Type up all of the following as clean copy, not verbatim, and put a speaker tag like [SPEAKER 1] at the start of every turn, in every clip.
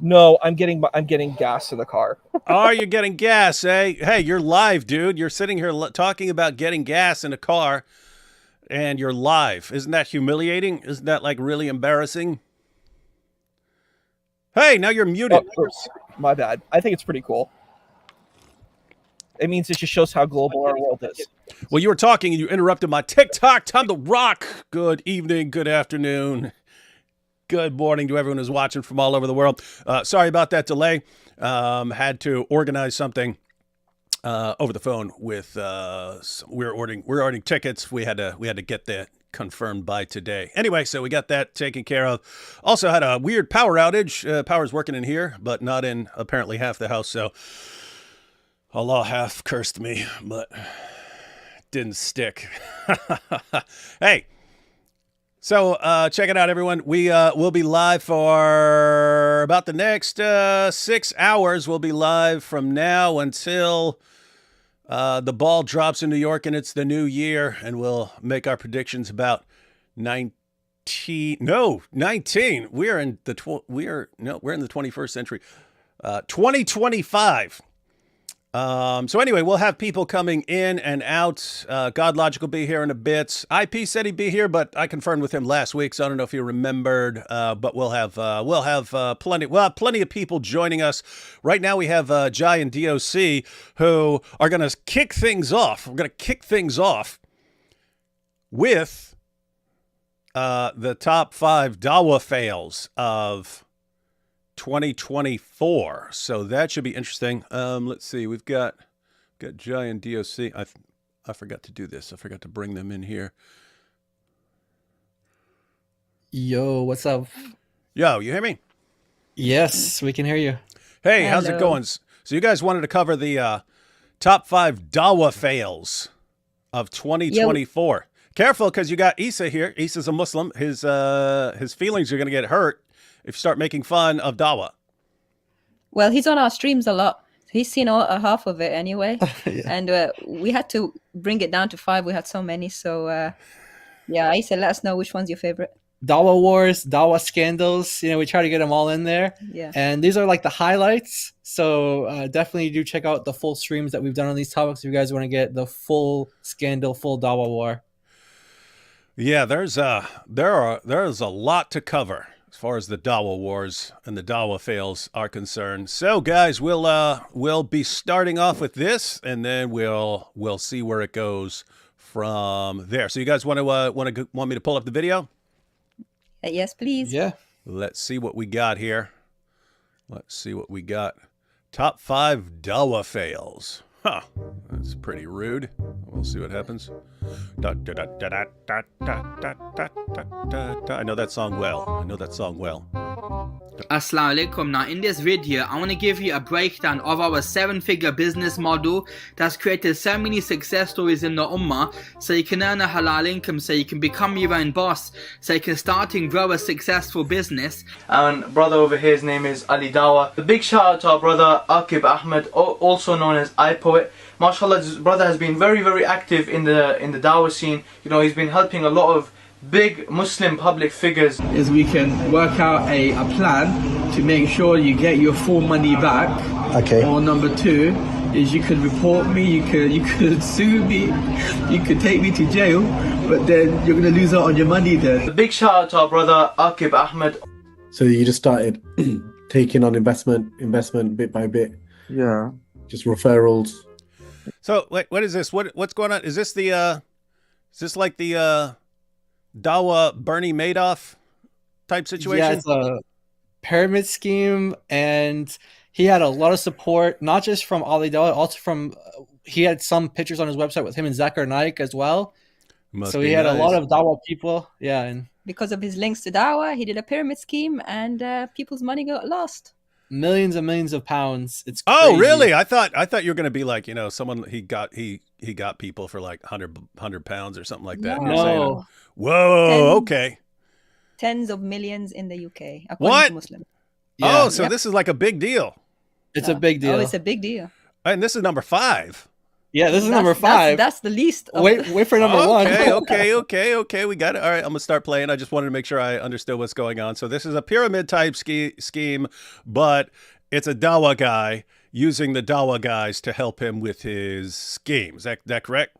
[SPEAKER 1] No, I'm getting gas to the car.
[SPEAKER 2] Oh, you're getting gas, eh? Hey, you're live, dude. You're sitting here talking about getting gas in a car, and you're live. Isn't that humiliating? Isn't that like really embarrassing? Hey, now you're muted.
[SPEAKER 1] Oh, oops, my bad. I think it's pretty cool. It means it just shows how global our world is.
[SPEAKER 2] Well, you were talking and you interrupted my TikTok. Time to rock. Good evening, good afternoon, good morning to everyone who's watching from all over the world. Sorry about that delay. Had to organize something over the phone with we're ordering tickets. We had to get that confirmed by today. Anyway, so we got that taken care of. Also had a weird power outage. Power's working in here, but not in apparently half the house. So Allah half cursed me, but didn't stick. Hey, so check it out, everyone. We will be live for about the next 6 hours. We'll be live from now until the ball drops in New York and it's the new year, and we'll make our predictions about 19. We're in the 21st century. 2025. So anyway, we'll have people coming in and out. God Logic will be here in a bit. IP said he'd be here, but I confirmed with him last week, so I don't know if he remembered. But we'll have plenty of people joining us. Right now we have Jai and DOC who are going to kick things off. We're going to kick things off with the top 5 Dawah fails of 2024. So that should be interesting. Let's see. We've got Jai and DOC. I forgot to do this. I forgot to bring them in here.
[SPEAKER 3] Yo, what's up?
[SPEAKER 2] Yo, you hear me?
[SPEAKER 3] Yes, we can hear you.
[SPEAKER 2] Hey, how's it going? So you guys wanted to cover the top 5 Dawah fails of 2024. Yo. Careful, because you got Issa here. Issa's a Muslim. His feelings are going to get hurt if you start making fun of Dawah.
[SPEAKER 4] Well, he's on our streams a lot. He's seen half of it anyway. Yeah. And we had to bring it down to 5. We had so many. So, yeah, Issa, let us know which one's your favorite.
[SPEAKER 3] Dawah wars, Dawah scandals. We try to get them all in there.
[SPEAKER 4] Yeah.
[SPEAKER 3] And these are like the highlights. So definitely do check out the full streams that we've done on these topics if you guys want to get the full scandal, full Dawah war.
[SPEAKER 2] Yeah, there's a lot to cover as far as the Dawah wars and the Dawah fails are concerned. So, guys, we'll be starting off with this, and then we'll see where it goes from there. So, you guys want me to pull up the video?
[SPEAKER 4] Yes, please.
[SPEAKER 3] Yeah.
[SPEAKER 2] Let's see what we got here. Let's see what we got. Top 5 Dawah fails. Huh. That's pretty rude. We'll see what happens. I know that song well.
[SPEAKER 5] Assalamu alaikum. Now in this video I want to give you a breakdown of our 7-figure business model that's created so many success stories in the ummah, so you can earn a halal income, so you can become your own boss, so you can start and grow a successful business.
[SPEAKER 6] And brother over here, his name is Ali Dawah. A big shout out to our brother Akib Ahmed, also known as iPoet. MashaAllah, this brother has been very, very active in the Dawah scene. He's been helping a lot of big Muslim public figures.
[SPEAKER 7] Is we can work out a plan to make sure you get your full money back.
[SPEAKER 8] Okay.
[SPEAKER 7] Or number 2 is you could report me, you could sue me, you could take me to jail, but then you're gonna lose out on your money then.
[SPEAKER 6] A big shout out to our brother Akib Ahmed.
[SPEAKER 8] So you just started taking on investment bit by bit.
[SPEAKER 7] Yeah.
[SPEAKER 8] Just referrals.
[SPEAKER 2] So wait, what is this? What's going on? Is this like the Dawah Bernie Madoff type situation?
[SPEAKER 3] Yeah, it's a pyramid scheme, and he had a lot of support, not just from Ali Dawah, also from he had some pictures on his website with him and Zakir Naik as well. So he had a lot of Dawah people. Yeah, and
[SPEAKER 4] because of his links to Dawah, he did a pyramid scheme, and people's money got lost.
[SPEAKER 3] Millions and millions of pounds. It's crazy.
[SPEAKER 2] Oh, really? I thought you were going to be like, someone he got people for like 100 pounds or something like that.
[SPEAKER 3] No.
[SPEAKER 2] Whoa, okay.
[SPEAKER 4] Tens of millions in the UK, according
[SPEAKER 2] what?
[SPEAKER 4] to Muslim.
[SPEAKER 2] Yeah. Oh, so This is like a big deal.
[SPEAKER 3] It's a big deal.
[SPEAKER 4] Oh, it's a big deal.
[SPEAKER 2] And this is number 5.
[SPEAKER 3] Yeah, this is number 5.
[SPEAKER 4] That's the least.
[SPEAKER 3] Wait for number 1.
[SPEAKER 2] Okay. We got it. All right, I'm gonna start playing. I just wanted to make sure I understood what's going on. So this is a pyramid type scheme, but it's a Dawah guy using the Dawah guys to help him with his schemes. Is that correct?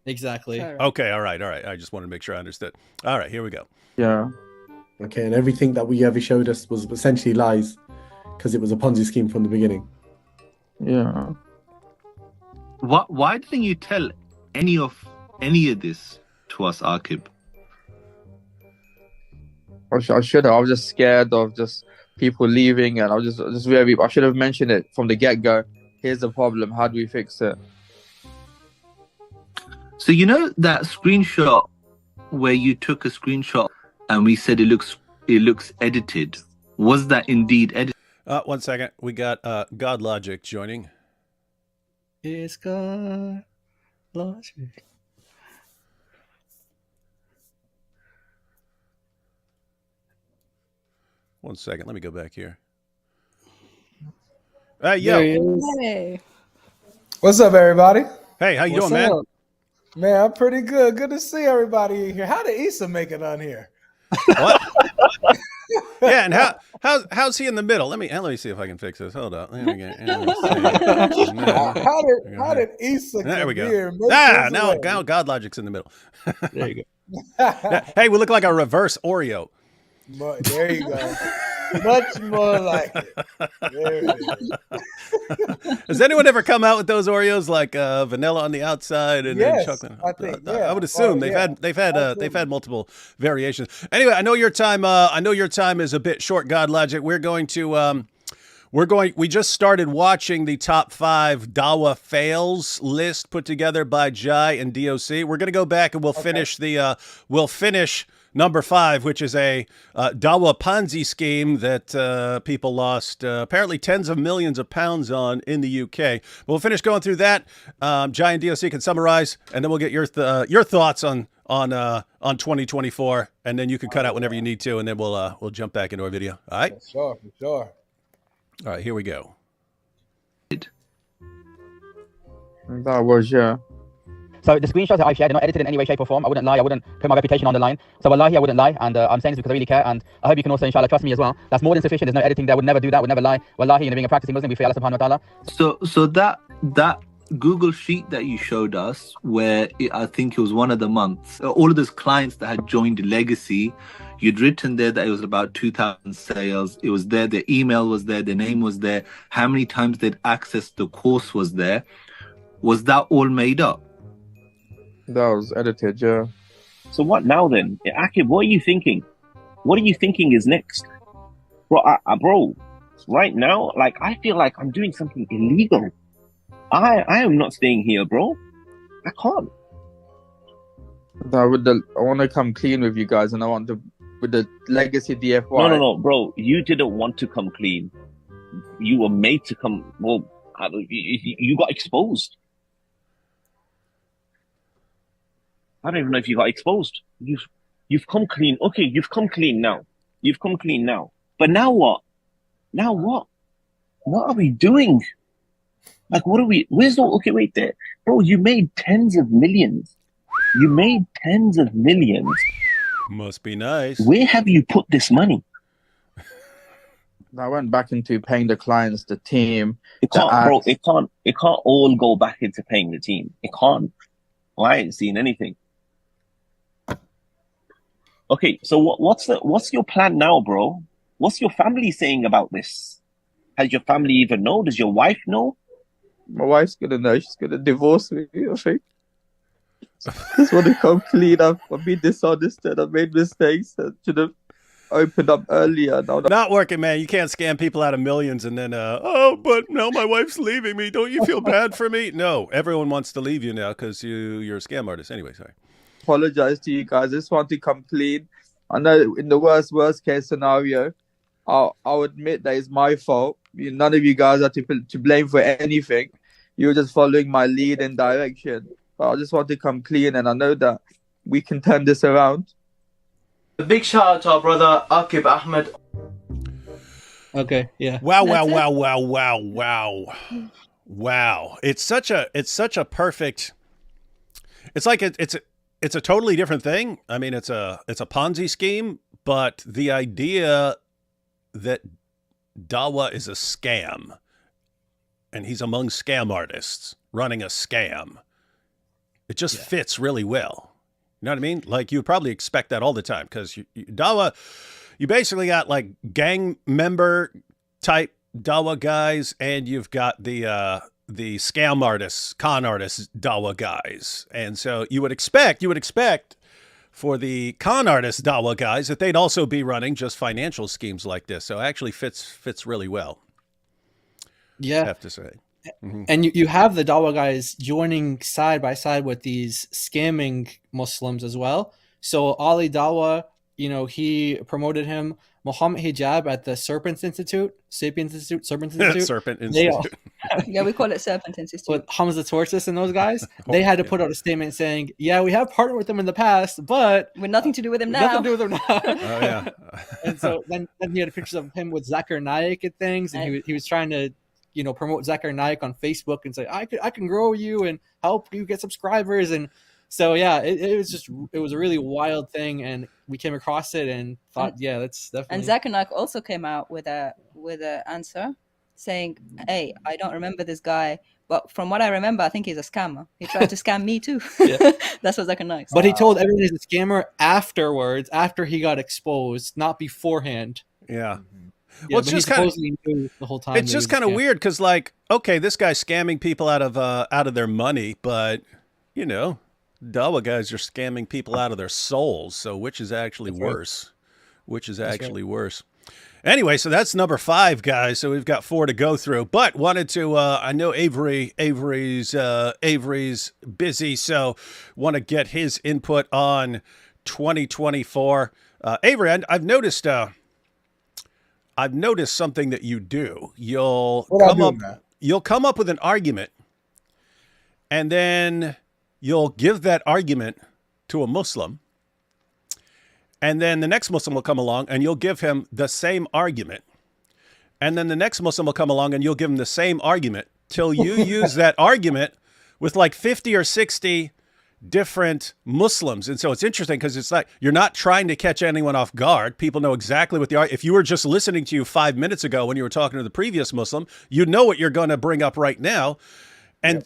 [SPEAKER 3] Exactly.
[SPEAKER 2] Okay. All right. I just wanted to make sure I understood. All right, here we go.
[SPEAKER 7] Yeah.
[SPEAKER 8] Okay, and everything that we ever showed us was essentially lies, because it was a Ponzi scheme from the beginning.
[SPEAKER 7] Yeah.
[SPEAKER 9] Why didn't you tell any of this to us, Akib?
[SPEAKER 10] I should have. I was just scared of just people leaving, and I was just very. I should have mentioned it from the get-go. Here's the problem. How do we fix it?
[SPEAKER 9] So you know that screenshot where you took a screenshot and we said it looks edited. Was that indeed edited?
[SPEAKER 2] 1 second. We got God Logic joining.
[SPEAKER 3] It's God Logic.
[SPEAKER 2] One second. Let me go back here. Yo.
[SPEAKER 4] Hey.
[SPEAKER 11] What's up, everybody?
[SPEAKER 2] Hey, how you doing, man?
[SPEAKER 11] Up? Man, I'm pretty good. Good to see everybody in here. How did Issa make it on here?
[SPEAKER 2] What? Yeah, and how's he in the middle? Let me see if I can fix this. Hold on. How
[SPEAKER 11] did Issa?
[SPEAKER 2] There we go.
[SPEAKER 11] Here
[SPEAKER 2] now God Logic's in the middle.
[SPEAKER 11] There you
[SPEAKER 2] go. Hey, we look like a reverse Oreo.
[SPEAKER 11] There you go. Much more like it. There it is.
[SPEAKER 2] Has anyone ever come out with those Oreos like vanilla on the outside and then chocolate?
[SPEAKER 11] I think.
[SPEAKER 2] I would assume they've had multiple variations. Anyway, I know your time. Is a bit short. God Logic. We just started watching the top 5 Dawah fails list put together by Jai and DOC. We're gonna go back and we'll finish number 5, which is a Dawah Ponzi scheme that people lost apparently tens of millions of pounds on in the UK. We'll finish going through that. Jai and DOC can summarize, and then we'll get your thoughts on 2024, and then you can cut out whenever you need to, and then we'll jump back into our video. All right?
[SPEAKER 11] For sure.
[SPEAKER 2] All right, here we go.
[SPEAKER 10] That was, yeah.
[SPEAKER 12] So the screenshots that I've shared are not edited in any way, shape or form. I wouldn't lie. I wouldn't put my reputation on the line. So wallahi, I wouldn't lie. And I'm saying this because I really care. And I hope you can also, inshallah, trust me as well. That's more than sufficient. There's no editing there. I would never do that. I would never lie. Wallahi, being a practicing Muslim, we fear Allah subhanahu wa ta'ala.
[SPEAKER 9] So that Google sheet that you showed us, where I think it was one of the months, all of those clients that had joined Legacy, you'd written there that it was about 2,000 sales. It was there. Their email was there. Their name was there. How many times they'd accessed the course was there. Was that all made up?
[SPEAKER 10] That was edited, yeah.
[SPEAKER 13] So what now then? Akib, what are you thinking? What are you thinking is next? Bro, right now, like, I feel like I'm doing something illegal. I am not staying here, bro. I can't.
[SPEAKER 10] I want to come clean with you guys, and I want to, with the Legacy DFY.
[SPEAKER 13] No, bro. You didn't want to come clean. You were made to come. Well, you got exposed. I don't even know if you got exposed. You've come clean. Okay, you've come clean now. You've come clean now. But now what? Now what? What are we doing? Like, what are we? Where's the? Okay, wait there, bro. You made tens of millions. You made tens of millions.
[SPEAKER 2] Must be nice.
[SPEAKER 13] Where have you put this money?
[SPEAKER 10] I went back into paying the clients, the team.
[SPEAKER 13] It can't, bro. It can't all go back into paying the team. It can't. Well, I ain't seen anything. Okay, so what's your plan now, bro? What's your family saying about this? Has your family even know? Does your wife know?
[SPEAKER 10] My wife's gonna know. She's gonna divorce me, I think. Just want to come clean up. I've been dishonest and I've made mistakes. I should have opened up earlier.
[SPEAKER 2] Not working, man. You can't scam people out of millions and then, but now my wife's leaving me. Don't you feel bad for me? No, everyone wants to leave you now because you're a scam artist. Anyway, sorry.
[SPEAKER 10] Apologize to you guys. I just want to come clean. I know in the worst case scenario, I'll admit that it's my fault. None of you guys are to blame for anything. You're just following my lead and direction. But I just want to come clean, and I know that we can turn this around.
[SPEAKER 6] A big shout out to our brother Akib Ahmed.
[SPEAKER 3] Okay, yeah.
[SPEAKER 2] Wow. Wow. It's such a perfect, it's like it's a totally different thing. I mean, it's a Ponzi scheme, but the idea that Dawah is a scam and he's among scam artists running a scam, it just fits really well. You know what I mean? Like, you would probably expect that all the time, because Dawah, you basically got like gang member type Dawah guys, and you've got the scam artists, con artists, Dawah guys. And so you would expect for the con artist Dawah guys that they'd also be running just financial schemes like this. So it actually fits really well.
[SPEAKER 3] Yeah.
[SPEAKER 2] I have to say. Mm-hmm.
[SPEAKER 3] And you have the Dawah guys joining side by side with these scamming Muslims as well. So Ali Dawah, you know, he promoted him. Muhammad Hijab at the Serpent Institute.
[SPEAKER 2] Serpent Institute.
[SPEAKER 4] Yeah, we call it Serpent Institute.
[SPEAKER 3] With Hamza Torsis and those guys, they had to put out a statement saying, "Yeah, we have partnered with them in the past, but
[SPEAKER 4] with nothing to do with them now."
[SPEAKER 3] Nothing to do with them now.
[SPEAKER 2] Oh yeah.
[SPEAKER 3] And so then he had pictures of him with Zakir Naik and things, and he was trying to, you know, promote Zakir Naik on Facebook and say, I can grow you and help you get subscribers. And so, yeah, it was a really wild thing. And we came across it and thought, yeah, that's definitely.
[SPEAKER 4] And Zakir Naik also came out with a answer saying, hey, I don't remember this guy, but from what I remember, I think he's a scammer. He tried to scam me too. That's what Zakir Naik said.
[SPEAKER 3] But he told everyone he's a scammer afterwards, after he got exposed, not beforehand.
[SPEAKER 2] Yeah.
[SPEAKER 3] Yeah,
[SPEAKER 2] well, it's just kind of
[SPEAKER 3] the whole time.
[SPEAKER 2] It's just kind of weird because, like, okay, this guy's scamming people out of their money, but you know, Dawah guys are scamming people out of their souls. So which is actually worse? Which is actually worse? Anyway, so that's number 5, guys. So we've got 4 to go through. But wanted to, I know Avery's busy, so want to get his input on 2024. Avery, I've noticed something that you do. You'll come up with an argument, and then you'll give that argument to a Muslim, and then the next Muslim will come along and you'll give him the same argument. And then the next Muslim will come along and you'll give him the same argument till you use that argument with like 50 or 60 different Muslims. And so it's interesting because it's like you're not trying to catch anyone off guard. People know exactly what if you were just listening to you 5 minutes ago when you were talking to the previous Muslim, you know what you're going to bring up right now. And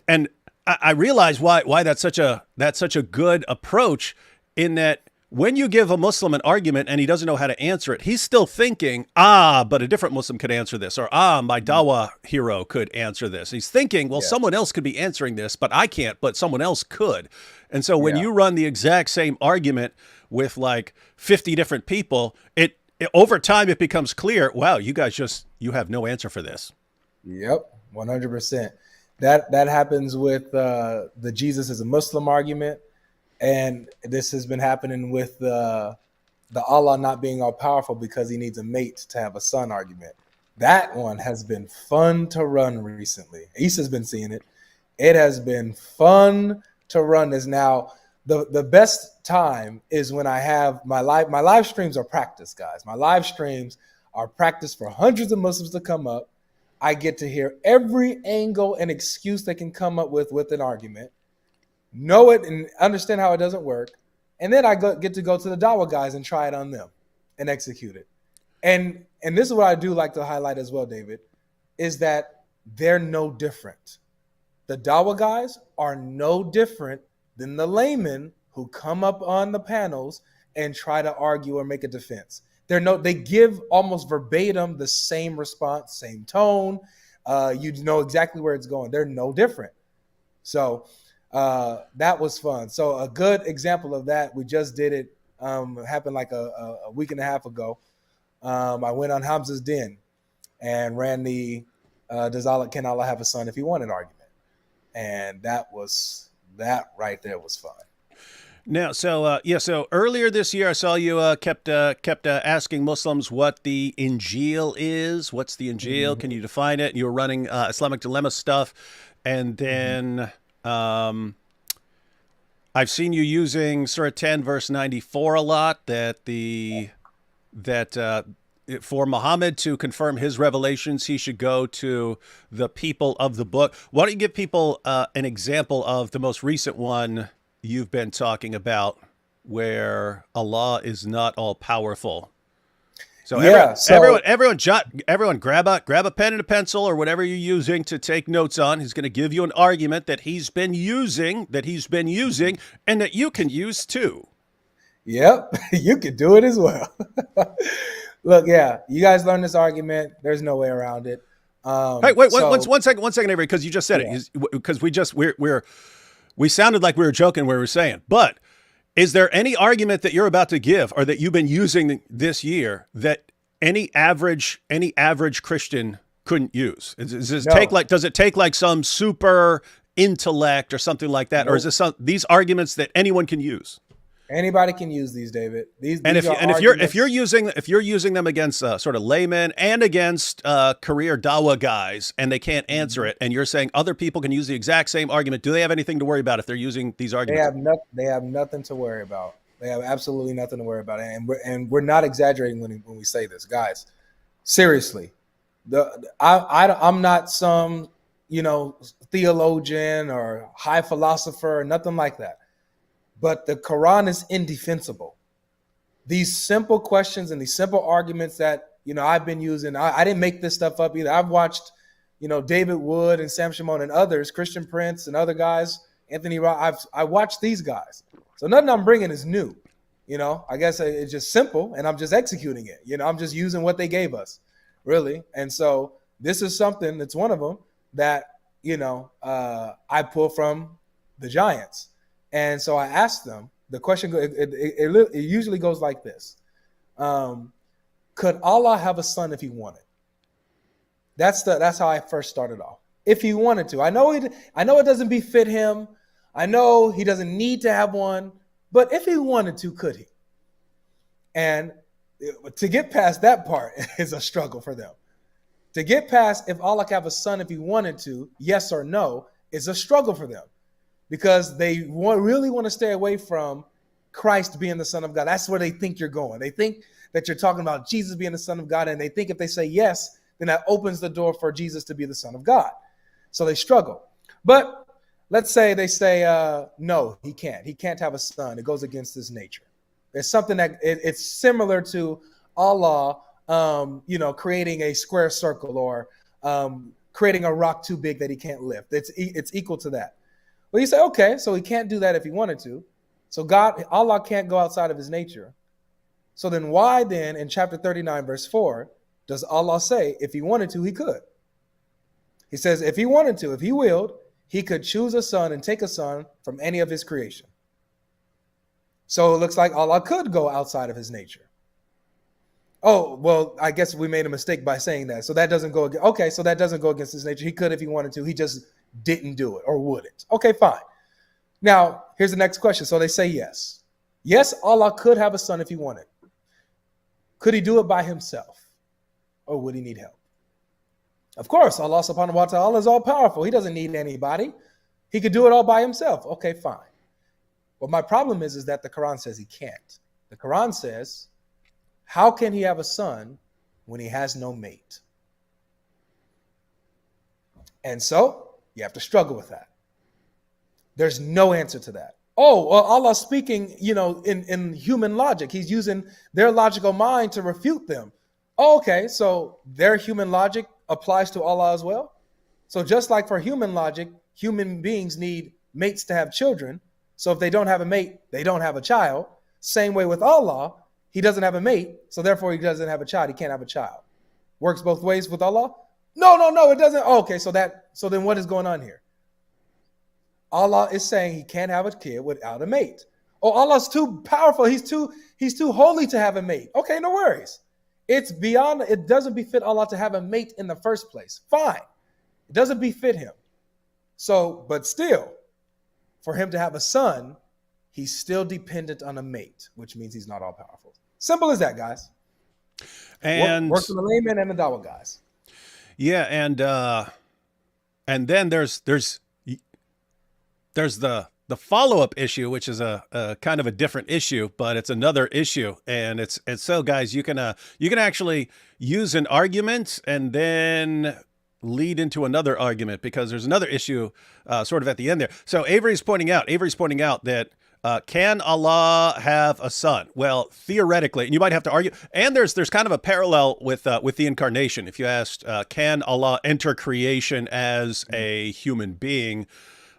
[SPEAKER 2] I realize why that's such a good approach, in that when you give a Muslim an argument and he doesn't know how to answer it, he's still thinking, but a different Muslim could answer this, or my Dawah hero could answer this. He's thinking, well, someone else could be answering this, but I can't, but someone else could. And so when you run the exact same argument with like 50 different people, it over time it becomes clear, wow, you guys you have no answer for this.
[SPEAKER 11] Yep, 100%. That happens with the Jesus is a Muslim argument. And this has been happening with the Allah not being all powerful because he needs a mate to have a son argument. That one has been fun to run recently. Issa's been seeing it. It has been fun to run this. Now, the best time is when I have my live streams are practice, guys. My live streams are practice for hundreds of Muslims to come up. I get to hear every angle and excuse they can come up with an argument. Know it and understand how it doesn't work, and then I get to go to the Dawah guys and try it on them and execute it. And this is what I do like to highlight as well, David, is that they're no different. The Dawah guys are no different than the laymen who come up on the panels and try to argue or make a defense. They give almost verbatim the same response, same tone. You know exactly where it's going. They're no different. So that was fun. So a good example of that, we just did it. Happened like a week and a half ago. I went on Hamza's Den and ran the can Allah have a son if he wanted argument, and that right there was fun.
[SPEAKER 2] Now, so earlier this year, I saw you kept asking Muslims what the Injil is. What's the Injil? Mm-hmm. Can you define it? You were running Islamic dilemma stuff, and then I've seen you using Surah 10, verse 94 a lot. That for Muhammad to confirm his revelations, he should go to the people of the book. Why don't you give people an example of the most recent one you've been talking about, where Allah is not all powerful? So,
[SPEAKER 11] Yeah,
[SPEAKER 2] everyone grab a pen and a pencil or whatever you're using to take notes on. He's going to give you an argument that he's been using, and that you can use too.
[SPEAKER 11] Yep, you could do it as well. Look, yeah, you guys learned this argument. There's no way around it.
[SPEAKER 2] Hey, wait, one second, Avery, because you just said it. Because we sounded like we were joking when we were saying, but is there any argument that you're about to give or that you've been using this year that any average Christian couldn't use? Does it take like some super intellect or something like that, or is this these arguments that anyone can use?
[SPEAKER 11] Anybody can use these, David.
[SPEAKER 2] If you're using them against sort of laymen and against career Dawah guys, and they can't answer it, and you're saying other people can use the exact same argument, do they have anything to worry about if they're using these arguments?
[SPEAKER 11] They have nothing to worry about. They have absolutely nothing to worry about, and we're not exaggerating when we say this, guys. Seriously, I'm not some theologian or high philosopher or nothing like that. But the Quran is indefensible. These simple questions and these simple arguments that, I've been using, I didn't make this stuff up either. I've watched, David Wood and Sam Shimon and others, Christian Prince and other guys, Anthony Ross. I watched these guys. So nothing I'm bringing is new. I guess it's just simple and I'm just executing it. I'm just using what they gave us, really. And so this is something that's one of them that, I pull from the giants. And so I asked them, the question, it usually goes like this. Could Allah have a son if he wanted? That's how I first started off. If he wanted to. I know it doesn't befit him. I know he doesn't need to have one, but if he wanted to, could he? And to get past that part is a struggle for them. To get past if Allah could have a son if he wanted to, yes or no, is a struggle for them. Because they really want to stay away from Christ being the Son of God. That's where they think you're going. They think that you're talking about Jesus being the Son of God, and they think if they say yes, then that opens the door for Jesus to be the Son of God. So they struggle. But let's say they say, no, he can't. He can't have a son. It goes against his nature. It's something that it's similar to Allah, creating a square circle or creating a rock too big that he can't lift. It's equal to that. Well, you say, okay, so he can't do that if he wanted to. So Allah can't go outside of his nature. So then why then in chapter 39, verse 4, does Allah say if he wanted to, he could? He says if he wanted to, if he willed, he could choose a son and take a son from any of his creation. So it looks like Allah could go outside of his nature. Oh, well, I guess we made a mistake by saying that. So that doesn't go against, okay, so that doesn't go against his nature. He could if he wanted to. He just didn't do it or wouldn't. Okay, fine. Now, here's the next question. So they say yes. Yes, Allah could have a son if he wanted. Could he do it by himself? Or would he need help? Of course, Allah subhanahu wa ta'ala is all powerful. He doesn't need anybody. He could do it all by himself. Okay, fine. But my problem is that the Quran says he can't. The Quran says, how can he have a son when he has no mate? And so you have to struggle with that. There's no answer to that. Oh, well, Allah's speaking, in human logic. He's using their logical mind to refute them. Oh, okay, so their human logic applies to Allah as well? So just like for human logic, human beings need mates to have children. So if they don't have a mate, they don't have a child. Same way with Allah, he doesn't have a mate, so therefore he doesn't have a child. He can't have a child. Works both ways with Allah? No, it doesn't. Oh, okay, so then what is going on here? Allah is saying he can't have a kid without a mate. Oh, Allah's too powerful. He's too holy to have a mate. Okay, no worries. It doesn't befit Allah to have a mate in the first place. Fine. It doesn't befit him. So, but still, for him to have a son, he's still dependent on a mate, which means he's not all powerful. Simple as that, guys.
[SPEAKER 2] And
[SPEAKER 11] works for the layman and the Dawah guys. Yeah,
[SPEAKER 2] and then there's the the follow-up issue, which is a kind of a different issue, but it's another issue. And it's so, guys, you can actually use an argument and then lead into another argument, because there's another issue sort of at the end there. So Avery's pointing out that can Allah have a son? Well, theoretically, and you might have to argue, and there's kind of a parallel with the incarnation. If you asked, can Allah enter creation as a human being?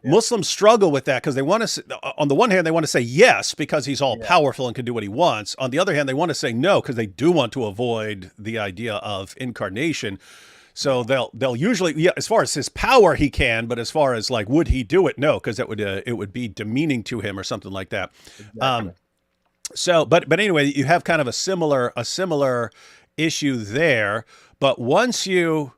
[SPEAKER 2] Yeah. Muslims struggle with that because they want to, on the one hand, they want to say yes, because he's all powerful and can do what he wants. On the other hand, they want to say no, because they do want to avoid the idea of incarnation. So they'll usually, as far as his power, he can, but as far as like, would he do it? No, because it would be demeaning to him or something like that. Exactly. But anyway, you have kind of a similar issue there. But once you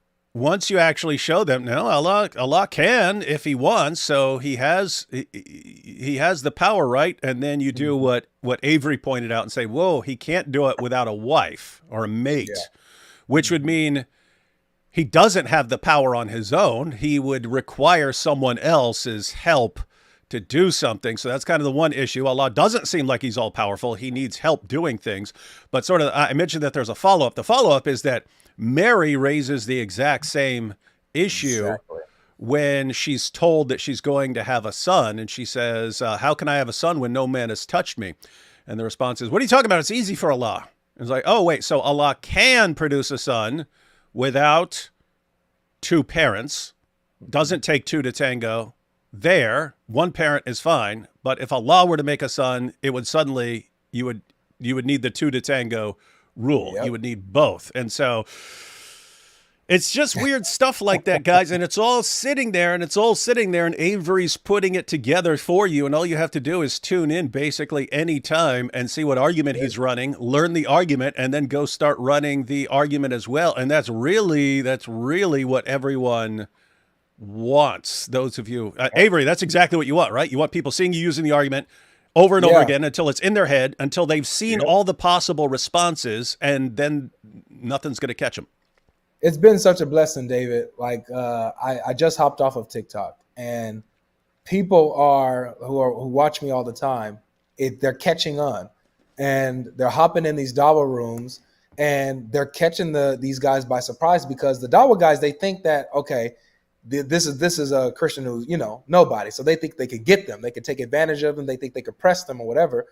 [SPEAKER 2] actually show them, no, Allah can if he wants, so he has the power, right? And then you do what Avery pointed out and say, whoa, he can't do it without a wife or a mate, which would mean he doesn't have the power on his own. He would require someone else's help to do something. So that's kind of the one issue. Allah doesn't seem like he's all powerful. He needs help doing things. But sort of, I mentioned that there's a follow-up. The follow-up is that Mary raises the exact same issue when she's told that she's going to have a son. And she says, how can I have a son when no man has touched me? And the response is, what are you talking about? It's easy for Allah. And it's like, oh, wait, so Allah can produce a son without two parents. Doesn't take two to tango. There, one parent is fine. But if Allah were to make a son, it would suddenly, you would need the two to tango rule. Yep. You would need both. And so it's just weird stuff like that, guys. And it's all sitting there, and Avery's putting it together for you. And all you have to do is tune in basically any time and see what argument he's running, learn the argument, and then go start running the argument as well. And that's really what everyone wants. Those of you, Avery, that's exactly what you want, right? You want people seeing you using the argument over and over again until it's in their head, until they've seen all the possible responses, and then nothing's going to catch them.
[SPEAKER 11] It's been such a blessing, David. Like I just hopped off of TikTok, and people who watch me all the time, they're catching on, and they're hopping in these Dawah rooms, and they're catching these guys by surprise, because the Dawah guys, they think that, okay, this is a Christian who's, nobody. So they think they could get them. They could take advantage of them. They think they could press them or whatever.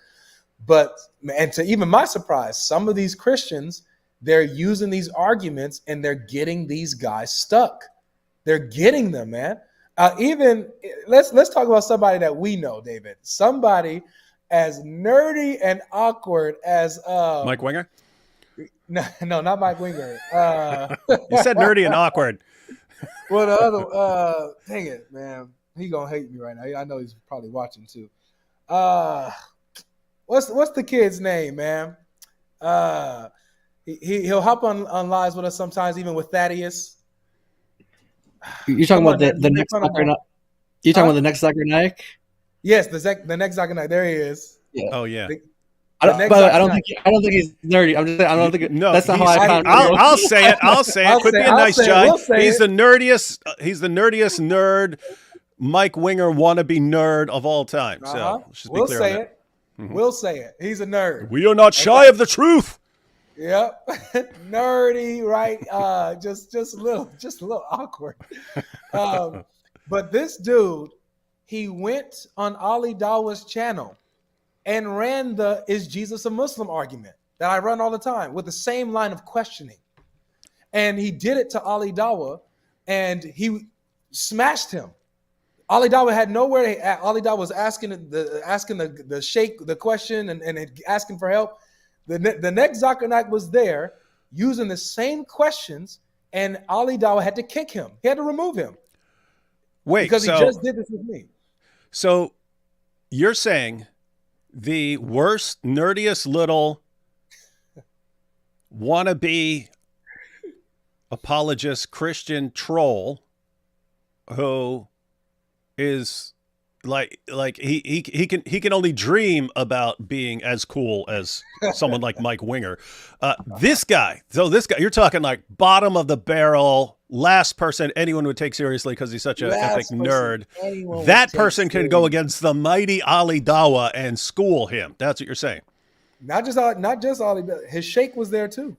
[SPEAKER 11] But, and to even my surprise, some of these Christians, they're using these arguments and they're getting these guys stuck. They're getting them, man. Even let's talk about somebody that we know, David. Somebody as nerdy and awkward as
[SPEAKER 2] Mike Winger?
[SPEAKER 11] No, not Mike Winger.
[SPEAKER 2] You said nerdy and awkward.
[SPEAKER 11] Well, the other, dang it, man. He gonna hate me right now. I know he's probably watching too. What's the kid's name, man? He'll hop on lives with us sometimes, even with Thaddeus.
[SPEAKER 3] You're talking about the next Zakir? You talking about the next Zakir Naik?
[SPEAKER 11] Yes, the next Zakir Naik. There he is.
[SPEAKER 3] Yeah.
[SPEAKER 2] Oh yeah.
[SPEAKER 3] I don't think he's nerdy. I'm just saying, I don't think that's not how I found.
[SPEAKER 2] I'll say it. Quit being nice, John. He's the nerdiest. He's the nerdiest nerd, Mike Winger wannabe nerd of all time. So let's just be clear on that.
[SPEAKER 11] We'll say it. He's a nerd.
[SPEAKER 2] We are not shy of the truth.
[SPEAKER 11] Yep, nerdy, right? Just a little awkward. But this dude, he went on Ali Dawah's channel and ran the "Is Jesus a Muslim?" argument that I run all the time with the same line of questioning. And he did it to Ali Dawah, and he smashed him. Ali Dawah had nowhere. Ali Dawah was asking the sheikh the question and asking for help. The next Zakir Naik was there using the same questions, and Ali Dawah had to kick him. He had to remove him.
[SPEAKER 2] Wait,
[SPEAKER 11] because he just did this with me.
[SPEAKER 2] So you're saying the worst, nerdiest little wannabe apologist Christian troll who is Like he can only dream about being as cool as someone like Mike Winger. This guy, you're talking like bottom of the barrel, last person anyone would take seriously because he's such an epic nerd. That person can go against the mighty Ali Dawah and school him. That's what you're saying.
[SPEAKER 11] Not just Ali, but his Sheikh was there too.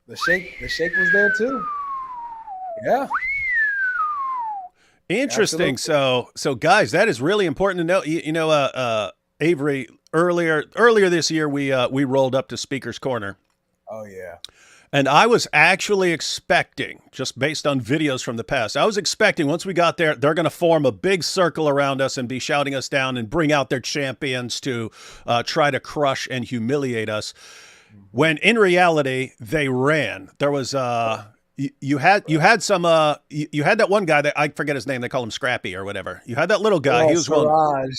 [SPEAKER 11] The Sheikh was there too. Yeah.
[SPEAKER 2] Interesting. Absolutely. So guys, that is really important to know. You know, Avery, earlier this year, we rolled up to Speaker's Corner.
[SPEAKER 11] Oh yeah.
[SPEAKER 2] And I was actually expecting, just based on videos from the past, I was expecting once we got there, they're going to form a big circle around us and be shouting us down and bring out their champions to try to crush and humiliate us. When in reality, they ran. There was You had that one guy that I forget his name. They call him Scrappy or whatever. You had that little guy.
[SPEAKER 11] Oh,
[SPEAKER 2] he was willing.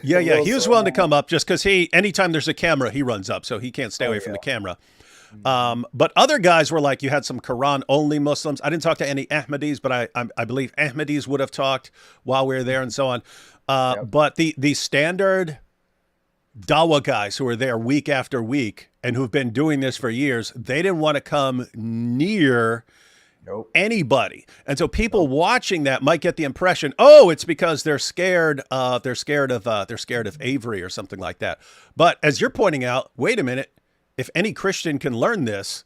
[SPEAKER 2] Yeah. He was willing to come up just because anytime there's a camera, he runs up, so he can't stay away from the camera. But other guys were like, you had some Quran only Muslims. I didn't talk to any Ahmadis, but I believe Ahmadis would have talked while we were there and so on. But the standard Dawah guys who are there week after week and who've been doing this for years, they didn't want to come near anybody. And so people watching that might get the impression, oh, it's because they're scared of Avery or something like that. But as you're pointing out, wait a minute, if any Christian can learn this,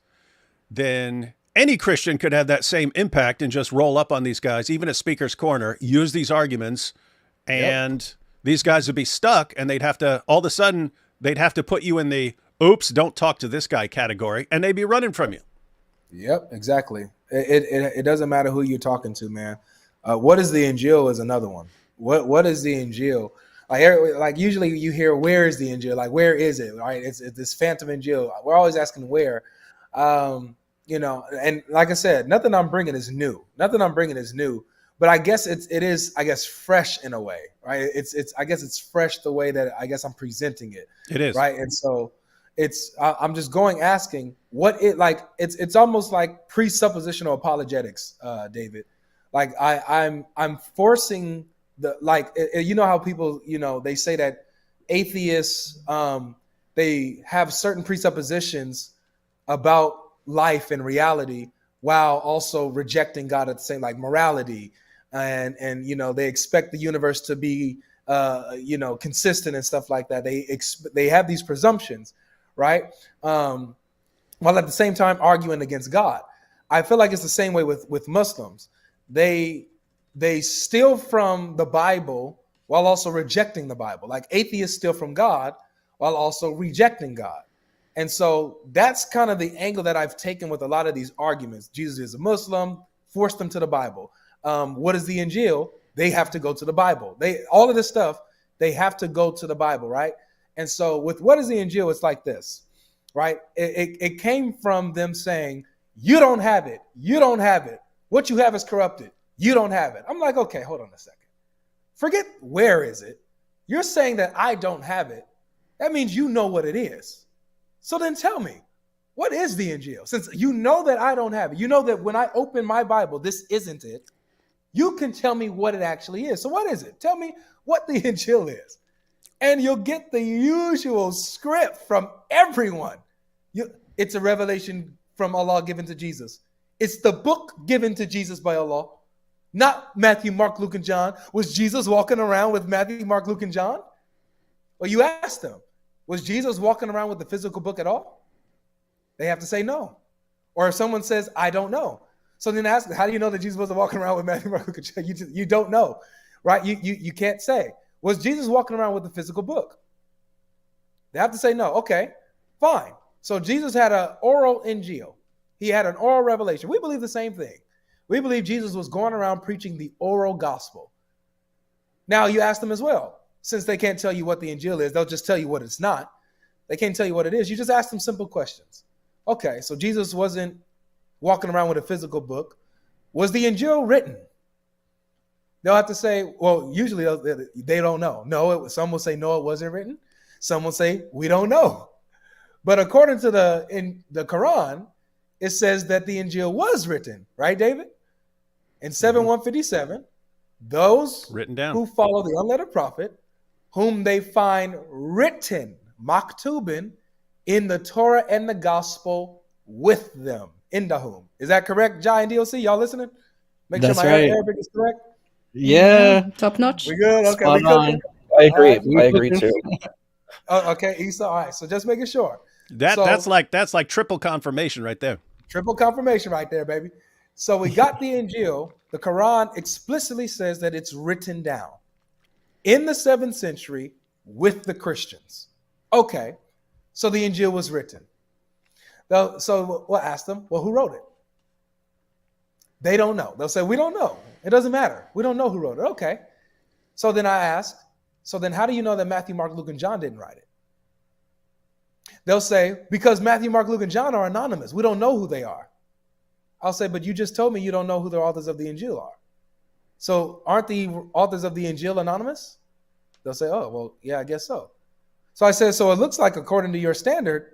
[SPEAKER 2] then any Christian could have that same impact and just roll up on these guys, even at Speaker's Corner, use these arguments, and these guys would be stuck, and they'd have to, all of a sudden, they'd have to put you in the, oops, don't talk to this guy category, and they'd be running from you.
[SPEAKER 11] Yep, exactly. It doesn't matter who you're talking to, man. What is the Injil is another one. What is the Injil? Like usually you hear, where is the Injil? Like, where is it? Right? It's this phantom Injil. We're always asking where. You know, and like I said, nothing I'm bringing is new. But I guess it is fresh in a way, right? I guess it's fresh the way that I guess I'm presenting it.
[SPEAKER 2] It is.
[SPEAKER 11] Right. And so I'm just asking what it's almost like presuppositional apologetics, David. Like I'm forcing you know how people, you know, they say that atheists, they have certain presuppositions about life and reality while also rejecting God at the same, like morality. And you know, they expect the universe to be, you know, consistent and stuff like that. They have these presumptions, right? While at the same time arguing against God. I feel like it's the same way with Muslims. They steal from the Bible while also rejecting the Bible. Like atheists steal from God while also rejecting God. And so that's kind of the angle that I've taken with a lot of these arguments. Jesus is a Muslim, force them to the Bible. What is the Injil? They have to go to the Bible. All of this stuff, they have to go to the Bible, right? And so with what is the Injil, it's like this, right? It came from them saying, you don't have it. You don't have it. What you have is corrupted. You don't have it. I'm like, okay, hold on a second. Forget where is it. You're saying that I don't have it. That means you know what it is. So then tell me, what is the Injil? Since you know that I don't have it, you know that when I open my Bible, this isn't it. You can tell me what it actually is. So what is it? Tell me what the Injil is. And you'll get the usual script from everyone. It's a revelation from Allah given to Jesus. It's the book given to Jesus by Allah. Not Matthew, Mark, Luke, and John. Was Jesus walking around with Matthew, Mark, Luke, and John? Well, you asked them, was Jesus walking around with the physical book at all? They have to say no. Or if someone says, I don't know. So then ask, how do you know that Jesus wasn't walking around with Matthew, Mark, Luke, and John? You don't know, right? You can't say. Was Jesus walking around with the physical book? They have to say no. Okay, fine. So Jesus had an oral Injil. He had an oral revelation. We believe the same thing. We believe Jesus was going around preaching the oral gospel. Now you ask them as well, since they can't tell you what the Injil is, they'll just tell you what it's not. They can't tell you what it is. You just ask them simple questions. Okay, so Jesus wasn't walking around with a physical book. Was the Injil written? They'll have to say, well, usually they don't know. No, some will say, no, it wasn't written. Some will say, we don't know. But according to the Quran, it says that the Injil was written, right, David? In 7:157, those
[SPEAKER 2] written down
[SPEAKER 11] who follow the unlettered prophet, whom they find written, maktubin, in the Torah and the gospel with them. Indahum. Is that correct, Jai and DLC? Y'all listening? Make
[SPEAKER 3] That's
[SPEAKER 11] sure my
[SPEAKER 3] right.
[SPEAKER 11] Arabic is correct.
[SPEAKER 3] Yeah.
[SPEAKER 4] Top notch.
[SPEAKER 11] We good? Okay,
[SPEAKER 3] Spot
[SPEAKER 11] we cooking.
[SPEAKER 3] on.
[SPEAKER 1] I agree.
[SPEAKER 11] All
[SPEAKER 1] I agree too.
[SPEAKER 11] Okay, Issa. All right, so just making sure.
[SPEAKER 2] that's like triple confirmation right there.
[SPEAKER 11] Triple confirmation right there, baby. So we got the Injil. The Quran explicitly says that it's written down in the 7th century with the Christians. Okay, so the Injil was written. So we'll ask them, well, who wrote it? They don't know. They'll say, we don't know. It doesn't matter. We don't know who wrote it. Okay. So then I ask, so then how do you know that Matthew, Mark, Luke, and John didn't write it? They'll say, because Matthew, Mark, Luke, and John are anonymous. We don't know who they are. I'll say, but you just told me you don't know who the authors of the Injil are. So aren't the authors of the Injil anonymous? They'll say, oh, well, yeah, I guess so. So I said, so it looks like according to your standard,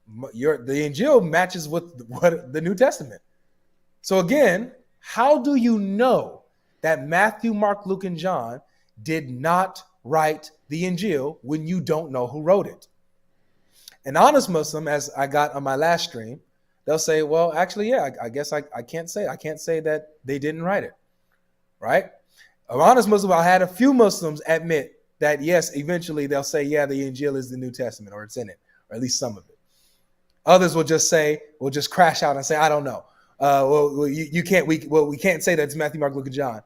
[SPEAKER 11] the Injil matches with what the New Testament. So again, how do you know that Matthew, Mark, Luke, and John did not write the Injil when you don't know who wrote it? An honest Muslim, as I got on my last stream, they'll say, well, actually, yeah, I guess I can't say. I can't say that they didn't write it, right? An honest Muslim, I had a few Muslims admit that, yes, eventually they'll say, yeah, the Injil is the New Testament, or it's in it, or at least some of it. Others will just say, will just crash out and say, I don't know. We can't say that it's Matthew, Mark, Luke, and John,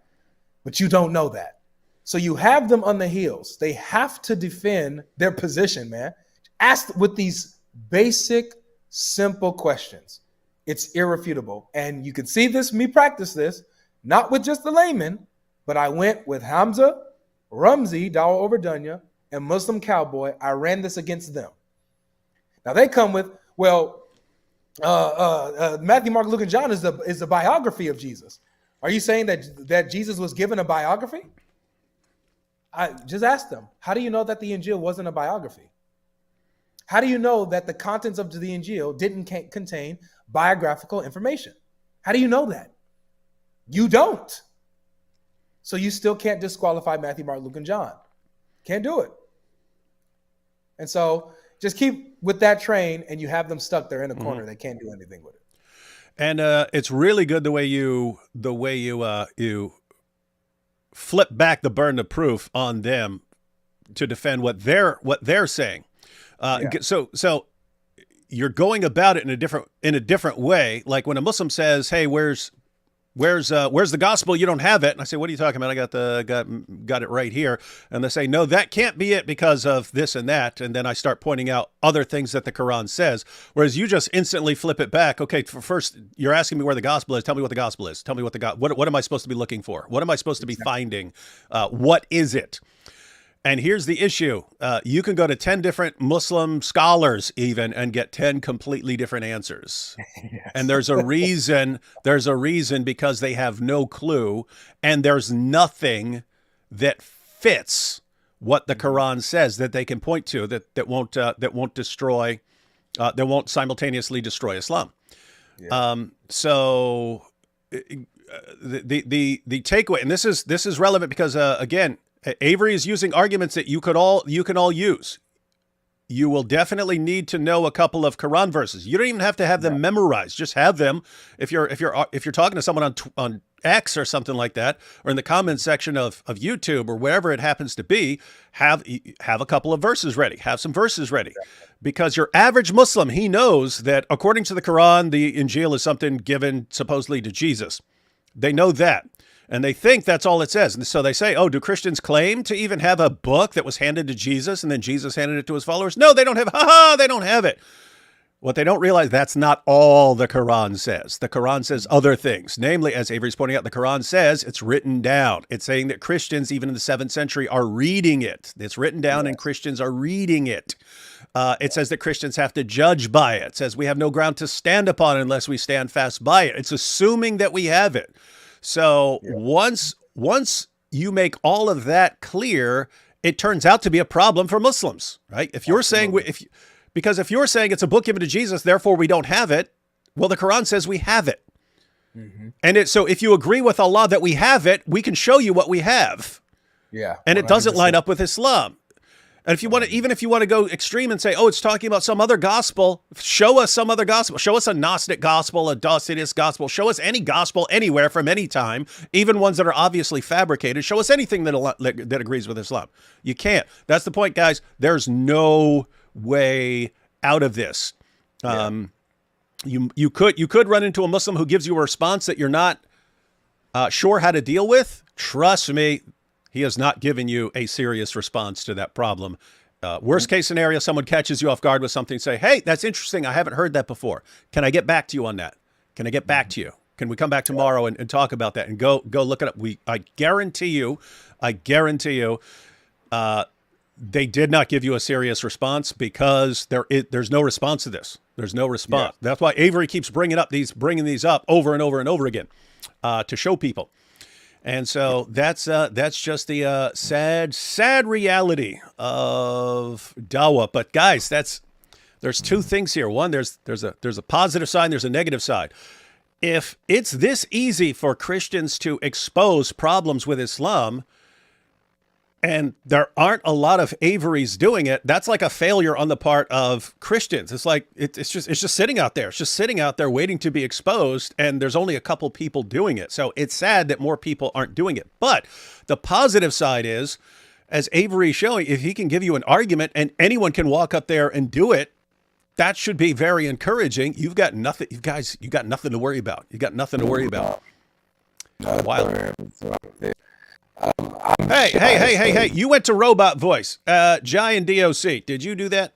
[SPEAKER 11] but you don't know that. So you have them on the heels. They have to defend their position, man. Ask with these basic, simple questions. It's irrefutable. And you can see me practice this, not with just the layman, but I went with Hamza, Rumzi, Dawah over Dunya, and Muslim Cowboy. I ran this against them. Now they come with, well, Matthew, Mark, Luke, and John is the biography of Jesus. Are you saying that Jesus was given a biography? I just asked them, how do you know that the Injil wasn't a biography? How do you know that the contents of the Injil didn't contain biographical information? How do you know that? You don't. So you still can't disqualify Matthew, Mark, Luke, and John. Can't do it. And so just keep with that train, and you have them stuck there in a corner. They can't do anything with it.
[SPEAKER 2] And it's really good the way you flip back the burden of proof on them to defend what they're saying. So you're going about it in a different way. Like when a Muslim says, "Hey, where's the gospel? You don't have it." And I say, "What are you talking about? I got it right here." And they say, "No, that can't be it because of this and that." And then I start pointing out other things that the Quran says. Whereas you just instantly flip it back. Okay, first you're asking me where the gospel is. Tell me what the gospel is. Tell me what am I supposed to be looking for? What am I supposed to be finding? What is it? And here's the issue. You can go to 10 different Muslim scholars even and get 10 completely different answers. Yes. And there's a reason because they have no clue, and there's nothing that fits what the Quran says that they can point to that won't simultaneously destroy Islam. Yeah. So the takeaway, and this is relevant because again, Avery is using arguments that you can all use. You will definitely need to know a couple of Quran verses. You don't even have to have them memorized. Just have them. If you're talking to someone on X or something like that, or in the comments section of YouTube or wherever it happens to be, have a couple of verses ready. Have some verses ready, because your average Muslim, he knows that according to the Quran, the Injil is something given supposedly to Jesus. They know that. And they think that's all it says. And so they say, oh, do Christians claim to even have a book that was handed to Jesus and then Jesus handed it to his followers? No, they don't have. They don't have it. What they don't realize, that's not all the Quran says. The Quran says other things. Namely, as Avery's pointing out, the Quran says it's written down. It's saying that Christians, even in the 7th century, are reading it. It's written down and Christians are reading it. It says that Christians have to judge by it. It says we have no ground to stand upon unless we stand fast by it. It's assuming that we have it. So once you make all of that clear, it turns out to be a problem for Muslims, right? If you're saying because if you're saying it's a book given to Jesus, therefore we don't have it, well, the Quran says we have it. And so if you agree with Allah that we have it, we can show you what we have.
[SPEAKER 11] Yeah.
[SPEAKER 2] And it doesn't line up with Islam. And if you want to, even if you want to go extreme and say, oh, it's talking about some other gospel, show us some other gospel. Show us a Gnostic gospel, a Docetus gospel. Show us any gospel anywhere from any time, even ones that are obviously fabricated. Show us anything that agrees with Islam. You can't. That's the point, guys. There's no way out of this. You could run into a Muslim who gives you a response that you're not sure how to deal with. Trust me, he has not given you a serious response to that problem. Worst case scenario, someone catches you off guard with something, say, hey, that's interesting. I haven't heard that before. Can I get back to you on that? Can I get back to you? Can we come back tomorrow and talk about that and go look it up? I guarantee you, they did not give you a serious response because there's no response to this. There's no response. Yeah. That's why Avery keeps bringing these up over and over and over again to show people. And so that's just the sad reality of Dawah. But guys, there's two things here. One, there's a positive side, there's a negative side. If it's this easy for Christians to expose problems with Islam, and there aren't a lot of Averys doing it, that's like a failure on the part of Christians. It's like it's just sitting out there. It's just sitting out there waiting to be exposed, and there's only a couple people doing it. So it's sad that more people aren't doing it. But the positive side is, as Avery is showing, if he can give you an argument and anyone can walk up there and do it, that should be very encouraging. You've got nothing, you guys, you got nothing to worry about. You got nothing to worry about. Wild. Hey, you went to Robot Voice. Jai and DOC, did you do that?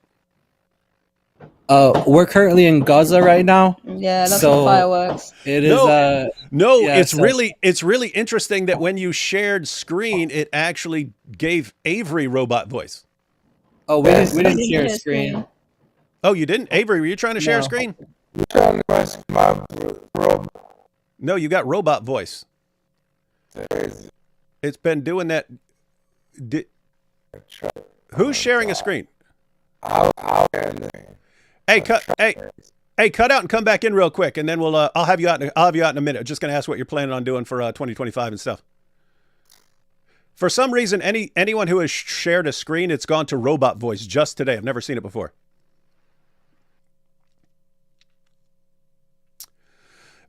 [SPEAKER 3] We're currently in Gaza right now.
[SPEAKER 4] Yeah, that's the fireworks.
[SPEAKER 3] It is
[SPEAKER 2] it's really interesting that when you shared screen, it actually gave Avery Robot Voice.
[SPEAKER 3] Oh, we didn't share a screen.
[SPEAKER 2] Oh, you didn't? Avery, were you trying to share a screen? No, you got Robot Voice. It's been doing that. Who's sharing a screen? Hey, cut out and come back in real quick, and then I'll have you out in a minute. Just going to ask what you're planning on doing for 2025 and stuff. For some reason, anyone who has shared a screen, it's gone to Robot Voice just today. I've never seen it before.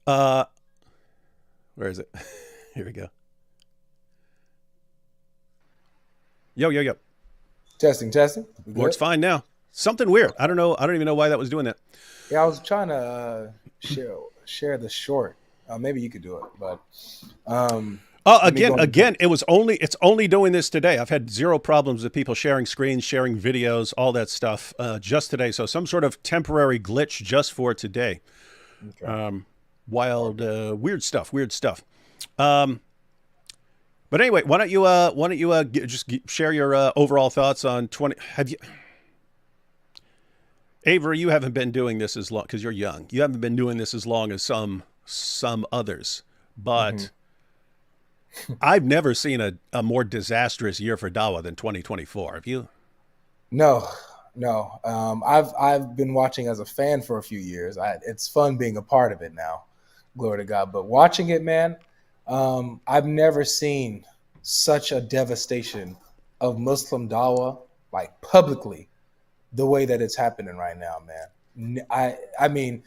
[SPEAKER 2] Where is it? Here we go. Yo.
[SPEAKER 11] Testing.
[SPEAKER 2] Works fine now. Something weird. I don't know. I don't even know why that was doing that.
[SPEAKER 11] Yeah, I was trying to share the short. Maybe you could do it, but
[SPEAKER 2] again, it's only doing this today. I've had zero problems with people sharing screens, sharing videos, all that stuff just today. So some sort of temporary glitch just for today. Okay. Weird stuff. But anyway, why don't you just share your overall thoughts on 20? Avery, you haven't been doing this as long because you're young. You haven't been doing this as long as some others, but I've never seen a more disastrous year for Dawah than 2024. Have you?
[SPEAKER 11] No. I've been watching as a fan for a few years. It's fun being a part of it now. Glory to God. But watching it, man. I've never seen such a devastation of Muslim Dawah, like publicly, the way that it's happening right now, man. I mean,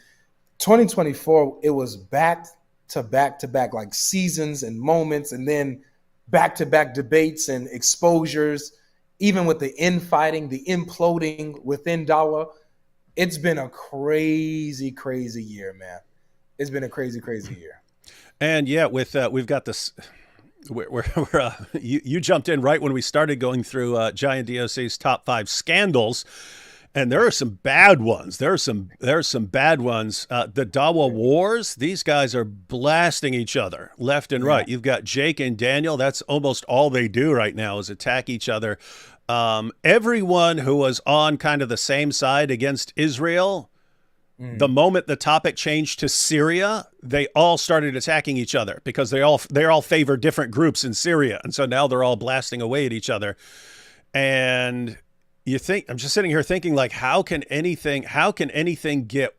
[SPEAKER 11] 2024, it was back to back, like seasons and moments, and then back to back debates and exposures, even with the infighting, the imploding within Dawah. It's been a crazy, crazy year, man. It's been a crazy, crazy year.
[SPEAKER 2] And yeah, with we've got this. You jumped in right when we started going through Giant DOC's top 5 scandals, and there are some bad ones. There are some bad ones. The Dawah wars. These guys are blasting each other left and right. You've got Jake and Daniel. That's almost all they do right now is attack each other. Everyone who was on kind of the same side against Israel. The moment the topic changed to Syria, they all started attacking each other because they all favor different groups in Syria. And so now they're all blasting away at each other. And I'm just sitting here thinking, like, how can anything get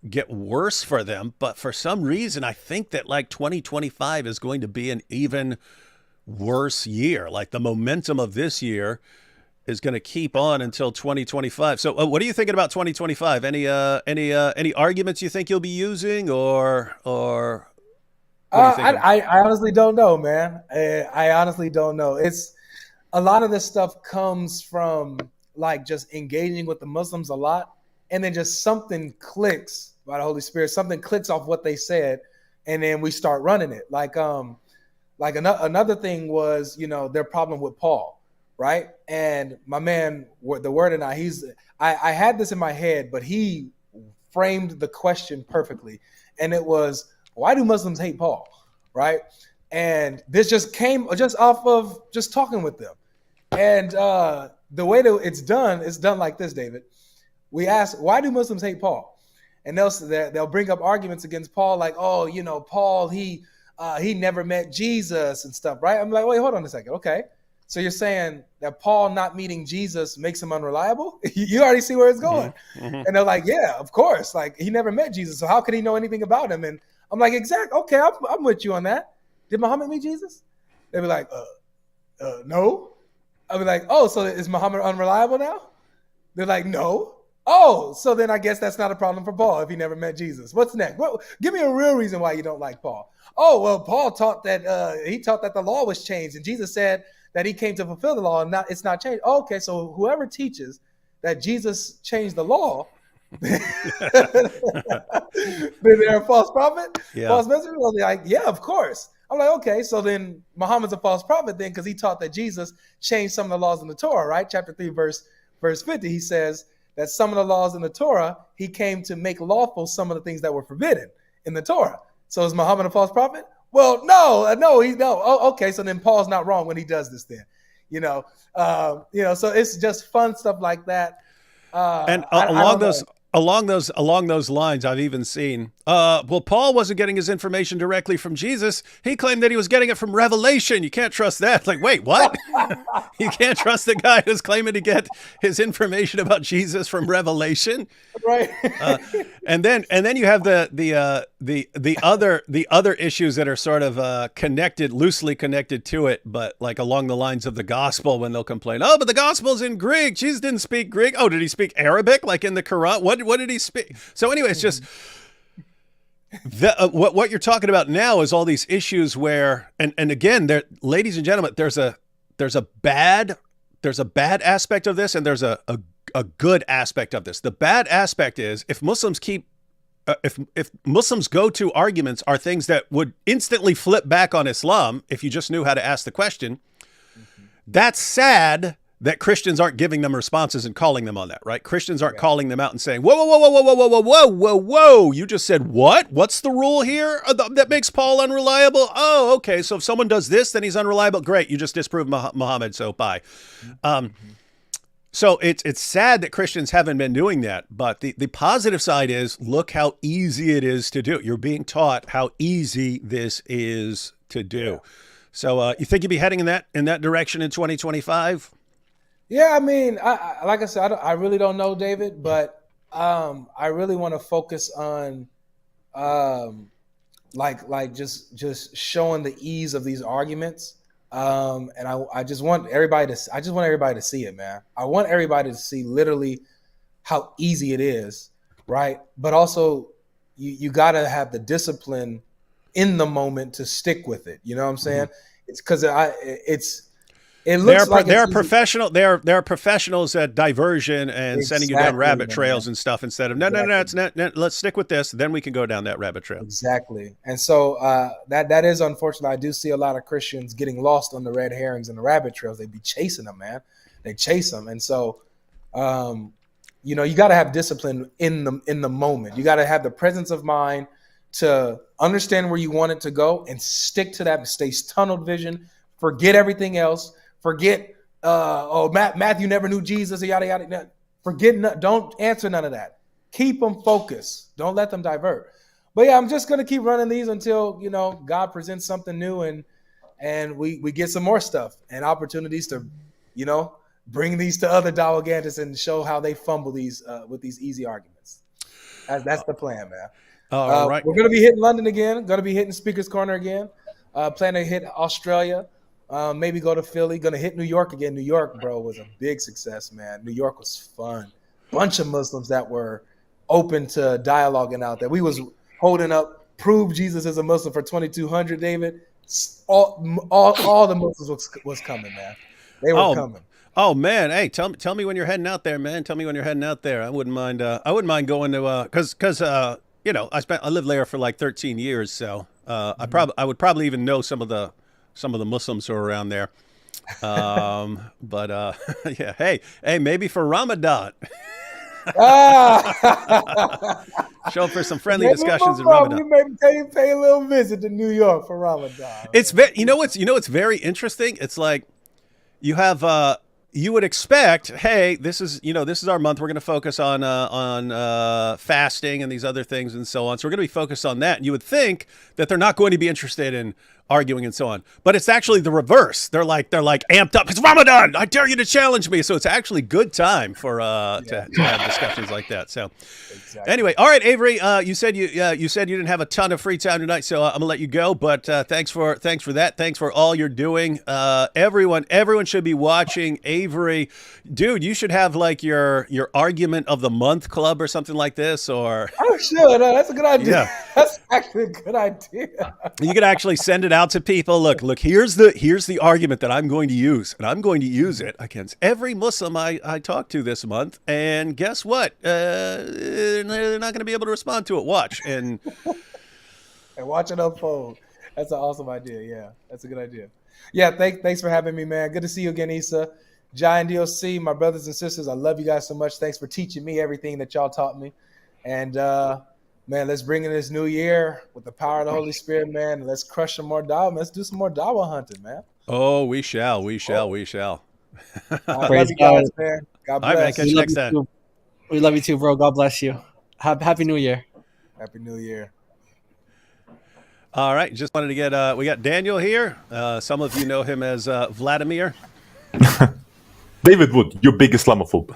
[SPEAKER 2] get worse for them. But for some reason, I think that like 2025 is going to be an even worse year. Like the momentum of this year is going to keep on until 2025. So what are you thinking about 2025? Any arguments you think you'll be using or
[SPEAKER 11] I honestly don't know, man. I honestly don't know. It's a lot of this stuff comes from like just engaging with the Muslims a lot, and then just something clicks by the Holy Spirit. Something clicks off what they said, and then we start running it. Like another thing was, their problem with Paul. Right. And my man, the word and I had this in my head, but he framed the question perfectly. And it was, why do Muslims hate Paul? Right. And this just came just off of just talking with them. And the way that it's done like this, David. We ask, why do Muslims hate Paul? And they'll bring up arguments against Paul, like, oh, Paul, he never met Jesus and stuff. Right. I'm like, wait, hold on a second. Okay. So you're saying that Paul not meeting Jesus makes him unreliable? You already see where it's going. Mm-hmm. And they're like, yeah, of course. Like, he never met Jesus, so how could he know anything about him? And I'm like, exactly. Okay, I'm with you on that. Did Muhammad meet Jesus? They'd be like, no. I'd be like, oh, so is Muhammad unreliable now? They're like, no. Oh, so then I guess that's not a problem for Paul if he never met Jesus. What's next? Give me a real reason why you don't like Paul. Oh, well, Paul taught that the law was changed, and Jesus said that he came to fulfill the law and it's not changed. Oh, okay, so whoever teaches that Jesus changed the law, then they're a false prophet? Yeah. False messenger? Well, they're like, yeah, of course. I'm like, okay, so then Muhammad's a false prophet then because he taught that Jesus changed some of the laws in the Torah, right? Chapter 3, verse 50, he says that some of the laws in the Torah, he came to make lawful some of the things that were forbidden in the Torah. So is Muhammad a false prophet? Well, no. Oh, okay. So then Paul's not wrong when he does this then, so it's just fun stuff like that.
[SPEAKER 2] And along those lines, I've even seen, well, Paul wasn't getting his information directly from Jesus. He claimed that he was getting it from Revelation. You can't trust that. Like, wait, what? You can't trust the guy who's claiming to get his information about Jesus from Revelation,
[SPEAKER 11] right?
[SPEAKER 2] And then you have the other issues that are sort of loosely connected to it, but like along the lines of the gospel when they'll complain, oh, but the gospel's in Greek. Jesus didn't speak Greek. Oh, did he speak Arabic like in the Quran? What did he speak? So anyway, it's just what you're talking about now is all these issues where, and again, there, ladies and gentlemen, there's a bad aspect of this, and there's a good aspect of this. The bad aspect is if Muslims if Muslims go to arguments are things that would instantly flip back on Islam if you just knew how to ask the question. That's sad that Christians aren't giving them responses and calling them on that, right? Christians aren't calling them out and saying, whoa, you just said what? What's the rule here that makes Paul unreliable? Oh, okay, so if someone does this, then he's unreliable. Great, you just disproved Muhammad, so bye. So it's sad that Christians haven't been doing that, but the positive side is, look how easy it is to do. You're being taught how easy this is to do. Yeah. So you think you'd be heading in that direction in 2025?
[SPEAKER 11] Yeah, I mean, like I said, I really don't know, David, but I really want to focus on like just showing the ease of these arguments. And I just want everybody to see it, man. I want everybody to see literally how easy it is, right? But also you got to have the discipline in the moment to stick with it. You know what I'm saying? Mm-hmm. It's because it looks like
[SPEAKER 2] they're professional. They're professionals at diversion and sending you down rabbit trails and stuff instead of no, it's not. Let's stick with this. Then we can go down that rabbit trail.
[SPEAKER 11] Exactly. And so that is unfortunate. I do see a lot of Christians getting lost on the red herrings and the rabbit trails. They be chasing them, man. They chase them, and so you got to have discipline in the moment. You got to have the presence of mind to understand where you want it to go and stick to that. Stay tunnel vision. Forget everything else. Forget, Matthew never knew Jesus, or yada, yada. Don't answer none of that. Keep them focused. Don't let them divert. But yeah, I'm just going to keep running these until, God presents something new and we get some more stuff and opportunities to, bring these to other Dawah Gandhists and show how they fumble these with these easy arguments. That's the plan, man.
[SPEAKER 2] All right.
[SPEAKER 11] We're gonna be hitting London again. Gonna be hitting Speaker's Corner again. Plan to hit Australia. Maybe go to Philly. Gonna hit New York again. New York, bro, was a big success, man. New York was fun. Bunch of Muslims that were open to dialoguing out there. We was holding up, prove Jesus is a Muslim for 2,200. David, all the Muslims was coming, man. They were coming.
[SPEAKER 2] Oh man, hey, tell me when you're heading out there, man. Tell me when you're heading out there. I wouldn't mind going to because you know I lived there for like 13 years, so I would probably even know some of the Muslims who are around there. But yeah, hey, maybe for Ramadan. Show up for some friendly discussions in Ramadan.
[SPEAKER 11] You maybe pay a little visit to New York for Ramadan.
[SPEAKER 2] It's you know what's very interesting. It's like you have you would expect, hey, this is our month. We're going to focus on fasting and these other things and so on. So we're going to be focused on that. And you would think that they're not going to be interested in arguing and so on, but it's actually the reverse. They're like amped up. It's Ramadan. I dare you to challenge me. So it's actually good time for to have discussions like that. So anyway, all right, Avery, you said you didn't have a ton of free time tonight, so I'm gonna let you go. But thanks for that. Thanks for all you're doing. Everyone should be watching Avery. Dude, you should have like your argument of the month club or something like this. Or
[SPEAKER 11] oh sure, no, that's a good idea.
[SPEAKER 2] Yeah.
[SPEAKER 11] That's actually a good idea.
[SPEAKER 2] You could actually send it out to people. Look, here's the argument that I'm going to use, and I'm going to use it against every Muslim I talk to this month. And guess what? They're not going to be able to respond to it. Watch and
[SPEAKER 11] watch it unfold. That's an awesome idea. Yeah, that's a good idea. Yeah, thanks for having me, man. Good to see you again, Issa. Giant DOC, my brothers and sisters, I love you guys so much. Thanks for teaching me everything that y'all taught me. And man, let's bring in this new year with the power of the Holy Spirit, man. Let's crush some more Dawah. Let's do some more Dawah hunting, man.
[SPEAKER 2] oh, we shall.
[SPEAKER 11] I love
[SPEAKER 3] Praise
[SPEAKER 11] you guys,
[SPEAKER 3] God.
[SPEAKER 11] man. God
[SPEAKER 2] All right, man.
[SPEAKER 11] bless.
[SPEAKER 2] Catch you next time.
[SPEAKER 3] We love you too, bro. God bless you. Happy New Year.
[SPEAKER 11] Happy New Year.
[SPEAKER 2] All right, just wanted to get we got Daniel here. Some of you know him as Vladimir.
[SPEAKER 14] David Wood, your big Islamophobe.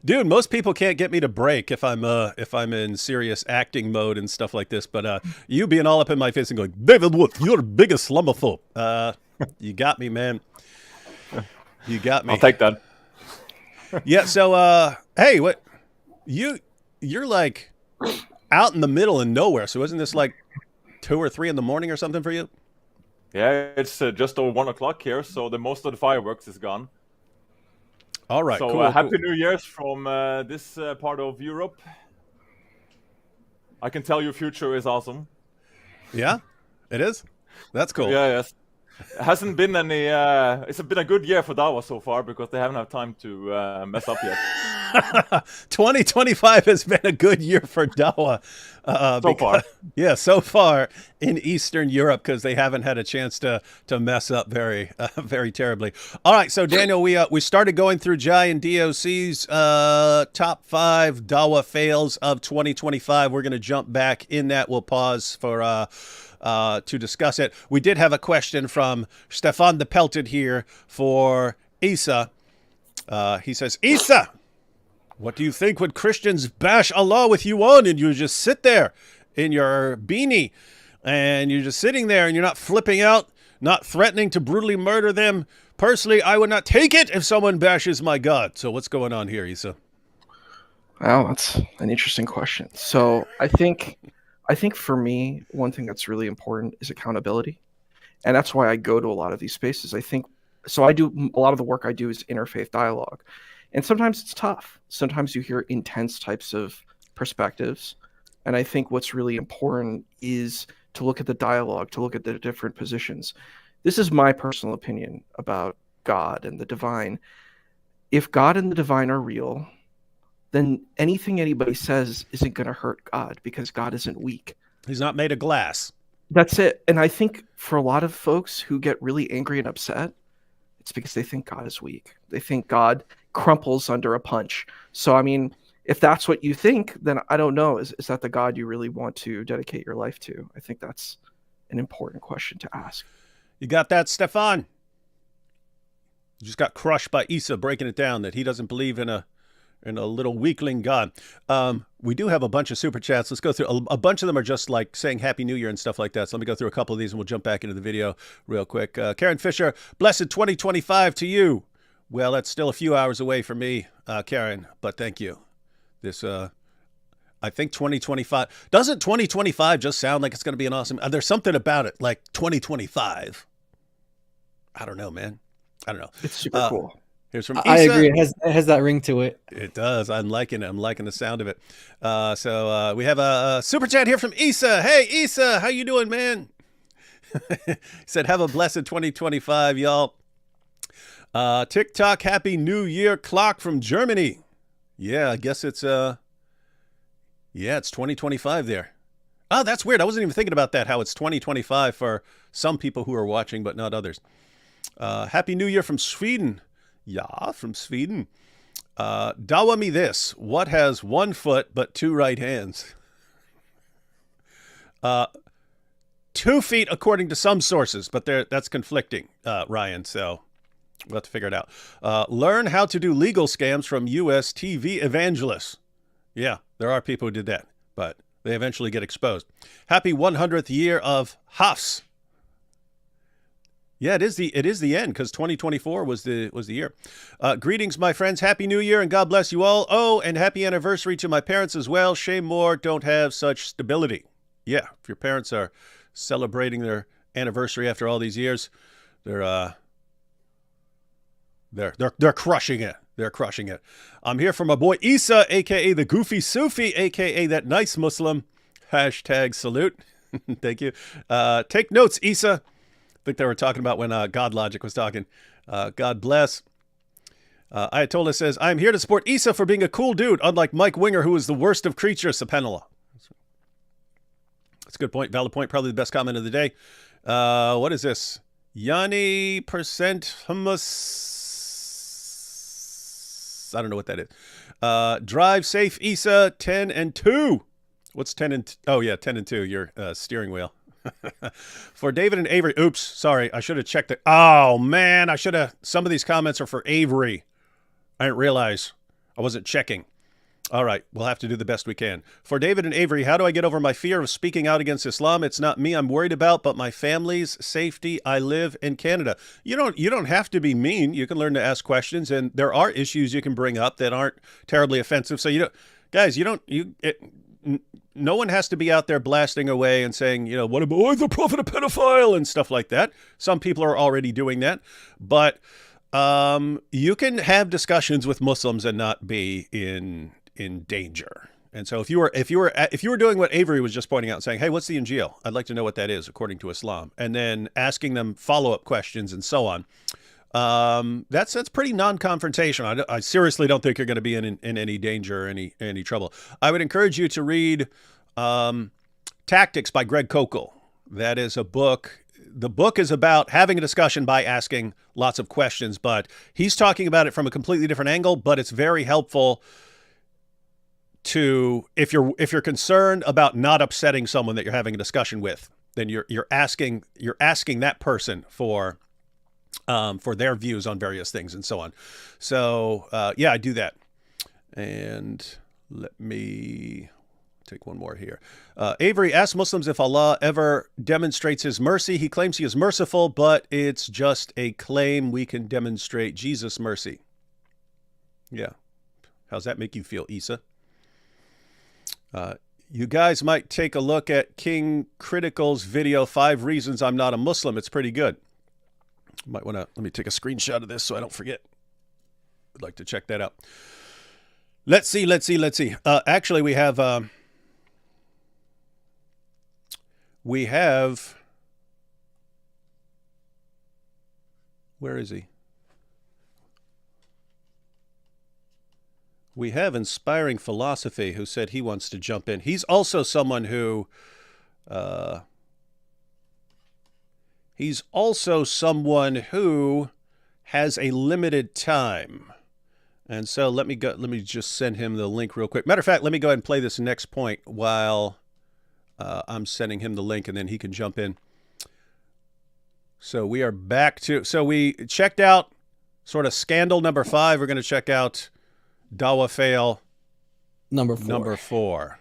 [SPEAKER 2] Dude, most people can't get me to break if I'm in serious acting mode and stuff like this. But you being all up in my face and going, David Wood, you're the biggest Islamophobe. You got me, man. You got me.
[SPEAKER 14] I'll take that.
[SPEAKER 2] Yeah. So, hey, what you're like out in the middle of nowhere. So isn't this like 2 or 3 in the morning or something for you?
[SPEAKER 14] Yeah, it's just over 1 o'clock here, so the most of the fireworks is gone.
[SPEAKER 2] All right.
[SPEAKER 14] So
[SPEAKER 2] cool,
[SPEAKER 14] Happy
[SPEAKER 2] cool.
[SPEAKER 14] New Year's from this part of Europe. I can tell your future is awesome.
[SPEAKER 2] Yeah, it is. That's cool.
[SPEAKER 14] Yeah, yes. It hasn't been any. It's been a good year for Dawah so far because they haven't had time to mess up yet.
[SPEAKER 2] 2025 has been a good year for Dawah.
[SPEAKER 14] So far.
[SPEAKER 2] Yeah, so far in Eastern Europe because they haven't had a chance to mess up very terribly. All right, so Daniel, we started going through Jai and DOC's top 5 Dawah fails of 2025. We're going to jump back in that. We'll pause for to discuss it. We did have a question from Stefan the Pelted here for Issa. He says, Issa, what do you think when Christians bash Allah with you on and you just sit there in your beanie and you're just sitting there and you're not flipping out, not threatening to brutally murder them? Personally, I would not take it if someone bashes my God. So what's going on here, Issa?
[SPEAKER 1] Well, that's an interesting question. So I think for me, one thing that's really important is accountability. And that's why I go to a lot of these spaces. I think, so I do, a lot of the work I do is interfaith dialogue. And sometimes it's tough. Sometimes you hear intense types of perspectives. And I think what's really important is to look at the dialogue, to look at the different positions. This is my personal opinion about God and the divine. If God and the divine are real, then anything anybody says isn't going to hurt God because God isn't weak.
[SPEAKER 2] He's not made of glass.
[SPEAKER 1] That's it. And I think for a lot of folks who get really angry and upset, it's because they think God is weak. They think God crumples under a punch. So, I mean, if that's what you think, then I don't know. Is that the God you really want to dedicate your life to? I think that's an important question to ask.
[SPEAKER 2] You got that, Stefan? You just got crushed by Issa breaking it down that he doesn't believe in a and a little weakling gone. We do have a bunch of super chats. Let's go through. A bunch of them are just like saying Happy New Year and stuff like that. So let me go through a couple of these and we'll jump back into the video real quick. Karen Fisher, blessed 2025 to you. Well, that's still a few hours away for me, Karen, but thank you. This, I think 2025, doesn't 2025 just sound like it's going to be an awesome, there's something about it, like 2025. I don't know, man. I don't know.
[SPEAKER 1] It's super cool.
[SPEAKER 2] Here's from Isa.
[SPEAKER 3] I agree. It has that ring to it.
[SPEAKER 2] It does. I'm liking it. I'm liking the sound of it. So we have a super chat here from Isa. Hey, Isa, how you doing, man? He said, have a blessed 2025, y'all. TikTok Happy New Year clock from Germany. Yeah, I guess it's it's 2025 there. Oh, that's weird. I wasn't even thinking about that, how it's 2025 for some people who are watching, but not others. Happy New Year from Sweden. Yeah, from Sweden. Dawah me this. What has 1 foot but 2 right hands? 2 feet according to some sources, but that's conflicting, Ryan, so we'll have to figure it out. Learn how to do legal scams from U.S. TV evangelists. Yeah, there are people who did that, but they eventually get exposed. Happy 100th year of Hafs. Yeah, it is the end because 2024 was the year. Greetings, my friends. Happy New Year and God bless you all. Oh, and happy anniversary to my parents as well. Shame more don't have such stability. Yeah, if your parents are celebrating their anniversary after all these years, they're crushing it. They're crushing it. I'm here for my boy Isa, aka the Goofy Sufi, aka that nice Muslim. Hashtag salute. Thank you. Take notes, Isa. I think they were talking about when God Logic was talking. God bless. Ayatollah says, I'm here to support Isa for being a cool dude, unlike Mike Winger, who is the worst of creatures, subhanAllah. That's a good point. Valid point. Probably the best comment of the day. What is this? Yanni percent hummus. I don't know what that is. Drive safe, Isa. 10 and 2. What's 10 and 2? Oh, yeah, 10 and 2. Your steering wheel. For David and Avery. Oops, sorry. I should have checked it. Oh, man. Some of these comments are for Avery. I didn't realize. I wasn't checking. All right. We'll have to do the best we can. For David and Avery, how do I get over my fear of speaking out against Islam? It's not me I'm worried about, but my family's safety. I live in Canada. You don't have to be mean. You can learn to ask questions, and there are issues you can bring up that aren't terribly offensive. So no one has to be out there blasting away and saying, what about the prophet a pedophile and stuff like that. Some people are already doing that, but you can have discussions with Muslims and not be in danger. And so if you were doing what Avery was just pointing out, saying, hey, what's the Injil? I'd like to know what that is according to Islam, and then asking them follow-up questions and so on. That's pretty non-confrontational. I seriously don't think you're going to be in any danger or any trouble. I would encourage you to read Tactics by Greg Koukl. That is a book. The book is about having a discussion by asking lots of questions, but he's talking about it from a completely different angle, but it's very helpful to, if you're concerned about not upsetting someone that you're having a discussion with, then you're asking that person for their views on various things and so on. So yeah, I do that. And let me take one more here. Avery asks Muslims if Allah ever demonstrates his mercy. He claims he is merciful, but it's just a claim. We can demonstrate Jesus' mercy. Yeah. How's that make you feel, Isa? You guys might take a look at King Critical's video, 5 Reasons I'm Not a Muslim. It's pretty good. Might want to, let me take a screenshot of this so I don't forget. I'd like to check that out. Let's see. Actually, we have, where is he? We have Inspiring Philosophy, who said he wants to jump in. He's also someone who, has a limited time. And so let me just send him the link real quick. Matter of fact, let me go ahead and play this next point while I'm sending him the link, and then he can jump in. So we are back to, so we checked out sort of scandal number 5. We're going to check out Dawah fail
[SPEAKER 3] Number 4.
[SPEAKER 2] number 4.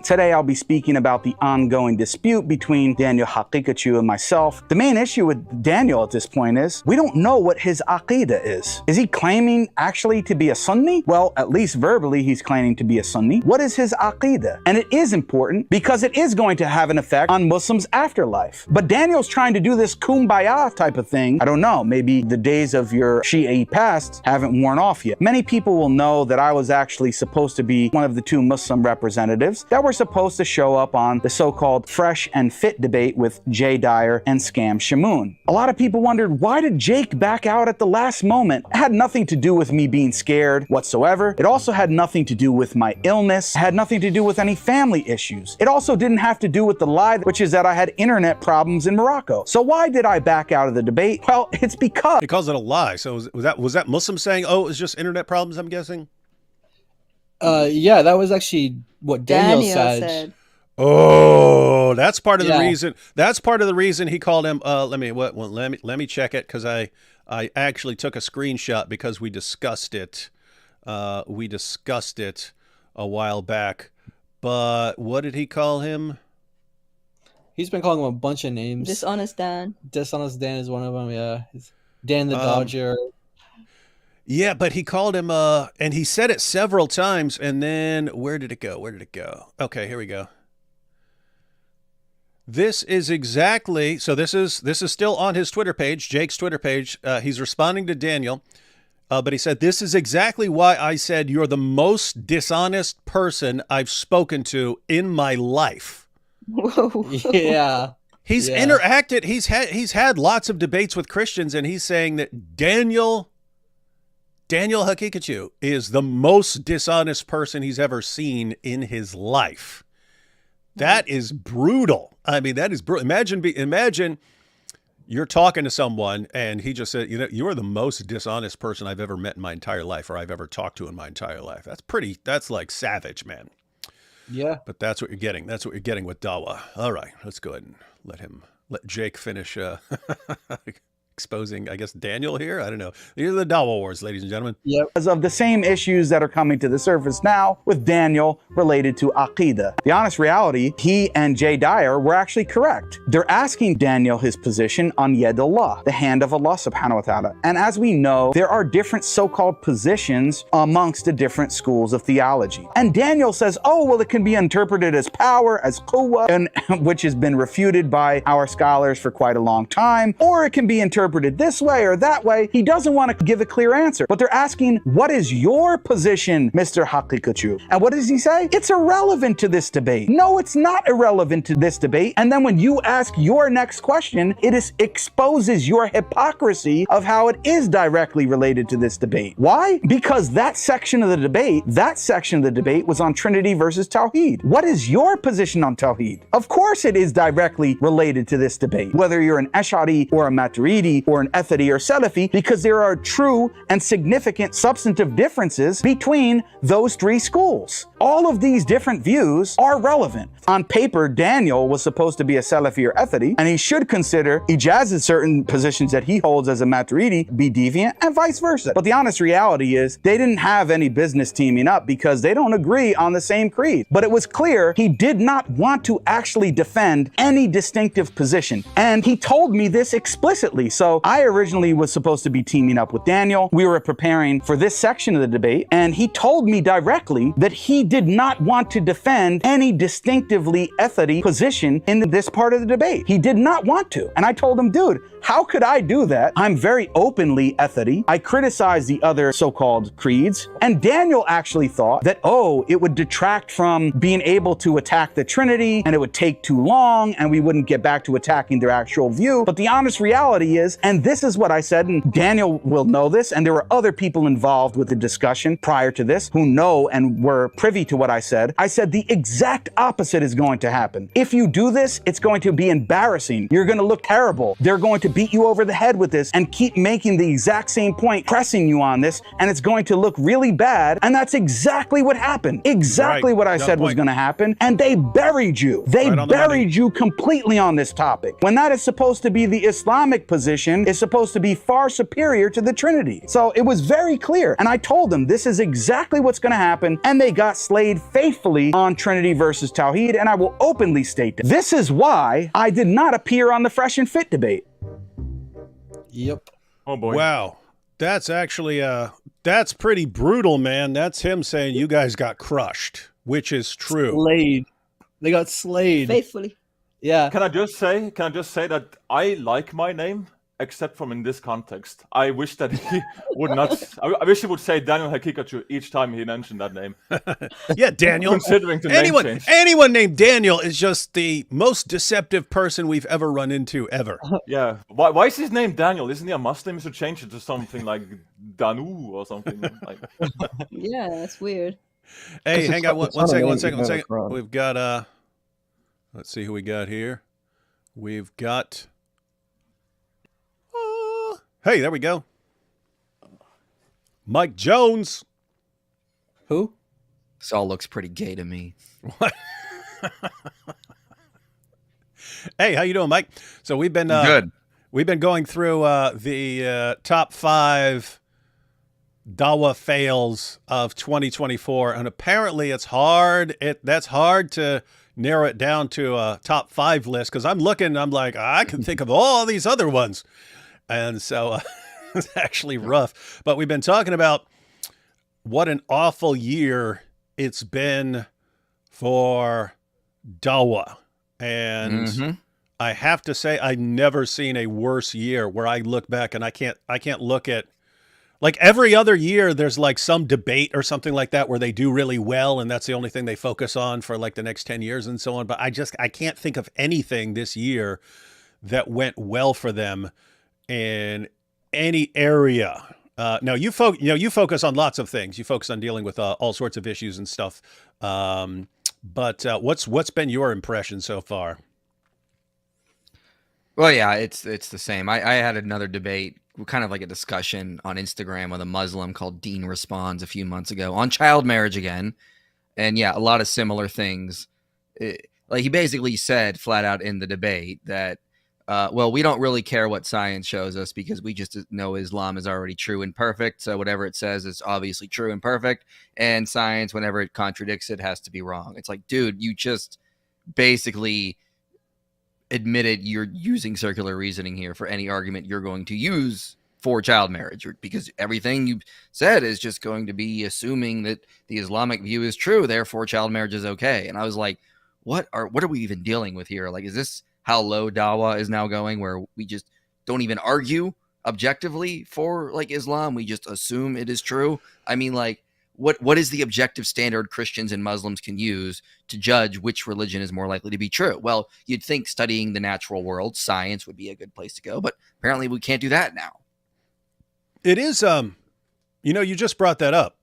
[SPEAKER 15] Today I'll be speaking about the ongoing dispute between Daniel Haqiqatjou and myself. The main issue with Daniel at this point is we don't know what his aqidah is. Is he claiming actually to be a Sunni? Well, at least verbally he's claiming to be a Sunni. What is his aqidah? And it is important because it is going to have an effect on Muslims' afterlife. But Daniel's trying to do this kumbaya type of thing. I don't know, maybe the days of your Shi'i past haven't worn off yet. Many people will know that I was actually supposed to be one of the 2 Muslim representatives that were supposed to show up on the so-called Fresh and Fit debate with Jay Dyer and Scam Shamoon. A lot of people wondered, why did Jake back out at the last moment? It had nothing to do with me being scared whatsoever. It also had nothing to do with my illness. It had nothing to do with any family issues. It also didn't have to do with the lie, which is that I had internet problems in Morocco. So why did I back out of the debate? Well, it's because...
[SPEAKER 2] He calls it a lie. So was that Muslim saying, oh, it was just internet problems, I'm guessing?
[SPEAKER 3] Yeah, that was actually what Daniel said.
[SPEAKER 2] Oh, that's part of the reason. That's part of the reason he called him. Let me check it because I actually took a screenshot because we discussed it. We discussed it a while back. But what did he call him?
[SPEAKER 3] He's been calling him a bunch of names.
[SPEAKER 4] Dishonest Dan.
[SPEAKER 3] Dishonest Dan is one of them. Yeah, Dan the Dodger.
[SPEAKER 2] Yeah, but he called him, and he said it several times, and then where did it go? Where did it go? Okay, here we go. This is exactly, so this is still on his Twitter page, Jake's Twitter page. He's responding to Daniel, but he said, this is exactly why I said you're the most dishonest person I've spoken to in my life.
[SPEAKER 4] Whoa.
[SPEAKER 3] Yeah.
[SPEAKER 2] He's interacted, he's had lots of debates with Christians, and he's saying that Daniel Haqiqatjou is the most dishonest person he's ever seen in his life. That is brutal. I mean, that is brutal. Imagine you're talking to someone and he just said, you are the most dishonest person I've ever met in my entire life, or I've ever talked to in my entire life. That's like savage, man.
[SPEAKER 3] Yeah.
[SPEAKER 2] But that's what you're getting. That's what you're getting with Dawah. All right, let's go ahead and let Jake finish exposing, I guess, Daniel here. I don't know. These are the Dawah wars, ladies and gentlemen.
[SPEAKER 15] Yep. Because of the same issues that are coming to the surface now with Daniel related to Aqidah. The honest reality, he and Jay Dyer were actually correct. They're asking Daniel his position on Yad Allah, the hand of Allah subhanahu wa ta'ala. And as we know, there are different so-called positions amongst the different schools of theology. And Daniel says, oh, well, it can be interpreted as power, as quwwah, and which has been refuted by our scholars for quite a long time, or it can be interpreted this way or that way. He doesn't want to give a clear answer, but they're asking, what is your position, Mr. Haqiqatjou? And what does he say? It's irrelevant to this debate. No, it's not irrelevant to this debate. And then when you ask your next question, it exposes your hypocrisy of how it is directly related to this debate. Why? Because that section of the debate was on Trinity versus Tawheed. What is your position on Tawheed? Of course it is directly related to this debate, whether you're an Ash'ari or a Maturidi or an Athari or Salafi, because there are true and significant substantive differences between those 3 schools. All of these different views are relevant. On paper, Daniel was supposed to be a Salafi or Athari, and he should consider Ijaz's certain positions that he holds as a Maturidi be deviant, and vice versa. But the honest reality is they didn't have any business teaming up because they don't agree on the same creed. But it was clear he did not want to actually defend any distinctive position. And he told me this explicitly. So I originally was supposed to be teaming up with Daniel. We were preparing for this section of the debate, and he told me directly that he did not want to defend any distinctively Athari position in this part of the debate. He did not want to. And I told him, dude, how could I do that? I'm very openly Athari. I criticize the other so-called creeds. And Daniel actually thought that, oh, it would detract from being able to attack the Trinity, and it would take too long, and we wouldn't get back to attacking their actual view. But the honest reality is, and this is what I said, and Daniel will know this, and there were other people involved with the discussion prior to this who know and were privy privy to what I said the exact opposite is going to happen. If you do this, it's going to be embarrassing. You're going to look terrible. They're going to beat you over the head with this and keep making the exact same point, pressing you on this, and it's going to look really bad. And that's exactly what happened. Exactly what I said was going to happen. And they buried you. They buried you completely on this topic. When that is supposed to be the Islamic position, is supposed to be far superior to the Trinity. So it was very clear. And I told them this is exactly what's going to happen. And they got slayed faithfully on Trinity versus Tawheed. And I will openly state that. This is why I did not appear on the Fresh and Fit debate.
[SPEAKER 3] Yep.
[SPEAKER 14] Oh boy.
[SPEAKER 2] Wow. That's actually that's pretty brutal, man. That's him saying you guys got crushed, which is true.
[SPEAKER 3] Slayed. They got slayed.
[SPEAKER 4] Faithfully.
[SPEAKER 3] Yeah.
[SPEAKER 14] Can I just say that I like my name, except from in this context. I wish that he would not. I wish he would say Daniel Hakikachu each time he mentioned that name.
[SPEAKER 2] Yeah, Daniel.
[SPEAKER 14] Considering the name change.
[SPEAKER 2] Anyone named Daniel is just the most deceptive person we've ever run into, ever.
[SPEAKER 14] Yeah. Why is his name Daniel? Isn't he a Muslim? He should change it to something like Danu or something. Like.
[SPEAKER 4] Yeah, that's weird.
[SPEAKER 2] Hey, hang on one second. We've got let's see who we got here. We've got hey, there we go. Mike Jones.
[SPEAKER 3] Who?
[SPEAKER 16] This all looks pretty gay to me.
[SPEAKER 2] What? Hey, how you doing, Mike? So we've been
[SPEAKER 16] good.
[SPEAKER 2] We've been going through the top 5 Dawah fails of 2024, and apparently it's hard. That's hard to narrow it down to a top 5 list because I'm looking. I'm like, I can think of all these other ones, and so it's actually rough. But we've been talking about what an awful year it's been for Dawah, and I have to say I've never seen a worse year where I look back and I can't look at. Like every other year, there's like some debate or something like that where they do really well, and that's the only thing they focus on for like the next 10 years and so on. But I can't think of anything this year that went well for them in any area. Now you focus on lots of things. You focus on dealing with all sorts of issues and stuff. But what's been your impression so far?
[SPEAKER 16] Well, yeah, it's the same. I had another debate, kind of like a discussion on Instagram with a Muslim called Dean Responds a few months ago on child marriage again. And yeah, a lot of similar things. Like he basically said flat out in the debate that, well, we don't really care what science shows us because we just know Islam is already true and perfect. So whatever it says is obviously true and perfect. And science, whenever it contradicts it, has to be wrong. It's like, dude, you just basically admitted you're using circular reasoning here for any argument you're going to use for child marriage, because everything you said is just going to be assuming that the Islamic view is true, therefore child marriage is okay. And I was like, what are we even dealing with here? Like, is this how low Dawah is now going, where we just don't even argue objectively for like Islam? We just assume it is true. I mean, like, what is the objective standard Christians and Muslims can use to judge which religion is more likely to be true? Well, you'd think studying the natural world, science, would be a good place to go, but apparently we can't do that now.
[SPEAKER 2] It is, you just brought that up,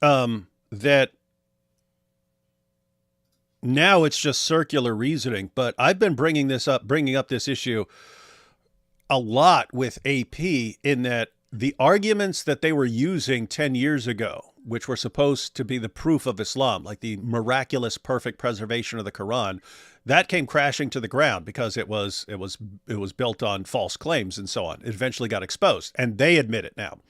[SPEAKER 2] that now it's just circular reasoning, but I've been bringing up this issue a lot with AP in that the arguments that they were using 10 years ago, which were supposed to be the proof of Islam, like the miraculous perfect preservation of the Quran, that came crashing to the ground because it was built on false claims and so on. It eventually got exposed, and they admit it now.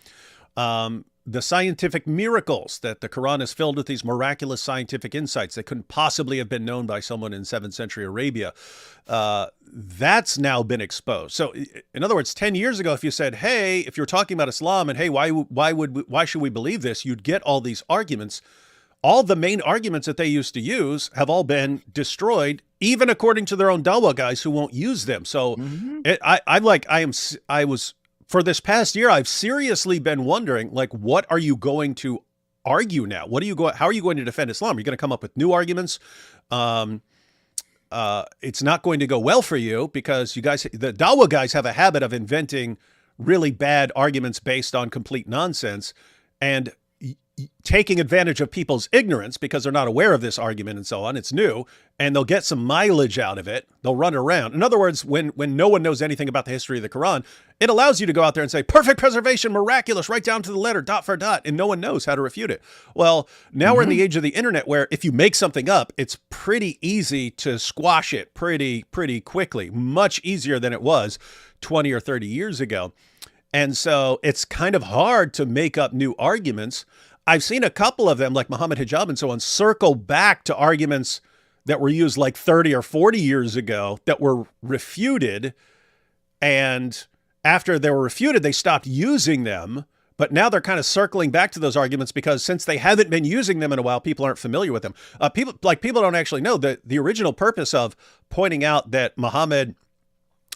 [SPEAKER 2] The scientific miracles, that the Quran is filled with these miraculous scientific insights that couldn't possibly have been known by someone in 7th century Arabia, that's now been exposed. So in other words, 10 years ago, if you said, hey, if you're talking about Islam and hey, why should we believe this? You'd get all these arguments. All the main arguments that they used to use have all been destroyed, even according to their own Dawah guys who won't use them. So for this past year, I've seriously been wondering, like, what are you going to argue now? How are you going to defend Islam? Are you going to come up with new arguments? It's not going to go well for you because the Dawah guys have a habit of inventing really bad arguments based on complete nonsense. And taking advantage of people's ignorance because they're not aware of this argument and so on. It's new, and they'll get some mileage out of it. They'll run around. In other words, when no one knows anything about the history of the Quran, it allows you to go out there and say, perfect preservation, miraculous, right down to the letter, dot for dot, and no one knows how to refute it. Well, now we're in the age of the internet where if you make something up, it's pretty easy to squash it pretty quickly, much easier than it was 20 or 30 years ago. And so it's kind of hard to make up new arguments. I've seen a couple of them, like Muhammad Hijab and so on, circle back to arguments that were used like 30 or 40 years ago that were refuted. And after they were refuted, they stopped using them. But now they're kind of circling back to those arguments because since they haven't been using them in a while, people aren't familiar with them. People don't actually know that the original purpose of pointing out that Muhammad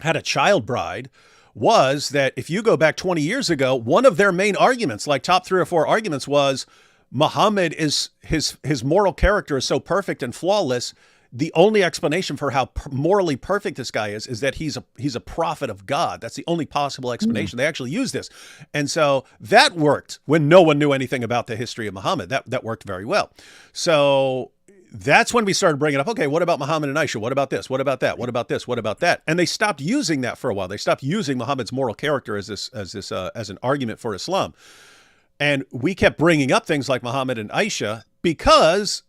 [SPEAKER 2] had a child bride was that if you go back 20 years ago, one of their main arguments, like top 3 or 4 arguments, was Muhammad is his moral character is so perfect and flawless. The only explanation for how morally perfect this guy is that he's a prophet of God. That's the only possible explanation. They actually use this. And so that worked when no one knew anything about the history of Muhammad. That worked very well. So that's when we started bringing up, okay, what about Muhammad and Aisha? What about this? What about that? What about this? What about that? And they stopped using that for a while. They stopped using Muhammad's moral character as an argument for Islam. And we kept bringing up things like Muhammad and Aisha because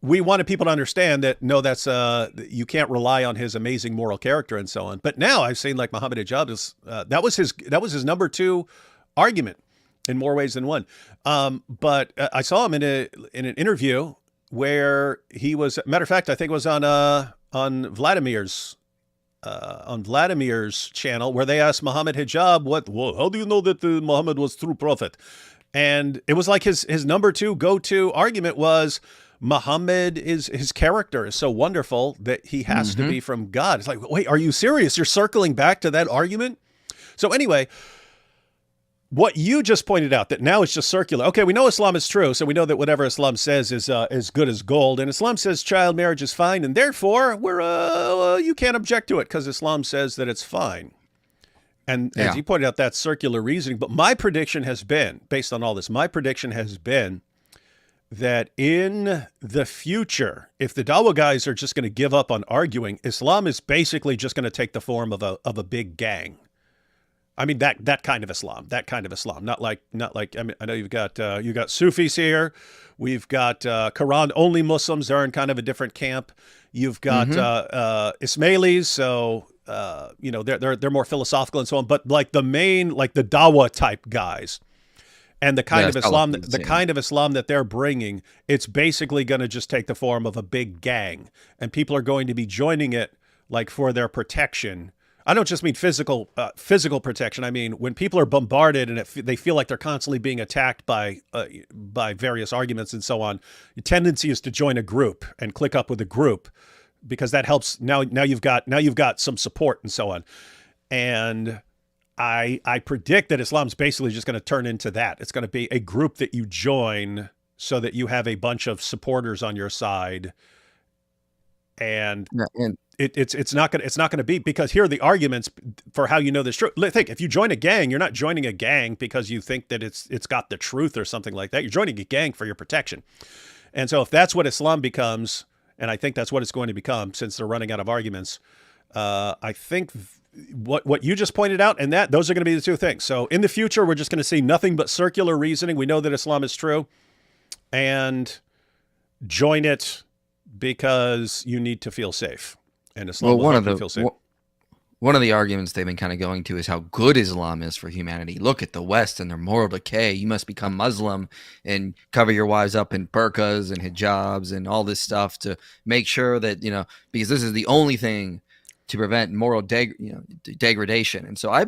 [SPEAKER 2] we wanted people to understand that, no, that's you can't rely on his amazing moral character and so on. But now I've seen like Muhammad Hijab is that was his number 2 argument in more ways than one. But I saw him in an interview where he was, matter of fact, I think it was on Vladimir's channel, where they asked Muhammad Hijab, how do you know that Muhammad was true prophet? And it was like his number 2 go-to argument was Muhammad his character is so wonderful that he has to be from God. It's like, wait, are you serious? You're circling back to that argument? So anyway, what you just pointed out, that now it's just circular. Okay, we know Islam is true, so we know that whatever Islam says is as good as gold, and Islam says child marriage is fine, and therefore you can't object to it because Islam says that it's fine. And as you pointed out, that's circular reasoning. But my prediction has been, based on all this, that in the future, if the Dawah guys are just going to give up on arguing, Islam is basically just going to take the form of a big gang. I mean, that kind of Islam, not like, I mean, I know you've got Sufis here. We've got Quran only Muslims. They're in kind of a different camp. You've got Ismailis. So, they're more philosophical and so on, but like the main, like the Dawah type guys and the kind of Islam, kind of Islam that they're bringing, it's basically going to just take the form of a big gang, and people are going to be joining it like for their protection. I don't just mean physical protection. I mean, when people are bombarded and they feel like they're constantly being attacked by various arguments and so on, the tendency is to join a group and click up with a group because that helps. Now you've got some support and so on. And I predict that Islam's basically just going to turn into that. It's going to be a group that you join so that you have a bunch of supporters on your side. And it's not going to be, because here are the arguments for how you know this truth. Think, if you join a gang, you're not joining a gang because you think that it's got the truth or something like that. You're joining a gang for your protection. And so if that's what Islam becomes, and I think that's what it's going to become since they're running out of arguments, I think what you just pointed out and those are going to be the two things. So in the future, we're just going to see nothing but circular reasoning. We know that Islam is true, and join it because you need to feel safe. And Islam will help you feel safe.
[SPEAKER 16] One of the arguments they've been kind of going to is how good Islam is for humanity. Look at the West and their moral decay. You must become Muslim and cover your wives up in burqas and hijabs and all this stuff to make sure that, because this is the only thing to prevent moral degradation. And so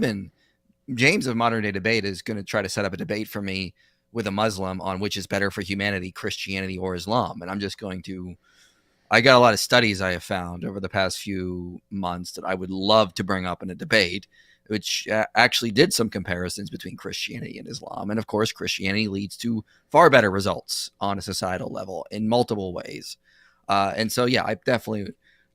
[SPEAKER 16] James of Modern Day Debate is going to try to set up a debate for me with a Muslim on which is better for humanity, Christianity or Islam. And I'm just going to, I got a lot of studies I have found over the past few months that I would love to bring up in a debate, which actually did some comparisons between Christianity and Islam. And of course, Christianity leads to far better results on a societal level in multiple ways. And so, yeah,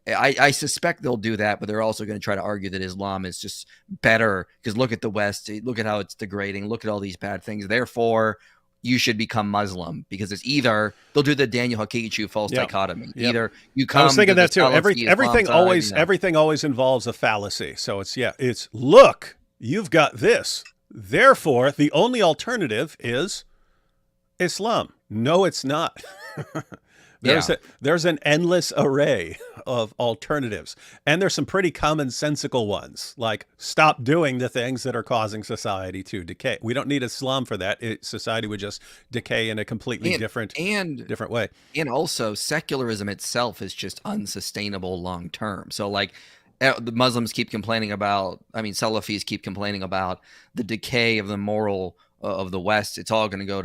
[SPEAKER 16] I suspect they'll do that, but they're also going to try to argue that Islam is just better because look at the West, look at how it's degrading, look at all these bad things. Therefore, you should become Muslim, because it's either they'll do the Daniel Haqiqatjou false dichotomy.
[SPEAKER 2] Yep.
[SPEAKER 16] Either you
[SPEAKER 2] I
[SPEAKER 16] come.
[SPEAKER 2] was thinking
[SPEAKER 16] to
[SPEAKER 2] that
[SPEAKER 16] the
[SPEAKER 2] too.
[SPEAKER 16] Salafi Islam
[SPEAKER 2] Everything
[SPEAKER 16] side,
[SPEAKER 2] always
[SPEAKER 16] you know.
[SPEAKER 2] everything always involves a fallacy. So it's look, you've got this. Therefore, the only alternative is Islam. No, it's not. There's an endless array of alternatives, and there's some pretty commonsensical ones, like stop doing the things that are causing society to decay. We don't need Islam for that. Society would just decay in a completely different way.
[SPEAKER 16] And also, secularism itself is just unsustainable long term. So, like, the Muslims keep complaining about, Salafis keep complaining about the decay of the moral of the West. It's all going to go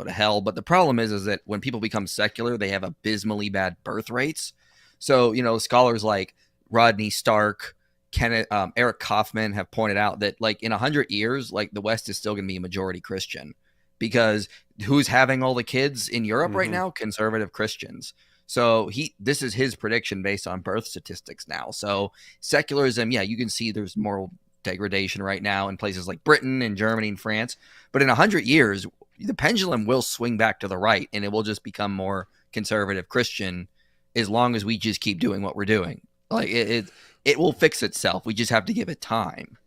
[SPEAKER 16] to hell. But the problem is that when people become secular, they have abysmally bad birth rates. So, scholars like Rodney Stark, Eric Kaufman have pointed out that, like, in 100 years, like, the West is still going to be a majority Christian, because who's having all the kids in Europe right now? Conservative Christians. So this is his prediction based on birth statistics now. So secularism, you can see there's moral degradation right now in places like Britain and Germany and France. But in 100 years, the pendulum will swing back to the right, and it will just become more conservative Christian, as long as we just keep doing what we're doing. Like, it will fix itself. We just have to give it time.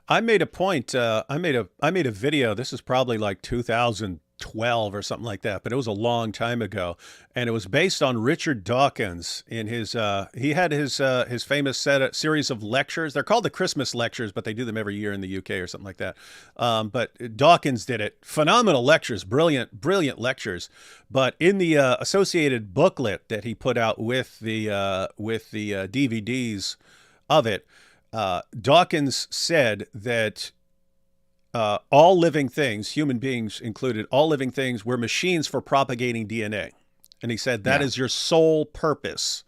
[SPEAKER 2] I made a point. I made a video. This is probably like 2012 or something like that, but it was a long time ago, and it was based on Richard Dawkins. In his he had his famous series of lectures. They're called the Christmas lectures, but they do them every year in the UK or something like that. But Dawkins did it. Phenomenal lectures, brilliant lectures. But in the associated booklet that he put out with the DVDs of it, Dawkins said that all living things, human beings included, all living things were machines for propagating DNA. And he said that is your sole purpose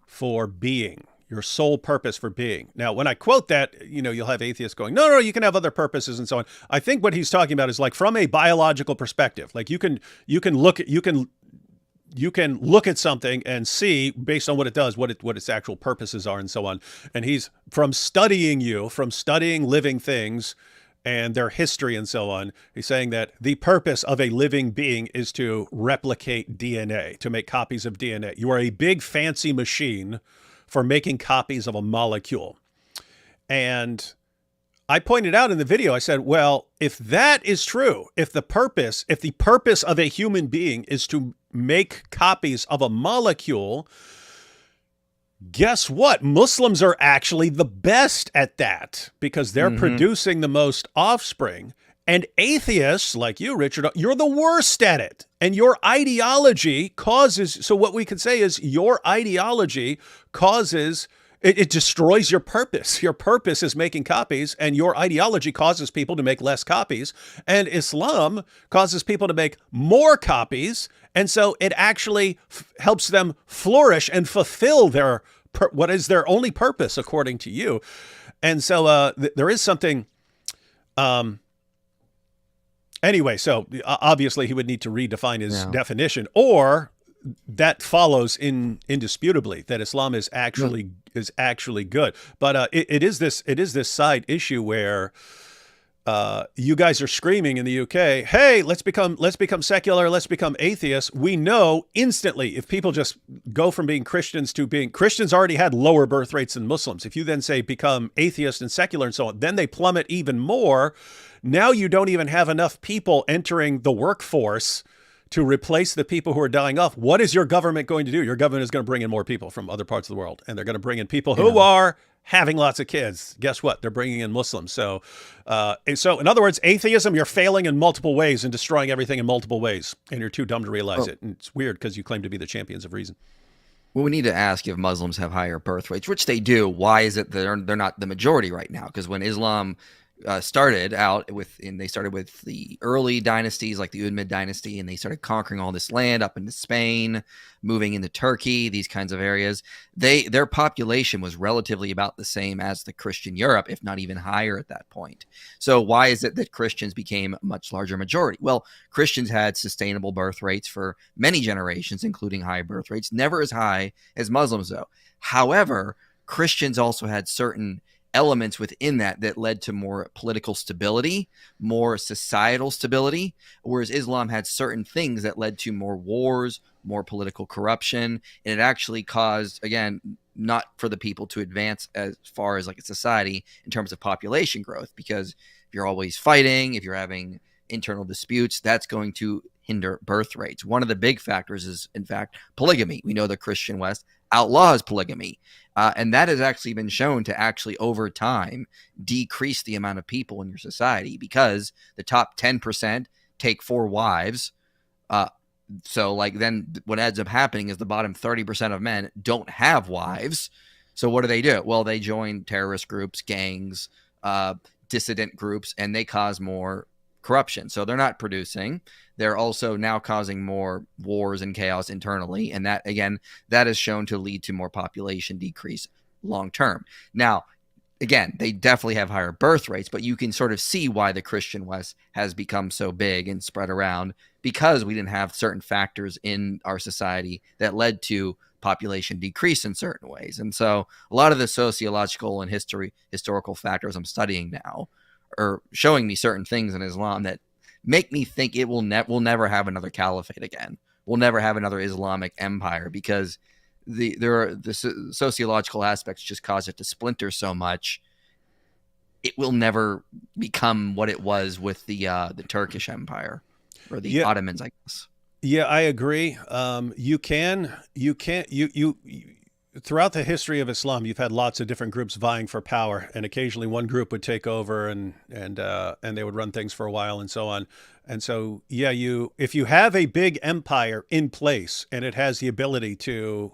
[SPEAKER 2] for being, your sole purpose for being. Now, when I quote that, you'll have atheists going, no, you can have other purposes and so on. I think what he's talking about is, like, from a biological perspective, like you can look at something and see, based on what it does, what its actual purposes are and so on. And he's from studying living things and their history and so on. He's saying that the purpose of a living being is to replicate DNA, to make copies of DNA. You are a big fancy machine for making copies of a molecule. And I pointed out in the video, I said, well, if that is true, if the purpose of a human being is to make copies of a molecule, guess what? Muslims are actually the best at that, because they're producing the most offspring. And atheists like you, Richard, you're the worst at it. And your ideology causes, so what we could say is your ideology causes, it destroys your purpose. Your purpose is making copies, and your ideology causes people to make less copies. And Islam causes people to make more copies. And so it actually helps them flourish and fulfill what is their only purpose, according to you. And so there is something. Anyway, so obviously he would need to redefine his definition, or that follows indisputably that Islam is actually good. But it is this side issue where you guys are screaming in the UK, hey, let's become secular, let's become atheists. We know instantly, if people just go from being Christians to being Christians, already had lower birth rates than Muslims. If you then say become atheist and secular and so on, then they plummet even more. Now you don't even have enough people entering the workforce to replace the people who are dying off. What is your government going to do? Your government is going to bring in more people from other parts of the world, and they're going to bring in people who are having lots of kids. Guess what? They're bringing in Muslims. So in other words, atheism, you're failing in multiple ways and destroying everything in multiple ways, and you're too dumb to realize it. And it's weird because you claim to be the champions of reason.
[SPEAKER 16] Well, we need to ask, if Muslims have higher birth rates, which they do, why is it that they're not the majority right now? Because when Islam started with the early dynasties like the Umayyad dynasty, and they started conquering all this land up into Spain, moving into Turkey, these kinds of areas, their population was relatively about the same as the Christian Europe, if not even higher at that point. So why is it that Christians became a much larger majority? Well, Christians had sustainable birth rates for many generations, including high birth rates, never as high as Muslims though. However, Christians also had certain elements within that led to more political stability, more societal stability, whereas Islam had certain things that led to more wars, more political corruption, and it actually caused, again, not for the people to advance as far as like a society in terms of population growth, because if you're always fighting, if you're having internal disputes, that's going to hinder birth rates. One of the big factors is, in fact, polygamy. We know the Christian West outlaws polygamy. And that has actually been shown to actually, over time, decrease the amount of people in your society, because the top 10% take 4 wives. So like then what ends up happening is the bottom 30% of men don't have wives. So what do? Well, they join terrorist groups, gangs, dissident groups, and they cause more corruption. So they're not producing. They're also now causing more wars and chaos internally. And that, again, that is shown to lead to more population decrease long term. Now, again, they definitely have higher birth rates, but you can sort of see why the Christian West has become so big and spread around, because we didn't have certain factors in our society that led to population decrease in certain ways. And so a lot of the sociological and historical factors I'm studying now are showing me certain things in Islam that make me think it we'll never have another caliphate again. We'll never have another Islamic empire, because the sociological aspects just cause it to splinter so much. It will never become what it was with the Turkish Empire, or the Ottomans, I guess.
[SPEAKER 2] Yeah, I agree. Throughout the history of Islam, you've had lots of different groups vying for power, and occasionally one group would take over and they would run things for a while and so on. And so, yeah, if you have a big empire in place and it has the ability to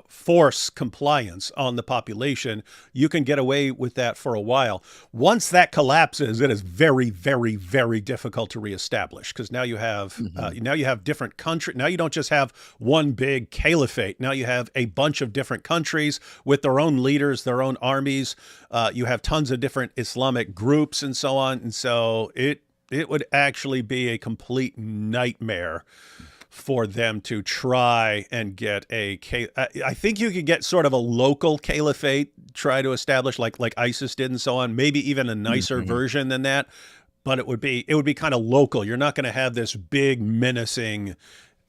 [SPEAKER 2] force compliance on the population, you can get away with that for a while. Once that collapses, it is very, very, very difficult to reestablish, because now you have different countries. Now you don't just have one big caliphate. Now you have a bunch of different countries with their own leaders, their own armies. You have tons of different Islamic groups and so on. And so it would actually be a complete nightmare for them to try and get I think you could get sort of a local caliphate, try to establish like ISIS did and so on, maybe even a nicer version than that, but it would be kind of local. You're not going to have this big menacing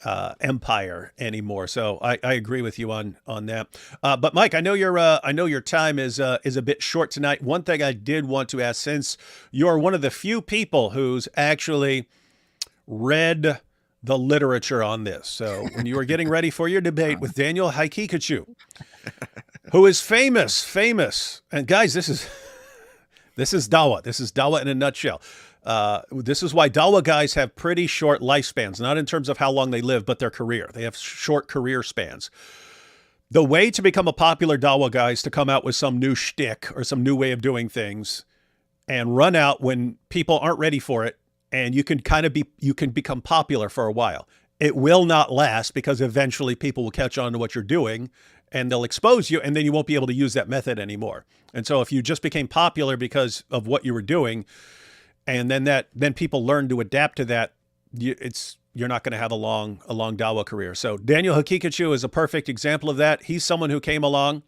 [SPEAKER 2] empire anymore. So I agree with you on that. But Mike, I know your time is a bit short tonight. One thing I did want to ask, since you're one of the few people who's actually read the literature on this. So when you were getting ready for your debate with Daniel Haqiqatjou, who is famous, and guys, this is Dawah. This is Dawah in a nutshell. This is why Dawah guys have pretty short lifespans, not in terms of how long they live, but their career. They have short career spans. The way to become a popular Dawah guy is to come out with some new shtick or some new way of doing things and run out when people aren't ready for it. And you can become popular for a while. It will not last, because eventually people will catch on to what you're doing and they'll expose you, and then you won't be able to use that method anymore. And so if you just became popular because of what you were doing, and then people learn to adapt to that, you're not going to have a long Dawah career. So Daniel Haqiqatjou is a perfect example of that. He's someone who came along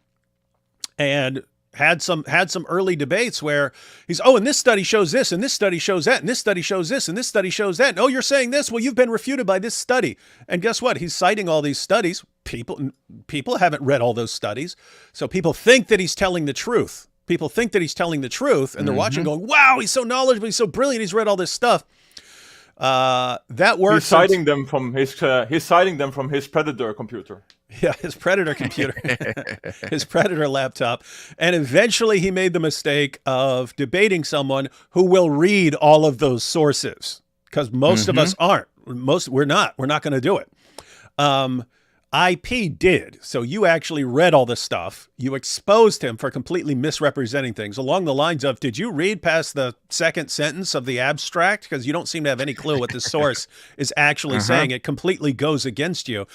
[SPEAKER 2] and had some early debates where he's, and this study shows this, and this study shows that, and this study shows this, and this study shows that. And, you're saying this. Well, you've been refuted by this study. And guess what? He's citing all these studies. People haven't read all those studies. So people think that he's telling the truth. People think that he's telling the truth, and they're watching going, wow, he's so knowledgeable. He's so brilliant. He's read all this stuff. That works.
[SPEAKER 14] He's citing them from his Predator computer.
[SPEAKER 2] Yeah, his Predator computer, his Predator laptop. And eventually he made the mistake of debating someone who will read all of those sources, because most of us aren't. We're not going to do it. IP did. So you actually read all this stuff. You exposed him for completely misrepresenting things along the lines of, did you read past the second sentence of the abstract? Because you don't seem to have any clue what the source is actually saying. It completely goes against you.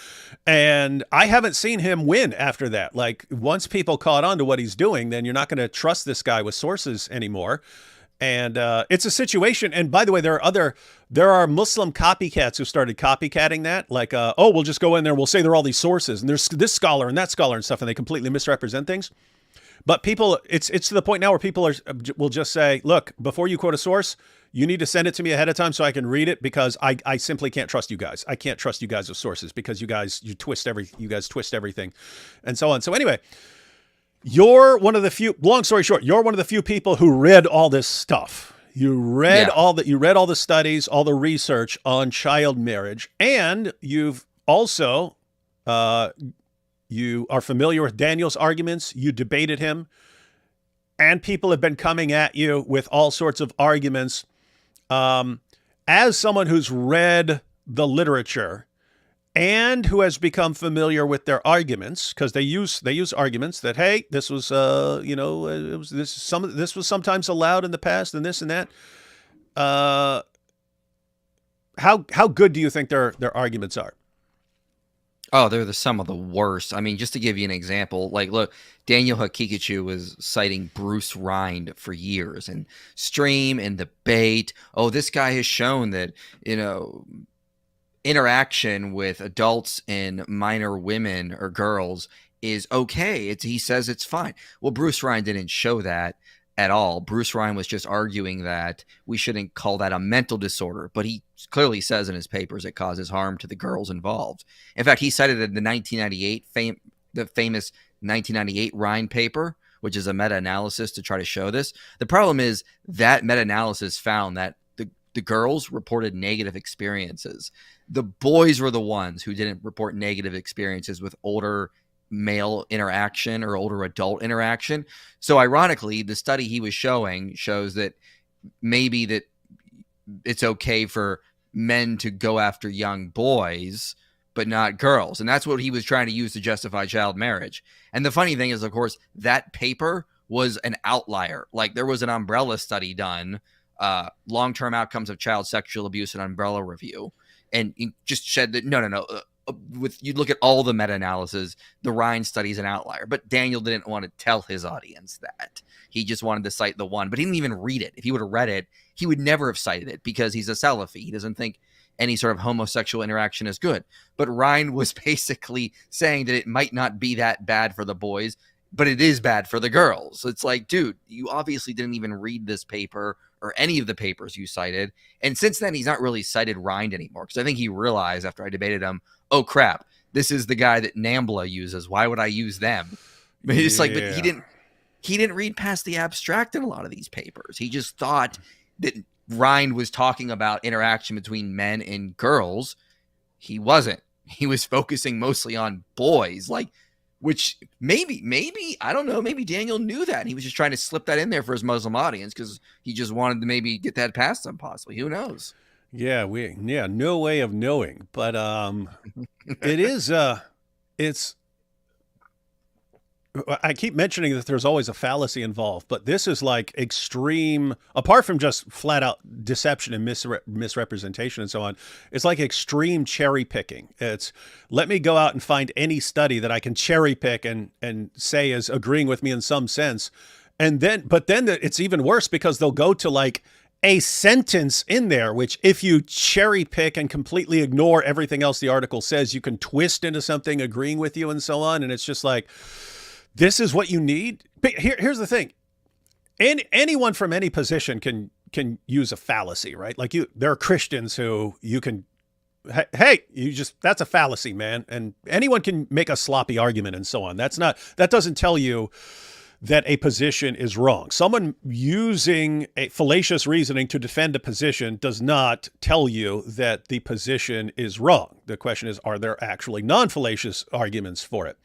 [SPEAKER 2] And I haven't seen him win after that. Like, once people caught on to what he's doing, then you're not going to trust this guy with sources anymore. And it's a situation. And by the way, there are Muslim copycats who started copycatting that. Like, we'll just go in there, we'll say there are all these sources, and there's this scholar and that scholar and stuff, and they completely misrepresent things. But people, it's to the point now where people will just say, look, before you quote a source, you need to send it to me ahead of time so I can read it, because I simply can't trust you guys. I can't trust you guys with sources because you guys twist everything and so on. So anyway, you're one of the few, long story short, you're one of the few people who read all this stuff. You read all the studies, all the research on child marriage, and you've also you are familiar with Daniel's arguments. You debated him, and people have been coming at you with all sorts of arguments. As someone who's read the literature and who has become familiar with their arguments, because they use arguments that, hey, this was this was sometimes allowed in the past, and this and that. How good do you think their arguments are?
[SPEAKER 16] Oh, they're some of the worst. I mean, just to give you an example, like, look, Daniel Hakikachu was citing Bruce Rind for years, and stream and debate. Oh, this guy has shown that, interaction with adults and minor women or girls is okay. He says it's fine. Well, Bruce Rind didn't show that at all. Bruce Rind was just arguing that we shouldn't call that a mental disorder, but he clearly says in his papers it causes harm to the girls involved. In fact, he cited the 1998 the famous 1998 Rind paper, which is a meta-analysis to try to show this. The problem is that meta-analysis found that the girls reported negative experiences. The boys were the ones who didn't report negative experiences with older male interaction or older adult interaction. So ironically, the study he was showing shows that maybe that it's okay for men to go after young boys, but not girls. And that's what he was trying to use to justify child marriage. And the funny thing is, of course, that paper was an outlier. Like, there was an umbrella study done, long-term outcomes of child sexual abuse, and umbrella review. And it just said that, no. You look at all the meta-analysis, the Rind study is an outlier. But Daniel didn't want to tell his audience that. He just wanted to cite the one, but he didn't even read it. If he would have read it, he would never have cited it, because he's a Salafi. He doesn't think any sort of homosexual interaction is good. But Rind was basically saying that it might not be that bad for the boys, but it is bad for the girls. It's like, dude, you obviously didn't even read this paper or any of the papers you cited. And since then, he's not really cited Rind anymore, because I think he realized after I debated him, oh crap, this is the guy that NAMBLA uses. Why would I use them? But it's like, but he didn't read past the abstract in a lot of these papers. He just thought that Rind was talking about interaction between men and girls. He wasn't. He was focusing mostly on boys, like, which maybe, I don't know, maybe Daniel knew that, and he was just trying to slip that in there for his Muslim audience because he just wanted to maybe get that past them, possibly. Who knows?
[SPEAKER 2] Yeah, no way of knowing, but it is it's I keep mentioning that there's always a fallacy involved, but this is like extreme, apart from just flat out deception and misrepresentation and so on. It's like extreme cherry picking. It's, let me go out and find any study that I can cherry pick and say is agreeing with me in some sense. And then it's even worse, because they'll go to like a sentence in there, which if you cherry pick and completely ignore everything else the article says, you can twist into something agreeing with you and so on. And it's just like, this is what you need. But here's the thing. Anyone from any position can use a fallacy, right? Like there are Christians who you can, hey, that's a fallacy, man. And anyone can make a sloppy argument and so on. That doesn't tell you that a position is wrong. Someone using a fallacious reasoning to defend a position does not tell you that the position is wrong. The question is, are there actually non-fallacious arguments for it?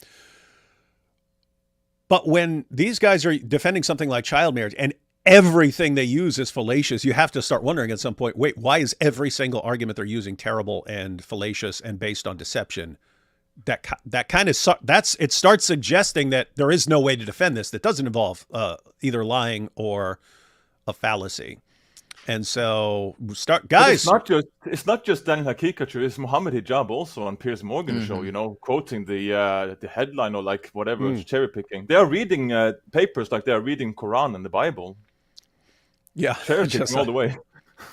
[SPEAKER 2] But when these guys are defending something like child marriage and everything they use is fallacious, you have to start wondering at some point, wait, why is every single argument they're using terrible and fallacious and based on deception? It starts suggesting that there is no way to defend this that doesn't involve either lying or a fallacy. And so guys.
[SPEAKER 14] It's not just Daniel Hakikachu. It's Mohammed Hijab also on Piers Morgan's show. Quoting the headline or like whatever, cherry picking. They are reading papers like they are reading Quran and the Bible.
[SPEAKER 2] Yeah,
[SPEAKER 14] cherry picking all the way.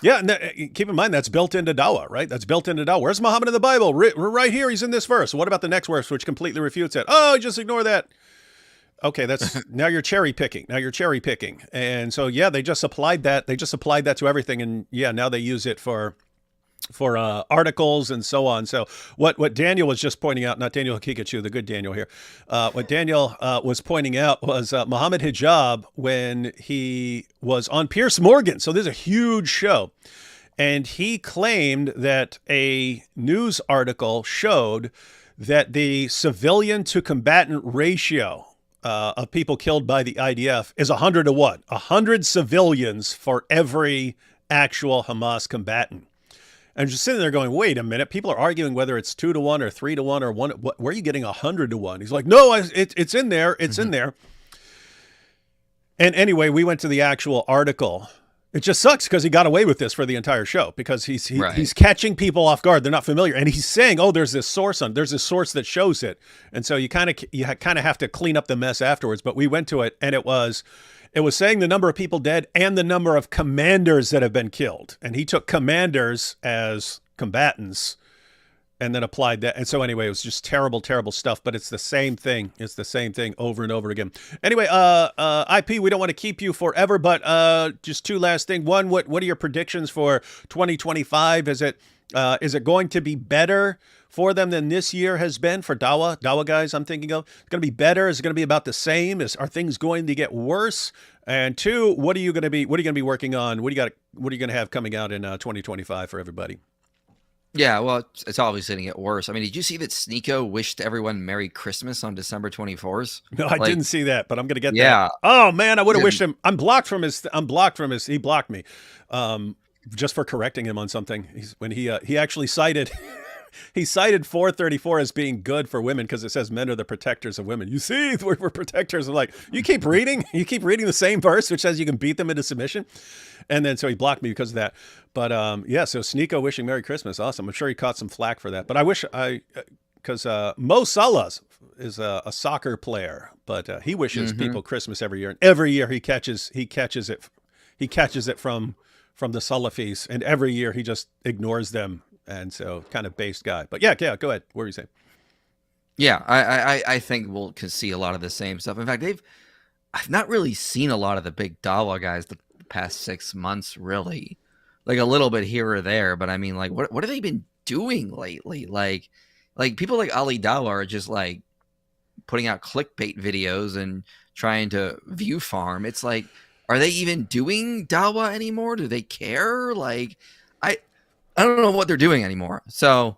[SPEAKER 2] Yeah, and keep in mind that's built into Dawah, right? That's built into Dawah. Where's Muhammad in the Bible? Right here, he's in this verse. What about the next verse, which completely refutes it? Oh, just ignore that. Okay, that's now you're cherry picking. And so yeah, they just applied that. They just applied that to everything, and yeah, now they use it for articles and so on. So what Daniel was just pointing out, not Daniel Hakikachu, the good Daniel here, what Daniel was pointing out was Muhammad Hijab when he was on Piers Morgan. So this is a huge show. And he claimed that a news article showed that the civilian to combatant ratio of people killed by the IDF is 100 to 1. 100 civilians for every actual Hamas combatant. I'm just sitting there going, wait a minute. People are arguing whether it's 2 to 1 or 3 to 1 or 1. Where are you getting 100 to 1? He's like, no, it's in there. It's in there. And anyway, we went to the actual article. It just sucks because he got away with this for the entire show because he's catching people off guard. They're not familiar, and he's saying, "Oh, there's this source that shows it," and so you kind of have to clean up the mess afterwards. But we went to it, and it was saying the number of people dead and the number of commanders that have been killed, and he took commanders as combatants. And then applied that. And so anyway, it was just terrible, terrible stuff, but it's the same thing. It's the same thing over and over again. Anyway, IP, we don't want to keep you forever, but just two last things. One, what are your predictions for 2025? Is it going to be better for them than this year has been for Dawah guys? I'm thinking of it's going to be better. Is it going to be about the same? Are things going to get worse? And two, what are you going to be working on? What are you going to have coming out in 2025 for everybody?
[SPEAKER 16] Yeah, well, it's obviously going to get worse. I mean, did you see that Sneeko wished everyone Merry Christmas on December 24th?
[SPEAKER 2] No, I didn't see that, but I'm going to get that. Oh man, I would have wished him. I'm blocked from his. He blocked me, just for correcting him on something. He actually cited. He cited 434 as being good for women because it says men are the protectors of women. You see, we're protectors. I'm like, you keep reading the same verse, which says you can beat them into submission. And then so he blocked me because of that. But yeah, so Sneeko wishing Merry Christmas. Awesome. I'm sure he caught some flack for that. But I wish because Mo Salah is a soccer player, but he wishes people Christmas every year. And every year he catches it from the Salafis. And every year he just ignores them. And so kind of based guy. But yeah, go ahead. What were you saying?
[SPEAKER 16] Yeah, I think we'll see a lot of the same stuff. In fact, I've not really seen a lot of the big Dawah guys the past 6 months, really. Like a little bit here or there, but I mean, like, what have they been doing lately? Like people like Ali Dawah are just like putting out clickbait videos and trying to view farm. It's like, are they even doing Dawah anymore? Do they care? Like, I don't know what they're doing anymore. So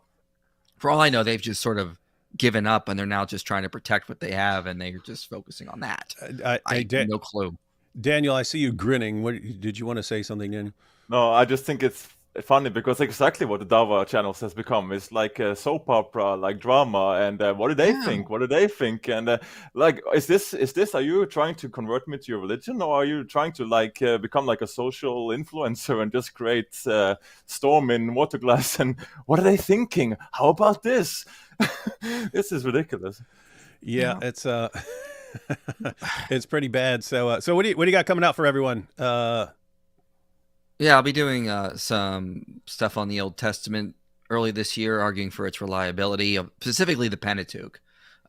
[SPEAKER 16] for all I know, they've just sort of given up and they're now just trying to protect what they have and they're just focusing on that. I have no clue.
[SPEAKER 2] Daniel, I see you grinning. What did you want to say something, Daniel?
[SPEAKER 14] No, I just think it's funny because exactly what the Dawah channels has become is like a soap opera, like drama. And what do they think? What do they think? And like, is this? Are you trying to convert me to your religion, or are you trying to like become like a social influencer and just create storm in water glass? And what are they thinking? How about this? This is ridiculous.
[SPEAKER 2] Yeah, it's it's pretty bad. So what do you got coming out for everyone?
[SPEAKER 16] Yeah, I'll be doing some stuff on the Old Testament early this year, arguing for its reliability, specifically the Pentateuch,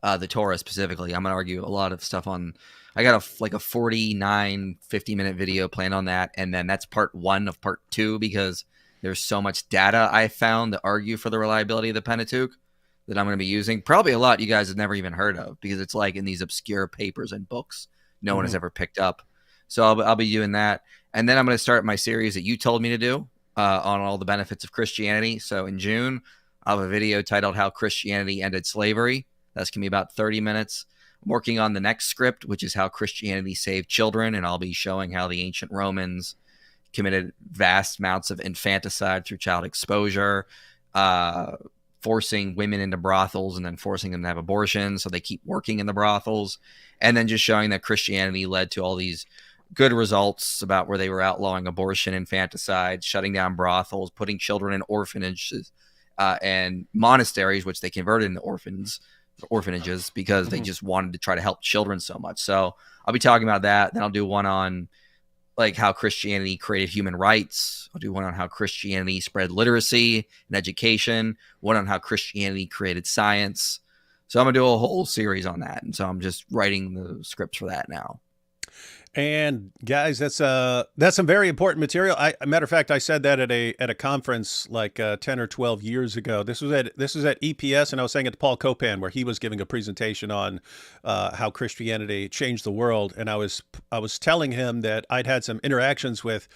[SPEAKER 16] the Torah specifically. I'm going to argue a lot of stuff on. I got a 49, 50-minute video planned on that, and then that's part 1 of part 2 because there's so much data I found to argue for the reliability of the Pentateuch that I'm going to be using. Probably a lot you guys have never even heard of because it's like in these obscure papers and books no one has ever picked up. So I'll be doing that. And then I'm going to start my series that you told me to do on all the benefits of Christianity. So in June, I'll have a video titled How Christianity Ended Slavery. That's going to be about 30 minutes. I'm working on the next script, which is How Christianity Saved Children. And I'll be showing how the ancient Romans committed vast amounts of infanticide through child exposure, forcing women into brothels and then forcing them to have abortions. So they keep working in the brothels. And then just showing that Christianity led to all these good results about where they were outlawing abortion, infanticide, shutting down brothels, putting children in orphanages and monasteries, which they converted into orphanages because they just wanted to try to help children so much. So I'll be talking about that. Then I'll do one on like how Christianity created human rights. I'll do one on how Christianity spread literacy and education, one on how Christianity created science. So I'm gonna do a whole series on that, and so I'm just writing the scripts for that now.
[SPEAKER 2] And guys, that's some very important material. Matter of fact, I said that at a conference like 10 or 12 years ago. This was at EPS, and I was saying it to Paul Copan, where he was giving a presentation on how Christianity changed the world. And I was telling him that I'd had some interactions with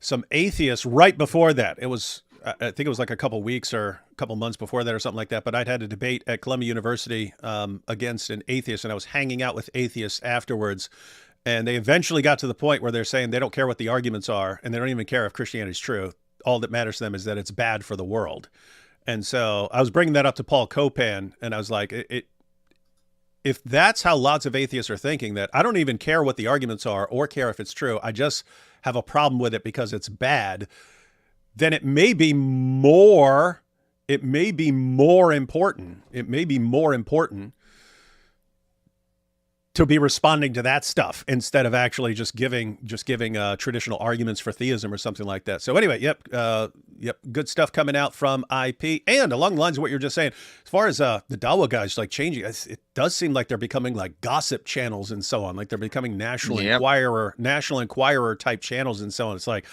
[SPEAKER 2] some atheists right before that. It was, I think it was like a couple weeks or a couple months before that or something like that. But I'd had a debate at Columbia University against an atheist, and I was hanging out with atheists afterwards. And they eventually got to the point where they're saying they don't care what the arguments are, and they don't even care if Christianity is true. All that matters to them is that it's bad for the world. And so I was bringing that up to Paul Copan, and I was like, if that's how lots of atheists are thinking, that I don't even care what the arguments are or care if it's true, I just have a problem with it because it's bad, then it may be more important to be responding to that stuff instead of actually just giving traditional arguments for theism or something like that. So anyway, yep, good stuff coming out from IP. And along the lines of what you're just saying, as far as the Dawah guys like changing, it does seem like they're becoming like gossip channels and so on. Like they're becoming National Enquirer type channels and so on. It's like,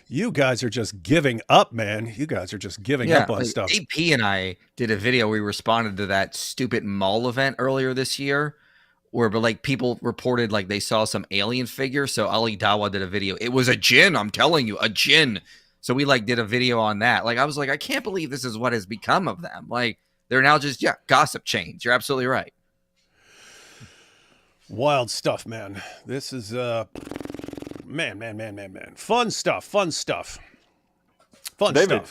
[SPEAKER 2] you guys are just giving up, man. You guys are just giving up on stuff.
[SPEAKER 16] AP and I did a video. We responded to that stupid mall event earlier this year, where like people reported like they saw some alien figure. So Ali Dawah did a video. It was a jinn. I'm telling you, a jinn. So we like did a video on that. Like I was like, I can't believe this is what has become of them. Like they're now just gossip chains. You're absolutely right.
[SPEAKER 2] Wild stuff, man. This is man. Fun stuff.
[SPEAKER 14] David,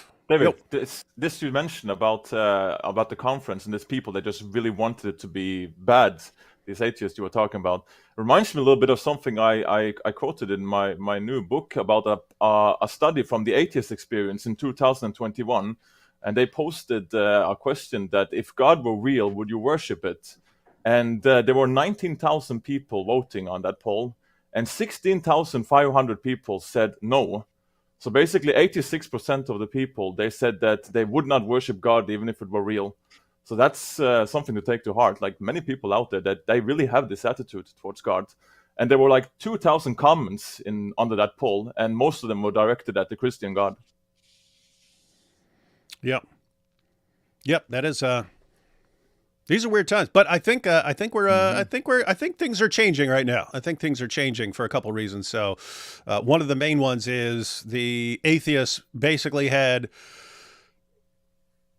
[SPEAKER 14] this you mentioned about the conference and these people that just really wanted it to be bad. These atheists you were talking about reminds me a little bit of something I quoted in my new book about a study from the atheist experience in 2021, and they posted a question that if God were real, would you worship it? And there were 19,000 people voting on that poll, and 16,500 people said no. So basically 86% of the people, they said that they would not worship God even if it were real. So that's something to take to heart. Like many people out there that they really have this attitude towards God. And there were like 2,000 comments under that poll, and most of them were directed at the Christian God.
[SPEAKER 2] Yep. That is. These are weird times, but I think things are changing right now. I think things are changing for a couple reasons. So, one of the main ones is the atheists basically had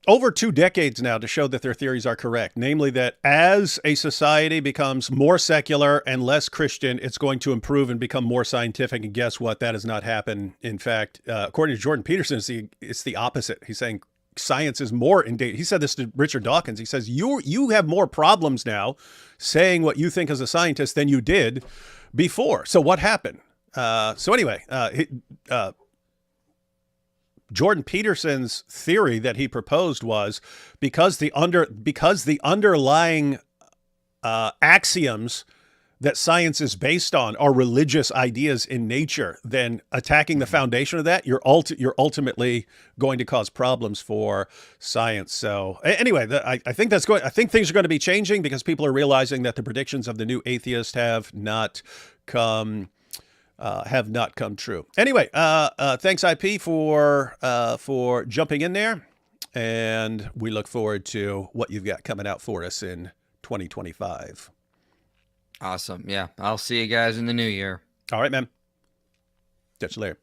[SPEAKER 2] over 2 decades now to show that their theories are correct, namely that as a society becomes more secular and less Christian, it's going to improve and become more scientific. And guess what? That has not happened. In fact, according to Jordan Peterson, it's the opposite. He's saying science is more in date. He said this to Richard Dawkins. He says, you have more problems now saying what you think as a scientist than you did before. So what happened? Jordan Peterson's theory that he proposed was because the underlying axioms that science is based on are religious ideas in nature, then attacking the foundation of that, you're ultimately going to cause problems for science. So anyway, I think things are going to be changing because people are realizing that the predictions of the new atheist have not come true. Anyway, thanks IP for jumping in there, and we look forward to what you've got coming out for us in 2025.
[SPEAKER 16] Awesome. Yeah, I'll see you guys in the new year.
[SPEAKER 2] All right, man. Catch you later.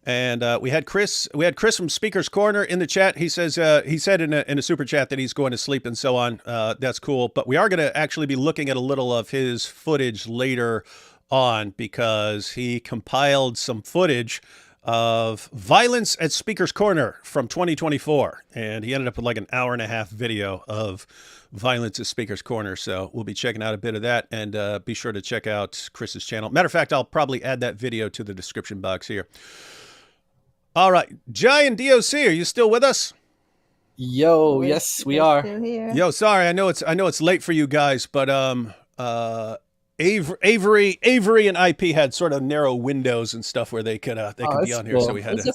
[SPEAKER 2] And we had Chris from Speaker's Corner in the chat. He says he said in a super chat that he's going to sleep and so on. That's cool, but we are going to actually be looking at a little of his footage later on because he compiled some footage of violence at Speaker's Corner from 2024, and he ended up with like an 1.5-hour video of violence at Speaker's Corner. So we'll be checking out a bit of that, and be sure to check out Chris's channel. Matter of fact, I'll probably add that video to the description box here. All right, Giant DOC, are you still with us?
[SPEAKER 3] Yo, yes, we are.
[SPEAKER 4] Still here.
[SPEAKER 2] Yo, sorry, I know it's late for you guys, but Avery and IP had sort of narrow windows and stuff where they could be on here, so we had to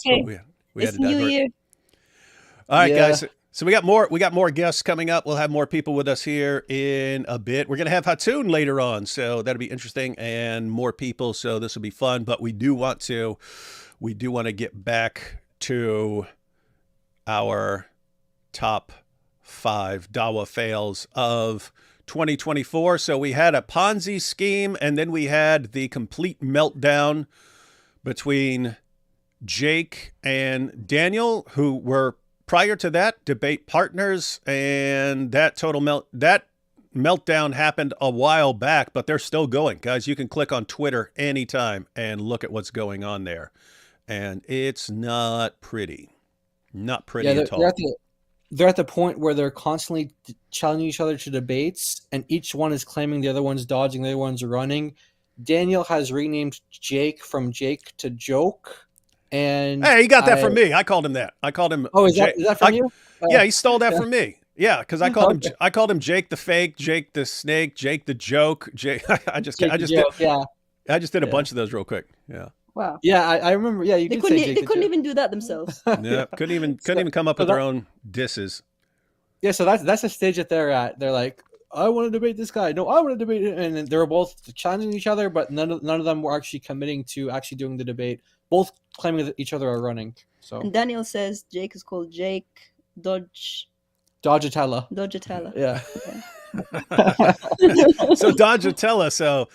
[SPEAKER 4] we had to
[SPEAKER 2] divert.
[SPEAKER 4] New Year.
[SPEAKER 2] All right, guys. So we got more guests coming up. We'll have more people with us here in a bit. We're going to have Hatun later on, so that'll be interesting, and more people, so this will be fun. But we do want to get back to our top 5 Dawah fails of 2024. So we had a Ponzi scheme, and then we had the complete meltdown between Jake and Daniel, who were prior to that debate partners, and that meltdown happened a while back, but they're still going. Guys, you can click on Twitter anytime and look at what's going on there. And it's not pretty. Not pretty at all.
[SPEAKER 3] They're at the point where they're constantly challenging each other to debates, and each one is claiming the other one's dodging, the other one's running. Daniel has renamed Jake from Jake to Joke. And
[SPEAKER 2] hey, he got that from me. I called him that. I called him.
[SPEAKER 3] Oh, is that from you?
[SPEAKER 2] Yeah, he stole that from me. Yeah, because I called him Jake the Fake, Jake the Snake, Jake the Joke. Jake. I just did a bunch of those real quick. Yeah.
[SPEAKER 4] Wow.
[SPEAKER 3] Yeah, I remember. Yeah,
[SPEAKER 4] they couldn't even do that themselves.
[SPEAKER 2] Yeah, couldn't even come up with their own disses.
[SPEAKER 3] Yeah, so that's the stage that they're at. They're like, I want to debate this guy. No, I want to debate it. And they were both challenging each other, but none of them were actually committing to actually doing the debate. Both claiming that each other are running. So
[SPEAKER 4] and Daniel says Jake is called Jake
[SPEAKER 3] Dodgetella.
[SPEAKER 4] Yeah.
[SPEAKER 2] So Dodgetella. So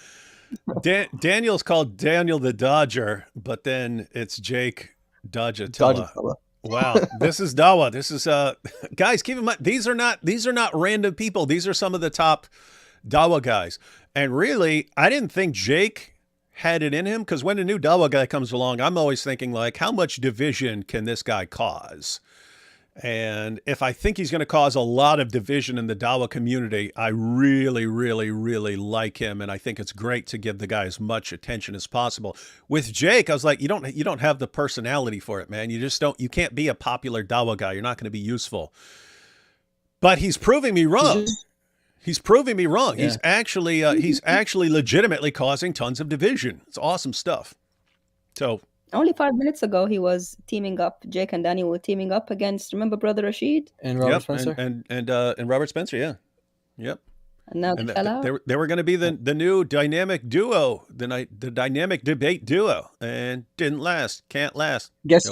[SPEAKER 2] Daniel's called Daniel the Dodger, but then it's Jake Dodgetella. Wow, this is Dawah. This is guys, keep in mind these are not random people. These are some of the top Dawah guys. And really, I didn't think Jake had it in him, because when a new Dawah guy comes along, I'm always thinking like, how much division can this guy cause? And if I think he's going to cause a lot of division in the Dawah community, I really, really, really like him, and I think it's great to give the guy as much attention as possible. With Jake, I was like, you don't have the personality for it, man. You can't be a popular Dawah guy. You're not going to be useful. But he's proving me wrong. He's proving me wrong. Yeah. He's actually legitimately causing tons of division. It's awesome stuff. So
[SPEAKER 4] only 5 minutes ago, he was teaming up. Jake and Daniel were teaming up against, remember, Brother Rashid
[SPEAKER 3] and Robert Spencer,
[SPEAKER 2] and Robert Spencer. Yeah, yep.
[SPEAKER 4] And now they fell out.
[SPEAKER 2] They were going to be the new dynamic duo, the dynamic debate duo, and didn't last. Can't last.
[SPEAKER 3] Guess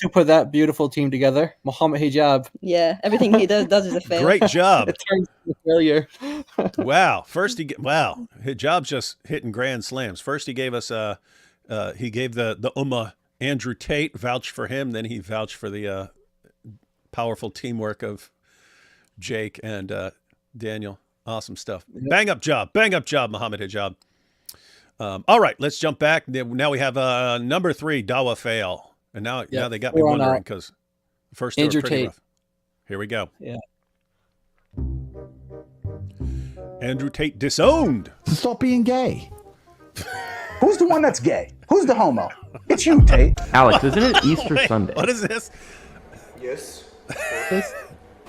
[SPEAKER 3] who put that beautiful team together? Muhammad Hijab.
[SPEAKER 4] Yeah, everything he does is a fail.
[SPEAKER 2] Great job.
[SPEAKER 3] It turns into a failure.
[SPEAKER 2] Wow. Hijab's just hitting grand slams. First, he gave us he gave the Ummah Andrew Tate, vouched for him. Then he vouched for the powerful teamwork of Jake and Daniel. Awesome stuff. Yep. Bang up job, Muhammad Hijab. All right, let's jump back. Now we have number 3, Dawah fail. And now they got me wondering, because the first two
[SPEAKER 3] Andrew
[SPEAKER 2] are pretty
[SPEAKER 3] Tate.
[SPEAKER 2] rough. Here we go.
[SPEAKER 3] Yeah.
[SPEAKER 2] Andrew Tate disowned.
[SPEAKER 15] Stop being gay. Who's the one that's gay? Who's the homo? It's you, Tate.
[SPEAKER 17] Alex, isn't it Easter Sunday?
[SPEAKER 2] What is this?
[SPEAKER 18] Yes.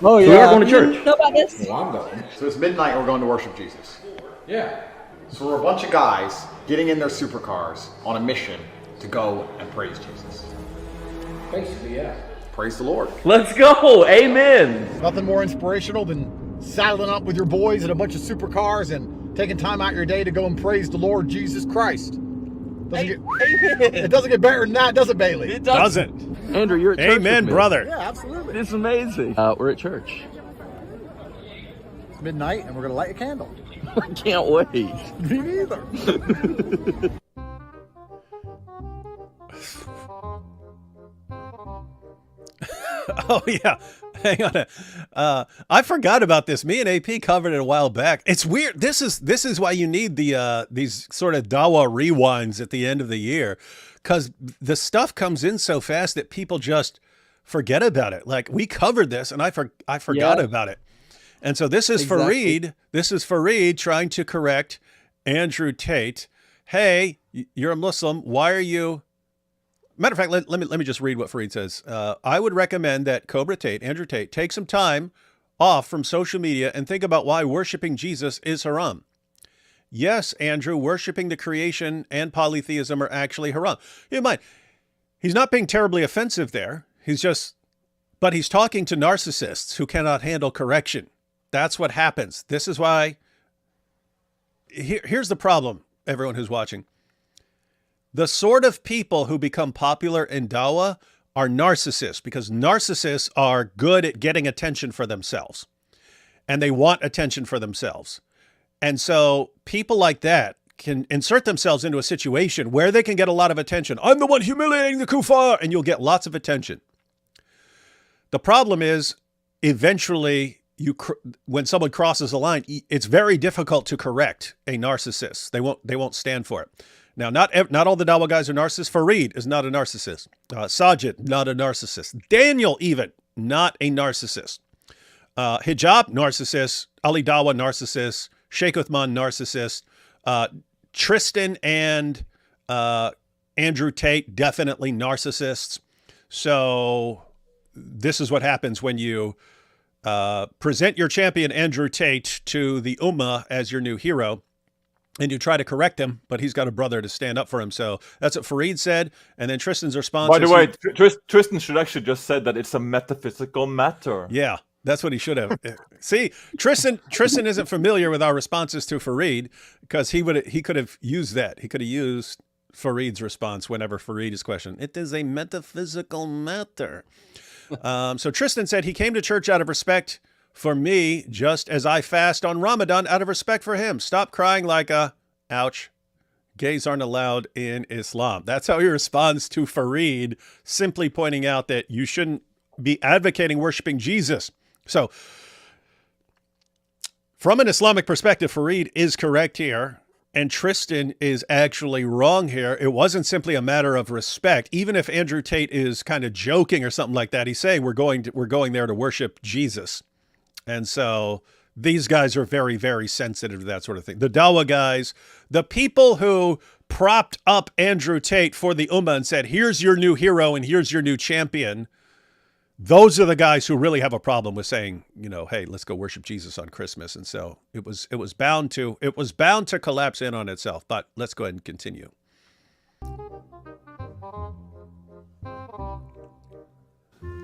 [SPEAKER 3] Oh, yeah.
[SPEAKER 17] So we are going to church.
[SPEAKER 4] Know about this?
[SPEAKER 18] Well, I'm going. So it's midnight and we're going to worship Jesus. Yeah. So we're a bunch of guys getting in their supercars on a mission to go and praise Jesus. Basically, yeah. Praise the Lord.
[SPEAKER 17] Let's go. Amen.
[SPEAKER 19] Nothing more inspirational than saddling up with your boys in a bunch of supercars and taking time out your day to go and praise the Lord Jesus Christ. It doesn't get better than that, does it, Bailey?
[SPEAKER 17] It
[SPEAKER 2] doesn't.
[SPEAKER 17] Andrew, you're at church.
[SPEAKER 2] Amen, brother.
[SPEAKER 19] Yeah, absolutely.
[SPEAKER 17] It's amazing. We're at church.
[SPEAKER 19] It's midnight and we're going to light a candle.
[SPEAKER 17] I can't wait.
[SPEAKER 19] Me neither.
[SPEAKER 2] Oh yeah, hang on. I forgot about this. Me and AP covered it a while back. It's weird. This is why you need these sort of Dawah rewinds at the end of the year, because the stuff comes in so fast that people just forget about it. Like, we covered this and I forgot about it. And so this is Fareed. This is Fareed trying to correct Andrew Tate. Hey, you're a Muslim. Why are you? Matter of fact, let me just read what Fareed says. I would recommend that Andrew Tate, take some time off from social media and think about why worshiping Jesus is haram. Yes, Andrew, worshiping the creation and polytheism are actually haram. Keep in mind, he's not being terribly offensive there. He's just But he's talking to narcissists who cannot handle correction. That's what happens. This is why. Here's the problem, everyone who's watching. The sort of people who become popular in Dawah are narcissists, because narcissists are good at getting attention for themselves, and they want attention for themselves. And so people like that can insert themselves into a situation where they can get a lot of attention. I'm the one humiliating the kuffar, and you'll get lots of attention. The problem is, eventually, when someone crosses a line, it's very difficult to correct a narcissist. They won't stand for it. Now, not all the Dawah guys are narcissists. Fareed is not a narcissist. Sajid, not a narcissist. Daniel, even, not a narcissist. Hijab, narcissist. Ali Dawah, narcissist. Sheikh Uthman, narcissist. Tristan and Andrew Tate, definitely narcissists. So this is what happens when you present your champion, Andrew Tate, to the Ummah as your new hero, and you try to correct him, but he's got a brother to stand up for him. So that's what Fareed said. And then Tristan's response.
[SPEAKER 14] By the way, Tristan should actually just said that it's a metaphysical matter.
[SPEAKER 2] Yeah, that's what he should have. See, Tristan isn't familiar with our responses to Fareed, because he could have used that. He could have used Fareed's response whenever Fareed is questioned. It is a metaphysical matter. So Tristan said he came to church out of respect for me, just as I fast on Ramadan out of respect for him. Stop crying like a, ouch, gays aren't allowed in Islam. That's how he responds to Fareed, simply pointing out that you shouldn't be advocating worshiping Jesus. So from an Islamic perspective, Fareed is correct here, and Tristan is actually wrong here. It wasn't simply a matter of respect. Even if Andrew Tate is kind of joking or something like that, he's saying we're going there to worship Jesus. And so these guys are very, very sensitive to that sort of thing. The Dawah guys, the people who propped up Andrew Tate for the Ummah and said, here's your new hero and here's your new champion. Those are the guys who really have a problem with saying, hey, let's go worship Jesus on Christmas. And so it was bound to collapse in on itself. But let's go ahead and continue.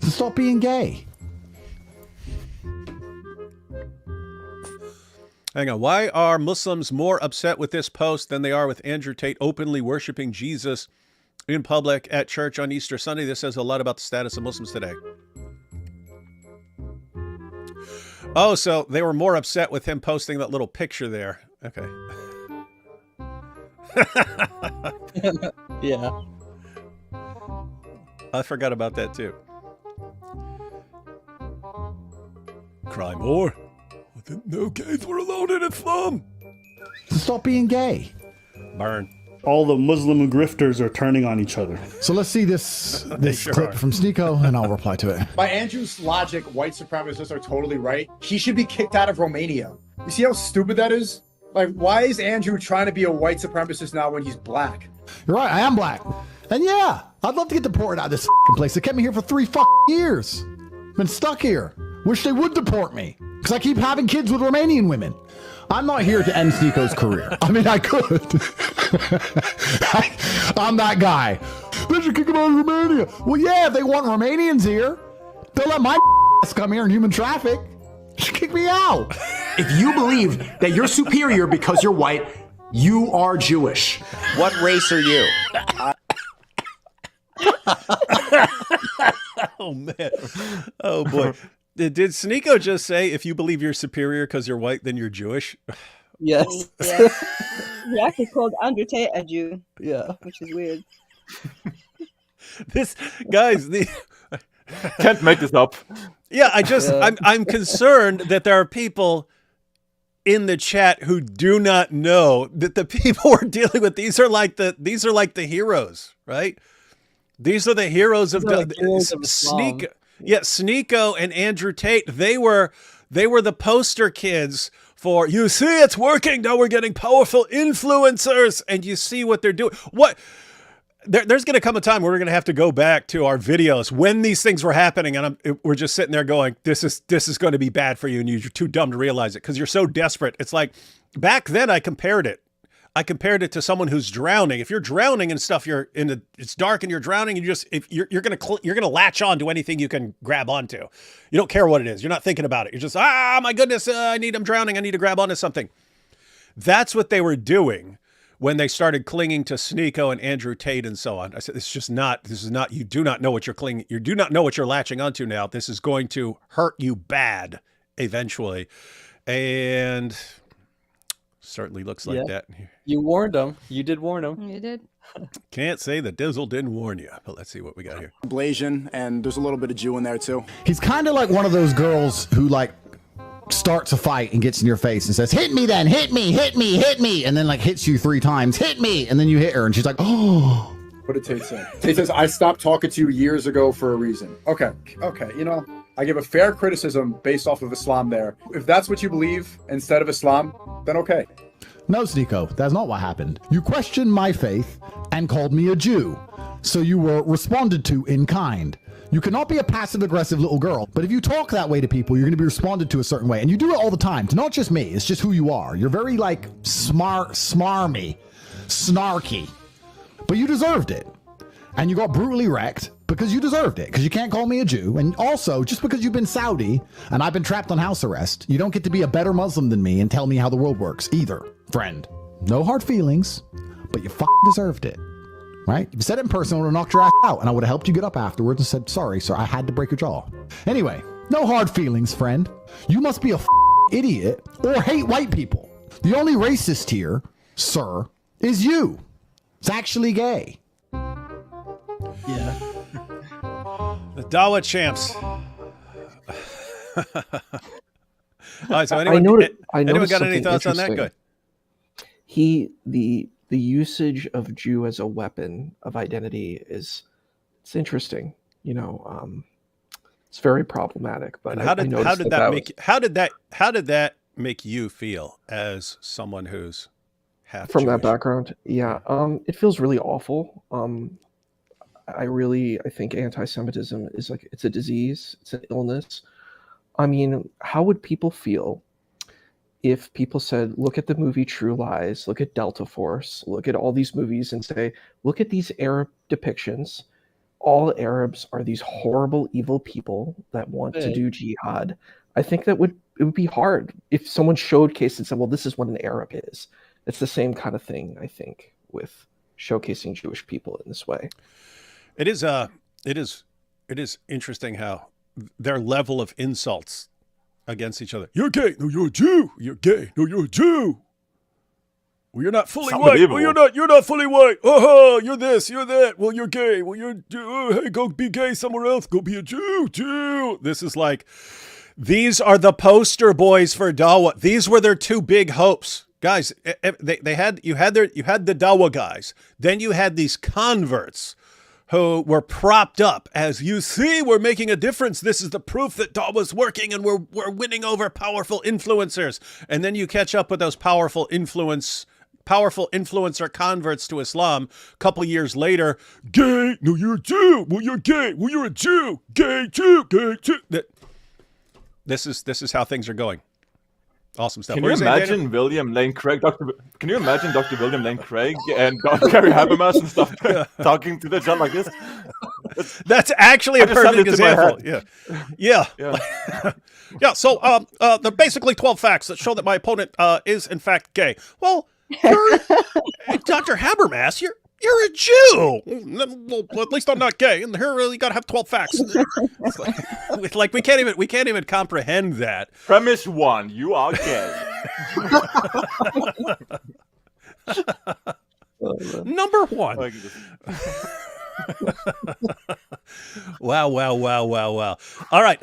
[SPEAKER 19] Stop being gay.
[SPEAKER 2] Hang on. Why are Muslims more upset with this post than they are with Andrew Tate openly worshiping Jesus in public at church on Easter Sunday? This says a lot about the status of Muslims today. Oh, so they were more upset with him posting that little picture there. Okay.
[SPEAKER 3] Yeah.
[SPEAKER 2] I forgot about that too. Cry more. I didn't know gays were allowed in Islam.
[SPEAKER 19] Stop being gay.
[SPEAKER 2] Burn.
[SPEAKER 20] All the Muslim grifters are turning on each other.
[SPEAKER 19] So let's see this
[SPEAKER 20] sure
[SPEAKER 19] clip
[SPEAKER 20] are.
[SPEAKER 19] from Sneeko, and I'll reply to it.
[SPEAKER 21] By Andrew's logic, white supremacists are totally right. He should be kicked out of Romania. You see how stupid that is? Like, why is Andrew trying to be a white supremacist now when he's black?
[SPEAKER 19] You're right, I am black. And yeah, I'd love to get deported out of this place. They kept me here for 3 years. Been stuck here. Wish they would deport me, because I keep having kids with Romanian women. I'm not here to end Sneeko's career. I mean, I could. I'm that guy. They should kick him out of Romania. Well, yeah, if they want Romanians here, they'll let my ass come here and human traffic. They should kick me out.
[SPEAKER 22] If you believe that you're superior because you're white, you are Jewish. What race are you?
[SPEAKER 2] Oh, man. Oh, boy. Did Sneeko just say, if you believe you're superior because you're white, then you're Jewish?
[SPEAKER 3] Yes.
[SPEAKER 4] Yeah. He actually called Andrew Tate a Jew.
[SPEAKER 3] Yeah.
[SPEAKER 4] Which is weird.
[SPEAKER 2] This, guys,
[SPEAKER 14] can't make this up.
[SPEAKER 2] Yeah, I'm concerned that there are people in the chat who do not know that the people we're dealing with, these are like the heroes, right? These are the heroes of Sneeko. Yeah, Sneeko and Andrew Tate, they were the poster kids for, you see, it's working. Now we're getting powerful influencers, and you see what they're doing. There's going to come a time where we're going to have to go back to our videos when these things were happening, and we're just sitting there going, this is going to be bad for you, and you're too dumb to realize it because you're so desperate. It's like, back then I compared it. I compared it to someone who's drowning. If you're drowning and stuff, it's dark and you're drowning, and you're gonna latch on to anything you can grab onto. You don't care what it is. You're not thinking about it. You're just, my goodness, I'm drowning. I need to grab onto something. That's what they were doing when they started clinging to Sneeko and Andrew Tate and so on. I said, this is not, you do not know what you do not know what you're latching onto now. This is going to hurt you bad eventually. And certainly looks like that.
[SPEAKER 3] You warned them. You did warn them.
[SPEAKER 4] You did.
[SPEAKER 2] Can't say that Dizzle didn't warn you, but let's see what we got here.
[SPEAKER 5] Blasian, and there's a little bit of Jew in there too.
[SPEAKER 19] He's kind of like one of those girls who like starts a fight and gets in your face and says, hit me then, hit me, hit me, hit me, and then like hits you 3 times, hit me, and then you hit her and she's like, oh.
[SPEAKER 21] What did Tate say? Tate says, I stopped talking to you years ago for a reason. Okay, you know, I give a fair criticism based off of Islam there. If that's what you believe instead of Islam, then okay.
[SPEAKER 19] No, Sneeko, that's not what happened. You questioned my faith and called me a Jew, so you were responded to in kind. You cannot be a passive-aggressive little girl, but if you talk that way to people, you're going to be responded to a certain way, and you do it all the time. It's not just me, it's just who you are. You're very, like, smarmy, snarky, but you deserved it. And you got brutally wrecked because you deserved it, because you can't call me a Jew, and also, just because you've been Saudi and I've been trapped on house arrest, you don't get to be a better Muslim than me and tell me how the world works, either, friend. No hard feelings, but you deserved it. Right? If you said it in person, I would have knocked your ass out, and I would have helped you get up afterwards and said, sorry, sir, I had to break your jaw. Anyway, no hard feelings, friend. You must be a idiot or hate white people. The only racist here, sir, is you. It's actually gay.
[SPEAKER 3] Yeah.
[SPEAKER 2] The Dawah champs. All right, so anyone got any thoughts on that? Good.
[SPEAKER 1] The usage of Jew as a weapon of identity it's interesting. You know, it's very problematic. But
[SPEAKER 2] how did that make you feel as someone who's half
[SPEAKER 1] from
[SPEAKER 2] Jewish?
[SPEAKER 1] That background? Yeah, it feels really awful. I think anti-Semitism is it's a disease. It's an illness. I mean, how would people feel if people said, look at the movie True Lies, look at Delta Force, look at all these movies and say, look at these Arab depictions. All Arabs are these horrible, evil people that want to do jihad. I think it would be hard if someone showcased and said, well, this is what an Arab is. It's the same kind of thing, I think, with showcasing Jewish people in this way.
[SPEAKER 2] It is interesting how their level of insults against each other. You're gay. No, you're a Jew. You're gay. No, you're a Jew. Well, you're not fully white. Well, you're not fully white. Oh, you're this, you're that. Well, you're gay. Well, you're hey, go be gay somewhere else. Go be a Jew. This is like, these are the poster boys for Dawah. These were their 2 big hopes. Guys, you had the Dawah guys. Then you had these converts who were propped up as, you see, we're making a difference. This is the proof that Dawah's working and we're winning over powerful influencers. And then you catch up with those powerful influencer converts to Islam. A couple years later, gay, no, you're a Jew. Well, you're gay. Well, you're a Jew. Gay Jew, gay Jew. This is how things are going. Awesome stuff.
[SPEAKER 14] Can you imagine William Lane Craig? Can you imagine Dr. William Lane Craig and Gary Habermas and stuff talking to the John like this?
[SPEAKER 2] That's actually a perfect example. Yeah. Yeah. So there are basically 12 facts that show that my opponent is in fact gay. Well, Dr. Habermas, you're a Jew. Well, at least I'm not gay, and here you got to have 12 facts. It's like we can't even comprehend that.
[SPEAKER 14] Premise 1: you are gay.
[SPEAKER 2] Number 1. Wow. All right.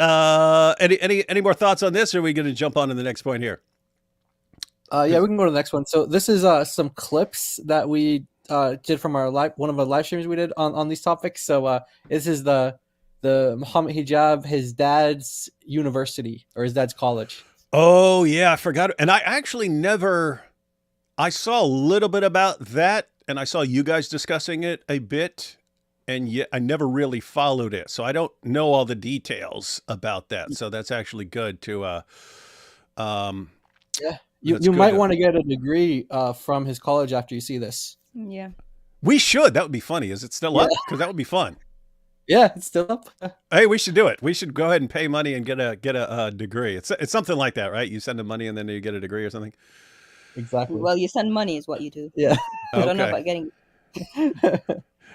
[SPEAKER 2] Any more thoughts on this, or are we going to jump on to the next point here?
[SPEAKER 3] Yeah, we can go to the next one. So this is some clips that we did from one of our live streams we did on these topics. So this is the Muhammad Hijab, his dad's university or his dad's college.
[SPEAKER 2] Oh yeah, I forgot. And I actually I saw a little bit about that, and I saw you guys discussing it a bit, and yet I never really followed it. So I don't know all the details about that. So that's actually good to
[SPEAKER 3] You might want to get a degree from his college after you see this.
[SPEAKER 4] Yeah.
[SPEAKER 2] We should. That would be funny. Is it still up? Because that would be fun.
[SPEAKER 3] Yeah, it's still up.
[SPEAKER 2] Hey, we should do it. We should go ahead and pay money and get a degree. It's something like that, right? You send them money and then you get a degree or something.
[SPEAKER 3] Exactly.
[SPEAKER 4] Well, you send money is what you do.
[SPEAKER 3] Yeah.
[SPEAKER 4] I don't know
[SPEAKER 2] Okay.
[SPEAKER 4] about getting.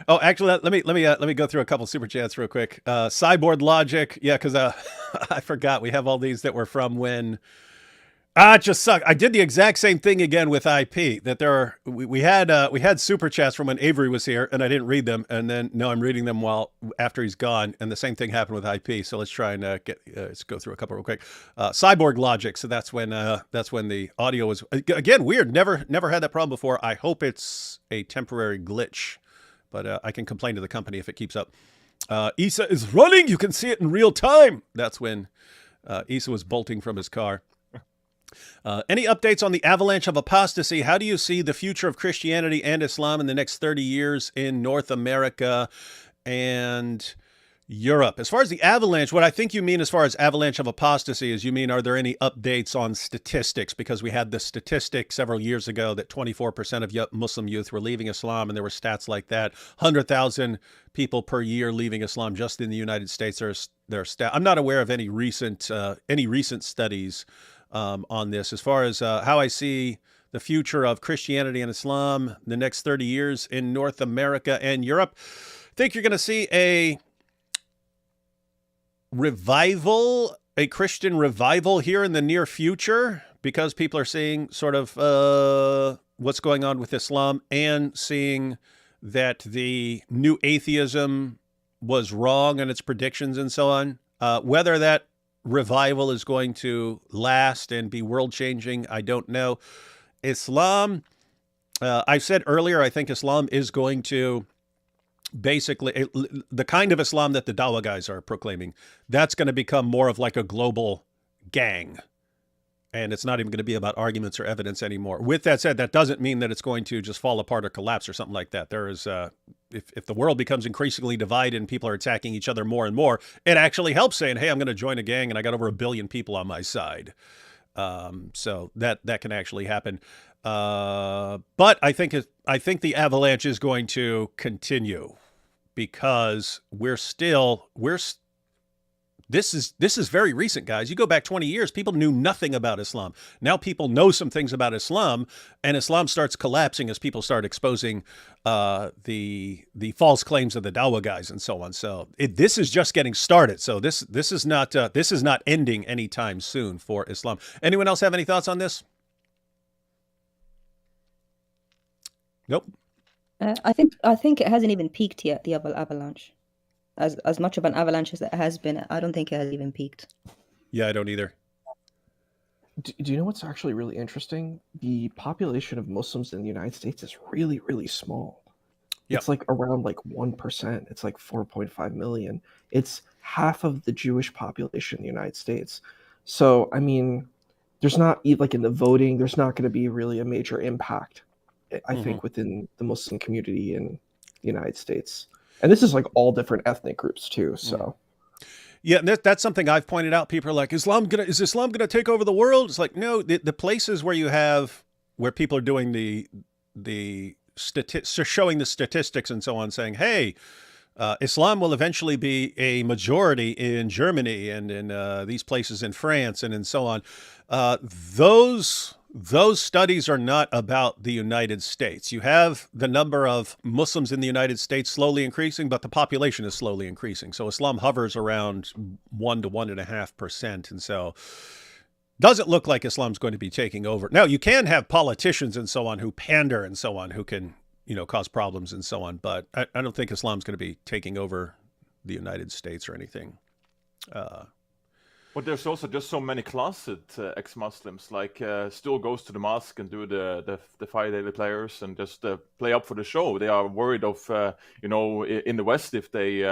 [SPEAKER 2] Oh, actually, let me go through a couple super chats real quick. Cyborg Logic, yeah, because I forgot we have all these that were from when. It just sucked. I did the exact same thing again with IP. That we had super chats from when Avery was here, and I didn't read them, and then now I'm reading them after he's gone, and the same thing happened with IP. So let's try and let's go through a couple real quick. Cyborg Logic. So that's when the audio was again weird. Never had that problem before. I hope it's a temporary glitch, but I can complain to the company if it keeps up. Issa is running. You can see it in real time. That's when Issa was bolting from his car. Any updates on the avalanche of apostasy? How do you see the future of Christianity and Islam in the next 30 years in North America and Europe? As far as the avalanche, what I think you mean as far as avalanche of apostasy is you mean, are there any updates on statistics? Because we had the statistic several years ago that 24% of Muslim youth were leaving Islam, and there were stats like that. 100,000 people per year leaving Islam just in the United States. I'm not aware of any recent studies on this. As far as how I see the future of Christianity and Islam the next 30 years in North America and Europe, I think you're going to see a revival, a Christian revival here in the near future, because people are seeing sort of what's going on with Islam and seeing that the new atheism was wrong in its predictions and so on. Whether that revival is going to last and be world-changing, I don't know. Islam, I said earlier, I think Islam is going to basically, the kind of Islam that the Dawah guys are proclaiming, that's going to become more of like a global gang. And it's not even going to be about arguments or evidence anymore. With that said, that doesn't mean that it's going to just fall apart or collapse or something like that. There is, if the world becomes increasingly divided and people are attacking each other more and more, it actually helps saying, hey, I'm going to join a gang and I got over 1 billion people on my side. So that can actually happen. But I think the avalanche is going to continue because this is very recent, guys. You go back 20 years, people knew nothing about Islam. Now people know some things about Islam, and Islam starts collapsing as people start exposing the false claims of the Dawah guys and so on. So this is just getting started. So this is not ending anytime soon for Islam. Anyone else have any thoughts on this? Nope.
[SPEAKER 4] I think it hasn't even peaked yet, the avalanche. As much of an avalanche as it has been, I don't think it has even peaked.
[SPEAKER 2] Yeah, I don't either.
[SPEAKER 1] Do you know what's actually really interesting? The population of Muslims in the United States is really, really small.
[SPEAKER 2] Yep.
[SPEAKER 1] It's like around 1%. It's like 4.5 million. It's half of the Jewish population in the United States. So, I mean, there's not, like in the voting, there's not going to be really a major impact, I think, within the Muslim community in the United States. And this is like all different ethnic groups too. So,
[SPEAKER 2] yeah, that's something I've pointed out. People are like, is Islam gonna take over the world? It's like, no, the places where people are doing showing the statistics and so on, saying, hey, Islam will eventually be a majority in Germany and in these places in France and so on. Those studies are not about the United States. You have the number of Muslims in the United States slowly increasing, but the population is slowly increasing. So Islam hovers around 1 to 1.5%. And so doesn't look like Islam's going to be taking over. Now, you can have politicians and so on who pander and so on, who can, cause problems and so on. But I don't think Islam's going to be taking over the United States or anything.
[SPEAKER 14] But there's also just so many closet ex-Muslims, like still goes to the mosque and do the 5 daily prayers and just play up for the show. They are worried of, in the West, if they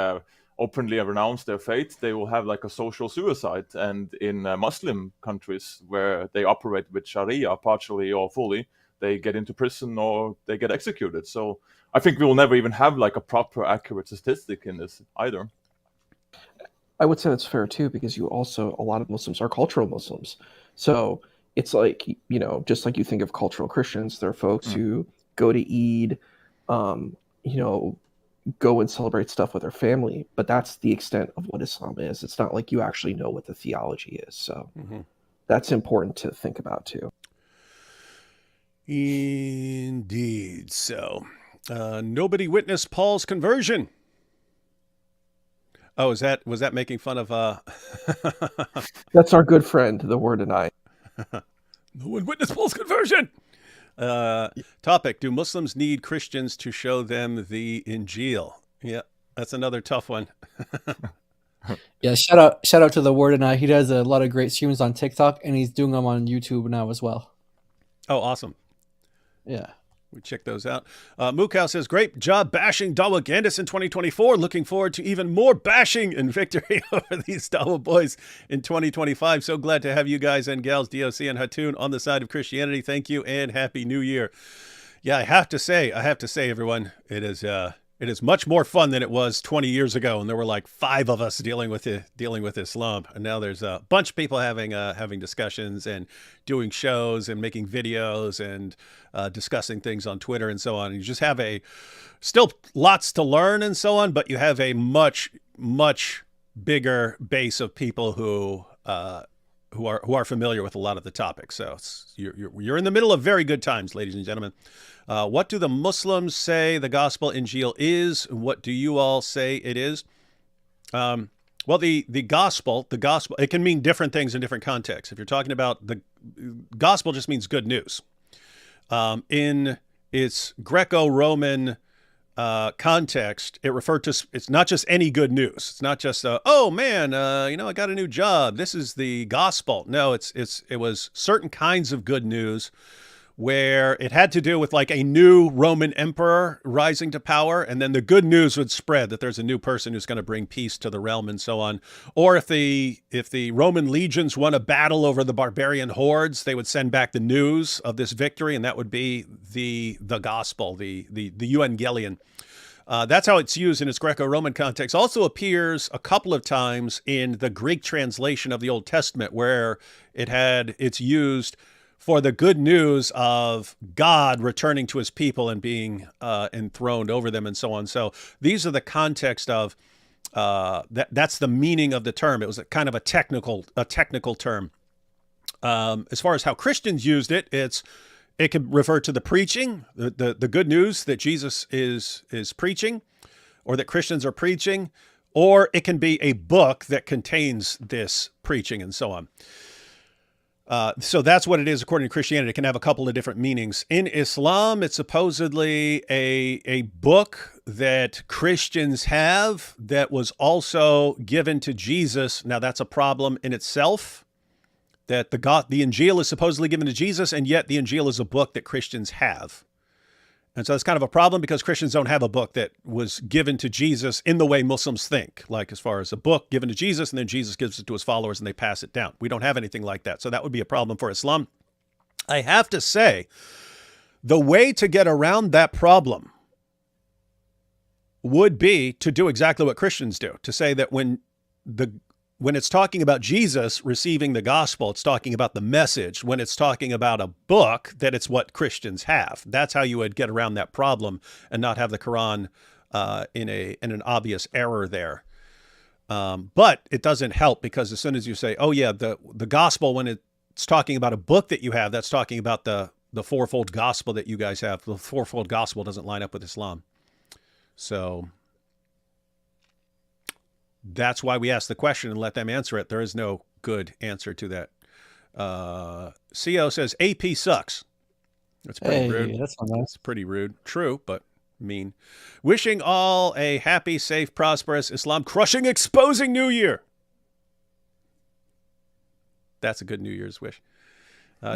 [SPEAKER 14] openly renounce their faith, they will have like a social suicide. And in Muslim countries where they operate with Sharia partially or fully, they get into prison or they get executed. So I think we will never even have like a proper accurate statistic in this either.
[SPEAKER 1] I would say that's fair too, because a lot of Muslims are cultural Muslims. So it's like, just like you think of cultural Christians, there are folks who go to Eid, go and celebrate stuff with their family, but that's the extent of what Islam is. It's not like you actually know what the theology is. So that's important to think about too.
[SPEAKER 2] Indeed. So nobody witnessed Paul's conversion. Oh, was that making fun of
[SPEAKER 1] That's our good friend, the Word and I.
[SPEAKER 2] No one witnessed Paul's conversion. Topic: do Muslims need Christians to show them the Injil? Yeah, that's another tough one.
[SPEAKER 3] Yeah, shout out to the Word and I. He does a lot of great streams on TikTok, and he's doing them on YouTube now as well.
[SPEAKER 2] Oh, awesome.
[SPEAKER 3] Yeah.
[SPEAKER 2] We check those out. Mukau says, great job bashing Dawah Gandis in 2024. Looking forward to even more bashing and victory over these Dawah boys in 2025. So glad to have you guys and gals, DOC and Hatun, on the side of Christianity. Thank you and Happy New Year. Yeah, I have to say, everyone, it is much more fun than it was 20 years ago, and there were like 5 of us dealing with Islam, and now there's a bunch of people having discussions and doing shows and making videos and discussing things on Twitter and so on. And you just have still lots to learn and so on, but you have a much bigger base of people who are familiar with a lot of the topics. So you're in the middle of very good times, ladies and gentlemen. What do the Muslims say the gospel Injil is? What do you all say it is? Well, the gospel, it can mean different things in different contexts. If you're talking about the gospel, just means good news. In its Greco-Roman context, it's not just any good news. It's not just oh man, I got a new job. This is the gospel. No, it was certain kinds of good news where it had to do with like a new Roman emperor rising to power, and then the good news would spread that there's a new person who's going to bring peace to the realm and so on. Or if the Roman legions won a battle over the barbarian hordes, they would send back the news of this victory, and that would be the gospel, the euangelion. That's how it's used in its Greco-Roman context. Also appears a couple of times in the Greek translation of the Old Testament, where it's used for the good news of God returning to his people and being enthroned over them and so on. So these are the context of that's the meaning of the term. It was a kind of a technical term. As far as how Christians used it, it can refer to the preaching, the good news that Jesus is preaching, or that Christians are preaching, or it can be a book that contains this preaching and so on. So that's what it is according to Christianity. It can have a couple of different meanings. In Islam, it's supposedly a book that Christians have that was also given to Jesus. Now that's a problem in itself, that the Injil is supposedly given to Jesus, and yet the Injil is a book that Christians have. And so it's kind of a problem because Christians don't have a book that was given to Jesus in the way Muslims think, like as far as a book given to Jesus and then Jesus gives it to his followers and they pass it down. We don't have anything like that. So that would be a problem for Islam. I have to say, the way to get around that problem would be to do exactly what Christians do, to say that when it's talking about Jesus receiving the gospel, it's talking about the message. When it's talking about a book, that it's what Christians have. That's how you would get around that problem and not have the Quran in an obvious error there. But it doesn't help, because as soon as you say, oh yeah, the gospel, when it's talking about a book that you have, that's talking about the fourfold gospel that you guys have. The fourfold gospel doesn't line up with Islam. So that's why we ask the question and let them answer it. There is no good answer to that. CO says AP sucks. That's pretty rude.
[SPEAKER 3] That's not nice.
[SPEAKER 2] That's pretty rude. True, but mean. Wishing all a happy, safe, prosperous, Islam crushing, exposing New Year. That's a good New Year's wish.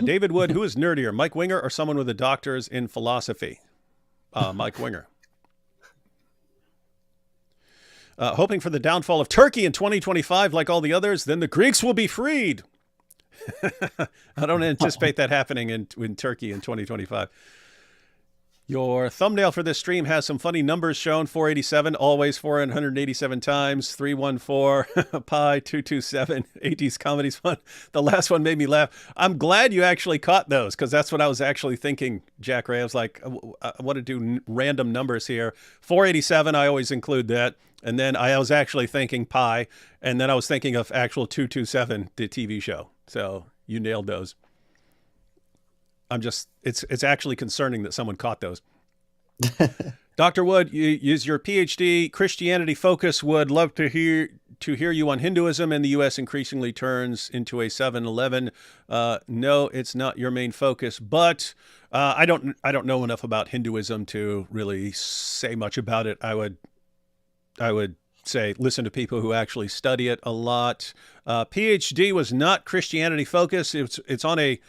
[SPEAKER 2] David Wood, who is nerdier, Mike Winger or someone with a doctor's in philosophy? Mike Winger. Hoping for the downfall of Turkey in 2025 like all the others, then the Greeks will be freed. I don't anticipate that happening in Turkey in 2025. Your thumbnail for this stream has some funny numbers shown. 487, always 487 times. 314, pi, 227. 80s comedy's fun. The last one made me laugh. I'm glad you actually caught those, because that's what I was actually thinking, Jack Ray. I was like, I want to do random numbers here. 487, I always include that. And then I was actually thinking pi, and then I was thinking of actual 227, the TV show. So you nailed those. It's actually concerning that someone caught those. Dr. Wood, you use your PhD Christianity focus. Would love to hear you on Hinduism, and the U.S. increasingly turns into a 7-Eleven. No, it's not your main focus, but I don't know enough about Hinduism to really say much about it. I would say listen to people who actually study it a lot. PhD was not Christianity focused. It's on a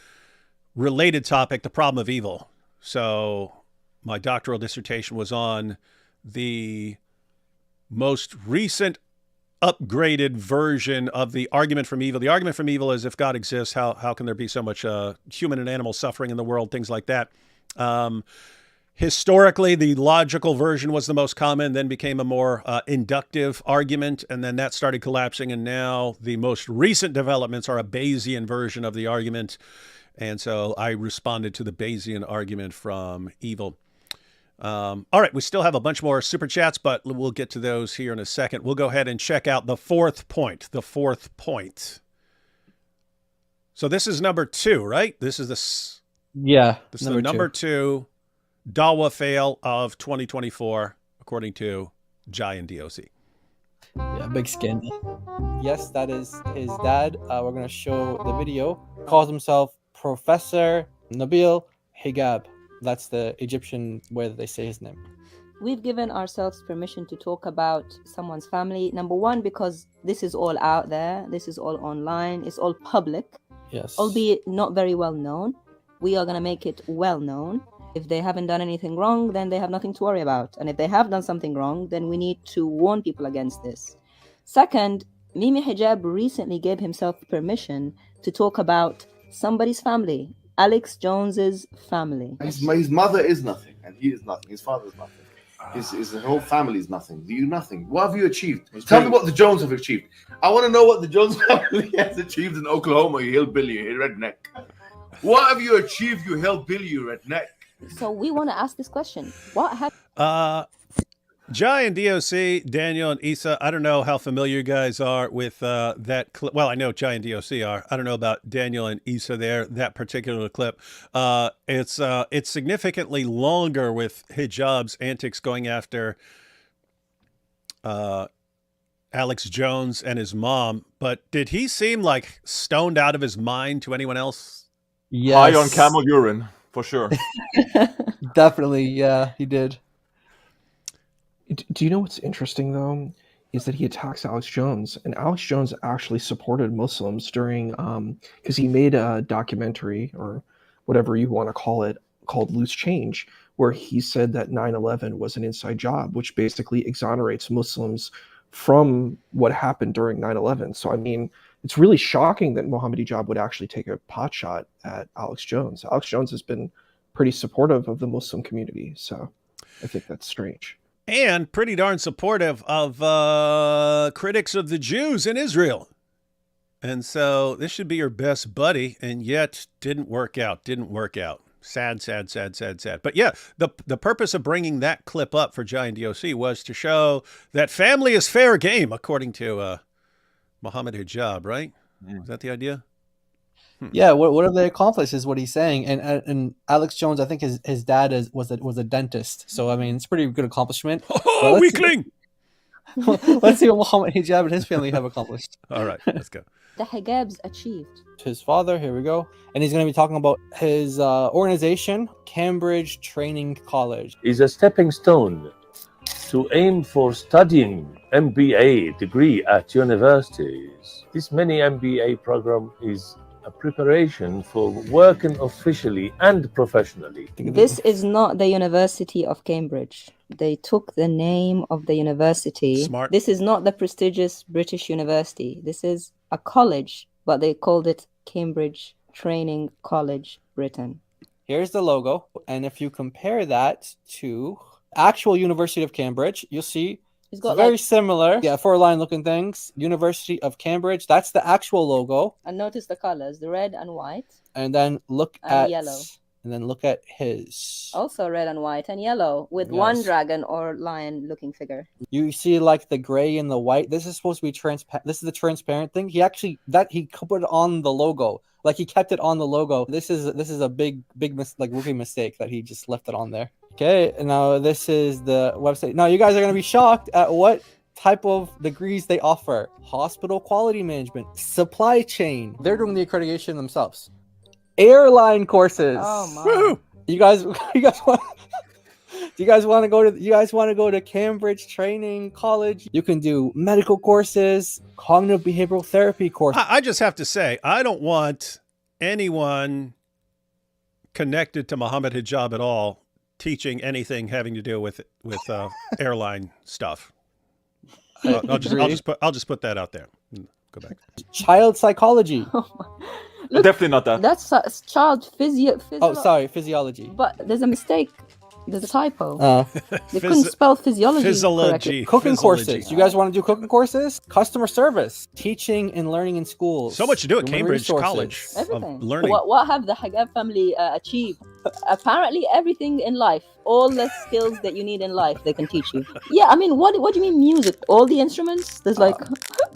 [SPEAKER 2] related topic, the problem of evil. So my doctoral dissertation was on the most recent upgraded version of the argument from evil. The argument from evil is, if God exists, how can there be so much human and animal suffering in the world, things like that. Historically, the logical version was the most common, then became a more inductive argument, and then that started collapsing, and now the most recent developments are a Bayesian version of the argument. And so I responded to the Bayesian argument from evil. All right, we still have a bunch more super chats, but we'll get to those here in a second. We'll go ahead and check out the fourth point. The fourth point. So this is number 2, right? This is this is the number 2 Dawah fail of 2024, according to Jai and DOC.
[SPEAKER 3] Yeah, big scandal. Yes, that is his dad. We're going to show the video. Calls himself Professor Nabil Hijab. That's the Egyptian way that they say his name.
[SPEAKER 4] We've given ourselves permission to talk about someone's family. Number one, because this is all out there. This is all online. It's all public.
[SPEAKER 3] Yes.
[SPEAKER 4] Albeit not very well known. We are going to make it well known. If they haven't done anything wrong, then they have nothing to worry about. And if they have done something wrong, then we need to warn people against this. Second, Mimi Hijab recently gave himself permission to talk about somebody's family, Alex Jones's family.
[SPEAKER 7] His mother is nothing, and he is nothing. His father is nothing. His whole family is nothing. You nothing. What have you achieved? Tell me what the Jones have achieved. I want to know what the Jones family has achieved in Oklahoma, you hillbilly, you redneck. What have you achieved, you hillbilly, you redneck?
[SPEAKER 4] So we want to ask this question. What happened?
[SPEAKER 2] Jai and DOC, Daniel and Issa, I don't know how familiar you guys are with that clip. Well, I know Jai and DOC are. I don't know about Daniel and Issa there, that particular clip. It's significantly longer with Hijab's antics going after Alex Jones and his mom. But did he seem like stoned out of his mind to anyone else?
[SPEAKER 3] Yes.
[SPEAKER 14] High on camel urine, for sure.
[SPEAKER 3] Definitely, yeah, he did.
[SPEAKER 1] Do you know what's interesting, though, is that he attacks Alex Jones, and Alex Jones actually supported Muslims during, because he made a documentary, or whatever you want to call it, called Loose Change, where he said that 9/11 was an inside job, which basically exonerates Muslims from what happened during 9/11. So, I mean, it's really shocking that Mohammed Hijab would actually take a pot shot at Alex Jones. Alex Jones has been pretty supportive of the Muslim community, so I think that's strange.
[SPEAKER 2] And pretty darn supportive of critics of the Jews in Israel. And so this should be your best buddy, and yet didn't work out. Sad. But yeah, the purpose of bringing that clip up for Jai and DOC was to show that family is fair game, according to Mohammed Hijab, right? Is that the idea?
[SPEAKER 3] Yeah, what have they accomplished is what he's saying. And Alex Jones, I think his dad was a dentist. So, I mean, it's a pretty good accomplishment.
[SPEAKER 2] Oh, weakling!
[SPEAKER 3] Let's see what Mohammed Hijab and his family have accomplished.
[SPEAKER 2] All right, let's go.
[SPEAKER 4] The Hijabs achieved.
[SPEAKER 3] His father, here we go. And he's going to be talking about his organization, Cambridge Training College.
[SPEAKER 8] Is a stepping stone to aim for studying MBA degree at universities. This mini MBA program is a preparation for working officially and professionally.
[SPEAKER 4] This is not the University of Cambridge. They took the name of the university.
[SPEAKER 2] Smart.
[SPEAKER 4] This is not the prestigious British university. This is a college, but they called it Cambridge Training College, Britain.
[SPEAKER 3] Here's the logo. And if you compare that to actual University of Cambridge, you'll see
[SPEAKER 4] It's
[SPEAKER 3] it's
[SPEAKER 4] got
[SPEAKER 3] very
[SPEAKER 4] like,
[SPEAKER 3] similar. Yeah, four-line looking things. University of Cambridge. That's the actual logo.
[SPEAKER 4] and notice the colors, the red and white
[SPEAKER 3] And then look
[SPEAKER 4] and
[SPEAKER 3] at
[SPEAKER 4] yellow.
[SPEAKER 3] And then look at his.
[SPEAKER 4] Also red and white and yellow with one
[SPEAKER 3] Yes.
[SPEAKER 4] dragon or lion looking figure.
[SPEAKER 3] You see like the gray and the white. This is supposed to be transparent. This is the transparent thing. He put it on the logo. Like he kept it on the logo. This is a big rookie mistake that he just left it on there. Okay, now this is the website. Now you guys are gonna be shocked at what type of degrees they offer. Hospital quality management, supply chain. They're doing the accreditation themselves. Airline courses.
[SPEAKER 4] Oh my!
[SPEAKER 3] You guys want? Do you guys want to go to Cambridge Training College? You can do medical courses, cognitive behavioral therapy courses.
[SPEAKER 2] I just have to say, I don't want anyone connected to Muhammad Hijab at all teaching anything having to do with airline stuff. I'll just put that out there. Go back.
[SPEAKER 3] Child psychology.
[SPEAKER 4] Look,
[SPEAKER 14] Definitely not that.
[SPEAKER 4] That's child
[SPEAKER 3] Oh, sorry, physiology.
[SPEAKER 4] But there's a mistake. There's a typo. They couldn't
[SPEAKER 2] Phys-
[SPEAKER 4] spell physiology
[SPEAKER 2] Physiology.
[SPEAKER 4] correctly.
[SPEAKER 3] Cooking
[SPEAKER 2] Physiology.
[SPEAKER 3] courses. You guys want to do cooking courses? Customer service, teaching and learning in schools.
[SPEAKER 2] So much to do at
[SPEAKER 3] Human
[SPEAKER 2] Cambridge
[SPEAKER 3] resources.
[SPEAKER 2] College
[SPEAKER 4] Everything.
[SPEAKER 2] of learning.
[SPEAKER 4] What have the Hijab family achieved? Apparently, everything in life, all the skills that you need in life, they can teach you. Yeah, I mean, what do you mean music? All the instruments? There's like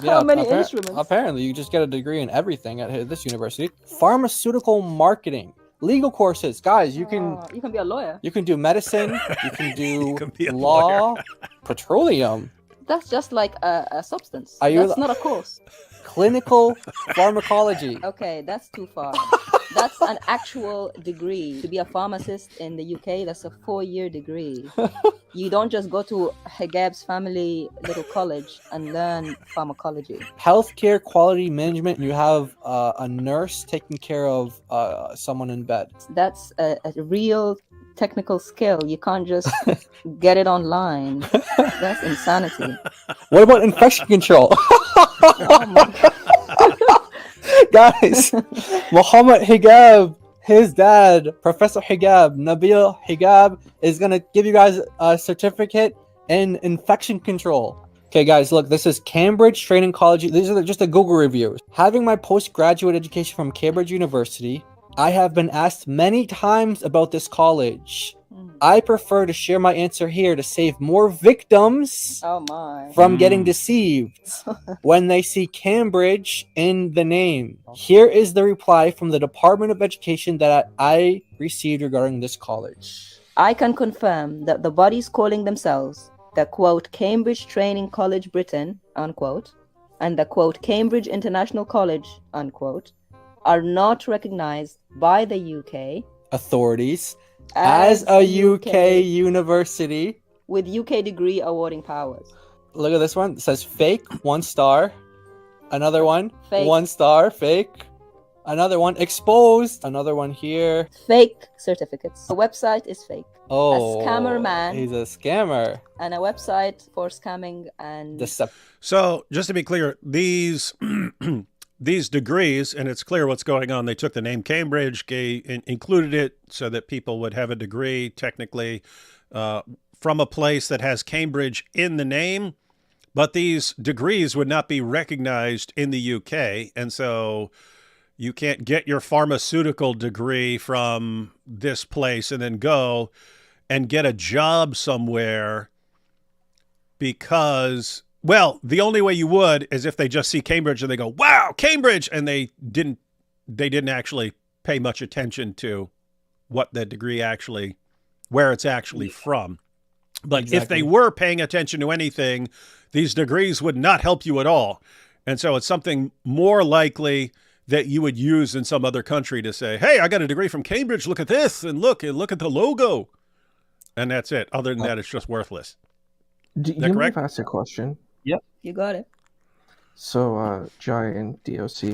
[SPEAKER 4] how many instruments?
[SPEAKER 3] Apparently, you just get a degree in everything at this university. Pharmaceutical marketing, legal courses, guys. You can
[SPEAKER 4] be a lawyer.
[SPEAKER 3] You can do medicine. You can do
[SPEAKER 2] be a
[SPEAKER 3] law, petroleum.
[SPEAKER 4] That's just like a substance.
[SPEAKER 3] Are you-
[SPEAKER 4] That's not a course.
[SPEAKER 3] Clinical pharmacology.
[SPEAKER 4] Okay, that's too far. That's an actual degree. To be a pharmacist in the UK, that's a 4-year degree. You don't just go to Hijab's family little college and learn pharmacology.
[SPEAKER 3] Healthcare quality management. You have a nurse taking care of someone in bed.
[SPEAKER 4] That's a real technical skill. You can't just get it online. That's insanity.
[SPEAKER 3] What about infection control? Guys, Muhammad Hijab, his dad, Professor Hijab, Nabil Hijab, is going to give you guys a certificate in infection control. Okay, guys, look, this is Cambridge Training College. These are just the Google reviews. Having my postgraduate education from Cambridge University, I have been asked many times about this college. I prefer to share my answer here to save more victims from getting deceived when they see Cambridge in the name. Here is the reply from the Department of Education that I received regarding this college.
[SPEAKER 4] I can confirm that the bodies calling themselves the quote Cambridge Training College Britain unquote and the quote Cambridge International College unquote are not recognized by the UK
[SPEAKER 3] authorities as a UK university
[SPEAKER 4] with UK degree awarding powers.
[SPEAKER 3] Look at this one. It says fake, 1 star. Another one,
[SPEAKER 4] Fake.
[SPEAKER 3] 1 star, fake. Another one, exposed. Another one here.
[SPEAKER 4] Fake certificates. The website is fake.
[SPEAKER 3] Oh,
[SPEAKER 4] a scammer man.
[SPEAKER 3] He's a scammer.
[SPEAKER 4] And a website for scamming and
[SPEAKER 2] So, just to be clear, these these degrees, and it's clear what's going on. They took the name Cambridge, included it so that people would have a degree technically from a place that has Cambridge in the name, but these degrees would not be recognized in the UK, and so you can't get your pharmaceutical degree from this place and then go and get a job somewhere because, well, the only way you would is if they just see Cambridge and they go, wow, Cambridge, and they didn't actually pay much attention to what the degree actually, where it's actually from. But if they were paying attention to anything, these degrees would not help you at all. And so it's something more likely that you would use in some other country to say, hey, I got a degree from Cambridge, look at this, and look at the logo. And that's it. Other than that, it's just worthless.
[SPEAKER 1] Do
[SPEAKER 2] Is that
[SPEAKER 1] you
[SPEAKER 2] correct?
[SPEAKER 1] mind if I ask a question?
[SPEAKER 17] Yep.
[SPEAKER 4] You got it.
[SPEAKER 1] So, Jai and DOC,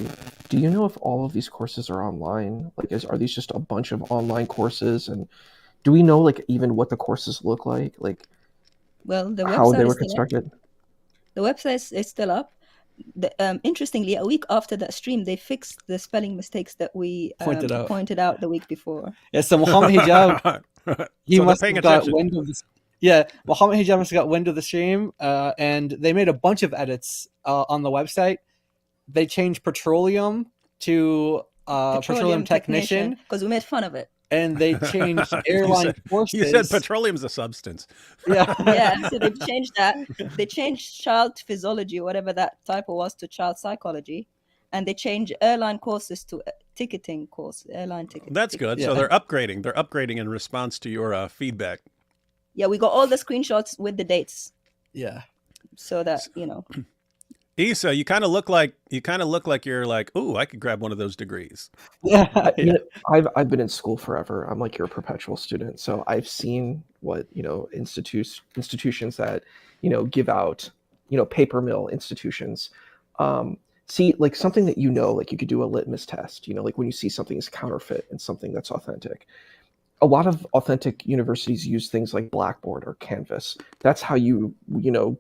[SPEAKER 1] do you know if all of these courses are online? Like, are these just a bunch of online courses? And do we know, like, even what the courses look like? Like,
[SPEAKER 4] Well, the
[SPEAKER 1] how
[SPEAKER 4] website
[SPEAKER 1] they
[SPEAKER 4] is
[SPEAKER 1] were
[SPEAKER 4] still up.
[SPEAKER 1] constructed?
[SPEAKER 4] The website is still up. interestingly, a week after that stream, they fixed the spelling mistakes that we pointed out the week before.
[SPEAKER 3] Yeah, so Muhammad Hijab, he
[SPEAKER 2] So they're
[SPEAKER 3] must
[SPEAKER 2] paying
[SPEAKER 3] have got
[SPEAKER 2] attention.
[SPEAKER 3] wind of this. Yeah, Muhammad Hijab must have got wind of the stream, and they made a bunch of edits on the website. They changed petroleum to petroleum technician
[SPEAKER 4] because we made fun of it.
[SPEAKER 3] and they changed airline forces.
[SPEAKER 2] You said petroleum's a substance.
[SPEAKER 3] Yeah.
[SPEAKER 4] Yeah, so they've changed that. They changed child physiology, whatever that typo was, to child psychology, and they changed airline courses to ticketing course, airline ticketing.
[SPEAKER 2] That's good. So they're upgrading. They're upgrading in response to your feedback.
[SPEAKER 4] Yeah, we got all the screenshots with the dates.
[SPEAKER 3] Yeah.
[SPEAKER 4] So that, you know.
[SPEAKER 2] Issa, you kind of look like you're like, ooh, I could grab one of those degrees.
[SPEAKER 3] Yeah.
[SPEAKER 1] You know, I've been in school forever. I'm like your perpetual student, so I've seen what institutions that give out paper mill institutions. See, like something that like you could do a litmus test. Like when you see something is counterfeit and something that's authentic. A lot of authentic universities use things like Blackboard or Canvas. That's how you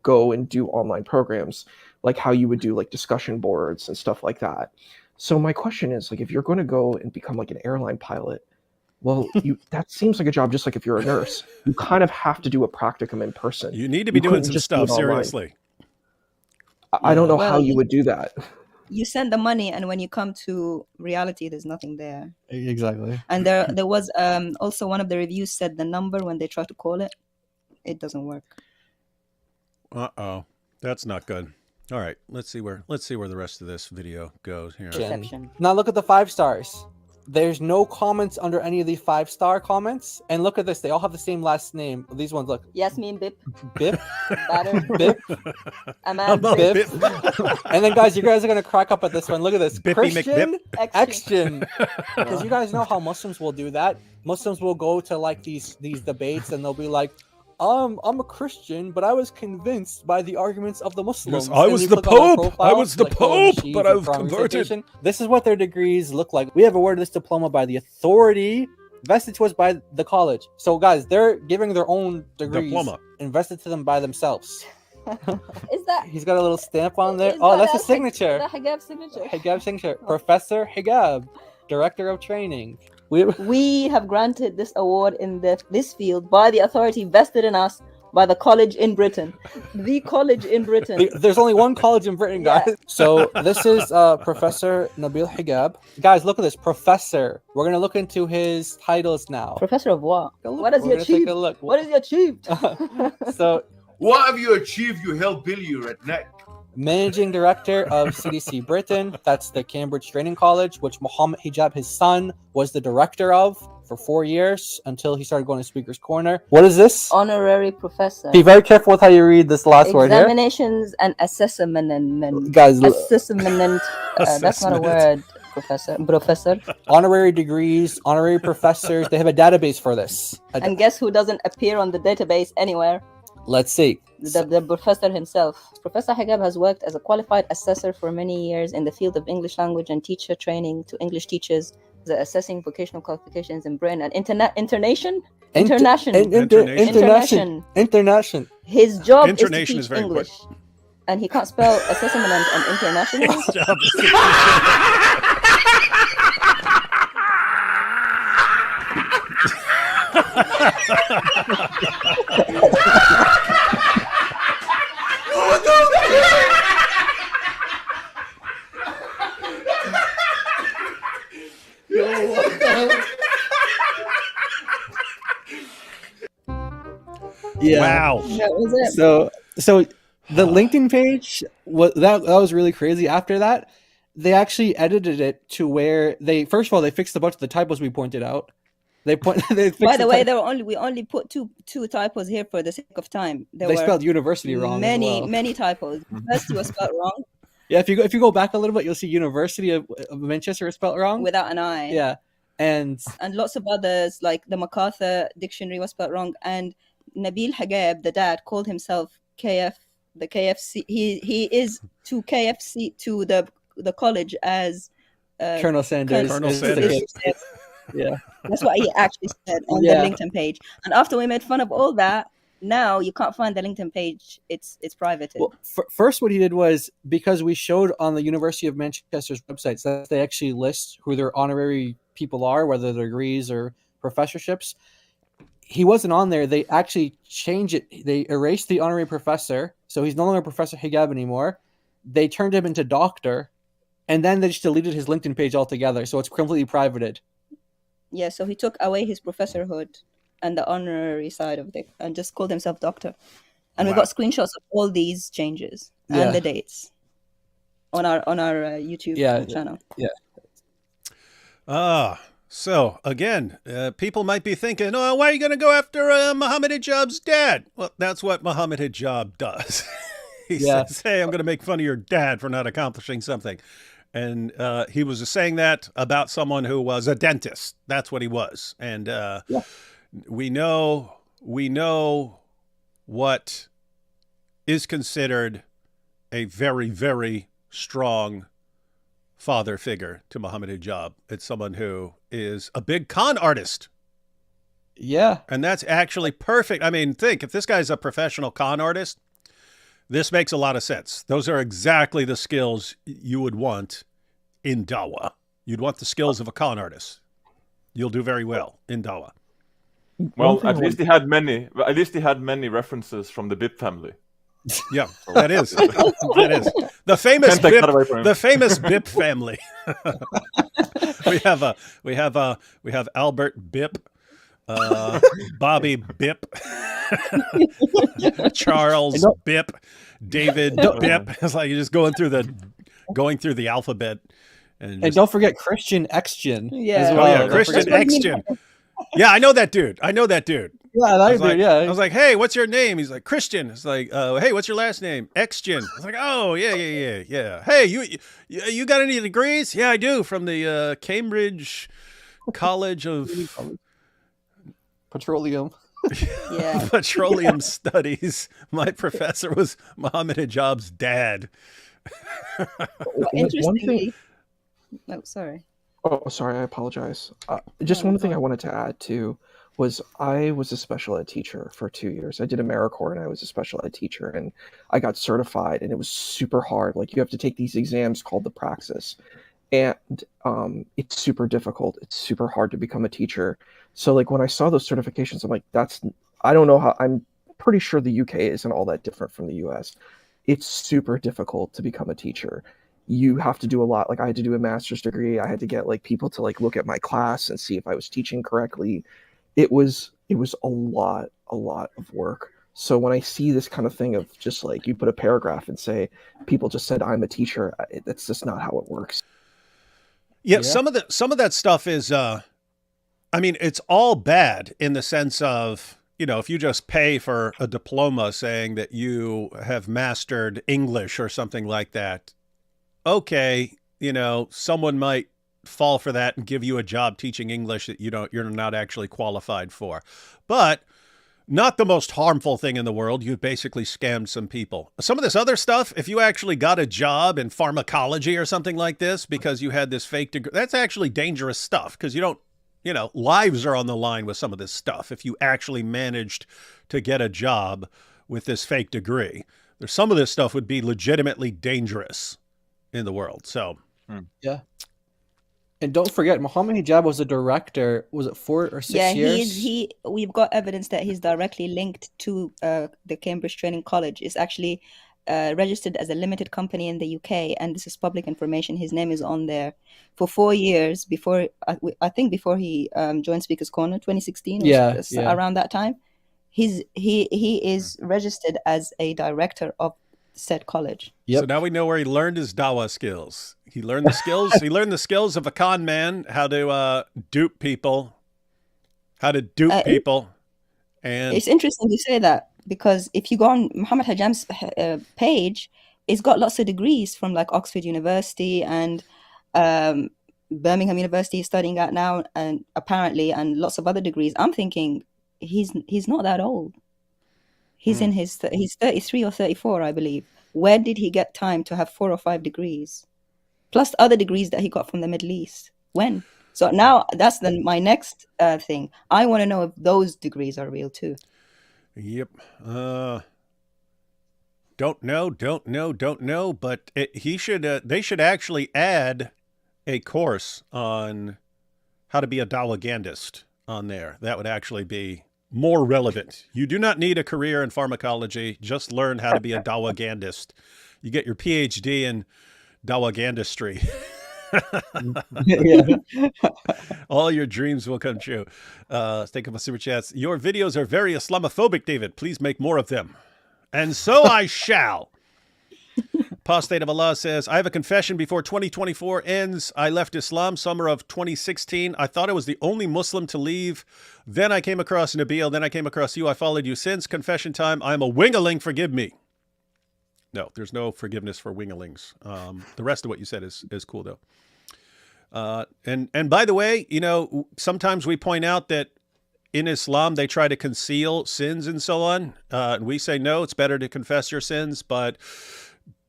[SPEAKER 1] go and do online programs, like how you would do like discussion boards and stuff like that. So my question is, like, if you're going to go and become like an airline pilot, well, that seems like a job just like if you're a nurse. You kind of have to do a practicum in person.
[SPEAKER 2] You need to be doing some stuff, seriously.
[SPEAKER 1] I don't know how you would do that.
[SPEAKER 4] You send the money, and when you come to reality, there's nothing there.
[SPEAKER 3] Exactly.
[SPEAKER 4] And there was also one of the reviews said the number when they try to call it, it doesn't work.
[SPEAKER 2] That's not good. All right, let's see where the rest of this video goes here.
[SPEAKER 3] Now look at the 5 stars. There's no comments under any of the 5-star comments. And look at this. They all have the same last name. These ones, look.
[SPEAKER 4] Yasmin Bip.
[SPEAKER 3] Bip.
[SPEAKER 4] Batter.
[SPEAKER 3] Bip.
[SPEAKER 4] Aman
[SPEAKER 3] Bip. And then, guys, you guys are going to crack up at this one. Look at this.
[SPEAKER 2] Bippy
[SPEAKER 3] Christian
[SPEAKER 2] McBip.
[SPEAKER 3] Action. Because you guys know how Muslims will do that. Muslims will go to, like, these debates, and they'll be like, I'm a Christian, but I was convinced by the arguments of the Muslims.
[SPEAKER 2] I was the Pope. I was the Pope, but I was converted.
[SPEAKER 3] This is what their degrees look like. We have awarded this diploma by the authority vested to us by the college. So, guys, they're giving their own degrees
[SPEAKER 2] Diploma.
[SPEAKER 3] invested to them by themselves.
[SPEAKER 4] Is that?
[SPEAKER 3] He's got a little stamp on there. Oh, that's a signature.
[SPEAKER 4] That Hijab signature.
[SPEAKER 3] Hijab signature. Professor Hijab, Director of Training.
[SPEAKER 4] We have granted this award in this field by the authority vested in us by the college in Britain. The college in Britain.
[SPEAKER 3] There's only one college in Britain, guys. Yeah. So this is Professor Nabil Hijab. Guys, look at this. Professor. We're going to look into his titles now.
[SPEAKER 4] Professor of what? What has he achieved?
[SPEAKER 3] Take a look.
[SPEAKER 4] What has he achieved?
[SPEAKER 3] So,
[SPEAKER 7] what have you achieved, you hellbilly, you redneck?
[SPEAKER 3] Managing Director of CDC Britain. That's the Cambridge Training College, which Muhammad Hijab, his son, was the director of for 4 years until he started going to Speaker's Corner. What is this?
[SPEAKER 4] Honorary professor.
[SPEAKER 3] Be very careful with how you read this last word here.
[SPEAKER 4] Examinations and assessment.
[SPEAKER 3] Guys,
[SPEAKER 4] assessment. That's not a word. Professor.
[SPEAKER 3] Honorary degrees, honorary professors. They have a database for this.
[SPEAKER 4] And guess who doesn't appear on the database anywhere?
[SPEAKER 3] Let's see.
[SPEAKER 4] The professor himself. Professor Hijab has worked as a qualified assessor for many years in the field of English language and teacher training to English teachers, assessing vocational qualifications in Britain and international. His job is to teach English, and he can't spell assessment and international.
[SPEAKER 2] His job is to teach
[SPEAKER 3] Yeah.
[SPEAKER 2] Wow.
[SPEAKER 4] That was it.
[SPEAKER 3] So the LinkedIn page that was really crazy. After that, they actually edited it to where they first of all they fixed a bunch of the typos we pointed out. By
[SPEAKER 4] the way, we only put two typos here for the sake of time.
[SPEAKER 3] They spelled university wrong.
[SPEAKER 4] Many typos. University was spelled wrong.
[SPEAKER 3] Yeah, if you go back a little bit, you'll see University of Manchester is spelled wrong
[SPEAKER 4] without an I.
[SPEAKER 3] Yeah, and
[SPEAKER 4] lots of others like the MacArthur dictionary was spelled wrong. And Nabil Hijab, the dad, called himself the KFC. He is to KFC to the college as
[SPEAKER 3] Colonel Sanders.
[SPEAKER 2] Colonel Sanders.
[SPEAKER 3] Yeah,
[SPEAKER 4] that's what he actually said on the LinkedIn page. And after we made fun of all that, now you can't find the LinkedIn page. It's privated.
[SPEAKER 3] Well, first, what he did was, because we showed on the University of Manchester's websites that they actually list who their honorary people are, whether they're degrees or professorships. He wasn't on there. They actually changed it. They erased the honorary professor, so he's no longer Professor Hijab anymore. They turned him into doctor, and then they just deleted his LinkedIn page altogether, so it's completely privated.
[SPEAKER 4] Yeah, so he took away his professorhood and the honorary side of it and just called himself doctor. And we got screenshots of all these changes and the dates on our YouTube channel.
[SPEAKER 3] Yeah.
[SPEAKER 2] So again, people might be thinking, oh, why are you going to go after Muhammad Hijab's dad? Well, that's what Muhammad Hijab does. He says, hey, I'm going to make fun of your dad for not accomplishing something. And he was saying that about someone who was a dentist. That's what he was. And we know what is considered a very, very strong father figure to Muhammad Hijab. It's someone who is a big con artist.
[SPEAKER 3] Yeah.
[SPEAKER 2] And that's actually perfect. I mean, think, if this guy's a professional con artist, this makes a lot of sense. Those are exactly the skills you would want in Dawah. You'd want the skills of a con artist. You'll do very well in Dawah.
[SPEAKER 14] Well, at least he had many. At least he had many references from the Bip family.
[SPEAKER 2] Yeah, that is the famous Bip family. we have Albert Bip, Bobby Bip, Charles Bip, David Bip. It's like you're just going through the alphabet. And
[SPEAKER 3] don't forget Christian Exgen.
[SPEAKER 4] Yeah.
[SPEAKER 3] Well.
[SPEAKER 2] Oh yeah, Christian Exgen. Yeah, I know that dude.
[SPEAKER 3] Yeah, I
[SPEAKER 2] was like, hey, what's your name? He's like, Christian. It's like, hey, what's your last name? Exgen. I was like, oh, yeah. Hey, you got any degrees? Yeah, I do, from the Cambridge College of
[SPEAKER 3] Petroleum.
[SPEAKER 4] Yeah.
[SPEAKER 2] Petroleum Studies. My professor was Muhammad Hijab's dad.
[SPEAKER 4] Interestingly, sorry.
[SPEAKER 1] Oh, sorry. I apologize. Just one thing I wanted to add too was I was a special ed teacher for 2 years. I did AmeriCorps and I was a special ed teacher, and I got certified, and it was super hard. Like, you have to take these exams called the Praxis, and it's super difficult. It's super hard to become a teacher. So like, when I saw those certifications, I'm like, I don't know how. I'm pretty sure the UK isn't all that different from the US. It's super difficult to become a teacher. You have to do a lot. Like, I had to do a master's degree. I had to get like people to like look at my class and see if I was teaching correctly. It was a lot of work. So when I see this kind of thing of just like, you put a paragraph and say, people just said I'm a teacher, that's just not how it works.
[SPEAKER 2] Yeah, some of that stuff is, I mean, it's all bad in the sense of, if you just pay for a diploma saying that you have mastered English or something like that, okay, someone might fall for that and give you a job teaching English that you're not actually qualified for. But not the most harmful thing in the world. You basically scammed some people. Some of this other stuff, if you actually got a job in pharmacology or something like this because you had this fake degree, that's actually dangerous stuff, because lives are on the line with some of this stuff. If you actually managed to get a job with this fake degree, there's some of this stuff would be legitimately dangerous in the world. So,
[SPEAKER 3] yeah. And don't forget, Muhammad Hijab was a director. Was it 4 or 6 years?
[SPEAKER 4] We've got evidence that he's directly linked to the Cambridge Training College. It's actually registered as a limited company in the UK, and this is public information. His name is on there for 4 years before. I think before he joined Speaker's Corner, 2016. Around that time, he is registered as a director of said college.
[SPEAKER 2] So now we know where he learned his Dawah skills. He learned the skills. He learned the skills of a con man, how to dupe people, And
[SPEAKER 4] it's interesting to say that, because if you go on Muhammad Hijab's page, it's got lots of degrees from like Oxford University and Birmingham University he's studying at now, and apparently lots of other degrees. I'm thinking he's not that old. He's he's 33 or 34, I believe. Where did he get time to have 4 or 5 degrees? Plus other degrees that he got from the Middle East. When? So now that's my next thing. I want to know if those degrees are real too.
[SPEAKER 2] Yep. Don't know. But they should actually add a course on how to be a Dawah on there. That would actually be more relevant. You do not need a career in pharmacology. Just learn how to be a Dawah. You get your PhD in Dawah. All your dreams will come true. Thank you for super chats. Your videos are very Islamophobic, David. Please make more of them. And so I shall. Apostate of Allah says, I have a confession before 2024 ends. I left Islam summer of 2016. I thought I was the only Muslim to leave. Then I came across Nabil. Then I came across you. I followed you since. Confession time. I'm a wingaling. Forgive me. No, there's no forgiveness for wingalings. The rest of what you said is cool, though. And by the way, you know, sometimes we point out that in Islam, they try to conceal sins and so on. And we say, no, it's better to confess your sins. But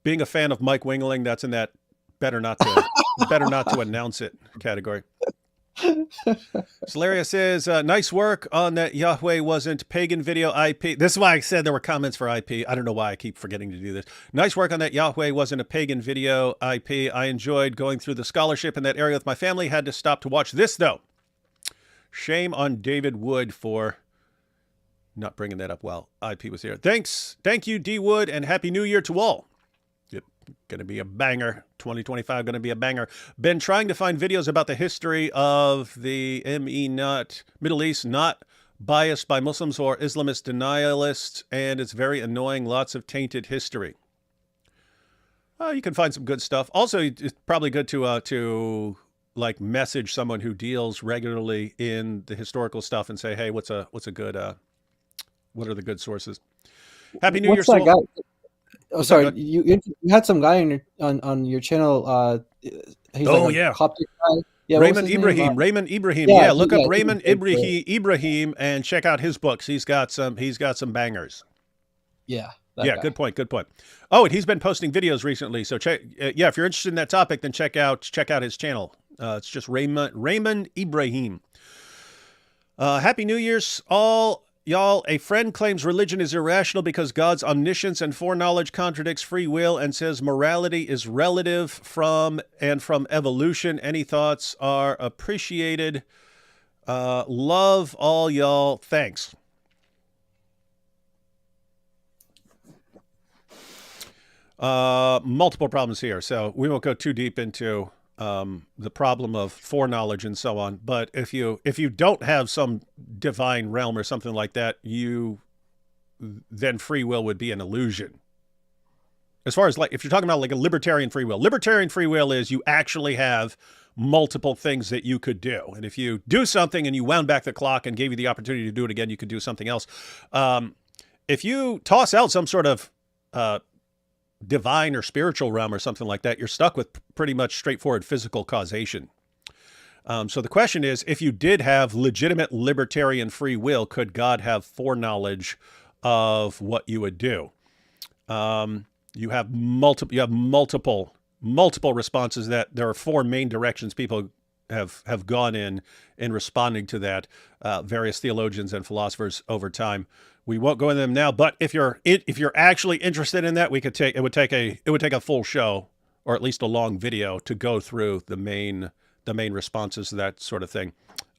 [SPEAKER 2] being a fan of Mike Wingeling, that's in that better not to announce it category. Solaria says, nice work on that Yahweh wasn't pagan video IP. This is why I said there were comments for IP. I don't know why I keep forgetting to do this. Nice work on that Yahweh wasn't a pagan video IP. I enjoyed going through the scholarship in that area with my family. Had to stop to watch this, though. Shame on David Wood for not bringing that up while IP was here. Thanks. Thank you, D. Wood, and Happy New Year to all. Going to be a banger. 2025 going to be a banger. Been trying to find videos about the history of the Middle East, not biased by Muslims or Islamist denialists, and it's very annoying. Lots of tainted history. You can find some good stuff. Also, it's probably good to like message someone who deals regularly in the historical stuff and say, hey, what are the good sources? Happy New Year,
[SPEAKER 3] that guy? Oh,
[SPEAKER 2] What's
[SPEAKER 3] sorry.
[SPEAKER 2] that guy?
[SPEAKER 3] You had some guy on your channel. He's like a Coptic guy. Yeah,
[SPEAKER 2] Raymond Ibrahim. Raymond Ibrahim. Yeah, look up Raymond Ibrahim and check out his books. He's got some bangers.
[SPEAKER 3] Yeah.
[SPEAKER 2] Yeah, good point. Oh, and he's been posting videos recently. So check. If you're interested in that topic, then check out his channel. It's just Raymond Ibrahim. Happy New Year's, all. Y'all, a friend claims religion is irrational because God's omniscience and foreknowledge contradicts free will and says morality is relative from evolution. Any thoughts are appreciated. Love all y'all. Thanks. Multiple problems here, so we won't go too deep into the problem of foreknowledge and so on. But if you don't have some divine realm or something like that, then free will would be an illusion. As far as like, if you're talking about like a libertarian free will is you actually have multiple things that you could do. And if you do something and you wound back the clock and gave you the opportunity to do it again, you could do something else. If you toss out some sort of divine or spiritual realm or something like that, you're stuck with pretty much straightforward physical causation. So the question is, if you did have legitimate libertarian free will, could God have foreknowledge of what you would do? You have multiple responses. That there are four main directions people have gone in responding to that. Various theologians and philosophers over time. We won't go into them now, but if you're actually interested in that, it would take a full show, or at least a long video, to go through the main responses to that sort of thing.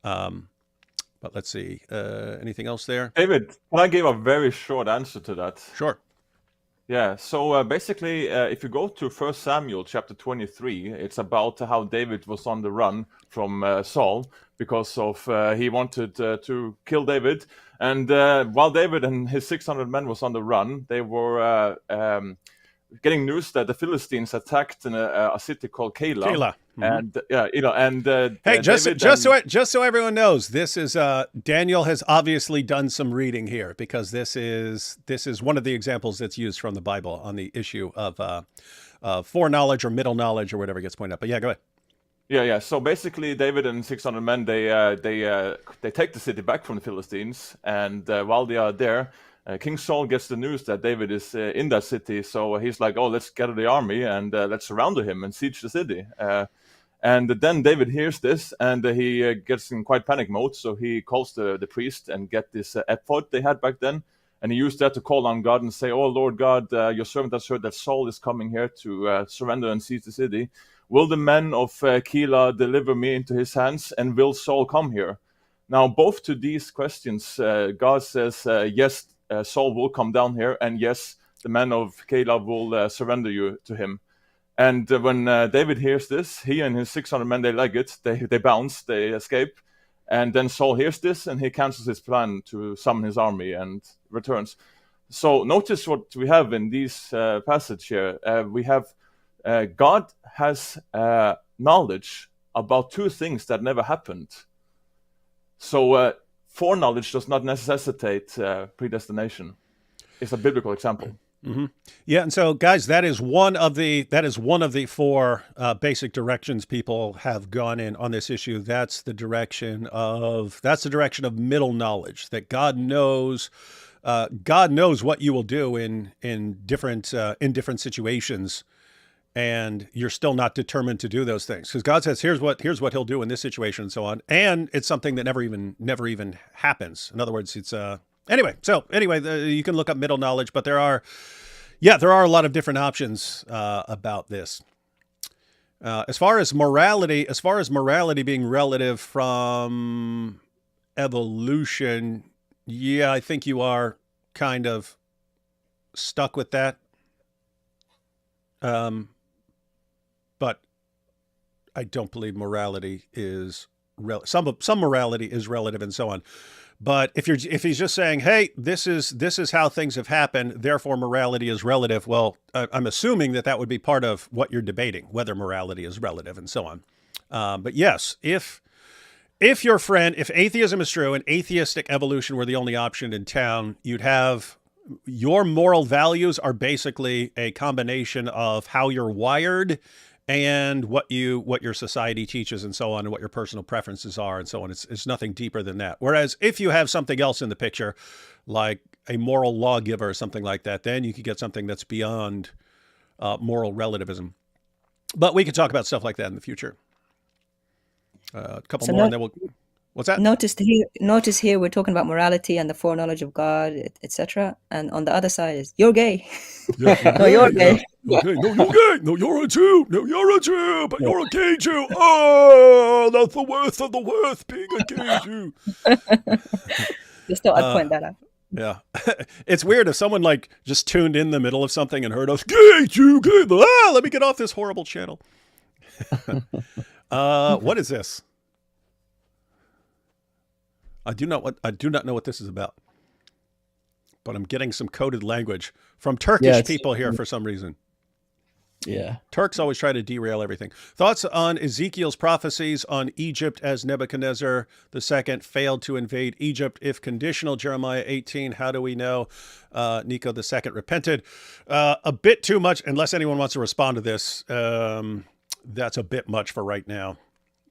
[SPEAKER 2] But let's see, anything else there?
[SPEAKER 14] David, can I give a very short answer to that?
[SPEAKER 2] Sure.
[SPEAKER 14] Yeah, so basically, if you go to 1 Samuel chapter 23, it's about how David was on the run from Saul because of he wanted to kill David. And while David and his 600 men was on the run, they were getting news that the Philistines attacked in a city called Keilah.
[SPEAKER 2] Mm-hmm.
[SPEAKER 14] And
[SPEAKER 2] hey, just so everyone knows, this is Daniel has obviously done some reading here, because this is one of the examples that's used from the Bible on the issue of foreknowledge or middle knowledge or whatever gets pointed out. But yeah, go ahead.
[SPEAKER 14] Yeah. So basically, David and 600 men they take the city back from the Philistines, and while they are there, King Saul gets the news that David is in that city. So he's like, "Oh, let's gather the army and let's surround him and siege the city." And then David hears this, and he gets in quite panic mode. So he calls the priest and get this ephod they had back then, and he used that to call on God and say, "Oh Lord God, your servant has heard that Saul is coming here to surrender and seize the city. Will the men of Keilah deliver me into his hands, and will Saul come here?" Now, both to these questions, God says, yes, Saul will come down here, and yes, the men of Keilah will surrender you to him. And when David hears this, he and his 600 men, they leg it, they bounce, they escape. And then Saul hears this, and he cancels his plan to summon his army and returns. So notice what we have in this passage here. We have God has knowledge about two things that never happened. So foreknowledge does not necessitate predestination. It's a biblical example.
[SPEAKER 2] Mm-hmm. Yeah, and so guys, that is one of the four basic directions people have gone in on this issue. That's the direction of middle knowledge, that God knows what you will do in different situations, and you're still not determined to do those things because God says here's what he'll do in this situation and so on, and it's something that never even happens. In other words, it's Anyway, you can look up middle knowledge, but there are a lot of different options about this. As far as morality being relative from evolution, yeah, I think you are kind of stuck with that. But I don't believe morality is some morality is relative and so on. But if he's just saying, hey, this is how things have happened, therefore morality is relative, well, I'm assuming that would be part of what you're debating, whether morality is relative and so on. But yes, if atheism is true and atheistic evolution were the only option in town, you'd have your moral values are basically a combination of how you're wired and what your society teaches and so on, and what your personal preferences are and so on. It's nothing deeper than that. Whereas if you have something else in the picture, like a moral lawgiver or something like that, then you could get something that's beyond moral relativism. But we could talk about stuff like that in the future. A couple more, and then we'll. What's that?
[SPEAKER 4] Notice here we're talking about morality and the foreknowledge of God, etc. And on the other side is you're gay.
[SPEAKER 2] Yeah,
[SPEAKER 4] no, you're gay.
[SPEAKER 2] Yeah. Okay. No, you're gay. No, you're a Jew. No, you're a Jew, but you're a gay Jew. Oh, that's the worst of the worst, being a gay Jew.
[SPEAKER 4] Just thought I'd point that out.
[SPEAKER 2] Yeah. It's weird if someone like just tuned in the middle of something and heard us, gay Jew, gay. Let me get off this horrible channel. What is this? I do not know what this is about, but I'm getting some coded language from Turkish people here for some reason.
[SPEAKER 9] Yeah.
[SPEAKER 2] Turks always try to derail everything. Thoughts on Ezekiel's prophecies on Egypt as Nebuchadnezzar II failed to invade Egypt? If conditional, Jeremiah 18, how do we know Nico II repented? A bit too much, unless anyone wants to respond to this. That's a bit much for right now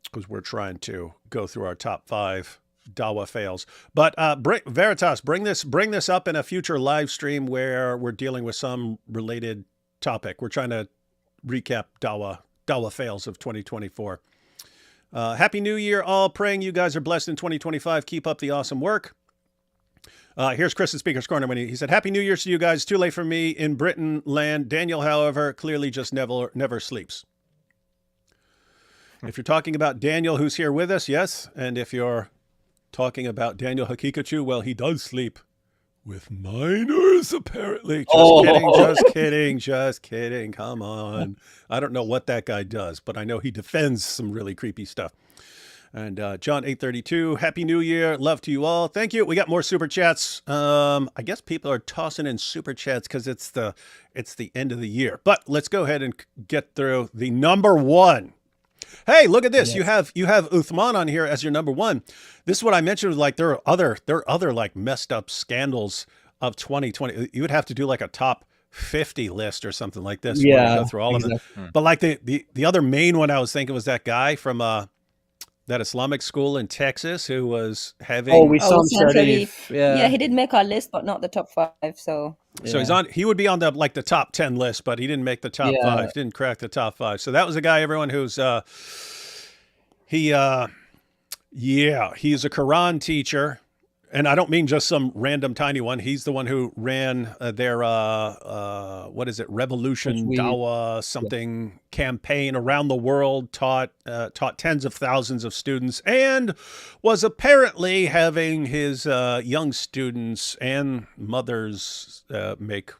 [SPEAKER 2] because we're trying to go through our top 5 Dawah fails. But Veritas, bring this up in a future live stream where we're dealing with some related topic. We're trying to recap Dawah fails of 2024. Happy New Year, all. Praying you guys are blessed in 2025. Keep up the awesome work. Here's Chris in Speaker's Corner when he said, Happy New Year to you guys. Too late for me in Britain land. Daniel, however, clearly just never sleeps. If you're talking about Daniel, who's here with us, yes. And if you're talking about Daniel Hakikachu, well, he does sleep with minors, apparently. Just kidding. Come on. I don't know what that guy does, but I know he defends some really creepy stuff. And John 832, Happy New Year. Love to you all. Thank you. We got more super chats. I guess people are tossing in super chats because it's the end of the year. But let's go ahead and get through the number one. Hey, look at this. Yes. You have Uthman on here as your number one. This is what I mentioned. Like there are other like messed up scandals of 2020. You would have to do like a top 50 list or something like this.
[SPEAKER 9] Yeah,
[SPEAKER 2] go through all of them. But like the other main one I was thinking was that guy from that Islamic school in Texas who was having.
[SPEAKER 3] Oh, Wissam Sharif.
[SPEAKER 4] Yeah, he did make our list, but not the top 5. So
[SPEAKER 2] he would be on the top 10 list, but he didn't make the top 5. He didn't crack the top 5. So that was a guy, everyone, who's he's a Quran teacher, And I don't mean just some random tiny one. He's the one who ran their what is it, Revolution Dawah something campaign around the world, taught tens of thousands of students, and was apparently having his young students and mothers make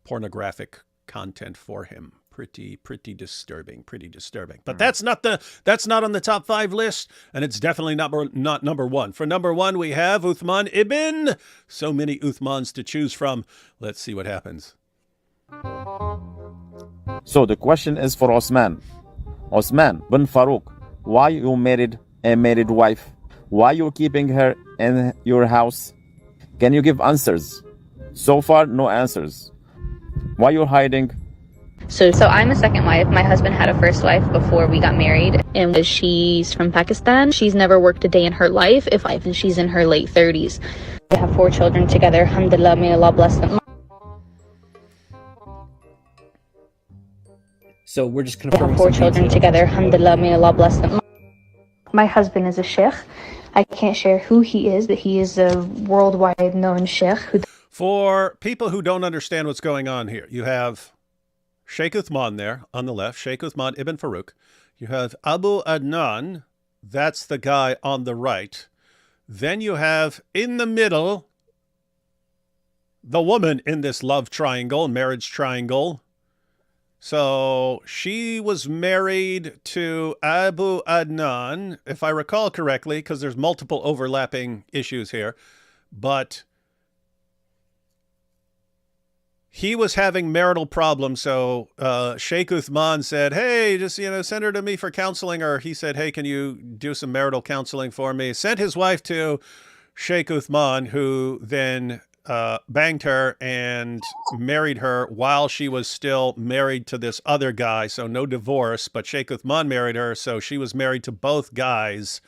[SPEAKER 2] pornographic content for him. Pretty disturbing, But that's not on the top 5 list, and it's definitely not number 1. For number 1, we have Uthman ibn. So many Uthmans to choose from. Let's see what happens.
[SPEAKER 9] So the question is for Osman. Osman bin Farouk, why you married a married wife? Why you keeping her in your house? Can you give answers? So far, no answers. Why you hiding?
[SPEAKER 12] So I'm a second wife. My husband had a first wife before we got married, and she's from Pakistan. She's never worked a day in her life, and she's in her late 30s. We have 4 children together. Alhamdulillah, may Allah bless them.
[SPEAKER 3] So we're just
[SPEAKER 12] We
[SPEAKER 3] confirming
[SPEAKER 12] have 4
[SPEAKER 3] some
[SPEAKER 12] children
[SPEAKER 3] details.
[SPEAKER 12] together. Alhamdulillah, may Allah bless them. My husband is a sheikh. I can't share who he is, but he is a worldwide known sheikh.
[SPEAKER 2] For people who don't understand what's going on here, you have Sheikh Uthman there on the left, Sheikh Uthman ibn Farouk. You have Abu Adnan, that's the guy on the right. Then you have in the middle the woman in this love triangle, marriage triangle. So she was married to Abu Adnan, if I recall correctly, because there's multiple overlapping issues here, but he was having marital problems, so Sheikh Uthman said, hey, just, send her to me for counseling, or he said, hey, can you do some marital counseling for me? Sent his wife to Sheikh Uthman, who then banged her and married her while she was still married to this other guy, so no divorce, but Sheikh Uthman married her, so she was married to both guys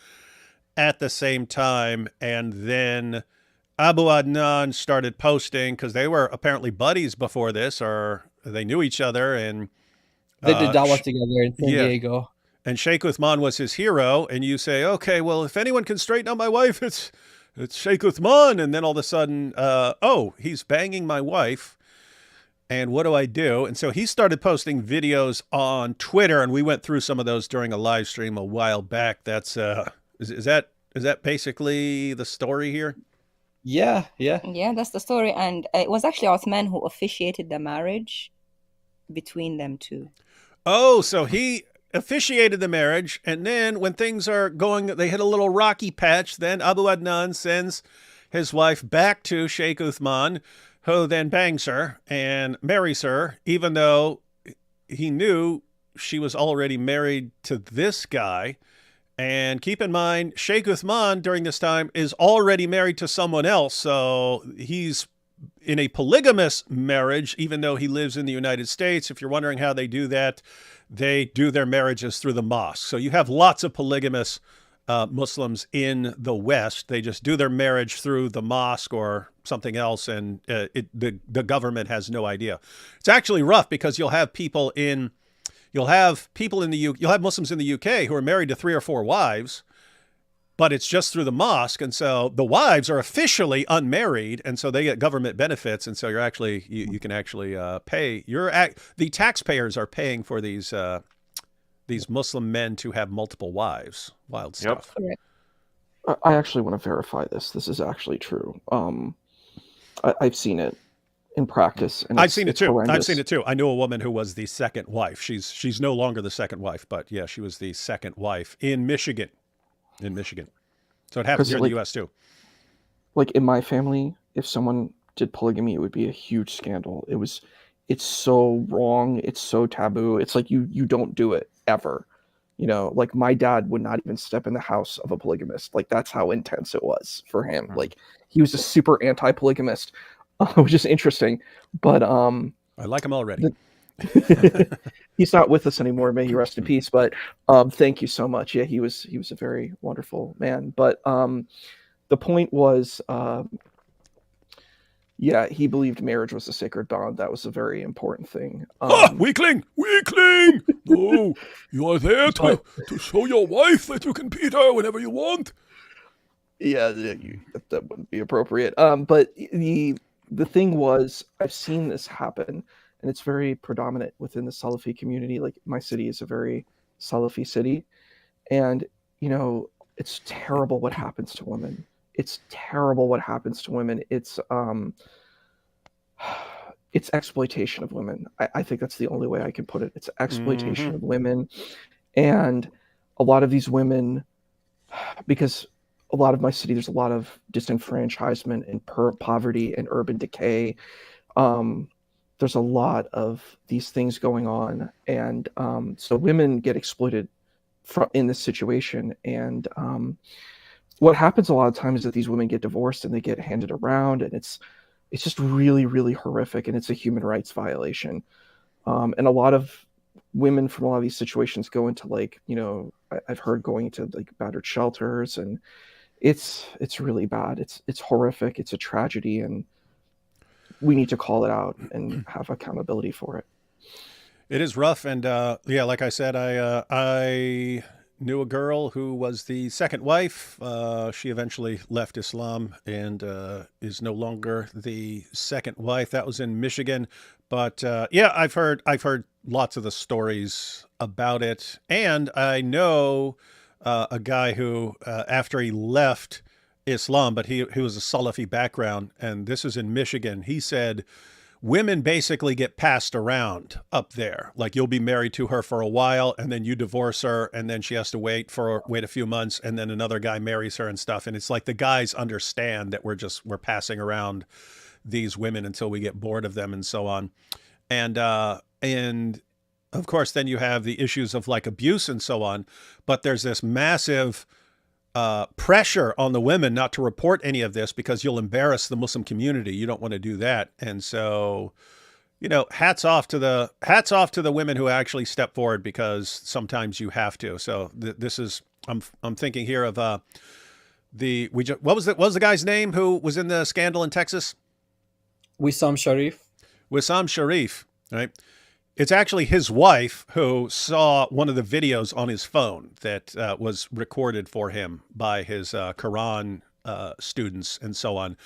[SPEAKER 2] at the same time, and then Abu Adnan started posting, because they were apparently buddies before this, or they knew each other, and
[SPEAKER 3] They did Dawah together in San Diego.
[SPEAKER 2] And Sheikh Uthman was his hero, and you say, okay, well, if anyone can straighten out my wife, it's Sheikh Uthman, and then all of a sudden, oh, he's banging my wife, and what do I do? And so he started posting videos on Twitter, and we went through some of those during a live stream a while back. That's is that basically the story here?
[SPEAKER 3] Yeah.
[SPEAKER 4] Yeah, that's the story. And it was actually Othman who officiated the marriage between them two.
[SPEAKER 2] Oh, so he officiated the marriage, and then when things are going, they hit a little rocky patch, then Abu Adnan sends his wife back to Sheikh Uthman, who then bangs her and marries her, even though he knew she was already married to this guy. And keep in mind, Sheikh Uthman during this time is already married to someone else. So he's in a polygamous marriage, even though he lives in the United States. If you're wondering how they do that, they do their marriages through the mosque. So you have lots of polygamous Muslims in the West. They just do their marriage through the mosque or something else, and the government has no idea. It's actually rough because you'll have Muslims in the UK who are married to 3 or 4 wives, but it's just through the mosque. And so the wives are officially unmarried, and so they get government benefits. And so you can actually pay. The taxpayers are paying for these Muslim men to have multiple wives. Wild stuff.
[SPEAKER 1] I actually want to verify this. This is actually true. I've seen it in practice. And
[SPEAKER 2] I've seen it too.
[SPEAKER 1] horrendous.
[SPEAKER 2] I've seen it too. I knew a woman who was the second wife. She's no longer the second wife, but yeah, she was the second wife in Michigan. So it happens here in the U.S. too.
[SPEAKER 1] Like in my family, if someone did polygamy, it would be a huge scandal. It's so wrong. It's so taboo. It's like you don't do it ever. Like my dad would not even step in the house of a polygamist. Like that's how intense it was for him. Like he was a super anti-polygamist. Which is interesting, but
[SPEAKER 2] I like him already.
[SPEAKER 1] He's not with us anymore. May he rest in peace. But thank you so much. Yeah, he was a very wonderful man. But the point was, he believed marriage was a sacred bond. That was a very important thing.
[SPEAKER 2] Weakling! No, you are there to show your wife that you can beat her whenever you want.
[SPEAKER 1] Yeah, that wouldn't be appropriate. But the thing was, I've seen this happen, and it's very predominant within the Salafi community. Like my city is a very Salafi city, and it's terrible what happens to women. It's terrible what happens to women. It's exploitation of women. I think that's the only way I can put it. It's exploitation of women, and a lot of these women, because a lot of my city, there's a lot of disenfranchisement and poverty and urban decay. There's a lot of these things going on, and so women get exploited in this situation. And what happens a lot of times is that these women get divorced and they get handed around, and it's just really, really horrific, and it's a human rights violation. And a lot of women from a lot of these situations go into I've heard going into battered shelters, and it's really bad. It's horrific. It's a tragedy, and we need to call it out and have accountability for it.
[SPEAKER 2] It is rough, and like I said, I knew a girl who was the second wife. She eventually left Islam and is no longer the second wife. That was in Michigan, but I've heard lots of the stories about it, and I know a guy who after he left Islam, but he was a Salafi background, and this is in Michigan. He said women basically get passed around up there. Like you'll be married to her for a while, and then you divorce her, and then she has to wait a few months, and then another guy marries her and stuff. And it's like the guys understand that we're passing around these women until we get bored of them and so on. And of course, then you have the issues of abuse and so on. But there's this massive pressure on the women not to report any of this because you'll embarrass the Muslim community. You don't want to do that. And so, hats off to the women who actually step forward, because sometimes you have to. So this is, I'm thinking here of what was the guy's name who was in the scandal in Texas?
[SPEAKER 3] Wissam Sharif, right? It's actually his wife who saw one of the videos on his phone that was recorded for him by his Quran students and so on.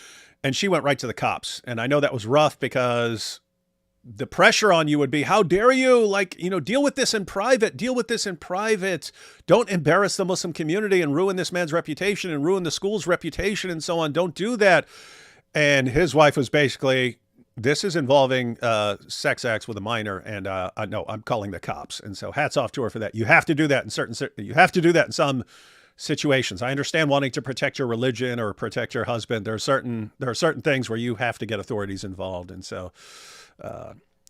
[SPEAKER 3] And she went right to the cops. And I know that was rough because the pressure on you would be, how dare you? Deal with this in private. Deal with this in private. Don't embarrass the Muslim community and ruin this man's reputation and ruin the school's reputation and so on. Don't do that. And his wife was basically, this is involving sex acts with a minor, and I'm calling the cops. And so hats off to her for that. You have to do that in some situations. I understand wanting to protect your religion or protect your husband. There are certain things where you have to get authorities involved. And so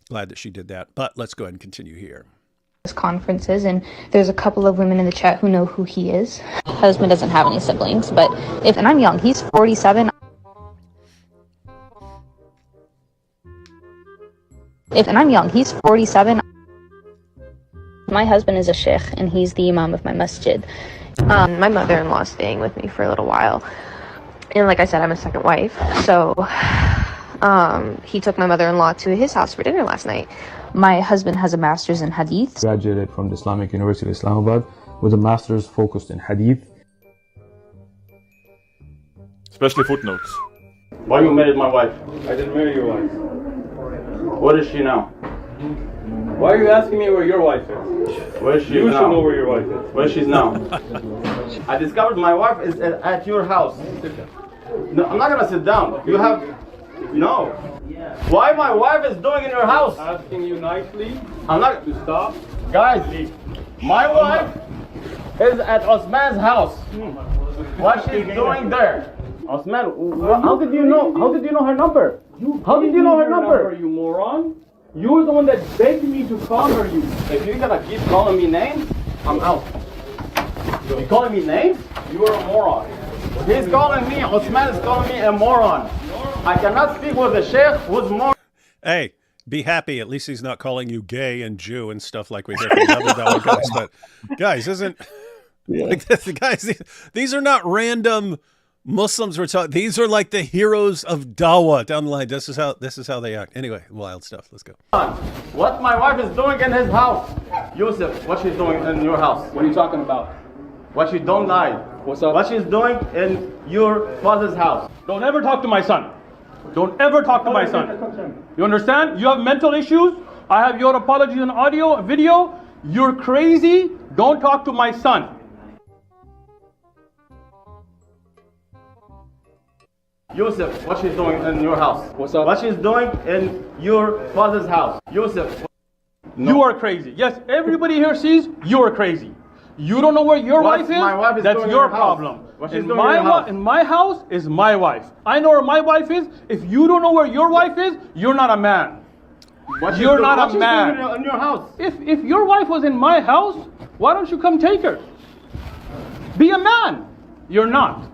[SPEAKER 3] glad that she did that. But let's go ahead and continue here.
[SPEAKER 12] Conferences, and there's a couple of women in the chat who know who he is. Husband doesn't have any siblings, and I'm young. He's 47. He's 47. My husband is a sheikh, and he's the imam of my masjid. My mother-in-law is staying with me for a little while. And like I said, I'm a second wife. So he took my mother-in-law to his house for dinner last night. My husband has a master's in hadith.
[SPEAKER 10] Graduated from the Islamic University of Islamabad with a master's focused in hadith.
[SPEAKER 14] Especially footnotes.
[SPEAKER 10] Why you married my wife? I didn't marry your wife. What is she now? Why are you asking me where your wife is? Where is she now? You should know where your wife is. Where she's now? I discovered my wife is at your house. No, I'm not gonna sit down. You have... No. Why my wife is doing in your house? Asking you nicely. I'm not... To stop. Guys, my wife is at Osman's house. What she's doing there? Osman, how did you know? How did you know her number? How did you know her number? You moron! You were the one that begged me to call her. You. If you're gonna keep calling me names, I'm out. You calling me names? You are a moron. He's calling me. Osman is calling me a moron. I cannot speak with a sheikh who's more.
[SPEAKER 2] Hey, be happy. At least he's not calling you gay and Jew and stuff like we hear from the other Dawah guys. But guys, these are not random Muslims we're talking. These are like the heroes of Dawah down the line. This is how they act. Anyway, wild stuff. Let's go.
[SPEAKER 10] What my wife is doing in his house, Yusuf. What she's doing in your house? What are you talking about? What she don't lie. What's up? What she's doing in your father's house. Don't ever talk to my son. Don't ever talk to my son. You understand? You have mental issues. I have your apology on audio, video. You're crazy. Don't talk to my son. Yusuf, what she's doing in your house? What's up? What she's doing in your father's house. Yusuf. No. You are crazy. Yes, everybody here sees you are crazy. You don't know where your wife is?
[SPEAKER 21] My wife is
[SPEAKER 10] that's
[SPEAKER 21] doing
[SPEAKER 10] your
[SPEAKER 21] in your
[SPEAKER 10] problem.
[SPEAKER 21] house. What she's
[SPEAKER 10] In
[SPEAKER 21] doing in your house.
[SPEAKER 10] in my house is my wife. I know where my wife is. If you don't know where your wife is, you're not a man. You're not a man.
[SPEAKER 21] In your house.
[SPEAKER 10] If your wife was in my house, why don't you come take her? Be a man. You're not.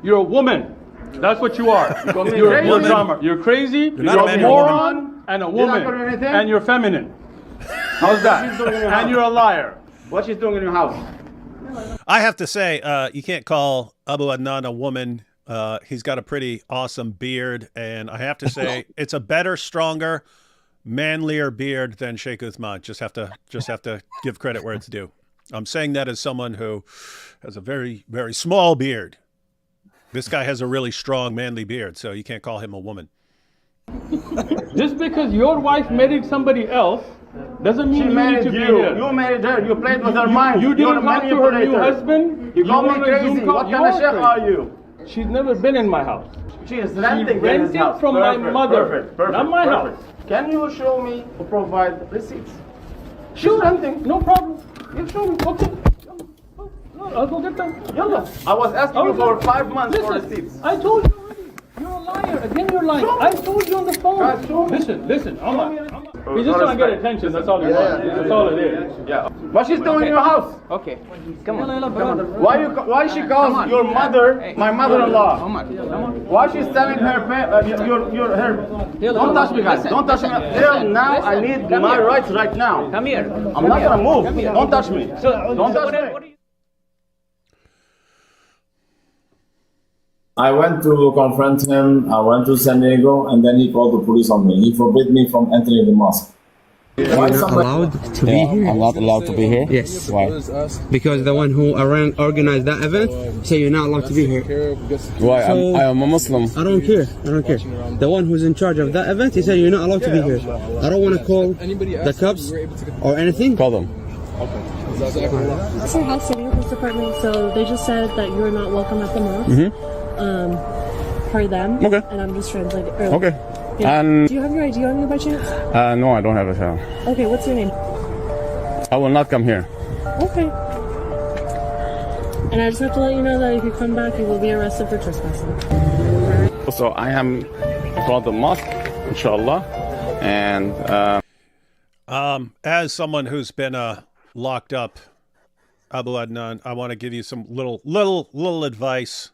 [SPEAKER 10] You're a woman. That's what you are. You're a drummer. You're crazy. You're a moron and a woman. And you're feminine. How's that? And you're a liar.
[SPEAKER 21] What she's doing in your house?
[SPEAKER 2] I have to say, you can't call Abu Adnan a woman. He's got a pretty awesome beard, and I have to say, it's a better, stronger, manlier beard than Sheikh Uthman. Just have to give credit where it's due. I'm saying that as someone who has a very, very small beard. This guy has a really strong, manly beard, so you can't call him a woman.
[SPEAKER 10] Just because your wife married somebody else doesn't mean you need to be here.
[SPEAKER 21] You married her. You played with her mind.
[SPEAKER 10] You didn't talk to her new husband.
[SPEAKER 21] You call me crazy. What kind of sheikh are you?
[SPEAKER 10] She's never been in my house.
[SPEAKER 21] She is renting
[SPEAKER 10] She rented from my mother, not my house.
[SPEAKER 21] Can you show me or provide receipts?
[SPEAKER 10] She's renting, no problem. You show me, okay. I'll go get them.
[SPEAKER 21] Yalla. I was asking you for 5 months for receipts.
[SPEAKER 10] I told you already. You're a liar. Again, you're lying. I told you on the phone. Listen. He's just trying to get attention. That's all he wants. That's all it is.
[SPEAKER 21] Yeah. What she's doing in your house?
[SPEAKER 10] Okay. Come on.
[SPEAKER 21] Why she calls your mother my mother-in-law? Why she's telling her her? Don't touch me, guys. Don't touch me. Here now, I need my rights right now.
[SPEAKER 10] Come here.
[SPEAKER 21] I'm not gonna move. Don't touch me. Don't touch me.
[SPEAKER 6] I went to confront him. I went to San Diego, and then he called the police on me. He forbid me from entering the mosque.
[SPEAKER 13] You're not allowed to be here?
[SPEAKER 6] I'm not allowed to be here?
[SPEAKER 13] Yes.
[SPEAKER 6] Why?
[SPEAKER 13] Because the one who organized that event said you're not allowed to be here.
[SPEAKER 6] Why?
[SPEAKER 13] So,
[SPEAKER 6] I am a Muslim.
[SPEAKER 13] I don't care. The one who's in charge of that event, he said you're not allowed to be here. I don't want to call the cops or anything.
[SPEAKER 6] Call them.
[SPEAKER 23] It's a house city police department, so they just said that you're not welcome at the mosque. For them.
[SPEAKER 6] Okay.
[SPEAKER 23] And I'm just translating.
[SPEAKER 6] Okay.
[SPEAKER 23] Yeah.
[SPEAKER 6] And
[SPEAKER 23] do you have your ID on you by chance?
[SPEAKER 6] no, I don't have it here.
[SPEAKER 23] Okay, what's your name?
[SPEAKER 6] I will not come here.
[SPEAKER 23] Okay. And I just have to let you know that if you come back, you will be arrested for trespassing.
[SPEAKER 6] So I am from the mosque, inshallah, and
[SPEAKER 2] as someone who's been locked up, Abu Adnan, I want to give you some little advice.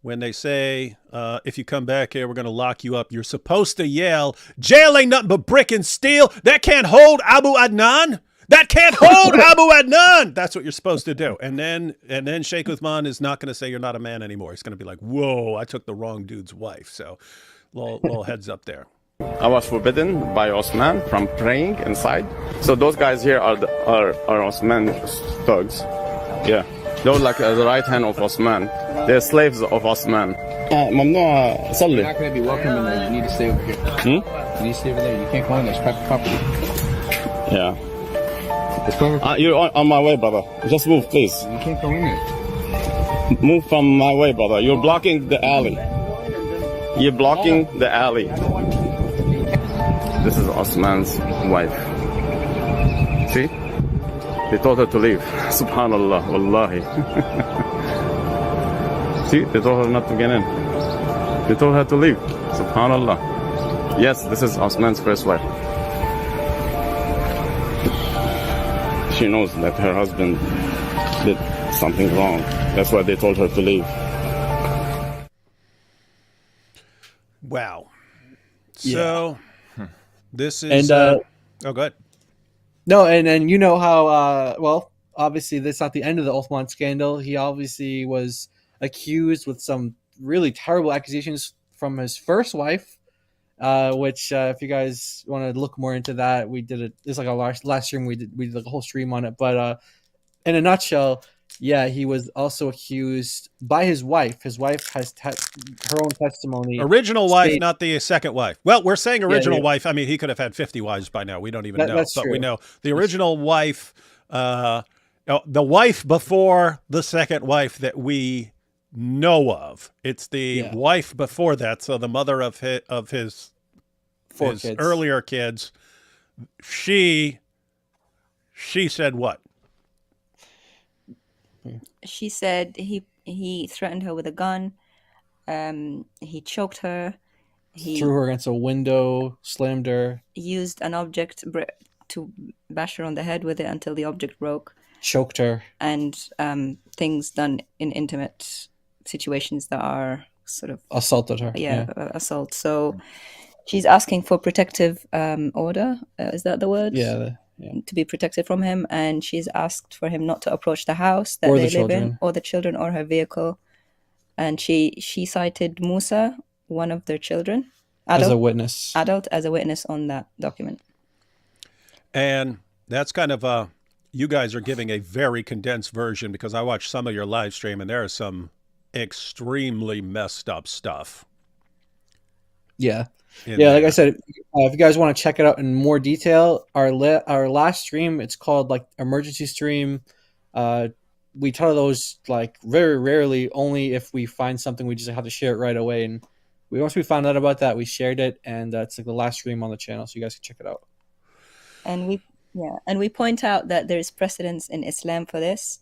[SPEAKER 2] When they say, if you come back here, we're going to lock you up, you're supposed to yell, jail ain't nothing but brick and steel. That can't hold Abu Adnan. That can't hold Abu Adnan. That's what you're supposed to do. And then Sheikh Uthman is not going to say you're not a man anymore. He's going to be like, whoa, I took the wrong dude's wife. So little heads up there.
[SPEAKER 6] I was forbidden by Osman from praying inside. So those guys here are Osman thugs. Yeah. They're like the right hand of Osman. They're slaves of Osman. ممنوع صلي.
[SPEAKER 24] You're not going to be welcome in there. You need to stay over here. You need to stay over there. You can't go in there. It's private property.
[SPEAKER 6] Yeah. You're on my way, brother. Just move, please.
[SPEAKER 24] You can't go in there.
[SPEAKER 6] Move from my way, brother. You're blocking the alley. You're blocking the alley. This is Osman's wife. See? They told her to leave. Subhanallah, wallahi. See, they told her not to get in. They told her to leave. Subhanallah. Yes, this is Osman's first wife. She knows that her husband did something wrong. That's why they told her to leave.
[SPEAKER 2] Wow. So, this
[SPEAKER 3] And
[SPEAKER 2] is... oh, go ahead.
[SPEAKER 3] No, and you know how, well, obviously that's not the end of the Uthman scandal. He obviously was accused with some really terrible accusations from his first wife, which if you guys want to look more into that, we did it. It's like a last stream we did like a whole stream on it. But in a nutshell, Yeah, he was also accused by his wife. His wife has her own testimony.
[SPEAKER 2] Original wife, not the second wife. Well, we're saying original
[SPEAKER 3] yeah.
[SPEAKER 2] wife. I mean, he could have had 50 wives by now. We don't even know.
[SPEAKER 3] That's
[SPEAKER 2] but
[SPEAKER 3] true.
[SPEAKER 2] we know the original wife, the wife before the second wife that we know of. It's the wife before that. So the mother of his
[SPEAKER 3] kids.
[SPEAKER 2] Earlier kids. She said what?
[SPEAKER 4] She said he threatened her with a gun. He choked her. He
[SPEAKER 3] threw her against a window, slammed her.
[SPEAKER 4] Used an object to bash her on the head with it until the object broke.
[SPEAKER 3] Choked her.
[SPEAKER 4] And things done in intimate situations that are sort of...
[SPEAKER 3] Assaulted her.
[SPEAKER 4] Assault. So she's asking for protective order. Is that the word?
[SPEAKER 3] Yeah.
[SPEAKER 4] To be protected from him, and she's asked for him not to approach the house that they live in, or the children, or her vehicle. And she cited Musa, one of their children,
[SPEAKER 3] as a witness
[SPEAKER 4] on that document.
[SPEAKER 2] And that's kind of you guys are giving a very condensed version, because I watched some of your live stream and there is some extremely messed up stuff.
[SPEAKER 3] Yeah. Like I said, if you guys want to check it out in more detail, our last stream, it's called like emergency stream. We tell those like very rarely, only if we find something, we just have to share it right away. And once we found out about that, we shared it, and it's like the last stream on the channel, so you guys can check it out.
[SPEAKER 4] And we point out that there is precedence in Islam for this.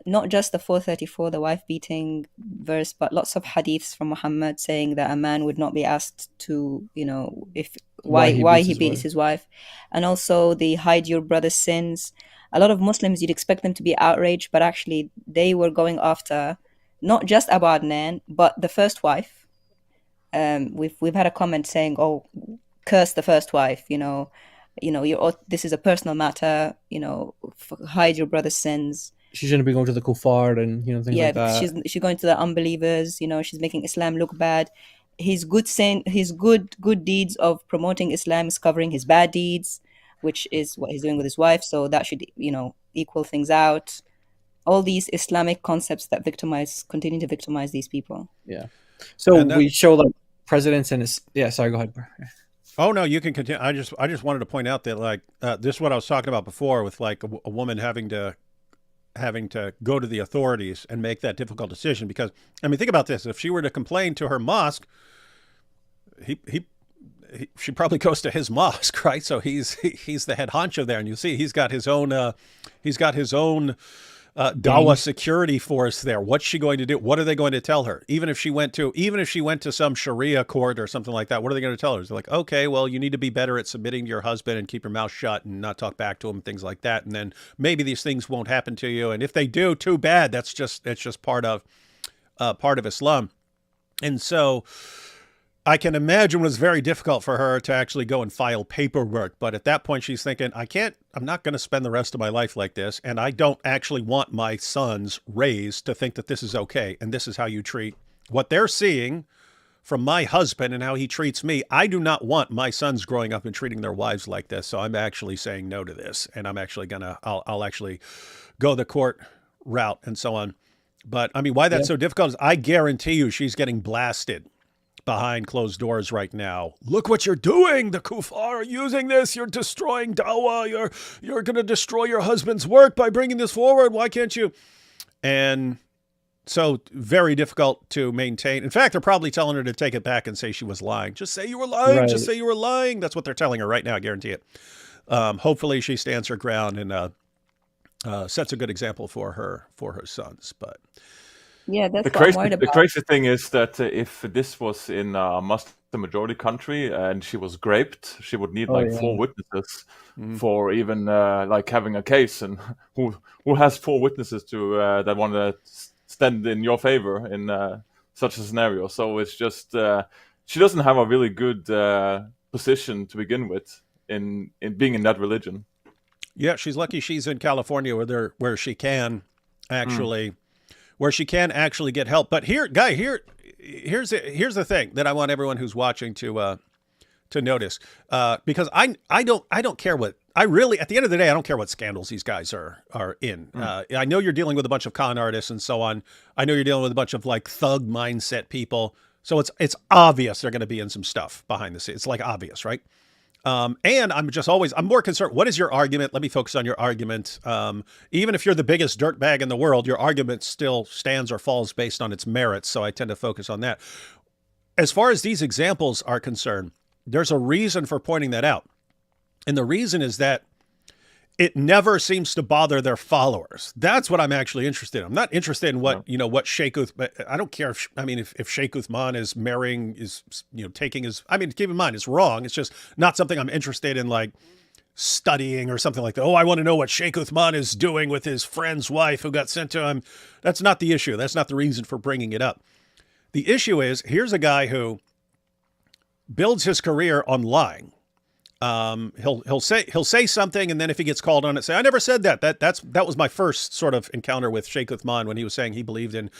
[SPEAKER 4] Not just the 434, the wife beating verse, but lots of hadiths from Muhammad saying that a man would not be asked to, why he beats his wife. And also the hide your brother's sins. A lot of Muslims, you'd expect them to be outraged, but actually they were going after not just Abu Adnan, but the first wife. We've had a comment saying, "Oh, curse the first wife," this is a personal matter, hide your brother's sins.
[SPEAKER 3] She shouldn't be going to the kuffar and things like that.
[SPEAKER 4] She's going to the unbelievers. She's making Islam look bad. His good deeds of promoting Islam is covering his bad deeds, which is what he's doing with his wife. So that should equal things out. All these Islamic concepts that continue to victimize these people.
[SPEAKER 3] Yeah. So we show like presidents and sorry, go ahead.
[SPEAKER 2] Oh no, you can continue. I just wanted to point out that like this is what I was talking about before with like a woman having to go to the authorities and make that difficult decision, because I mean, think about this. If she were to complain to her mosque, she probably goes to his mosque, right? So he's the head honcho there, and you see he's got his own Dawah security force there. What's she going to do? What are they going to tell her? Even if she went to some Sharia court or something like that, what are they going to tell her? They're like, okay, well, you need to be better at submitting to your husband and keep your mouth shut and not talk back to him, things like that. And then maybe these things won't happen to you. And if they do, too bad. That's just part of Islam. And so I can imagine it was very difficult for her to actually go and file paperwork. But at that point, she's thinking, I'm not going to spend the rest of my life like this. And I don't actually want my sons raised to think that this is okay. And this is how you treat what they're seeing from my husband and how he treats me. I do not want my sons growing up and treating their wives like this. So I'm actually saying no to this. And I'm actually I'll actually go the court route and so on. But I mean, why that's so difficult is I guarantee you she's getting blasted behind closed doors right now. Look what you're doing. The kuffar are using this. You're destroying Dawah. You're going to destroy your husband's work by bringing this forward. Why can't you? And so very difficult to maintain. In fact, they're probably telling her to take it back and say she was lying. Just say you were lying. Right. Just say you were lying. That's what they're telling her right now. I guarantee it. Hopefully she stands her ground and sets a good example for her sons. But
[SPEAKER 4] yeah, that's
[SPEAKER 14] what I'm worried about. The crazy thing is that if this was in a Muslim majority country and she was raped, she would need 4 witnesses for even like having a case. And who has 4 witnesses to that want to stand in your favor in such a scenario? So it's just she doesn't have a really good position to begin with in being in that religion.
[SPEAKER 2] Yeah, she's lucky she's in California where she can actually. Where she can actually get help. But here's the thing that I want everyone who's watching to notice, because I don't care what really, at the end of the day, I don't care what scandals these guys are in. I know you're dealing with a bunch of con artists and so on. I know you're dealing with a bunch of like thug mindset people. So it's obvious they're going to be in some stuff behind the scenes. It's like obvious, right? And I'm more concerned. What is your argument? Let me focus on your argument. Even if you're the biggest dirtbag in the world, your argument still stands or falls based on its merits. So I tend to focus on that. As far as these examples are concerned, there's a reason for pointing that out. And the reason is that it never seems to bother their followers. That's what I'm actually interested in. I'm not interested in what Sheikh Uthman, I don't care if Sheikh Uthman is marrying, taking his, keep in mind, it's wrong. It's just not something I'm interested in, like studying or something like that. Oh, I want to know what Sheikh Uthman is doing with his friend's wife who got sent to him. That's not the issue. That's not the reason for bringing it up. The issue is, here's a guy who builds his career on lying. He'll say something, and then if he gets called on it, say, I never said that. That was my first sort of encounter with Sheikh Uthman, when he was saying he believed in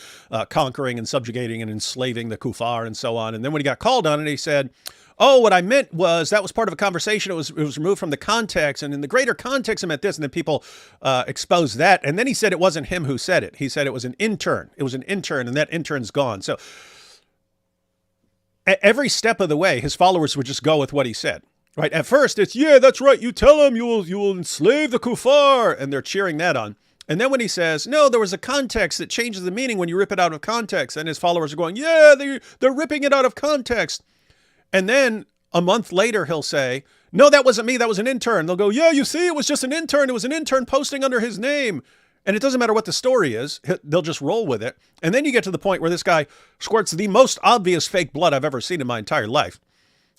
[SPEAKER 2] conquering and subjugating and enslaving the kuffar and so on. And then when he got called on it, he said, oh, what I meant was that was part of a conversation. It was removed from the context, and in the greater context, I meant this. And then people exposed that. And then he said it wasn't him who said it. He said it was an intern. It was an intern, and that intern's gone. So at every step of the way, his followers would just go with what he said. Right. At first, it's, yeah, that's right. You tell them you will enslave the kuffar. And they're cheering that on. And then when he says, no, there was a context that changes the meaning when you rip it out of context. And his followers are going, yeah, they're ripping it out of context. And then a month later, he'll say, no, that wasn't me. That was an intern. They'll go, yeah, you see, it was just an intern. It was an intern posting under his name. And it doesn't matter what the story is. They'll just roll with it. And then you get to the point where this guy squirts the most obvious fake blood I've ever seen in my entire life.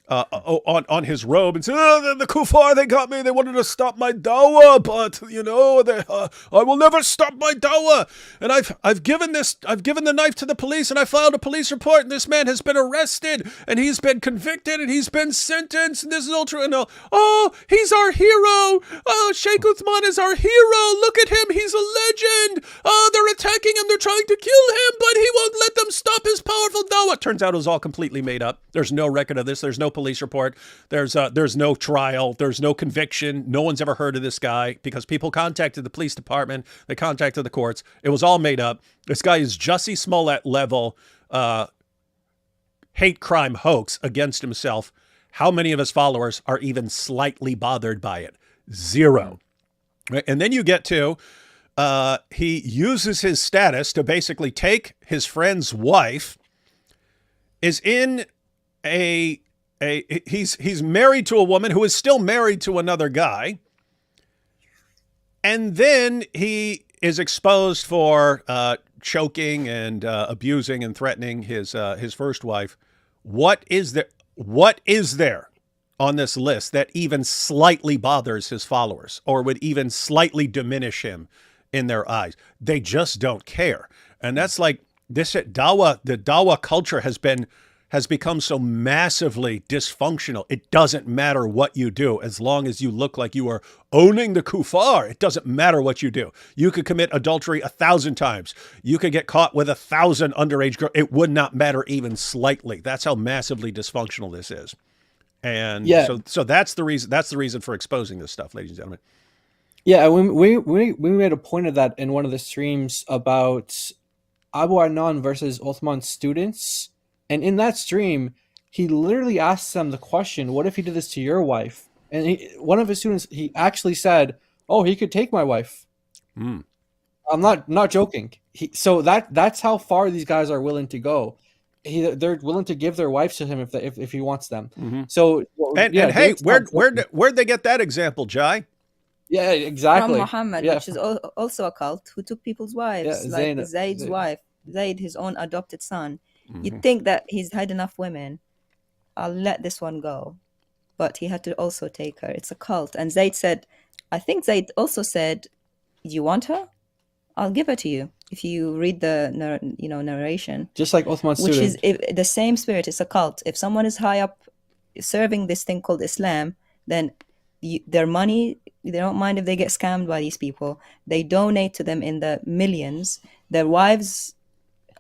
[SPEAKER 2] On his robe, and said, oh, the kuffar, they got me. They wanted to stop my dawah, but I will never stop my dawah. And I've given the knife to the police, and I filed a police report, and this man has been arrested, and he's been convicted, and he's been sentenced, and this is all true. And oh, he's our hero. Oh, Sheikh Uthman is our hero. Look at him. He's a legend. Oh, they're attacking him. They're trying to kill him, but he won't let them stop his powerful dawah. Turns out it was all completely made up. There's no record of this. There's no police report. There's no trial. There's no conviction. No one's ever heard of this guy because people contacted the police department. They contacted the courts. It was all made up. This guy is Jussie Smollett level hate crime hoax against himself. How many of his followers are even slightly bothered by it? Zero. Right? And then you get to he uses his status to basically take his friend's wife, is in he's married to a woman who is still married to another guy. And then he is exposed for choking and abusing and threatening his first wife. What is there on this list that even slightly bothers his followers or would even slightly diminish him in their eyes? They just don't care. And that's like this Dawah, the Dawah culture has become so massively dysfunctional. It doesn't matter what you do as long as you look like you are owning the kuffar. It doesn't matter what you do. You could commit adultery 1,000 times. You could get caught with 1,000 underage girls. It would not matter even slightly. That's how massively dysfunctional this is. And so that's the reason. That's the reason for exposing this stuff, ladies and gentlemen.
[SPEAKER 3] Yeah, we made a point of that in one of the streams about Abu Anan versus Uthman's students. And in that stream, he literally asked them the question, what if he did this to your wife? And one of his students, he actually said, oh, he could take my wife. I'm not joking. So that's how far these guys are willing to go. They're willing to give their wives to him if he wants them.
[SPEAKER 2] Mm-hmm.
[SPEAKER 3] So
[SPEAKER 2] hey, where'd they get that example, Jai?
[SPEAKER 3] Yeah, exactly.
[SPEAKER 4] From Muhammad, which is also a cult who took people's wives, like Zayd's wife, Zayd, his own adopted son. You'd think that he's had enough women. I'll let this one go. But he had to also take her. It's a cult. And Zayd said, I think Zayd also said, you want her? I'll give her to you. If you read the narration.
[SPEAKER 3] Just like Uthman's
[SPEAKER 4] which
[SPEAKER 3] student.
[SPEAKER 4] is the same spirit. It's a cult. If someone is high up serving this thing called Islam, then their money, they don't mind if they get scammed by these people. They donate to them in the millions. Their wives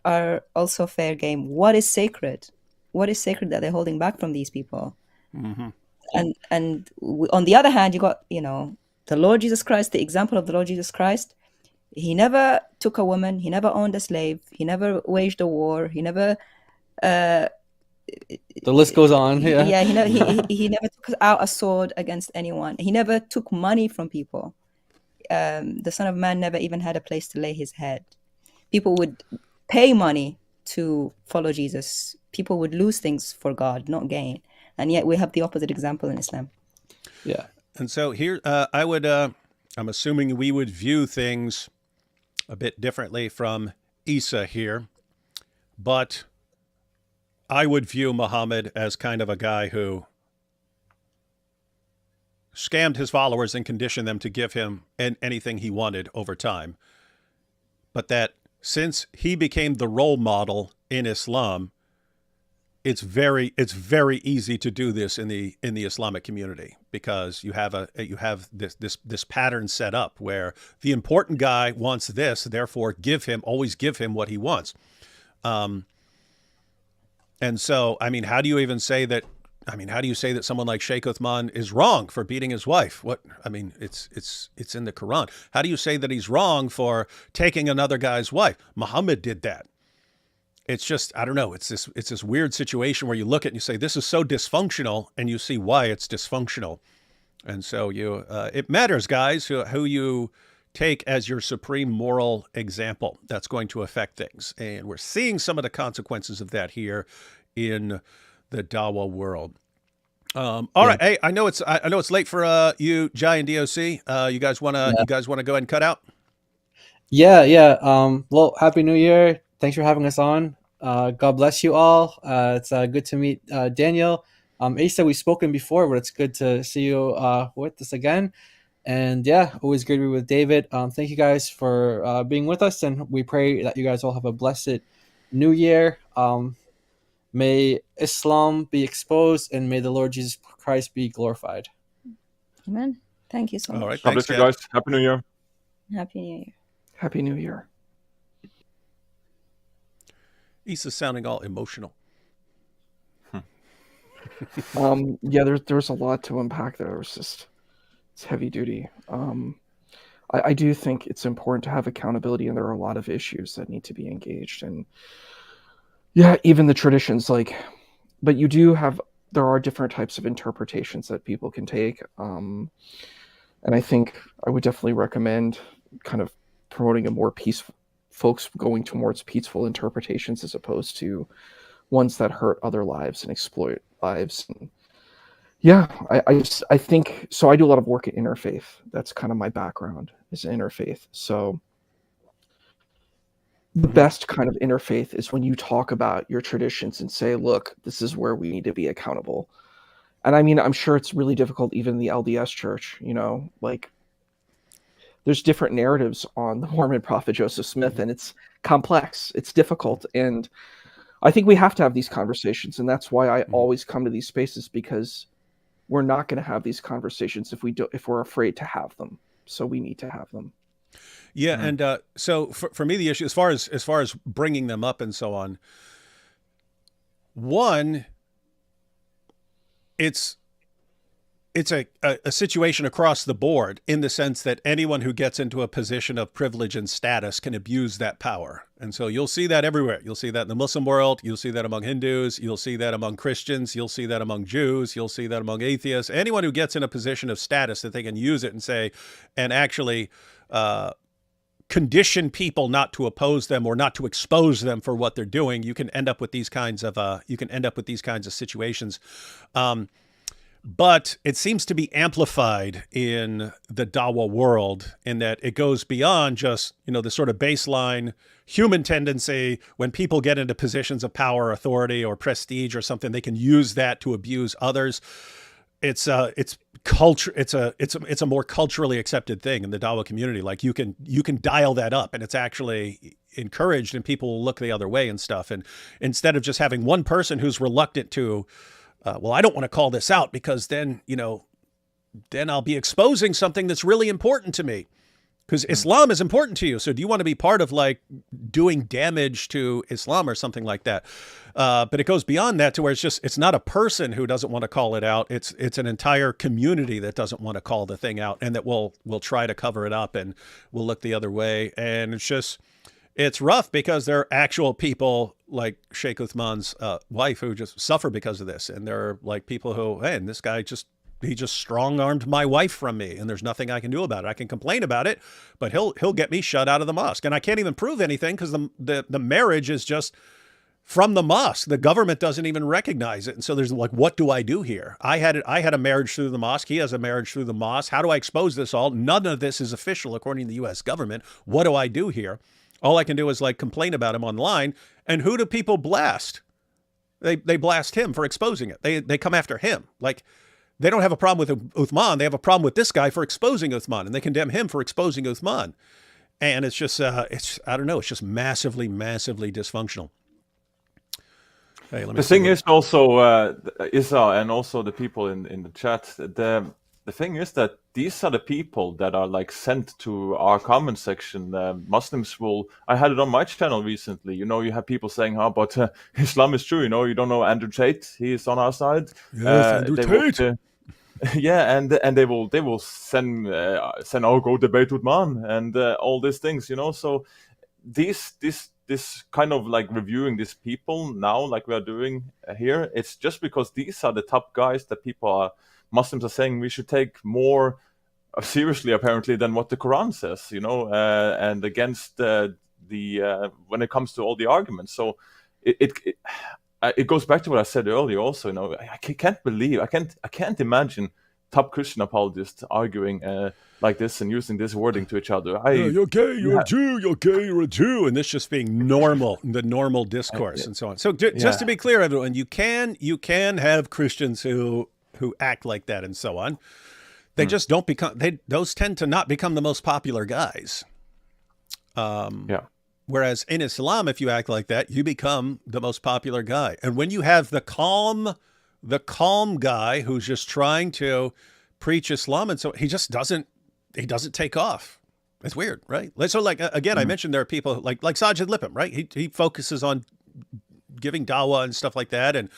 [SPEAKER 4] are also fair game. What is sacred? What is sacred that they're holding back from these people?
[SPEAKER 2] Mm-hmm.
[SPEAKER 4] On the other hand, you got, the Lord Jesus Christ, the example of the Lord Jesus Christ. He never took a woman. He never owned a slave. He never waged a war. He never.
[SPEAKER 3] The list goes on. Yeah.
[SPEAKER 4] Yeah. He never took out a sword against anyone. He never took money from people. The Son of Man never even had a place to lay his head. People would pay money to follow Jesus. People would lose things for God, not gain. And yet we have the opposite example in Islam.
[SPEAKER 3] Yeah.
[SPEAKER 2] And so here, I'm assuming we would view things a bit differently from Isa here, but I would view Muhammad as kind of a guy who scammed his followers and conditioned them to give him anything he wanted over time. But that since he became the role model in Islam, it's very easy to do this in the Islamic community, because you have this pattern set up where the important guy wants this, therefore always give him what he wants. And so, I mean, how do you say that someone like Sheikh Uthman is wrong for beating his wife? It's in the Quran. How do you say that he's wrong for taking another guy's wife? Muhammad did that. It's just, I don't know. It's this weird situation where you look at it and you say, this is so dysfunctional, and you see why it's dysfunctional. And so it matters, guys, who you take as your supreme moral example. That's going to affect things. And we're seeing some of the consequences of that here in the Dawah world. All right. Hey, I know it's late for you, Jai and DOC. You guys wanna go ahead and cut out?
[SPEAKER 3] Yeah. Well, Happy New Year. Thanks for having us on. God bless you all. It's good to meet Daniel. Asa, we've spoken before, but it's good to see you with us again. And yeah, always good to be with David. Thank you guys for being with us, and we pray that you guys all have a blessed New Year. May Islam be exposed, and may the Lord Jesus Christ be glorified.
[SPEAKER 4] Amen. Thank you so much.
[SPEAKER 2] All right.
[SPEAKER 14] God bless you guys. Happy New Year.
[SPEAKER 4] Happy New Year.
[SPEAKER 1] Happy New Year.
[SPEAKER 2] Issa's sounding all emotional.
[SPEAKER 1] Yeah, there's a lot to unpack there. It's heavy duty. I do think it's important to have accountability, and there are a lot of issues that need to be engaged. And yeah, even the traditions, but there are different types of interpretations that people can take. And I think I would definitely recommend kind of promoting a more peaceful, folks going towards peaceful interpretations as opposed to ones that hurt other lives and exploit lives. And yeah, I think so. I do a lot of work in interfaith. That's kind of my background, is interfaith. So the best kind of interfaith is when you talk about your traditions and say, look, this is where we need to be accountable. And I mean, I'm sure it's really difficult, even in the LDS church, there's different narratives on the Mormon prophet Joseph Smith, and it's complex, it's difficult. And I think we have to have these conversations. And that's why I always come to these spaces, because we're not going to have these conversations if we're afraid to have them. So we need to have them.
[SPEAKER 2] Yeah. And so for me, the issue, as far as bringing them up and so on, one, it's a situation across the board, in the sense that anyone who gets into a position of privilege and status can abuse that power. And so you'll see that everywhere. You'll see that in the Muslim world. You'll see that among Hindus. You'll see that among Christians. You'll see that among Jews. You'll see that among atheists. Anyone who gets in a position of status that they can use it and actually condition people not to oppose them or not to expose them for what they're doing, you can end up with these kinds of situations. But it seems to be amplified in the Dawah world, in that it goes beyond just, the sort of baseline human tendency. When people get into positions of power, authority, or prestige or something, they can use that to abuse others. It's culture. It's a more culturally accepted thing in the Dawah community. Like you can dial that up, and it's actually encouraged, and people will look the other way and stuff. And instead of just having one person who's reluctant to, well, I don't want to call this out because then I'll be exposing something that's really important to me. Because Islam is important to you. So do you want to be part of like doing damage to Islam or something like that? But it goes beyond that to where it's not a person who doesn't want to call it out. It's an entire community that doesn't want to call the thing out and that will try to cover it up and will look the other way. And it's rough because there are actual people like Sheikh Uthman's wife who just suffer because of this. And there are like people who, hey, and this guy he just strong-armed my wife from me, and there's nothing I can do about it. I can complain about it, but he'll get me shut out of the mosque. And I can't even prove anything because the marriage is just from the mosque. The government doesn't even recognize it. And so there's like, what do I do here? I had a marriage through the mosque. He has a marriage through the mosque. How do I expose this all? None of this is official according to the U.S. government. What do I do here? All I can do is like complain about him online. And who do people blast? They blast him for exposing it. They come after him. Like, they don't have a problem with Uthman. They have a problem with this guy for exposing Uthman, and they condemn him for exposing Uthman. And it's just, I don't know, it's just massively, massively dysfunctional. Hey,
[SPEAKER 14] the thing is also, Isa and also the people in the chat, the thing is that these are the people that are like sent to our comment section. Muslims will, I had it on my channel recently, you have people saying, oh, but Islam is true, you don't know Andrew Tate, he is on our side.
[SPEAKER 2] Yes, Andrew Tate.
[SPEAKER 14] Yeah, and they will send go debate with man and all these things, so this kind of like reviewing these people now, like we are doing here, it's just because these are the top guys that Muslims are saying we should take more seriously, apparently, than what the Quran says, and against when it comes to all the arguments. So it goes back to what I said earlier. Also, I can't imagine top Christian apologists arguing like this and using this wording to each other.
[SPEAKER 2] You're gay, you're a Jew, you're gay, you're a Jew, and this just being normal, the normal discourse and so on. So just to be clear, everyone, you can have Christians who act like that and so on. They just don't become, those tend to not become the most popular guys. Whereas in Islam, if you act like that, you become the most popular guy. And when you have the calm guy who's just trying to preach Islam, and so he doesn't take off. It's weird, right? So like, again, I mentioned there are people like Sajid Lipum, right? He focuses on giving dawah and stuff like that, and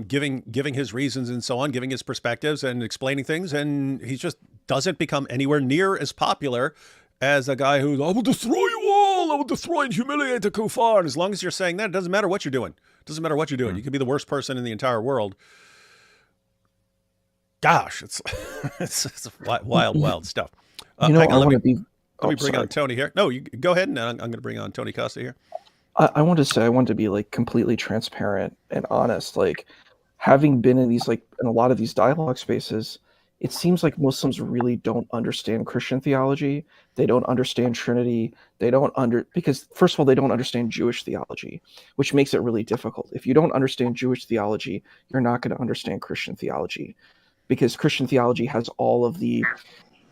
[SPEAKER 2] giving his reasons and so on, giving his perspectives and explaining things, and he just doesn't become anywhere near as popular as a guy who's, I will destroy you all, I will destroy and humiliate the kuffar. And as long as you're saying that, it doesn't matter what you're doing. It doesn't matter what you're doing. You could be the worst person in the entire world. Gosh, it's wild stuff.
[SPEAKER 1] I want to be.
[SPEAKER 2] Let me bring on Tony here. No, you go ahead, and I'm going to bring on Tony Costa here.
[SPEAKER 1] I want to say, I want to be like completely transparent and honest. Like, having been in a lot of these dialogue spaces, it seems like Muslims really don't understand Christian theology. They don't understand Trinity. Because first of all, they don't understand Jewish theology, which makes it really difficult. If you don't understand Jewish theology, you're not going to understand Christian theology, because Christian theology has all of the,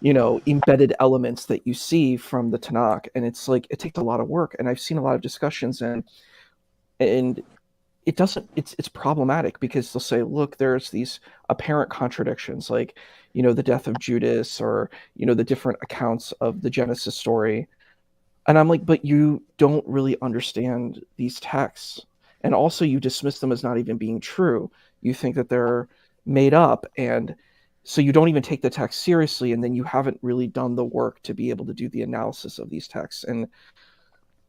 [SPEAKER 1] embedded elements that you see from the Tanakh. And it's like, it takes a lot of work. And I've seen a lot of discussions and it's problematic, because they'll say, look, there's these apparent contradictions, like, the death of Judas, or, the different accounts of the Genesis story. And I'm like, but you don't really understand these texts. And also you dismiss them as not even being true. You think that they're made up. And so you don't even take the text seriously. And then you haven't really done the work to be able to do the analysis of these texts. And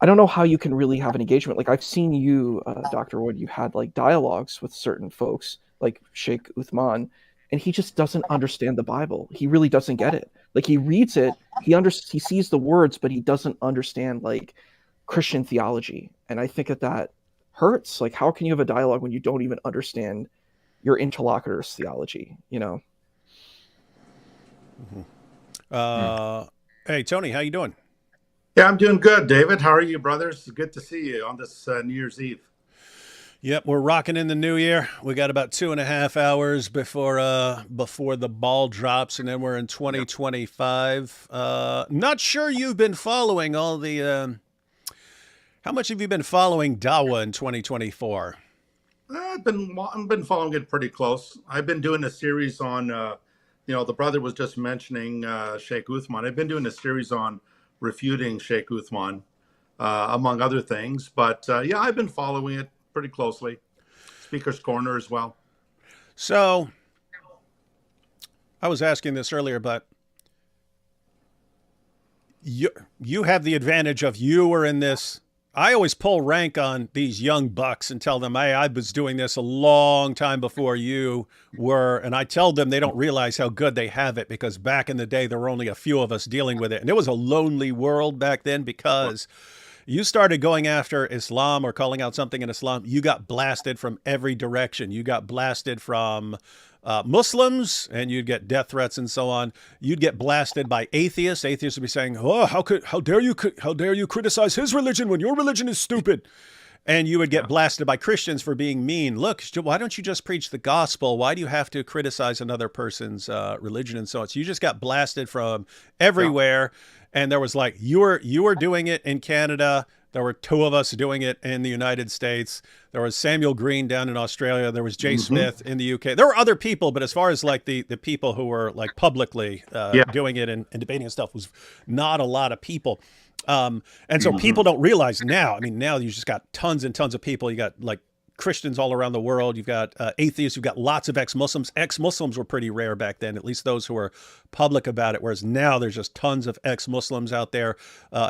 [SPEAKER 1] I don't know how you can really have an engagement. Like, I've seen you, Dr. Wood, you had like dialogues with certain folks like Sheikh Uthman, and he just doesn't understand the Bible. He really doesn't get it. Like, he reads it, he sees the words, but he doesn't understand like Christian theology. And I think that hurts. Like, how can you have a dialogue when you don't even understand your interlocutor's theology,
[SPEAKER 2] Hey, Tony, how you doing?
[SPEAKER 11] Yeah, I'm doing good, David. How are you, brothers? Good to see you on this New Year's Eve.
[SPEAKER 2] Yep, we're rocking in the new year. We got about 2.5 hours before the ball drops, and then we're in 2025. Not sure you've been following all the. How much have you been following Dawah in 2024?
[SPEAKER 11] I've been following it pretty close. I've been doing a series on the brother was just mentioning Sheikh Uthman. I've been doing a series on refuting Sheikh Uthman, among other things. But yeah, I've been following it pretty closely. Speaker's Corner as well.
[SPEAKER 2] So I was asking this earlier, but you have the advantage of you were in this. I always pull rank on these young bucks and tell them, hey, I was doing this a long time before you were. And I tell them they don't realize how good they have it, because back in the day, there were only a few of us dealing with it. And it was a lonely world back then, because you started going after Islam or calling out something in Islam, you got blasted from every direction. You got blasted from Muslims, and you'd get death threats and so on. You'd get blasted by atheists. Atheists would be saying, "Oh, how dare you criticize his religion when your religion is stupid?" And you would get blasted by Christians for being mean. Look, why don't you just preach the gospel? Why do you have to criticize another person's religion and so on? So you just got blasted from everywhere. And there was like, you were doing it in Canada. There were two of us doing it in the United States. There was Samuel Green down in Australia. There was Jay Smith in the UK. There were other people, but as far as like the people who were like publicly doing it and debating and stuff, was not a lot of people. And so people don't realize now. I mean, now you just got tons and tons of people. You got like Christians all around the world. You've got atheists. You've got lots of ex-Muslims. Ex-Muslims were pretty rare back then, at least those who were public about it. Whereas now there's just tons of ex-Muslims out there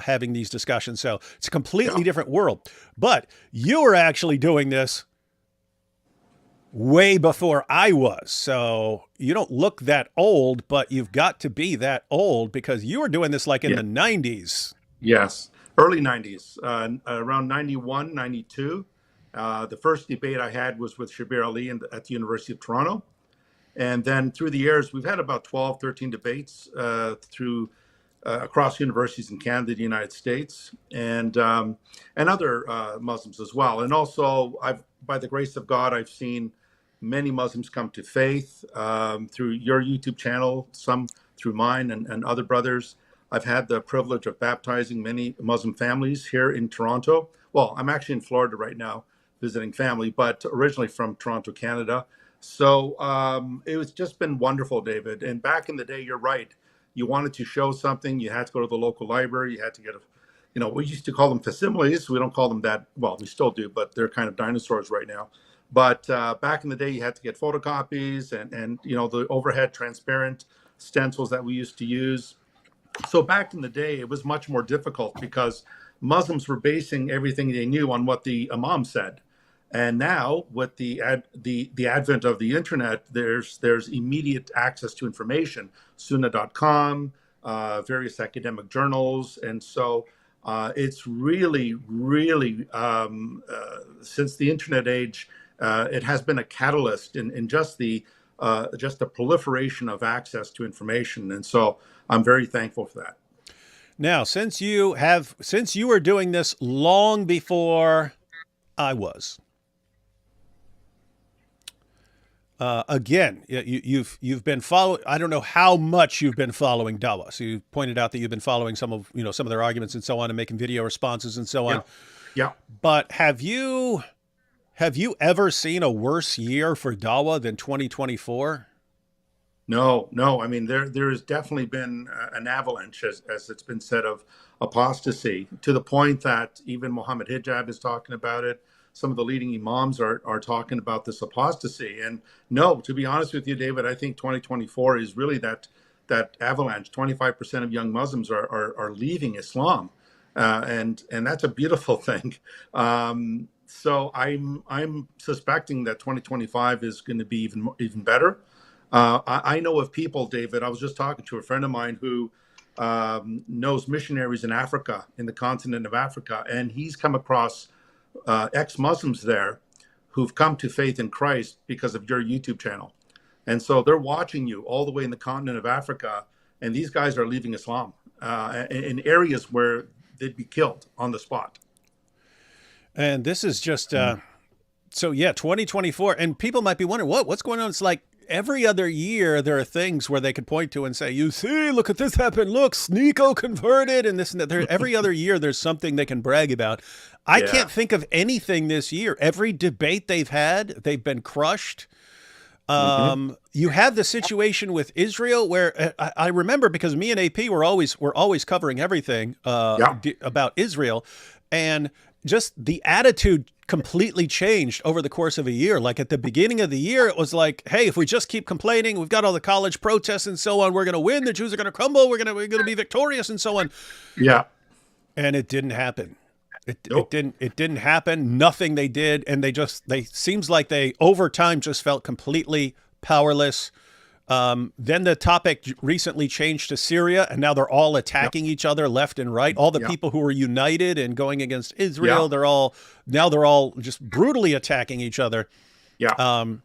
[SPEAKER 2] having these discussions. So it's a completely different world. But you were actually doing this way before I was. So you don't look that old, but you've got to be that old, because you were doing this like in the 90s.
[SPEAKER 11] Yes, early 90s, around 91, 92. The first debate I had was with Shabir Ali at the University of Toronto. And then through the years, we've had about 12, 13 debates through across universities in Canada, the United States, and other Muslims as well. And also, by the grace of God, I've seen many Muslims come to faith through your YouTube channel, some through mine and other brothers. I've had the privilege of baptizing many Muslim families here in Toronto. Well, I'm actually in Florida right now, visiting family, but originally from Toronto, Canada. So it was just been wonderful, David. And back in the day, you're right. You wanted to show something, you had to go to the local library. You had to get we used to call them facsimiles. We don't call them that. Well, we still do, but they're kind of dinosaurs right now. But back in the day, you had to get photocopies and the overhead transparent stencils that we used to use. So back in the day, it was much more difficult because Muslims were basing everything they knew on what the Imam said. And now, with the advent of the internet, there's immediate access to information, Sunnah.com, various academic journals, and so it's really, really since the internet age, it has been a catalyst in just the proliferation of access to information, and so I'm very thankful for that.
[SPEAKER 2] Now, since you were doing this long before I was. Again, you've been following. I don't know how much you've been following Dawah. So you pointed out that you've been following some of their arguments and so on, and making video responses and so on.
[SPEAKER 11] Yeah.
[SPEAKER 2] But have you ever seen a worse year for Dawah than 2024?
[SPEAKER 11] No. I mean, there has definitely been an avalanche, as it's been said, of apostasy, to the point that even Mohammed Hijab is talking about it. Some of the leading imams are talking about this apostasy. And no, to be honest with you, David, I think 2024 is really that avalanche. 25% of young Muslims are leaving Islam, and that's a beautiful thing. So I'm suspecting that 2025 is going to be even better. I know of people, David. I was just talking to a friend of mine who knows missionaries in Africa, in the continent of Africa, and he's come across ex-Muslims there who've come to faith in Christ because of your YouTube channel. And so they're watching you all the way in the continent of Africa, and these guys are leaving Islam in areas where they'd be killed on the spot.
[SPEAKER 2] And this is just, 2024, and people might be wondering, what's going on? It's like every other year there are things where they could point to and say, you see, look at this happen. Look, Sneeko converted and this and that. Every other year there's something they can brag about. I can't think of anything this year. Every debate they've had, they've been crushed. You had the situation with Israel where I remember, because me and AP were always covering everything about Israel, and just the attitude completely changed over the course of a year. Like at the beginning of the year, it was like, hey, if we just keep complaining, we've got all the college protests and so on, we're going to win, the Jews are going to crumble, we're going to be victorious and so on.
[SPEAKER 11] Yeah.
[SPEAKER 2] And it didn't happen. It didn't happen. Nothing they did. And they seems like they over time just felt completely powerless. Then the topic recently changed to Syria, and now they're all attacking each other left and right. All the people who were united and going against Israel, they're all just brutally attacking each other. Talking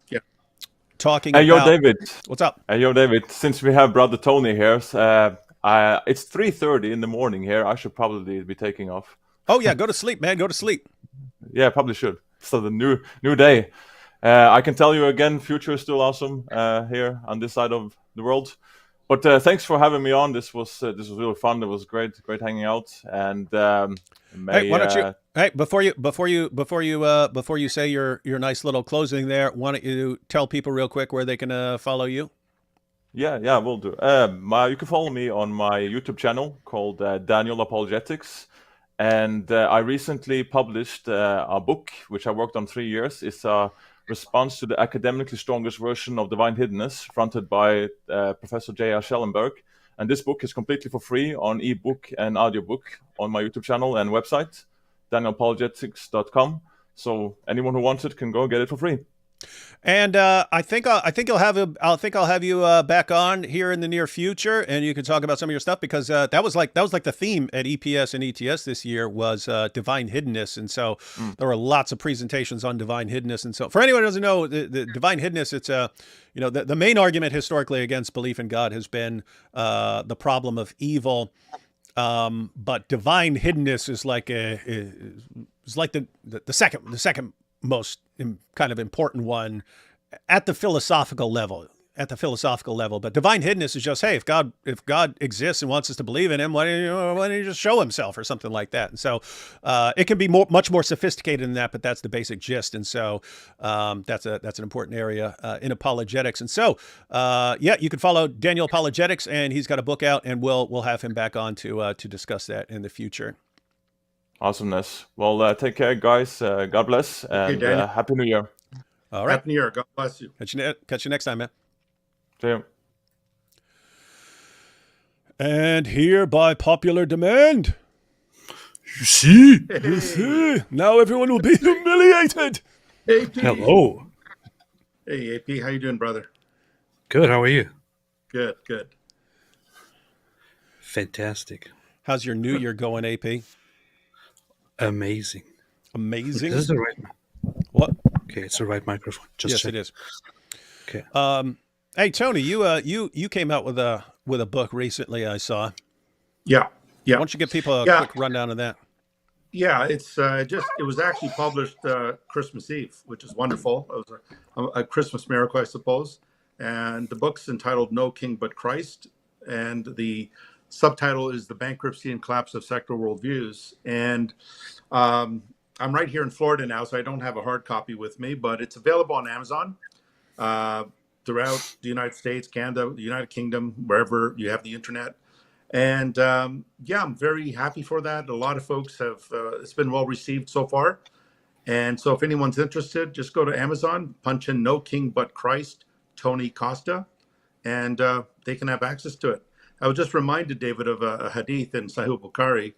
[SPEAKER 14] Hey,
[SPEAKER 2] about...
[SPEAKER 14] David.
[SPEAKER 2] What's up?
[SPEAKER 14] Hey, David. Since we have Brother Tony here, it's 3:30 in the morning here. I should probably be taking off.
[SPEAKER 2] Oh yeah, go to sleep, man. Go to sleep.
[SPEAKER 14] Yeah, probably should. So the new day. I can tell you again, future is still awesome here on this side of the world. But thanks for having me on. This was really fun. It was great hanging out. And
[SPEAKER 2] hey, why don't you? Hey, before you say your nice little closing there, why don't you tell people real quick where they can follow you?
[SPEAKER 14] Yeah, we'll do. You can follow me on my YouTube channel called Daniel Apologetics. And I recently published a book, which I worked on 3 years. It's a response to the academically strongest version of divine hiddenness, fronted by Professor J.R. Schellenberg. And this book is completely for free on ebook and audiobook on my YouTube channel and website, danielapologetics.com. So anyone who wants it can go get it for free.
[SPEAKER 2] And I think I'll have you back on here in the near future, and you can talk about some of your stuff, because that was like the theme at EPS and ETS this year was divine hiddenness, and so there were lots of presentations on divine hiddenness. And so for anyone who doesn't know, the divine hiddenness, it's the main argument historically against belief in God has been the problem of evil, but divine hiddenness is like the second most kind of important one at the philosophical level. But divine hiddenness is just, hey, if God exists and wants us to believe in him, why don't you just show himself or something like that? And so it can be much more sophisticated than that, but that's the basic gist. And so that's an important area in apologetics. And so you can follow Daniel Apologetics, and he's got a book out, and we'll have him back on to discuss that in the future.
[SPEAKER 14] Awesomeness. Well, take care, guys. God bless, and Happy New Year.
[SPEAKER 2] All right.
[SPEAKER 11] Happy New Year. God bless you.
[SPEAKER 2] Catch you next time, man.
[SPEAKER 14] See you.
[SPEAKER 2] And here, by popular demand,
[SPEAKER 11] you see,
[SPEAKER 2] now everyone will be humiliated.
[SPEAKER 11] AP.
[SPEAKER 15] Hello.
[SPEAKER 11] Hey, AP. How you doing, brother?
[SPEAKER 15] Good. How are you?
[SPEAKER 11] Good.
[SPEAKER 15] Fantastic.
[SPEAKER 2] How's your new year going, AP?
[SPEAKER 15] Amazing.
[SPEAKER 2] This
[SPEAKER 15] is the right.
[SPEAKER 2] What?
[SPEAKER 15] Okay, it's the right microphone.
[SPEAKER 2] Yes,
[SPEAKER 15] check.
[SPEAKER 2] it is.
[SPEAKER 15] Okay.
[SPEAKER 2] Hey, Tony, you came out with a book recently, I saw.
[SPEAKER 11] Yeah.
[SPEAKER 2] Why don't you give people a quick rundown of that?
[SPEAKER 11] Yeah, it was actually published Christmas Eve, which is wonderful. It was a Christmas miracle, I suppose. And the book's entitled No King But Christ, and the subtitle is The Bankruptcy and Collapse of Secular Worldviews. And I'm right here in Florida now, so I don't have a hard copy with me, but it's available on Amazon throughout the United States, Canada, the United Kingdom, wherever you have the internet. And I'm very happy for that. A lot of folks have, it's been well received so far. And so if anyone's interested, just go to Amazon, punch in No King But Christ, Tony Costa, and they can have access to it. I was just reminded, David, of a hadith in Sahih Bukhari,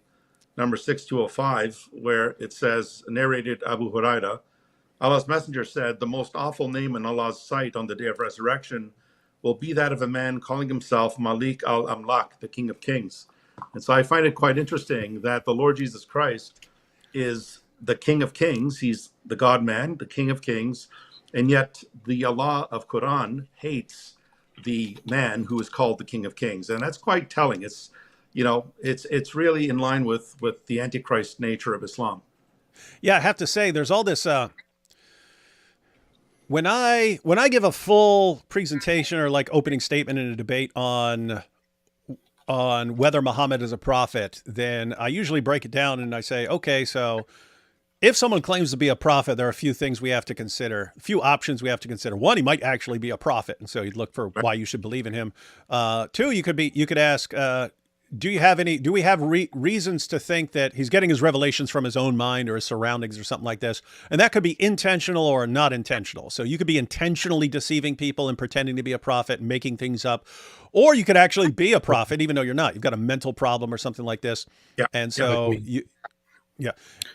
[SPEAKER 11] number 6205, where it says, narrated Abu Huraira, Allah's messenger said, the most awful name in Allah's sight on the day of resurrection will be that of a man calling himself Malik al-Amlak, the King of Kings. And so I find it quite interesting that the Lord Jesus Christ is the King of Kings. He's the God-man, the King of Kings. And yet the Allah of Quran hates the man who is called the King of Kings. And that's quite telling. It's really in line with the Antichrist nature of Islam.
[SPEAKER 2] Yeah, I have to say, there's all this... When I give a full presentation or like opening statement in a debate on whether Muhammad is a prophet, then I usually break it down and I say, okay, so if someone claims to be a prophet, there are a few things we have to consider, a few options we have to consider. One, he might actually be a prophet, and so you'd look for why you should believe in him. Two, you could ask, do we have reasons to think that he's getting his revelations from his own mind or his surroundings or something like this? And that could be intentional or not intentional. So you could be intentionally deceiving people and pretending to be a prophet and making things up, or you could actually be a prophet, even though you're not. You've got a mental problem or something like this.
[SPEAKER 11] Yeah.
[SPEAKER 2] And so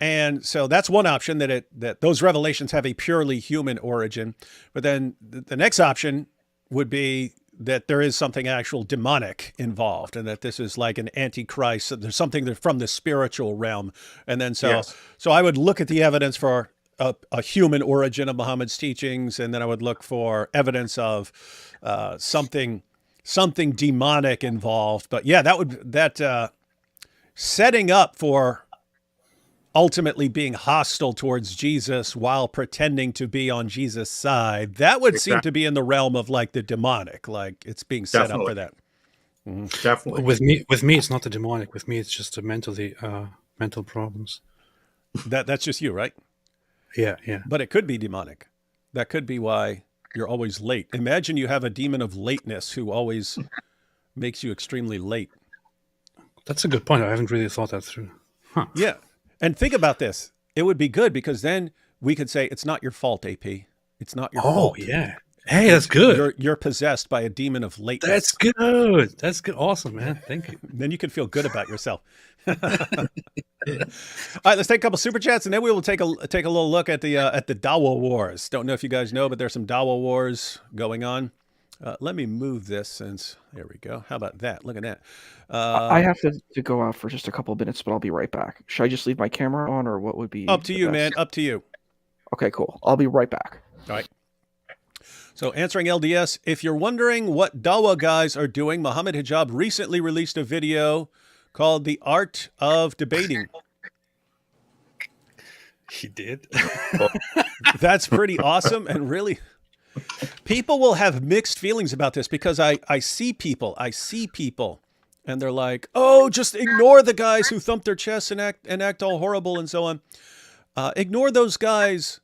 [SPEAKER 2] and so that's one option, that those revelations have a purely human origin. But then the next option would be that there is something actual demonic involved, and that this is like an antichrist. So there's something from the spiritual realm. And then so I would look at the evidence for a human origin of Muhammad's teachings, and then I would look for evidence of something demonic involved. But yeah, that setting up for ultimately being hostile towards Jesus while pretending to be on Jesus' side, that would seem to be in the realm of like the demonic, like it's being set up for that.
[SPEAKER 11] Definitely.
[SPEAKER 15] With me, it's not the demonic. With me, it's just the mental problems.
[SPEAKER 2] That's just you, right?
[SPEAKER 15] Yeah.
[SPEAKER 2] But it could be demonic. That could be why you're always late. Imagine you have a demon of lateness who always makes you extremely late.
[SPEAKER 15] That's a good point. I haven't really thought that through. Huh.
[SPEAKER 2] Yeah. And think about this. It would be good because then we could say, it's not your fault, AP. It's not your fault.
[SPEAKER 15] Oh, yeah. Hey, that's good.
[SPEAKER 2] You're possessed by a demon of lateness.
[SPEAKER 15] That's good. That's good. Awesome, man. Thank you.
[SPEAKER 2] Then you can feel good about yourself. All right, let's take a couple super chats, and then we will take a little look at the Dawah wars. Don't know if you guys know, but there's some Dawah wars going on. Let me move this since there we go. How about that? Look at that.
[SPEAKER 1] I have to go out for just a couple of minutes, but I'll be right back. Should I just leave my camera on, or what would be
[SPEAKER 2] up to you, man? Up to you.
[SPEAKER 1] Okay, cool. I'll be right back.
[SPEAKER 2] All right. So answering LDS, if you're wondering what Dawah guys are doing, Muhammad Hijab recently released a video called The Art of Debating.
[SPEAKER 15] He did.
[SPEAKER 2] That's pretty awesome. And really, people will have mixed feelings about this because I see people and they're like, oh, just ignore the guys who thump their chests and act all horrible and so on. Ignore those guys.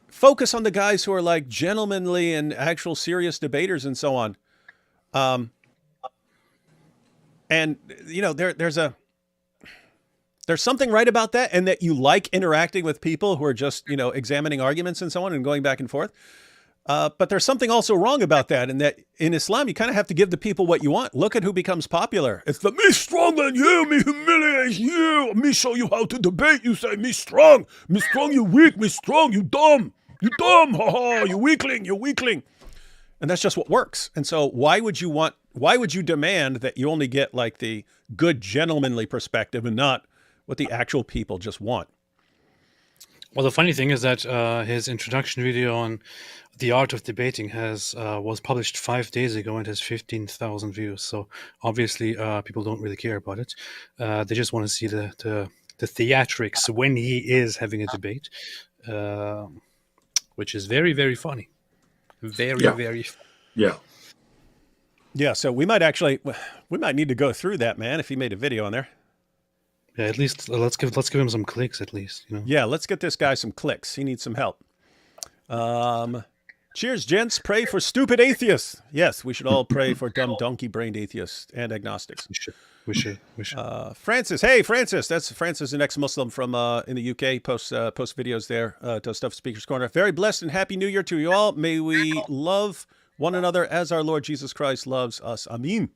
[SPEAKER 2] Focus on the guys who are like gentlemanly and actual serious debaters and so on. And you know, there's something right about that, and that you like interacting with people who are just, you know, examining arguments and so on and going back and forth. But there's something also wrong about that, and that in Islam, you kind of have to give the people what you want. Look at who becomes popular. It's the me strong than you, me humiliate you, me show you how to debate. You say me strong, you weak, me strong, you dumb, ha ha, you weakling. And that's just what works. And so why would you demand that you only get like the good gentlemanly perspective and not what the actual people just want?
[SPEAKER 15] Well, the funny thing is that his introduction video on The Art of Debating was published 5 days ago and has 15,000 views. So obviously people don't really care about it. They just want to see the theatrics when he is having a debate, which is very, very funny. Very funny.
[SPEAKER 2] Yeah, so we might need to go through that, man, if he made a video on there.
[SPEAKER 15] Yeah, at least let's give him some clicks, at least, you know.
[SPEAKER 2] Yeah, let's get this guy some clicks. He needs some help. Cheers, gents. Pray for stupid atheists. Yes, we should all pray for dumb donkey-brained atheists and agnostics.
[SPEAKER 15] We should.
[SPEAKER 2] Francis, hey, Francis. That's Francis, an ex-Muslim from in the UK. Posts videos there. Does stuff at Speaker's Corner. Very blessed and happy New Year to you all. May we love one another as our Lord Jesus Christ loves us. Amen.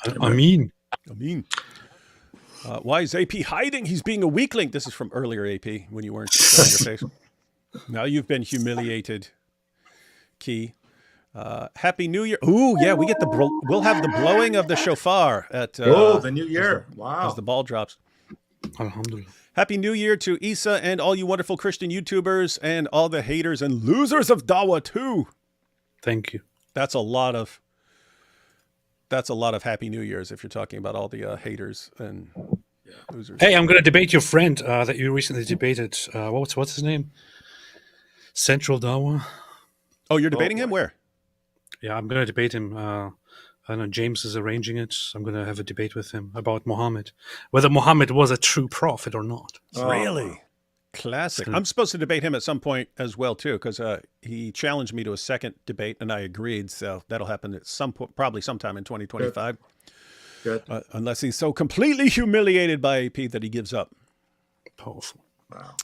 [SPEAKER 15] Amen.
[SPEAKER 2] Why is AP hiding? He's being a weakling. This is from earlier, AP, when you weren't showing your face. Now you've been humiliated. Key. Happy New Year. Ooh, yeah, we'll have the blowing of the shofar at
[SPEAKER 11] the new year. Wow.
[SPEAKER 2] As the ball drops.
[SPEAKER 15] Alhamdulillah.
[SPEAKER 2] Happy New Year to Isa and all you wonderful Christian YouTubers and all the haters and losers of Dawah too.
[SPEAKER 15] Thank you.
[SPEAKER 2] That's a lot of Happy New Years if you're talking about all the haters and losers.
[SPEAKER 15] Hey, I'm going to debate your friend that you recently debated. What's his name? Central Dawah.
[SPEAKER 2] Oh, you're debating him? Where?
[SPEAKER 15] Yeah, I'm going to debate him I know James is arranging it. I'm going to have a debate with him about Muhammad, whether Muhammad was a true prophet or not.
[SPEAKER 2] Really? Classic. I'm supposed to debate him at some point as well, too, because he challenged me to a second debate, and I agreed. So that'll happen at some point, probably sometime in 2025.
[SPEAKER 11] Good.
[SPEAKER 2] Unless he's so completely humiliated by AP that he gives up.
[SPEAKER 15] Powerful.
[SPEAKER 11] Wow.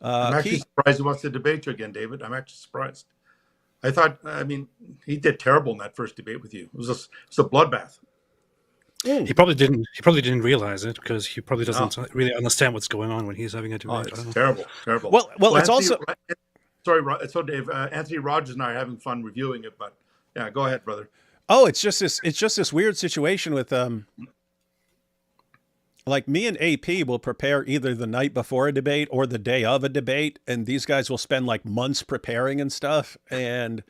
[SPEAKER 11] I'm actually surprised he wants to debate you again, David. I'm actually surprised. I thought, I mean, he did terrible in that first debate with you. It was a bloodbath.
[SPEAKER 15] He probably didn't. He probably didn't realize it because he probably doesn't really understand what's going on when he's having a debate.
[SPEAKER 11] It's terrible, terrible.
[SPEAKER 2] Well, it's
[SPEAKER 11] Anthony,
[SPEAKER 2] also.
[SPEAKER 11] Sorry, so Dave. Anthony Rogers and I are having fun reviewing it, but yeah, go ahead, brother.
[SPEAKER 2] Oh, it's just this weird situation with like me and AP will prepare either the night before a debate or the day of a debate, and these guys will spend like months preparing and stuff, and.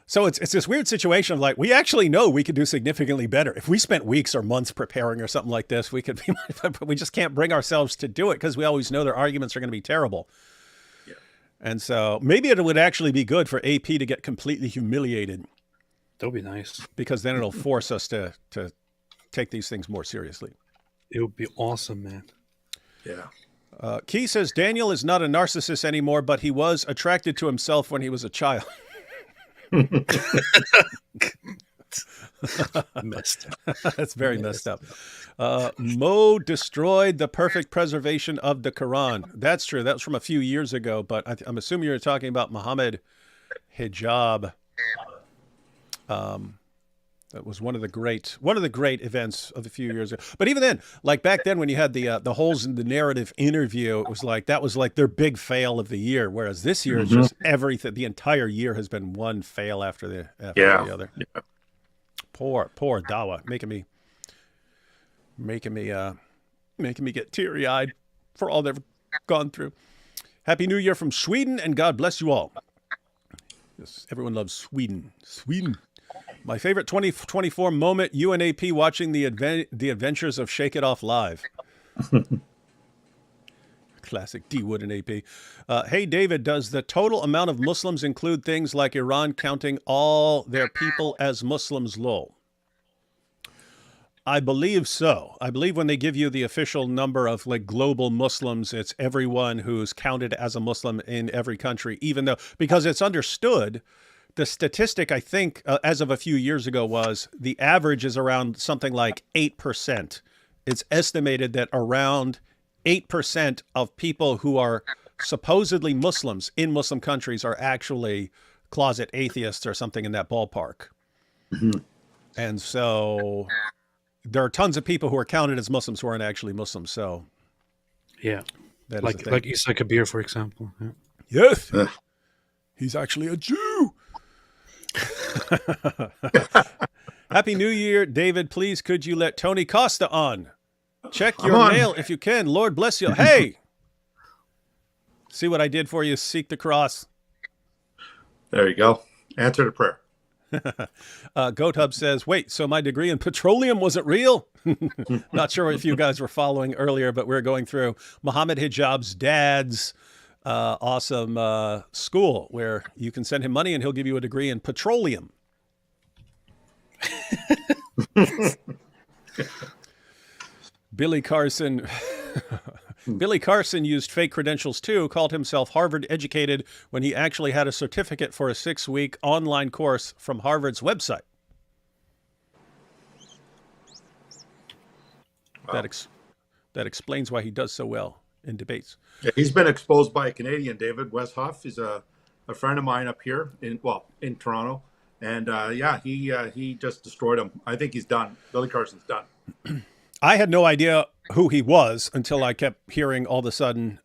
[SPEAKER 2] So it's this weird situation of like, we actually know we could do significantly better. If we spent weeks or months preparing or something like this, we could be, but we just can't bring ourselves to do it because we always know their arguments are going to be terrible. Yeah. And so maybe it would actually be good for AP to get completely humiliated.
[SPEAKER 15] That would be nice.
[SPEAKER 2] Because then it'll force us to take these things more seriously.
[SPEAKER 15] It would be awesome, man.
[SPEAKER 11] Yeah.
[SPEAKER 2] Key says, Daniel is not a narcissist anymore, but he was attracted to himself when he was a child.
[SPEAKER 15] Messed up.
[SPEAKER 2] That's very messed up. Mo destroyed the perfect preservation of the Quran. That's true. That was from a few years ago, but I'm assuming you're talking about Muhammad Hijab. That was one of the great events of a few years ago. But even then, like back then when you had the holes in the narrative interview, it was like that was like their big fail of the year. Whereas this year, it's just everything. The entire year has been one fail after the other. Yeah. Poor Dawah, making me get teary eyed for all they've gone through. Happy New Year from Sweden, and God bless you all. Yes, everyone loves Sweden. Sweden. My favorite 2024 moment, you and AP watching the adventures of Shake It Off Live. Classic D Wood and AP. Hey, David, does the total amount of Muslims include things like Iran counting all their people as Muslims, lol? I believe so. I believe when they give you the official number of like global Muslims, it's everyone who's counted as a Muslim in every country, even though, because it's understood. The statistic, I think, as of a few years ago was the average is around something like 8%. It's estimated that around 8% of people who are supposedly Muslims in Muslim countries are actually closet atheists or something in that ballpark. Mm-hmm. And so there are tons of people who are counted as Muslims who aren't actually Muslims. So,
[SPEAKER 15] yeah, like Isa Kabir, for example. Yeah.
[SPEAKER 2] Yes, he's actually a Jew. Happy New Year, David. Please, could you let Tony Costa on? Check your mail if you can. Lord bless you. Hey, see what I did for you? Seek the cross.
[SPEAKER 11] There you go. Answer the prayer.
[SPEAKER 2] Goat Hub says, wait, so my degree in petroleum wasn't real? Not sure if you guys were following earlier, but we're going through Muhammad Hijab's dad's awesome school where you can send him money and he'll give you a degree in petroleum. Billy Carson used fake credentials too, called himself Harvard educated when he actually had a certificate for a 6-week online course from Harvard's website. Wow. That explains why he does so well in debates.
[SPEAKER 11] Yeah, he's been exposed by a Canadian, David. Wes Huff is a friend of mine up here in Toronto. And he just destroyed him. I think he's done. Billy Carson's done.
[SPEAKER 2] I had no idea who he was until I kept hearing all of a sudden,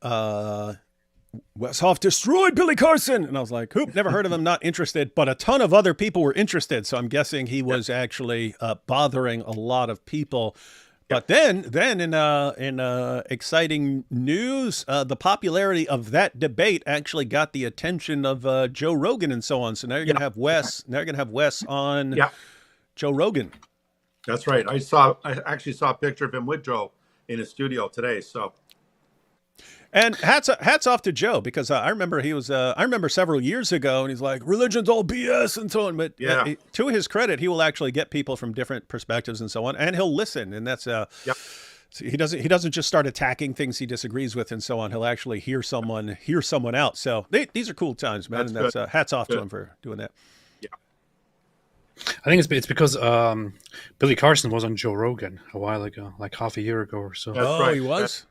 [SPEAKER 2] Wes Huff destroyed Billy Carson. And I was like, hoop, never heard of him, not interested. But a ton of other people were interested. So I'm guessing he was actually bothering a lot of people. But then in exciting news, the popularity of that debate actually got the attention of Joe Rogan and so on. So now you're gonna have Wes. Now you're gonna have Wes on Joe Rogan.
[SPEAKER 11] That's right. I actually saw a picture of him with Joe in his studio today. So
[SPEAKER 2] And hats off to Joe, because I remember he was I remember several years ago, and he's like, religion's all BS and so on. But
[SPEAKER 11] Yeah.
[SPEAKER 2] To his credit, he will actually get people from different perspectives and so on, and he'll listen. And that's he doesn't just start attacking things he disagrees with and so on. He'll actually hear someone out. So these are cool times, man.
[SPEAKER 11] That's
[SPEAKER 2] and that's hats off to him for doing that.
[SPEAKER 15] I think it's because Billy Carson was on Joe Rogan a while ago, like half a year ago or so.
[SPEAKER 11] That's right.
[SPEAKER 2] He was?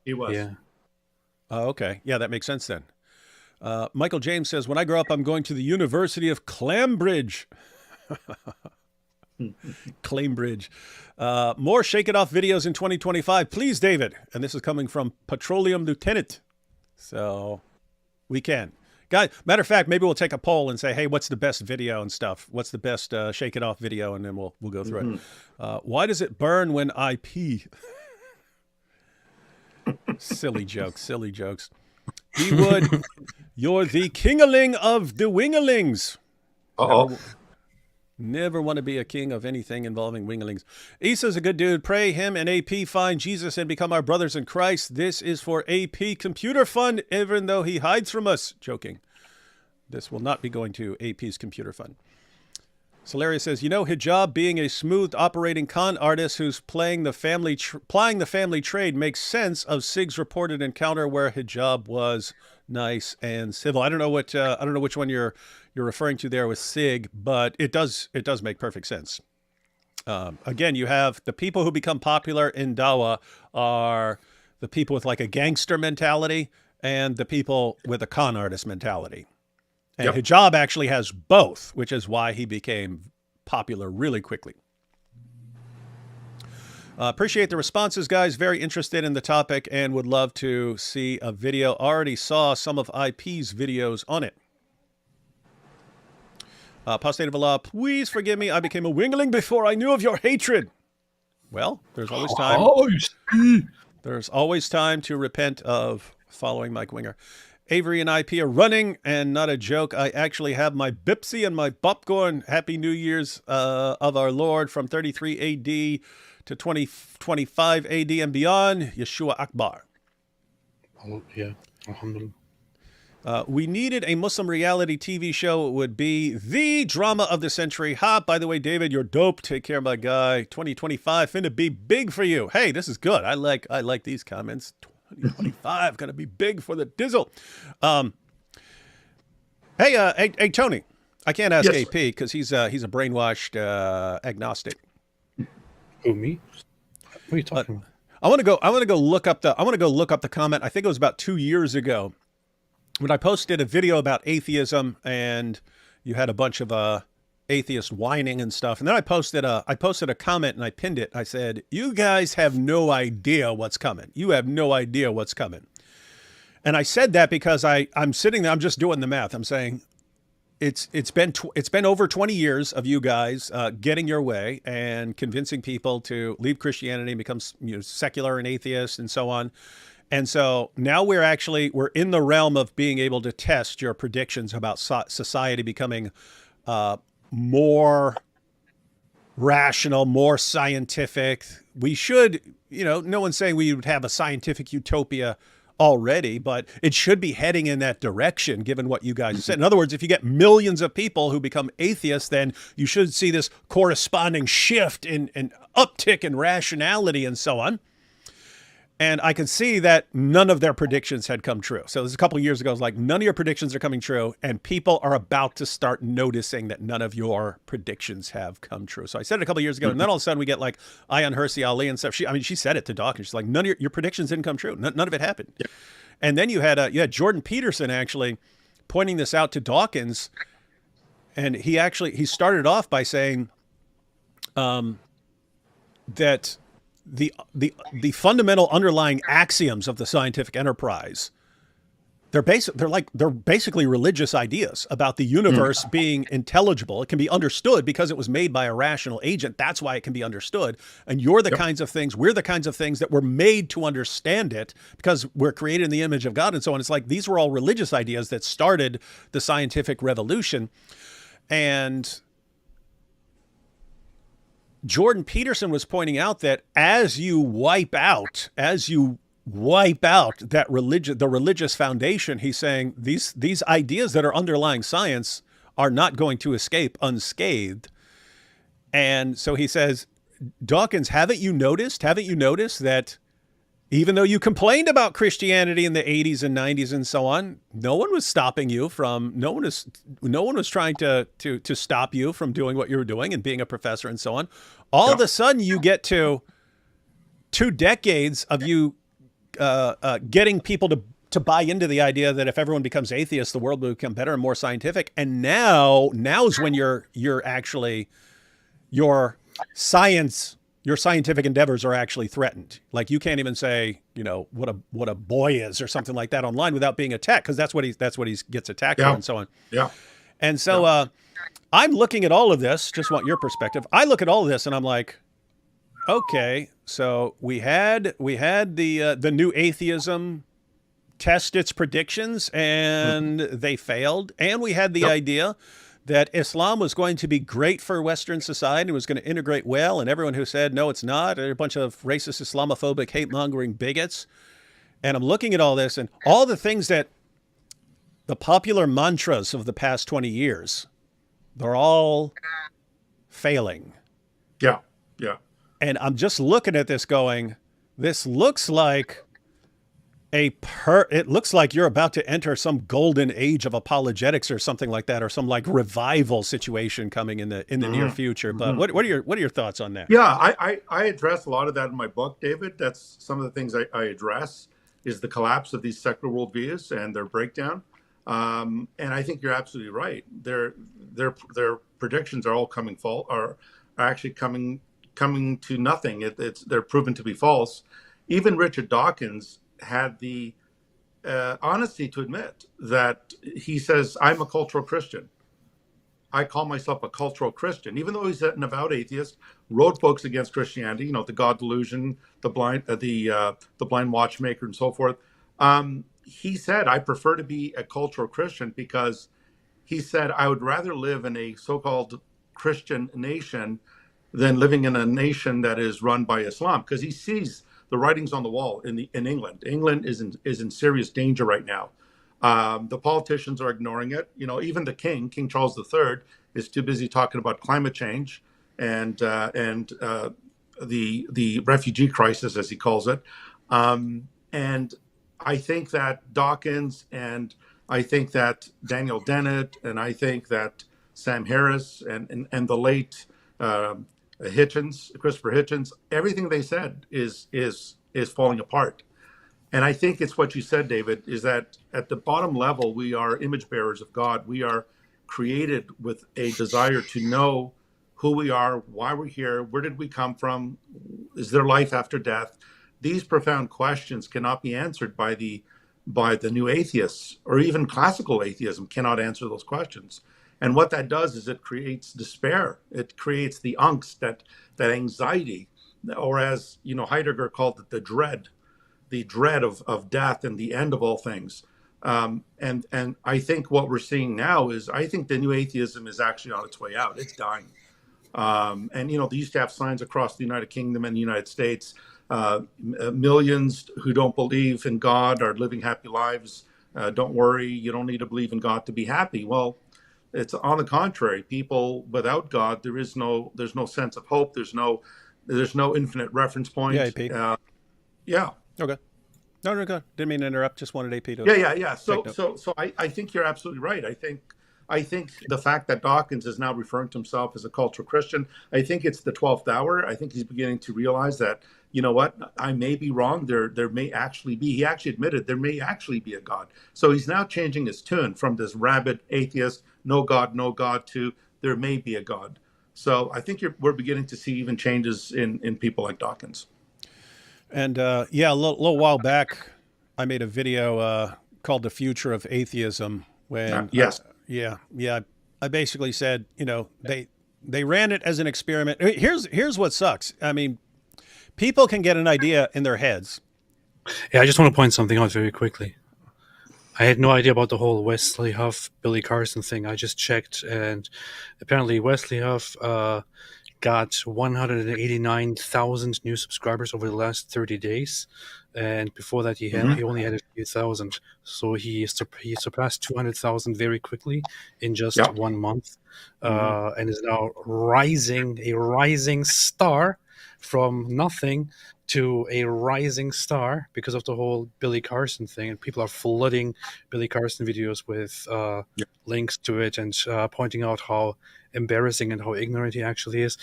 [SPEAKER 11] He was.
[SPEAKER 15] Yeah.
[SPEAKER 2] Oh, okay. Yeah, that makes sense then. Michael James says, when I grow up, I'm going to the University of Clambridge. Clambridge. More Shake It Off videos in 2025. Please, David. And this is coming from Petroleum Lieutenant. So we can. Guys, matter of fact, maybe we'll take a poll and say, hey, what's the best video and stuff? What's the best Shake It Off video? And then we'll go through it. Why does it burn when I pee? Silly jokes. He would. You're the kingaling of the wingalings.
[SPEAKER 11] Uh-oh.
[SPEAKER 2] Never want to be a king of anything involving wingalings. Issa's a good dude. Pray him and AP find Jesus and become our brothers in Christ. This is for AP Computer Fund, even though he hides from us. Joking. This will not be going to AP's Computer Fund. Solaria says, hijab being a smooth operating con artist who's plying the family trade makes sense of Sig's reported encounter where hijab was nice and civil. I don't know which one you're referring to there with Sig, but it does make perfect sense. Again, you have the people who become popular in Dawah are the people with like a gangster mentality and the people with a con artist mentality. And hijab actually has both, which is why he became popular really quickly. Appreciate the responses, guys. Very interested in the topic and would love to see a video. Already saw some of IP's videos on it. Apostate of Allah, please forgive me. I became a wingling before I knew of your hatred. Well, there's always time. There's always time to repent of following Mike Winger. Avery and IP are running, and not a joke. I actually have my Bipsy and my popcorn. Happy New Year's of our Lord from 33 AD to 2025 AD and beyond. Yeshua Akbar.
[SPEAKER 15] Oh, yeah. Alhamdulillah.
[SPEAKER 2] We needed a Muslim reality TV show. It would be the drama of the century. By the way, David, you're dope. Take care, my guy. 2025 finna be big for you. Hey, this is good. I like these comments. 2025 gonna be big for the dizzle. Hey, Tony. I can't ask AP because he's a brainwashed agnostic.
[SPEAKER 15] Who, me? What are you talking about?
[SPEAKER 2] I want to go look up the comment. I think it was about 2 years ago when I posted a video about atheism, and you had a bunch of atheists whining and stuff. And then I posted a comment and I pinned it. I said, "You guys have no idea what's coming. You have no idea what's coming." And I said that because I'm sitting there. I'm just doing the math. I'm saying it's been over 20 years of you guys getting your way and convincing people to leave Christianity and become secular and atheist and so on. And so now we're in the realm of being able to test your predictions about society becoming more rational, more scientific. We should, no one's saying we would have a scientific utopia already, but it should be heading in that direction given what you guys said. In other words, if you get millions of people who become atheists, then you should see this corresponding shift in an uptick in rationality and so on. And I could see that none of their predictions had come true. So this was a couple of years ago. I was like, none of your predictions are coming true. And people are about to start noticing that none of your predictions have come true. So I said it a couple of years ago. And then all of a sudden we get like Ayan Hersey Ali and stuff. She said it to Dawkins. She's like, none of your predictions didn't come true. None of it happened. Yeah. And then you had Jordan Peterson actually pointing this out to Dawkins. And he started off by saying that the fundamental underlying axioms of the scientific enterprise, they're basically religious ideas about the universe being intelligible. It can be understood because it was made by a rational agent. That's why it can be understood. And we're the kinds of things that were made to understand it because we're created in the image of God and so on. It's like these were all religious ideas that started the scientific revolution. And Jordan Peterson was pointing out that as you wipe out, as you wipe out that the religious foundation. He's saying these ideas that are underlying science are not going to escape unscathed. And so he says, Dawkins, haven't you noticed that even though you complained about Christianity in the 80s and 90s and so on, no one was stopping you from, no one was trying to stop you from doing what you were doing and being a professor and so on. All of a sudden you get to 2 decades of you getting people to buy into the idea that if everyone becomes atheist, the world will become better and more scientific. And now's when your scientific endeavors are actually threatened. Like you can't even say, what a boy is or something like that online without being attacked, because that's what he gets attacked for and so on.
[SPEAKER 11] Yeah.
[SPEAKER 2] And so I'm looking at all of this, just want your perspective. I look at all of this and I'm like, okay, so we had the new atheism test its predictions and they failed. And we had the idea that Islam was going to be great for Western society and was going to integrate well. And everyone who said, no, it's not, are a bunch of racist, Islamophobic, hate-mongering bigots. And I'm looking at all this and all the things that the popular mantras of the past 20 years, they're all failing.
[SPEAKER 11] Yeah, yeah.
[SPEAKER 2] And I'm just looking at this going, this looks like it looks like you're about to enter some golden age of apologetics or something like that, or some like revival situation coming in the near future. But what are your thoughts on that?
[SPEAKER 11] Yeah, I address a lot of that in my book, David. That's some of the things I address is the collapse of these secular worldviews and their breakdown. And I think you're absolutely right. Their predictions are all are actually coming to nothing. They're proven to be false. Even Richard Dawkins had the honesty to admit that he says, I'm a cultural Christian. I call myself a cultural Christian, even though he's an avowed atheist, wrote books against Christianity, the God Delusion, the blind watchmaker and so forth. He said, I prefer to be a cultural Christian because he said, I would rather live in a so-called Christian nation than living in a nation that is run by Islam, because he sees the writings on the wall in England. England is in serious danger right now. The politicians are ignoring it. Even the King Charles III, is too busy talking about climate change and the refugee crisis, as he calls it. And I think that Dawkins, and I think that Daniel Dennett, and I think that Sam Harris and the late Christopher Hitchens, everything they said is falling apart. And I think it's what you said, David, is that at the bottom level, we are image bearers of God. We are created with a desire to know who we are, why we're here, where did we come from, is there life after death? These profound questions cannot be answered by the new atheists, or even classical atheism cannot answer those questions. And what that does is it creates despair. It creates the angst, that anxiety, or as Heidegger called it, the dread of death and the end of all things. And I think what we're seeing now is, I think the new atheism is actually on its way out. It's dying. And they used to have signs across the United Kingdom and the United States. Millions who don't believe in God are living happy lives. Don't worry, you don't need to believe in God to be happy. Well, it's on the contrary. People without God, there's no sense of hope. There's no infinite reference point.
[SPEAKER 2] Yeah, AP.
[SPEAKER 11] Yeah.
[SPEAKER 2] Okay. No, go. Didn't mean to interrupt. Just wanted AP to.
[SPEAKER 11] Yeah. So I think you're absolutely right. I think the fact that Dawkins is now referring to himself as a cultural Christian, I think it's the 12th hour. I think he's beginning to realize that, I may be wrong. There may actually be, he actually admitted there may actually be a God. So he's now changing his tune from this rabid atheist, no God, to there may be a God. So I think we're beginning to see even changes in people like Dawkins.
[SPEAKER 2] And a little while back, I made a video called "The Future of Atheism." When
[SPEAKER 11] yes,
[SPEAKER 2] I basically said, they ran it as an experiment. Here's what sucks. I mean, people can get an idea in their heads.
[SPEAKER 15] Yeah, I just want to point something out very quickly. I had no idea about the whole Wesley Huff, Billy Carson thing. I just checked, and apparently Wesley Huff got 189,000 new subscribers over the last 30 days. and before that he only had a few thousand. So he surpassed 200,000 very quickly in just 1 month, and is now a rising star from nothing to a rising star because of the whole Billy Carson thing, and people are flooding Billy Carson videos with links to it and pointing out how embarrassing and how ignorant he actually is.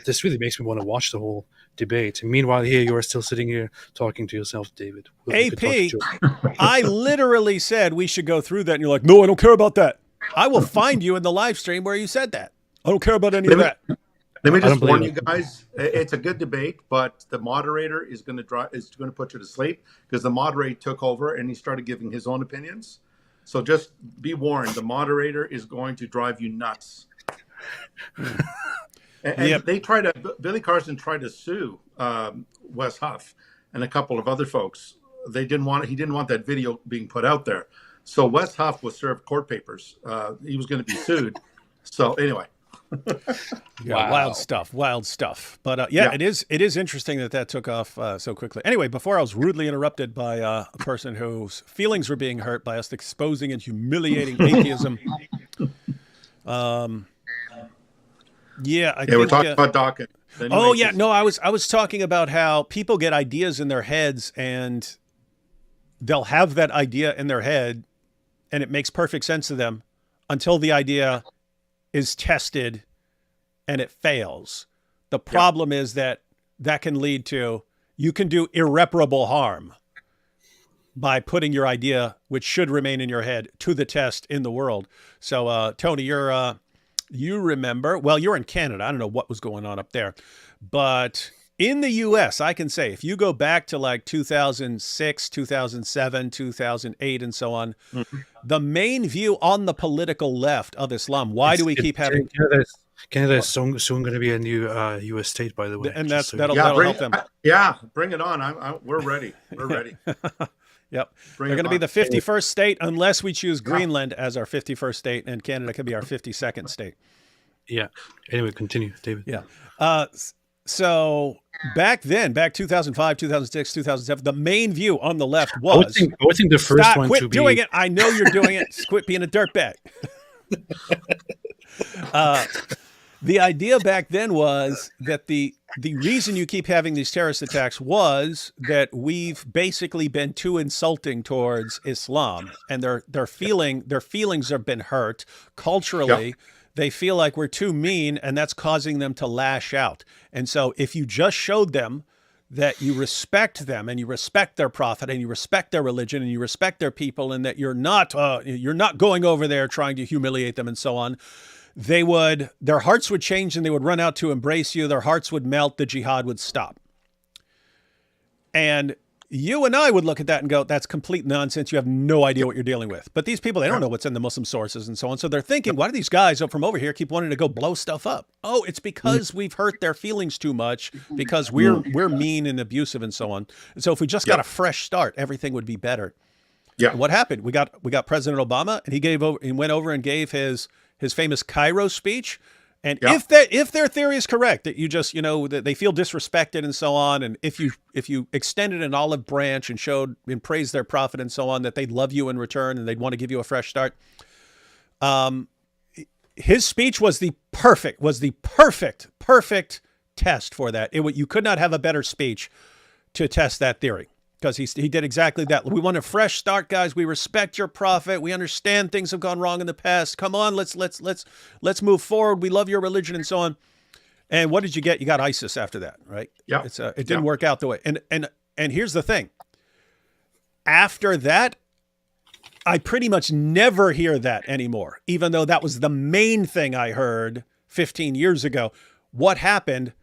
[SPEAKER 15] This really makes me want to watch the whole debate. And meanwhile, here you are still sitting here talking to yourself, David.
[SPEAKER 2] AP, I literally said we should go through that, and you're like, no, I don't care about that. I will find you in the live stream where you said that. I don't care about any of that.
[SPEAKER 11] Let me just warn you guys. It's a good debate, but the moderator is going to put you to sleep because the moderator took over and he started giving his own opinions. So just be warned, the moderator is going to drive you nuts. And Billy Carson tried to sue Wes Huff and a couple of other folks. He didn't want that video being put out there. So Wes Huff was served court papers. He was going to be sued. So anyway.
[SPEAKER 2] Wild stuff. But it is interesting that took off so quickly. Anyway, before I was rudely interrupted by a person whose feelings were being hurt by us exposing and humiliating atheism.
[SPEAKER 11] We're talking about Dawkins.
[SPEAKER 2] I was talking about how people get ideas in their heads and they'll have that idea in their head and it makes perfect sense to them until the idea is tested and it fails. The problem is that can lead to, you can do irreparable harm by putting your idea, which should remain in your head, to the test in the world. So, Tony, you remember, well, you're in Canada. I don't know what was going on up there, but in the US, I can say, if you go back to like 2006, 2007, 2008, and so on, the main view on the political left of Islam, why do we keep having...
[SPEAKER 15] Canada is soon going to be a new U.S. state, by the way.
[SPEAKER 2] And that'll help them.
[SPEAKER 11] Bring it on. We're ready. We're ready.
[SPEAKER 2] Yep. They're going to be the 51st state unless we choose Greenland as our 51st state, and Canada can be our 52nd state.
[SPEAKER 15] Yeah. Anyway, continue, David.
[SPEAKER 2] Yeah. So back 2005, 2006, 2007, the main view on the left was...
[SPEAKER 15] I would think the first one
[SPEAKER 2] quit
[SPEAKER 15] to be...
[SPEAKER 2] doing it. I know you're doing it. Quit being a dirtbag. The idea back then was that the reason you keep having these terrorist attacks was that we've basically been too insulting towards Islam, and their feelings have been hurt culturally. Yep. They feel like we're too mean, and that's causing them to lash out. And so if you just showed them that you respect them and you respect their prophet and you respect their religion and you respect their people, and that you're not going over there trying to humiliate them and so on, their hearts would change and they would run out to embrace you. Their hearts would melt. The jihad would stop. And you and I would look at that and go, that's complete nonsense. You have no idea what you're dealing with. But these people, they don't know what's in the Muslim sources and so on. So they're thinking, why do these guys from over here keep wanting to go blow stuff up? Oh, it's because we've hurt their feelings too much, because we're mean and abusive and so on. And so if we just got a fresh start, everything would be better. Yeah. And what happened? We got President Obama, and he went over and gave his famous Cairo speech. And if their theory is correct, that you just, that they feel disrespected and so on, and if you extended an olive branch and showed and praised their prophet and so on, that they'd love you in return and they'd want to give you a fresh start. His speech was the perfect test for that. You could not have a better speech to test that theory, because he did exactly that. We want a fresh start, guys. We respect your prophet. We understand things have gone wrong in the past. Come on, let's move forward. We love your religion and so on. And what did you get? You got ISIS after that, right? Yeah. It didn't work out the way. And here's the thing. After that, I pretty much never hear that anymore, even though that was the main thing I heard 15 years ago. What happened?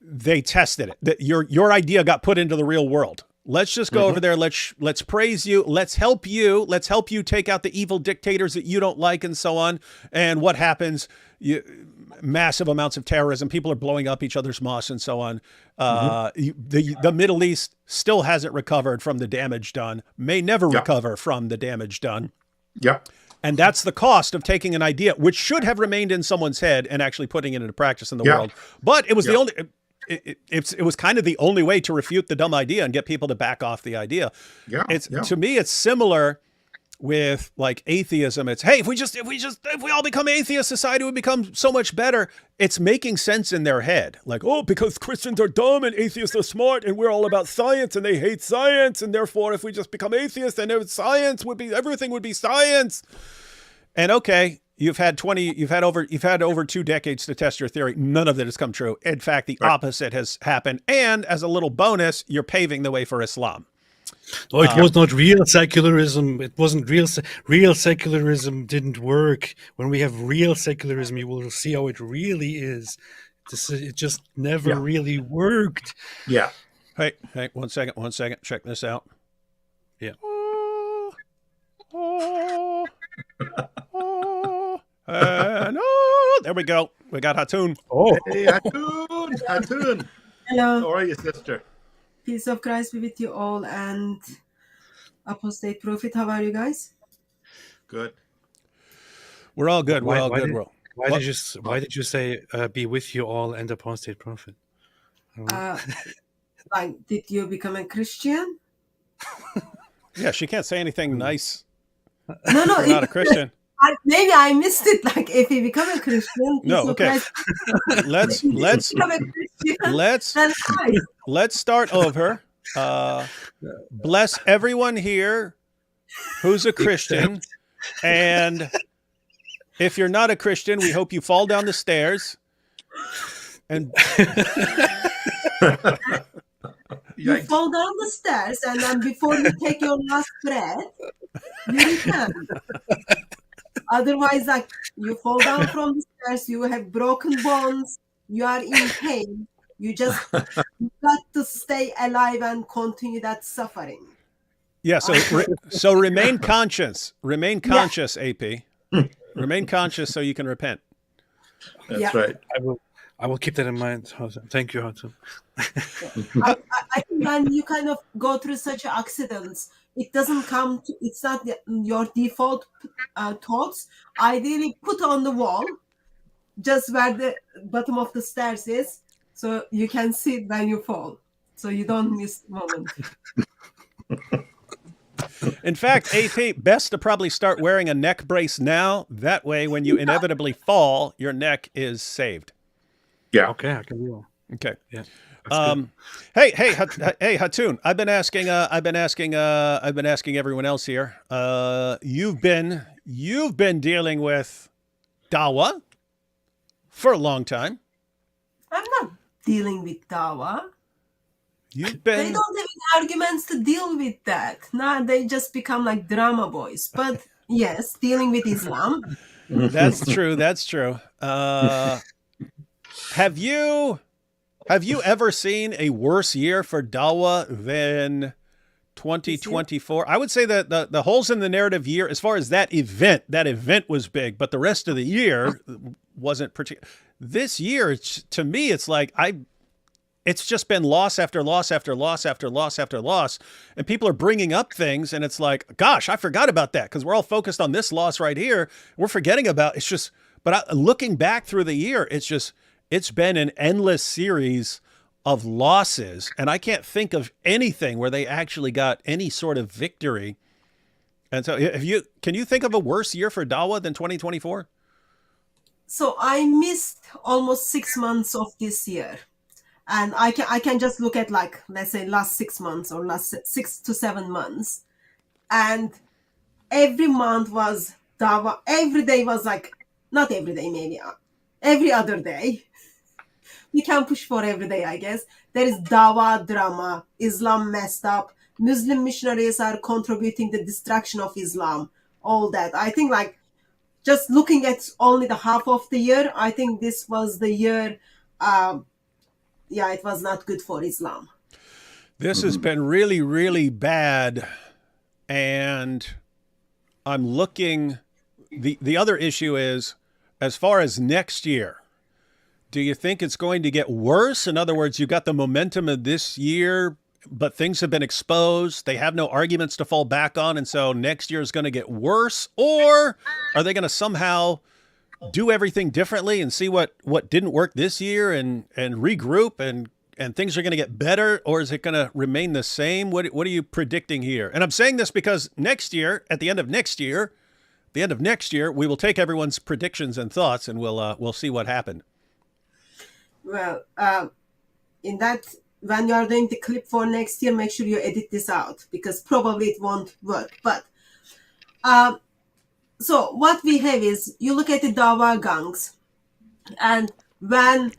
[SPEAKER 2] They tested it. Your idea got put into the real world. Let's just go over there. Let's praise you. Let's help you. Let's help you take out the evil dictators that you don't like and so on. And what happens? Massive amounts of terrorism. People are blowing up each other's mosques and so on. The Middle East still hasn't recovered from the damage done. May never recover from the damage done.
[SPEAKER 11] Yeah.
[SPEAKER 2] And that's the cost of taking an idea which should have remained in someone's head and actually putting it into practice in the world. But it was it was kind of the only way to refute the dumb idea and get people to back off the idea.
[SPEAKER 11] Yeah.
[SPEAKER 2] To me, it's similar with like atheism. It's, hey, if we all become atheist, society would become so much better. It's making sense in their head. Like, oh, because Christians are dumb and atheists are smart and we're all about science and they hate science. And therefore, if we just become atheists, then everything would be science. And okay, you've had over 2 decades to test your theory. None of it has come true. In fact, the opposite has happened. And as a little bonus, you're paving the way for Islam.
[SPEAKER 15] Oh, it was not real secularism. It wasn't real. Real secularism didn't work. When we have real secularism, you will see how it really is. It just never really worked.
[SPEAKER 11] Yeah.
[SPEAKER 2] Hey, 1 second. Check this out.
[SPEAKER 15] Yeah.
[SPEAKER 2] There we go. We got Hatun.
[SPEAKER 11] Oh, hey, Hatun.
[SPEAKER 16] Hello.
[SPEAKER 11] How are you, sister?
[SPEAKER 16] Peace of Christ be with you all, and Apostate Prophet, how are you guys?
[SPEAKER 11] Good.
[SPEAKER 2] We're all good.
[SPEAKER 15] Why did you say be with you all and Apostate Prophet?
[SPEAKER 16] Like, did you become a Christian?
[SPEAKER 2] Yeah, she can't say anything nice.
[SPEAKER 16] No,
[SPEAKER 2] You're not a Christian.
[SPEAKER 16] Maybe I missed it. Like, if you become a Christian,
[SPEAKER 2] no. Okay. Let's start over. Bless everyone here who's a Christian, and if you're not a Christian, we hope you fall down the stairs. And
[SPEAKER 16] you fall down the stairs, and then before you take your last breath, you return. Otherwise, like, you fall down from the stairs, you have broken bones, you are in pain. You just got to stay alive and continue that suffering.
[SPEAKER 2] Yeah, so remain conscious. Remain conscious, AP. Remain conscious so you can repent.
[SPEAKER 11] That's right.
[SPEAKER 15] I will keep that in mind. Thank you, Hatem.
[SPEAKER 16] I think when you kind of go through such accidents, it doesn't come to, it's not your default thoughts. Ideally, put on the wall, just where the bottom of the stairs is, so you can see it when you fall, so you don't miss the moment.
[SPEAKER 2] In fact, AP, best to probably start wearing a neck brace now. That way, when you inevitably fall, your neck is saved.
[SPEAKER 11] Yeah.
[SPEAKER 15] Okay, I can do that.
[SPEAKER 2] Okay.
[SPEAKER 15] Yeah.
[SPEAKER 2] Hey, Hatun. I've been asking everyone else here. You've been dealing with Dawah for a long time.
[SPEAKER 16] I'm not dealing with Dawah.
[SPEAKER 2] They
[SPEAKER 16] don't have arguments to deal with that. No, they just become like drama boys. But yes, dealing with Islam.
[SPEAKER 2] That's true. That's true. Have you ever seen a worse year for Dawah than 2024? I would say that the holes in the narrative year, as far as that event was big, but the rest of the year wasn't particular. This year, to me, it's like it's just been loss after loss after loss after loss after loss. And people are bringing up things and it's like, gosh, I forgot about that because we're all focused on this loss right here. We're forgetting about it's just, but looking back through the year, it's been an endless series of losses. And I can't think of anything where they actually got any sort of victory. And so can you think of a worse year for Dawah than 2024?
[SPEAKER 16] So I missed almost 6 months of this year. And I can just look at, like, let's say last 6 months or last 6 to 7 months. And every month was Dawah. Every day was like, not every day, maybe every other day. We can push for every day, I guess. There is Dawah drama. Islam messed up. Muslim missionaries are contributing the destruction of Islam. All that. I think, like, just looking at only the half of the year, I think this was the year... it was not good for Islam.
[SPEAKER 2] This has been really, really bad. And I'm looking, the other issue is, as far as next year, do you think it's going to get worse? In other words, you got the momentum of this year, but things have been exposed. They have no arguments to fall back on. And so next year is going to get worse. Or are they going to somehow do everything differently and see what didn't work this year and regroup and and things are going to get better, or is it going to remain the same? What are you predicting here? And I'm saying this because next year, at the end of next year, we will take everyone's predictions and thoughts, and we'll see what happened.
[SPEAKER 16] Well, in that, when you are doing the clip for next year, make sure you edit this out because probably it won't work. But so what we have is, you look at the Dawah gangs, and when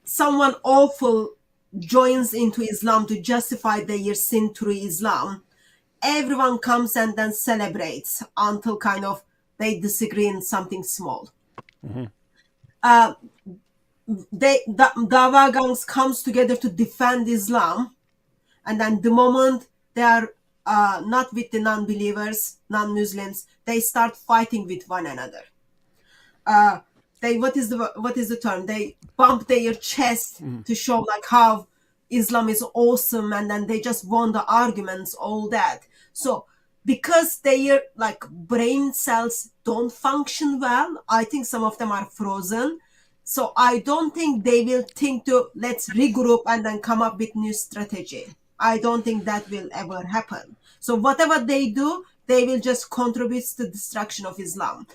[SPEAKER 16] someone awful joins into Islam to justify their sin through Islam, everyone comes and then celebrates until kind of they disagree in something small.
[SPEAKER 2] Mm-hmm.
[SPEAKER 16] The Dawah gangs comes together to defend Islam, and then the moment they are not with the non-believers, non-Muslims, they start fighting with one another. What is the term? They bump their chest to show like how Islam is awesome, and then they just won the arguments, all that. So because their like brain cells don't function well, I think some of them are frozen. So I don't think they will think to let's regroup and then come up with new strategy. I don't think that will ever happen. So whatever they do, they will just contribute to the destruction of Islam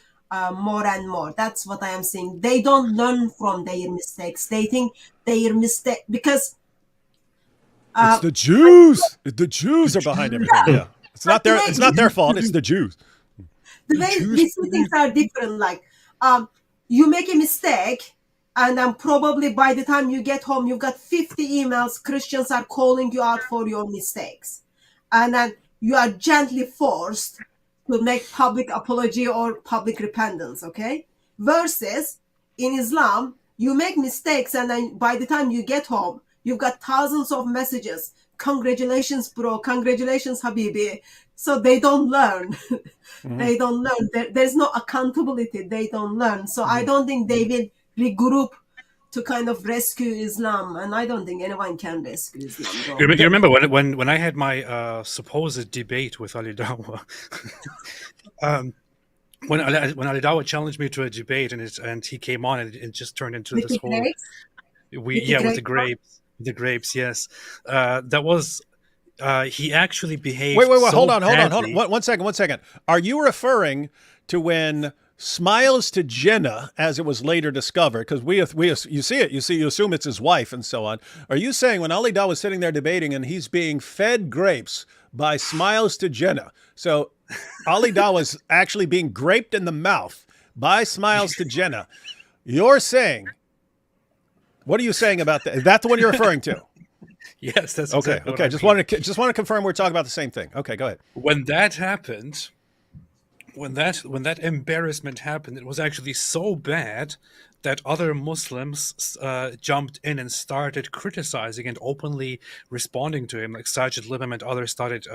[SPEAKER 16] more and more. That's what I am saying. They don't learn from their mistakes. They think their mistake because
[SPEAKER 2] it's the Jews. The Jews are behind everything. Yeah, it's not their fault. It's the Jews.
[SPEAKER 16] The way these things are different. Like you make a mistake, and then probably by the time you get home, you've got 50 emails. Christians are calling you out for your mistakes. And then you are gently forced to make public apology or public repentance, okay? Versus in Islam, you make mistakes, and then by the time you get home, you've got thousands of messages. Congratulations, bro. Congratulations, Habibi. So they don't learn. Mm-hmm. They don't learn. There's no accountability. They don't learn. So I don't think they will regroup to kind of rescue Islam, and I don't think anyone can rescue Islam.
[SPEAKER 15] You remember when I had my supposed debate with Ali Dawah, when Ali Dawah challenged me to a debate, and he came on, and it just turned into
[SPEAKER 16] with
[SPEAKER 15] this whole with the grapes, yes, that was. He actually behaved.
[SPEAKER 2] Wait!
[SPEAKER 15] So
[SPEAKER 2] hold on.
[SPEAKER 15] badly.
[SPEAKER 2] One second. Are you referring to when Smiles to Jinnah, as it was later discovered, because you assume it's his wife and so on. Are you saying when Ali Dawah was sitting there debating and he's being fed grapes by Smiles to Jinnah, so Ali Dawah was actually being graped in the mouth by Smiles to Jinnah? You're saying, what are you saying about that? Is that the one you're referring to?
[SPEAKER 15] Yes, that's
[SPEAKER 2] okay.
[SPEAKER 15] Exactly
[SPEAKER 2] Okay, just want to confirm we're talking about the same thing. Okay, go ahead.
[SPEAKER 15] When that happened. When that embarrassment happened, it was actually so bad that other Muslims jumped in and started criticizing and openly responding to him. Like Sajid Libam and others started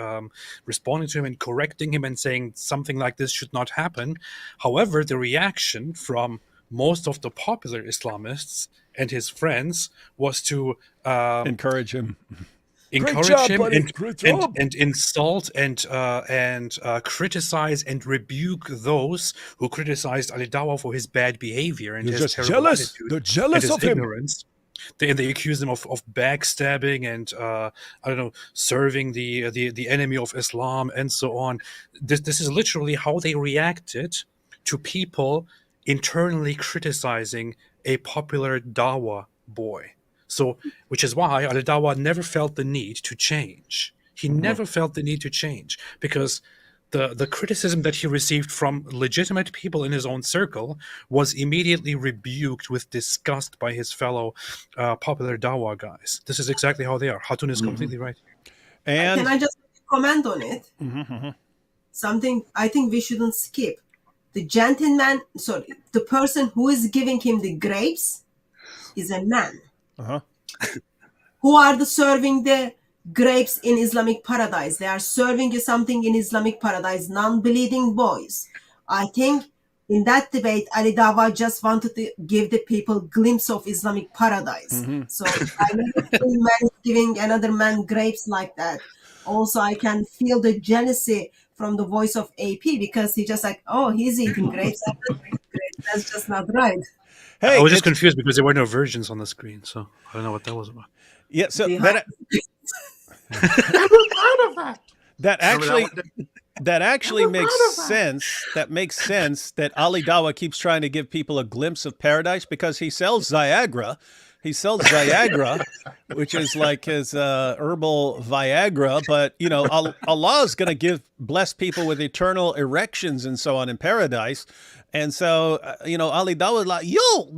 [SPEAKER 15] responding to him and correcting him and saying something like this should not happen. However, the reaction from most of the popular Islamists and his friends was to
[SPEAKER 2] encourage him.
[SPEAKER 15] Encourage him and insult and criticize and rebuke those who criticized Ali Dawah for his bad behavior and
[SPEAKER 2] They're
[SPEAKER 15] his
[SPEAKER 2] just
[SPEAKER 15] terrible
[SPEAKER 2] jealous.
[SPEAKER 15] attitude
[SPEAKER 2] They're jealous
[SPEAKER 15] and his
[SPEAKER 2] of him.
[SPEAKER 15] ignorance. They accuse him of backstabbing and serving the enemy of Islam and so on. This is literally how they reacted to people internally criticizing a popular Dawah boy. So, which is why Ali Dawah never felt the need to change. He never felt the need to change because the criticism that he received from legitimate people in his own circle was immediately rebuked with disgust by his fellow popular Dawah guys. This is exactly how they are. Hatun is completely right.
[SPEAKER 2] And
[SPEAKER 16] can I just comment on it?
[SPEAKER 2] Mm-hmm.
[SPEAKER 16] Something I think we shouldn't skip. The the person who is giving him the grapes is a man.
[SPEAKER 2] Uh-huh.
[SPEAKER 16] Who are serving the grapes in Islamic paradise? They are serving you something in Islamic paradise, non-believing boys. I think in that debate, Ali Dawah just wanted to give the people glimpse of Islamic paradise.
[SPEAKER 2] Mm-hmm.
[SPEAKER 16] So I never seen man giving another man grapes like that. Also, I can feel the jealousy from the voice of AP because he just like, oh, he's eating grapes. I'm not eating grapes. That's just not right.
[SPEAKER 15] Hey, I was just confused because there were no versions on the screen, so I don't know what that was about.
[SPEAKER 2] Yeah, so
[SPEAKER 16] behind.
[SPEAKER 11] And we're proud of that.
[SPEAKER 2] that actually
[SPEAKER 11] We're
[SPEAKER 2] makes
[SPEAKER 11] proud of that.
[SPEAKER 2] sense. That makes sense that Ali Dawah keeps trying to give people a glimpse of paradise because he sells Viagra. He sells Viagra, which is like his herbal Viagra. But, you know, Allah is going to bless people with eternal erections and so on in paradise. And so, you know, Ali Dawah is like, yo,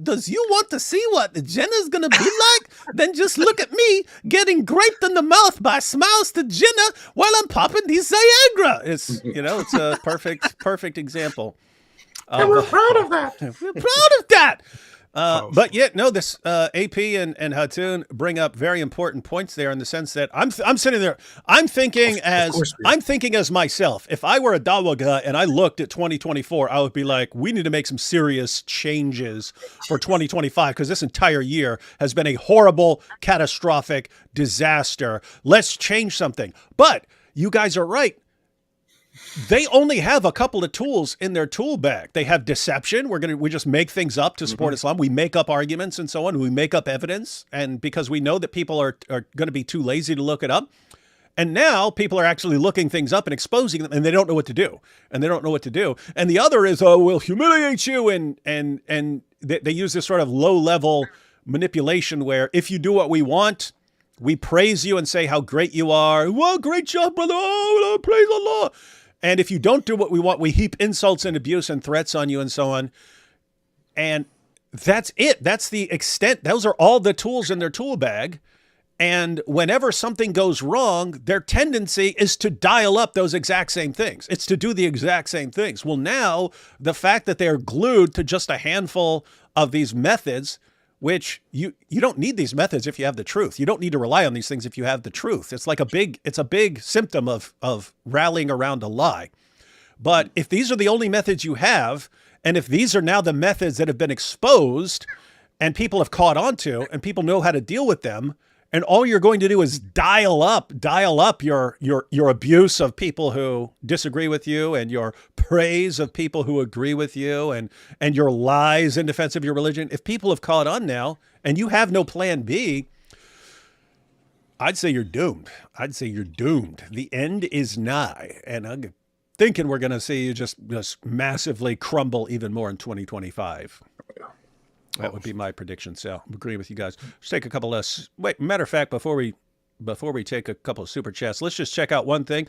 [SPEAKER 2] does you want to see what Jenna's going to be like? Then just look at me getting graped in the mouth by Smiles to Jenna while I'm popping these Viagra. It's, you know, it's a perfect example.
[SPEAKER 11] And we're proud of that.
[SPEAKER 2] We're proud of that. But yet, no, this AP and Hatun bring up very important points there in the sense that I'm sitting there, I'm thinking as myself. If I were a Dawah guy and I looked at 2024, I would be like, we need to make some serious changes for 2025 because this entire year has been a horrible, catastrophic disaster. Let's change something. But you guys are right. They only have a couple of tools in their tool bag. They have deception. We just make things up to support Islam. We make up arguments and so on. We make up evidence. And because we know that people are going to be too lazy to look it up. And now people are actually looking things up and exposing them and they don't know what to do. And the other is, oh, we'll humiliate you. And they use this sort of low level manipulation where if you do what we want, we praise you and say how great you are. Well, great job, brother. Oh, praise Allah. And if you don't do what we want, we heap insults and abuse and threats on you and so on. And that's it. That's the extent. Those are all the tools in their tool bag. And whenever something goes wrong, their tendency is to dial up those exact same things. It's to do the exact same things. Well, now the fact that they're glued to just a handful of these methods, which you don't need these methods if you have the truth. You don't need to rely on these things if you have the truth. It's a big symptom of rallying around a lie. But if these are the only methods you have, and if these are now the methods that have been exposed and people have caught on to and people know how to deal with them, and all you're going to do is dial up your abuse of people who disagree with you and your praise of people who agree with you and your lies in defense of your religion. If people have caught on now and you have no plan B, I'd say you're doomed. The end is nigh. And I'm thinking we're going to see you just massively crumble even more in 2025. That would be my prediction. So I'm agreeing with you guys. Let's take a couple less. Wait, matter of fact, before we take a couple of super chats, let's just check out one thing.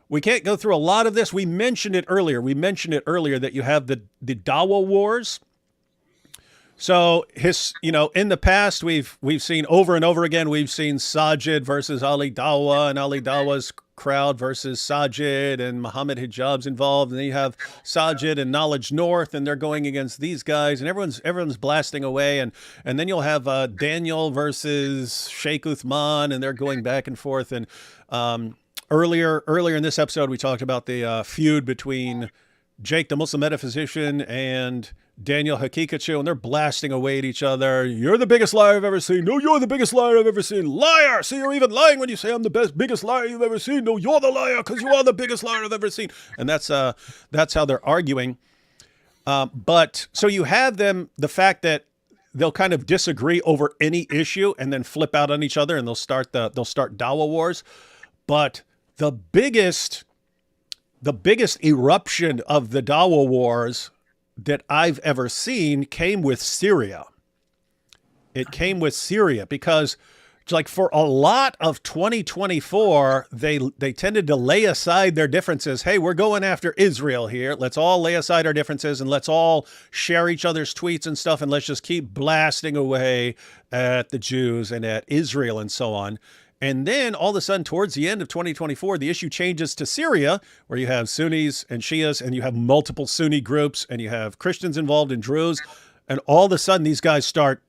[SPEAKER 2] We can't go through a lot of this. We mentioned it earlier. That you have the Dawah wars. So in the past, we've seen over and over again, we've seen Sajid versus Ali Dawah and Ali Dawah's crowd versus Sajid and Muhammad Hijab's involved. And then you have Sajid and Knowledge North, and they're going against these guys, and everyone's blasting away. And then you'll have Daniel versus Sheikh Uthman, and they're going back and forth. And earlier in this episode, we talked about the feud between Jake, the Muslim metaphysician, and Daniel Hakikachu, and they're blasting away at each other. You're the biggest liar I've ever seen. No, you're the biggest liar I've ever seen. Liar! So you're even lying when you say I'm the biggest liar you've ever seen. No, you're the liar because you are the biggest liar I've ever seen. And that's how they're arguing. But so you have them, the fact that they'll kind of disagree over any issue and then flip out on each other, and they'll start Dawah wars. But the biggest eruption of the Dawah wars that I've ever seen came with Syria. It came with Syria because, like, for a lot of 2024, they tended to lay aside their differences. Hey, we're going after Israel here. Let's all lay aside our differences and let's all share each other's tweets and stuff, and let's just keep blasting away at the Jews and at Israel and so on. And then all of a sudden, towards the end of 2024, the issue changes to Syria, where you have Sunnis and Shias, and you have multiple Sunni groups, and you have Christians involved and Druze. And all of a sudden, these guys start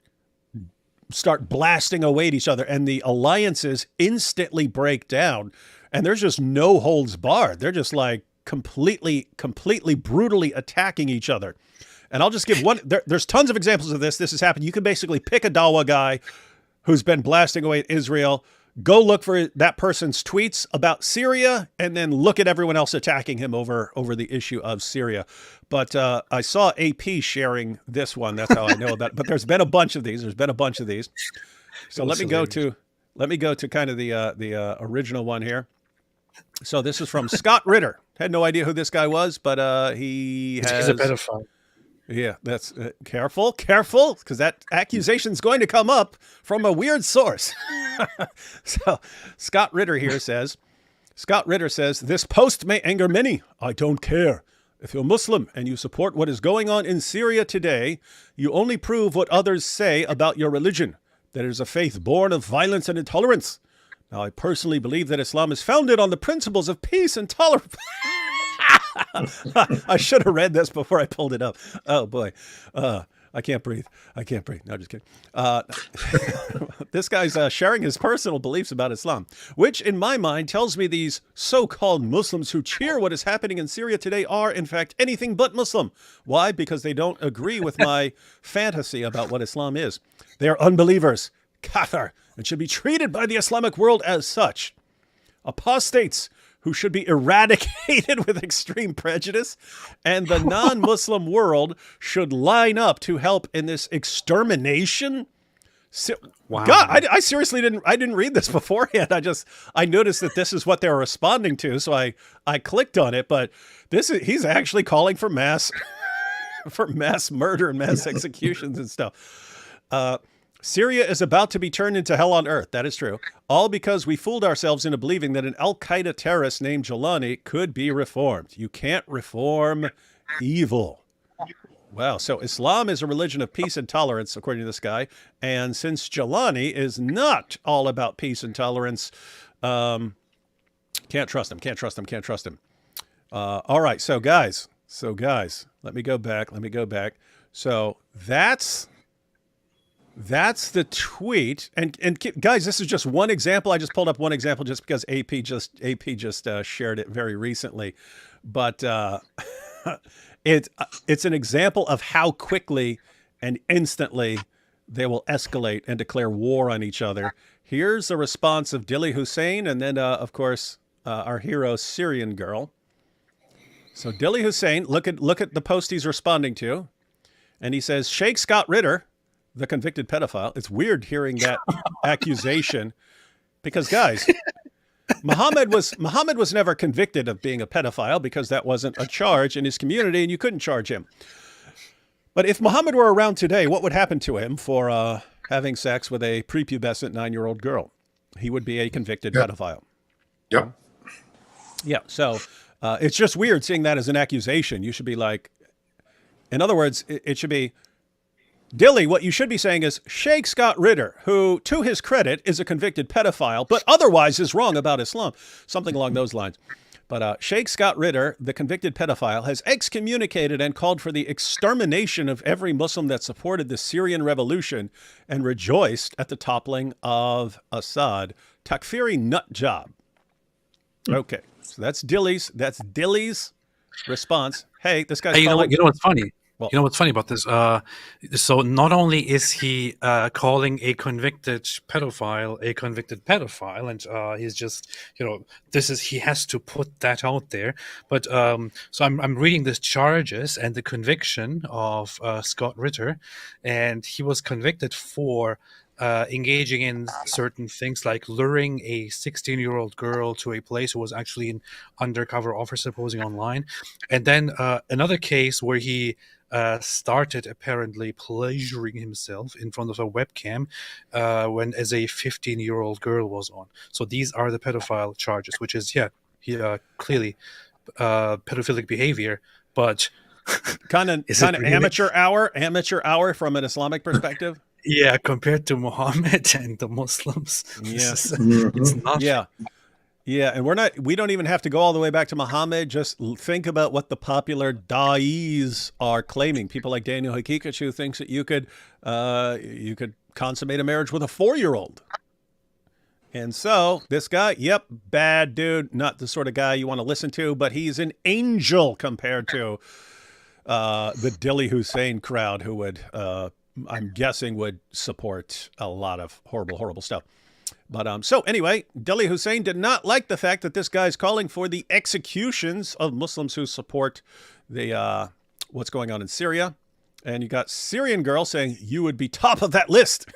[SPEAKER 2] blasting away at each other, and the alliances instantly break down. And there's just no holds barred. They're just like completely brutally attacking each other. And I'll just give one. There's tons of examples of this. This has happened. You can basically pick a Dawah guy who's been blasting away at Israel, go look for that person's tweets about Syria, and then look at everyone else attacking him over the issue of Syria. But I saw AP sharing this one. That's how I know about it. But there's been a bunch of these. So let me go to kind of the original one here. So this is from Scott Ritter. Had no idea who this guy was, but he's
[SPEAKER 15] a pedophile.
[SPEAKER 2] Yeah, that's careful, because that accusation's going to come up from a weird source. So Scott Ritter says, this post may anger many. I don't care. If you're Muslim and you support what is going on in Syria today, you only prove what others say about your religion, that it is a faith born of violence and intolerance. Now, I personally believe that Islam is founded on the principles of peace and tolerance. I should have read this before I pulled it up. Oh, boy. I can't breathe. No, just kidding. This guy's sharing his personal beliefs about Islam, which in my mind tells me these so-called Muslims who cheer what is happening in Syria today are, in fact, anything but Muslim. Why? Because they don't agree with my fantasy about what Islam is. They are unbelievers, kafir, and should be treated by the Islamic world as such. Apostates who should be eradicated with extreme prejudice, and the non-Muslim world should line up to help in this extermination. Wow. God, I seriously didn't read this beforehand. I noticed that this is what they were responding to, so I clicked on it, but he's actually calling for mass murder and mass executions and stuff. Syria is about to be turned into hell on earth. That is true. All because we fooled ourselves into believing that an al-Qaeda terrorist named Jelani could be reformed. You can't reform evil. Wow. So Islam is a religion of peace and tolerance, according to this guy. And since Jelani is not all about peace and tolerance, can't trust him. All right. So guys, let me go back. So that's the tweet, and guys, this is just one example. I just pulled up one example just because AP just shared it very recently, but it's an example of how quickly and instantly they will escalate and declare war on each other. Here's the response of Dili Hussein, and then of course our hero Syrian girl. So Dili Hussein, look at the post he's responding to, and he says, Sheikh Scott Ritter, the convicted pedophile. It's weird hearing that accusation because, guys, Muhammad was never convicted of being a pedophile because that wasn't a charge in his community and you couldn't charge him. But if Muhammad were around today, what would happen to him for having sex with a prepubescent 9-year-old girl? He would be a convicted pedophile.
[SPEAKER 11] Yep.
[SPEAKER 2] Yeah. So it's just weird seeing that as an accusation. You should be like, in other words, it should be, Dilly, what you should be saying is Sheikh Scott Ritter, who, to his credit, is a convicted pedophile, but otherwise is wrong about Islam. Something along those lines. But Sheikh Scott Ritter, the convicted pedophile, has excommunicated and called for the extermination of every Muslim that supported the Syrian revolution and rejoiced at the toppling of Assad. Takfiri nut job. Okay, so that's Dilly's response. Hey, this guy's calling.
[SPEAKER 15] You know what's funny? Well, you know what's funny about this? So not only is he calling a convicted pedophile, and he's just, he has to put that out there. But so I'm reading the charges and the conviction of Scott Ritter, and he was convicted for engaging in certain things like luring a 16-year-old girl to a place who was actually an undercover officer posing online. And then another case where he started apparently pleasuring himself in front of a webcam when as a 15-year-old girl was on. So these are the pedophile charges, which is, clearly pedophilic behavior, but
[SPEAKER 2] kind of amateur hour from an Islamic perspective.
[SPEAKER 15] Yeah, compared to Muhammad and the Muslims,
[SPEAKER 2] yes,
[SPEAKER 15] it's not.
[SPEAKER 2] Yeah, and we don't even have to go all the way back to Muhammad. Just think about what the popular da'is are claiming. People like Daniel Hakikich, who thinks that you could consummate a marriage with a 4-year-old. And so this guy, bad dude, not the sort of guy you want to listen to, but he's an angel compared to the Dili Hussein crowd, who would, I'm guessing, would support a lot of horrible, horrible stuff. But so anyway, Dili Hussein did not like the fact that this guy's calling for the executions of Muslims who support the what's going on in Syria. And you got Syrian girl saying you would be top of that list.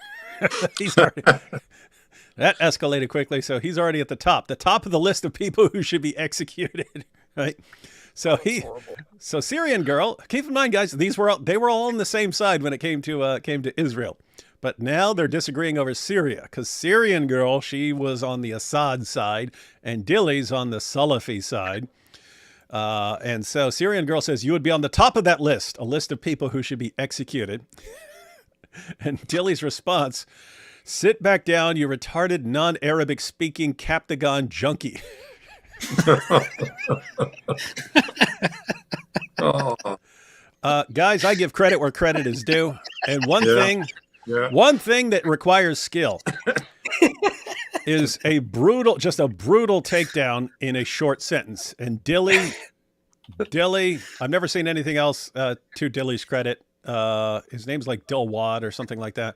[SPEAKER 2] He's already, that escalated quickly, so he's already at the top of the list of people who should be executed, right? So so Syrian girl. Keep in mind, guys, they were all on the same side when it came to Israel, but now they're disagreeing over Syria because Syrian girl, she was on the Assad side, and Dilly's on the Salafi side. And so Syrian girl says you would be on the top of that list, a list of people who should be executed. And Dilly's response: "Sit back down, you retarded non-Arabic speaking Captagon junkie." Guys, I give credit where credit is due, and one thing that requires skill is a brutal takedown in a short sentence. And Dilly, I've never seen anything else to Dilly's credit. His name's like Dawah or something like that.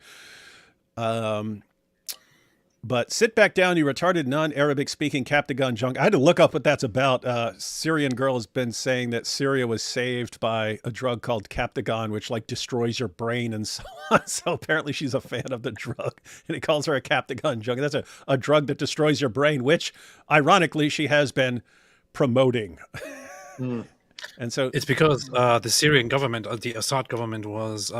[SPEAKER 2] But sit back down, you retarded non-Arabic speaking Captagon junk. I had to look up what that's about. Syrian girl has been saying that Syria was saved by a drug called Captagon, which like destroys your brain and so on. So apparently she's a fan of the drug, and he calls her a Captagon junk. That's a drug that destroys your brain, which ironically she has been promoting. And so
[SPEAKER 15] it's because the Syrian government, the Assad government, was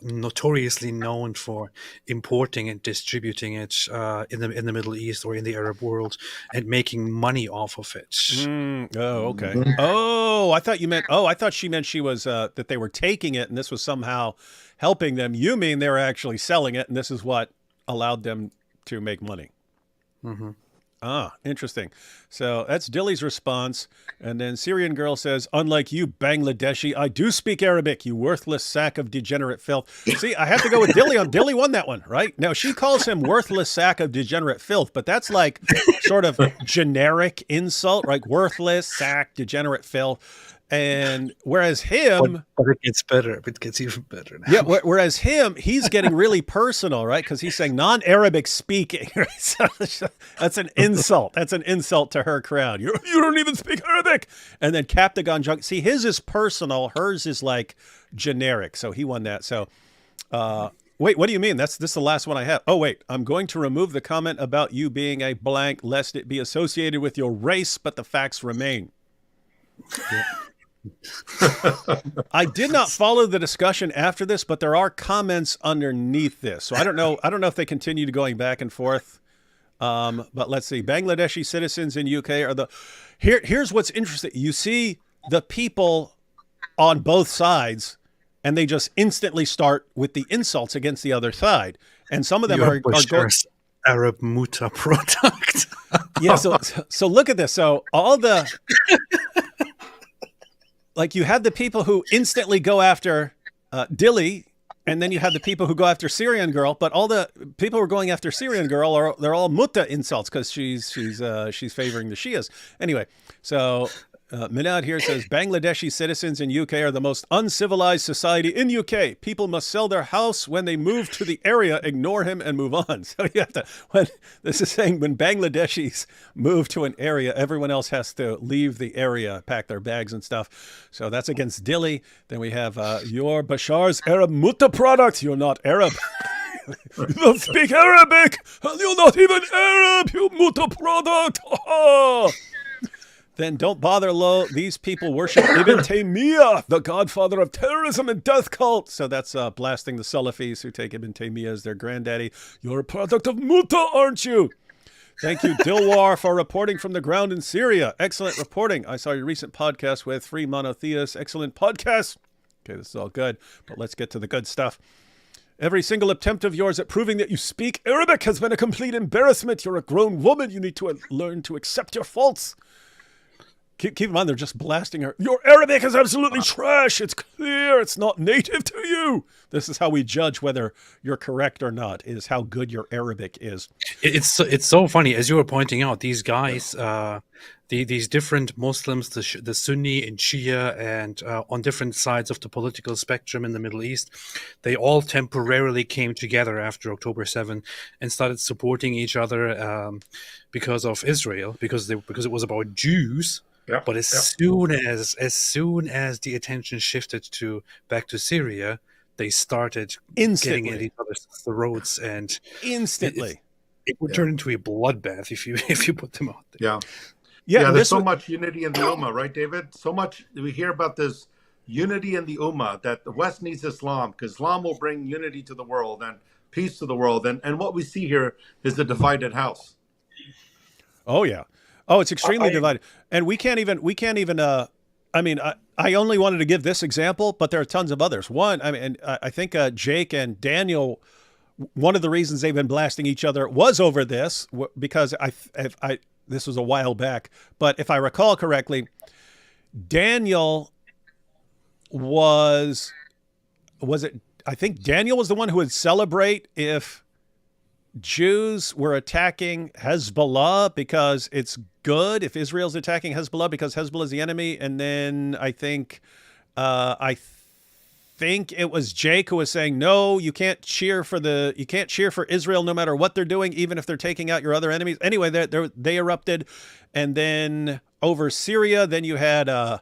[SPEAKER 15] notoriously known for importing and distributing it in the Middle East or in the Arab world and making money off of it.
[SPEAKER 2] Oh, okay. Oh, I thought she meant she was that they were taking it and this was somehow helping them. You mean they were actually selling it, and this is what allowed them to make money.
[SPEAKER 15] Mm-hmm.
[SPEAKER 2] Ah, interesting. So that's Dilly's response. And then Syrian girl says, unlike you, Bangladeshi, I do speak Arabic, you worthless sack of degenerate filth. See, I have to go with Dilly on Dilly won that one, right? Now, she calls him worthless sack of degenerate filth, but that's like sort of generic insult, like worthless sack, degenerate filth. And whereas him,
[SPEAKER 15] but it gets better. It gets even better now.
[SPEAKER 2] Yeah. Whereas him, he's getting really personal, right? Because he's saying non-Arabic speaking. Right? So that's an insult. That's an insult to her crowd. You don't even speak Arabic. And then Captagon junk. See, his is personal. Hers is like generic. So he won that. So, wait, what do you mean? This is the last one I have. Oh, wait, I'm going to remove the comment about you being a blank, lest it be associated with your race, but the facts remain. Yeah. I did not follow the discussion after this, but there are comments underneath this. So I don't know if they continue to going back and forth. But let's see. Bangladeshi citizens in UK are here's what's interesting. You see the people on both sides, and they just instantly start with the insults against the other side. And some of them are
[SPEAKER 15] Arab Muta product.
[SPEAKER 2] Yeah. So look at this. So all the like you had the people who instantly go after Dilly, and then you had the people who go after Syrian girl. But all the people who are going after Syrian girl they're all Mutta insults because she's favoring the Shias. Anyway, so Minad here says Bangladeshi citizens in UK are the most uncivilized society in UK. People must sell their house when they move to the area, ignore him and move on. So you have to, this is saying when Bangladeshis move to an area, everyone else has to leave the area, pack their bags and stuff. So that's against Dilly. Then we have you're Bashar's Arab Mutta product. You're not Arab. You don't speak Arabic. You're not even Arab. You Mutta product. Oh. Then don't bother, Lo. These people worship Ibn Taymiyyah, the godfather of terrorism and death cult. So that's blasting the Salafis who take Ibn Taymiyyah as their granddaddy. You're a product of Mutta, aren't you? Thank you, Dilwar, for reporting from the ground in Syria. Excellent reporting. I saw your recent podcast with Free Monotheists. Excellent podcast. Okay, this is all good, but let's get to the good stuff. Every single attempt of yours at proving that you speak Arabic has been a complete embarrassment. You're a grown woman. You need to learn to accept your faults. Keep in mind, they're just blasting her. Your Arabic is absolutely trash. It's clear. It's not native to you. This is how we judge whether you're correct or not, is how good your Arabic is.
[SPEAKER 15] It's so funny. As you were pointing out, these guys, these different Muslims, the Sunni and Shia, and on different sides of the political spectrum in the Middle East, they all temporarily came together after October 7 and started supporting each other because of Israel, because it was about Jews.
[SPEAKER 11] Yeah,
[SPEAKER 15] but as soon as the attention shifted back to Syria, they started
[SPEAKER 2] Instantly.
[SPEAKER 15] getting at each other's throats, and
[SPEAKER 2] instantly
[SPEAKER 15] it would turn into a bloodbath if you put them out there.
[SPEAKER 11] Yeah. There's so much unity in the Ummah, right, David? So much we hear about this unity in the Ummah, that the West needs Islam because Islam will bring unity to the world and peace to the world. And what we see here is a divided house.
[SPEAKER 2] Oh yeah. Oh, it's extremely divided, and we can't even. I mean, I only wanted to give this example, but there are tons of others. One, I mean, I think Jake and Daniel. One of the reasons they've been blasting each other was over this, because this was a while back, but if I recall correctly, Daniel was it? I think Daniel was the one who would celebrate if Jews were attacking Hezbollah because it's good, if Israel's attacking Hezbollah because Hezbollah is the enemy. And then I think it was Jake who was saying, no, you can't cheer for Israel no matter what they're doing, even if they're taking out your other enemies. Anyway, they erupted. And then over Syria, then you had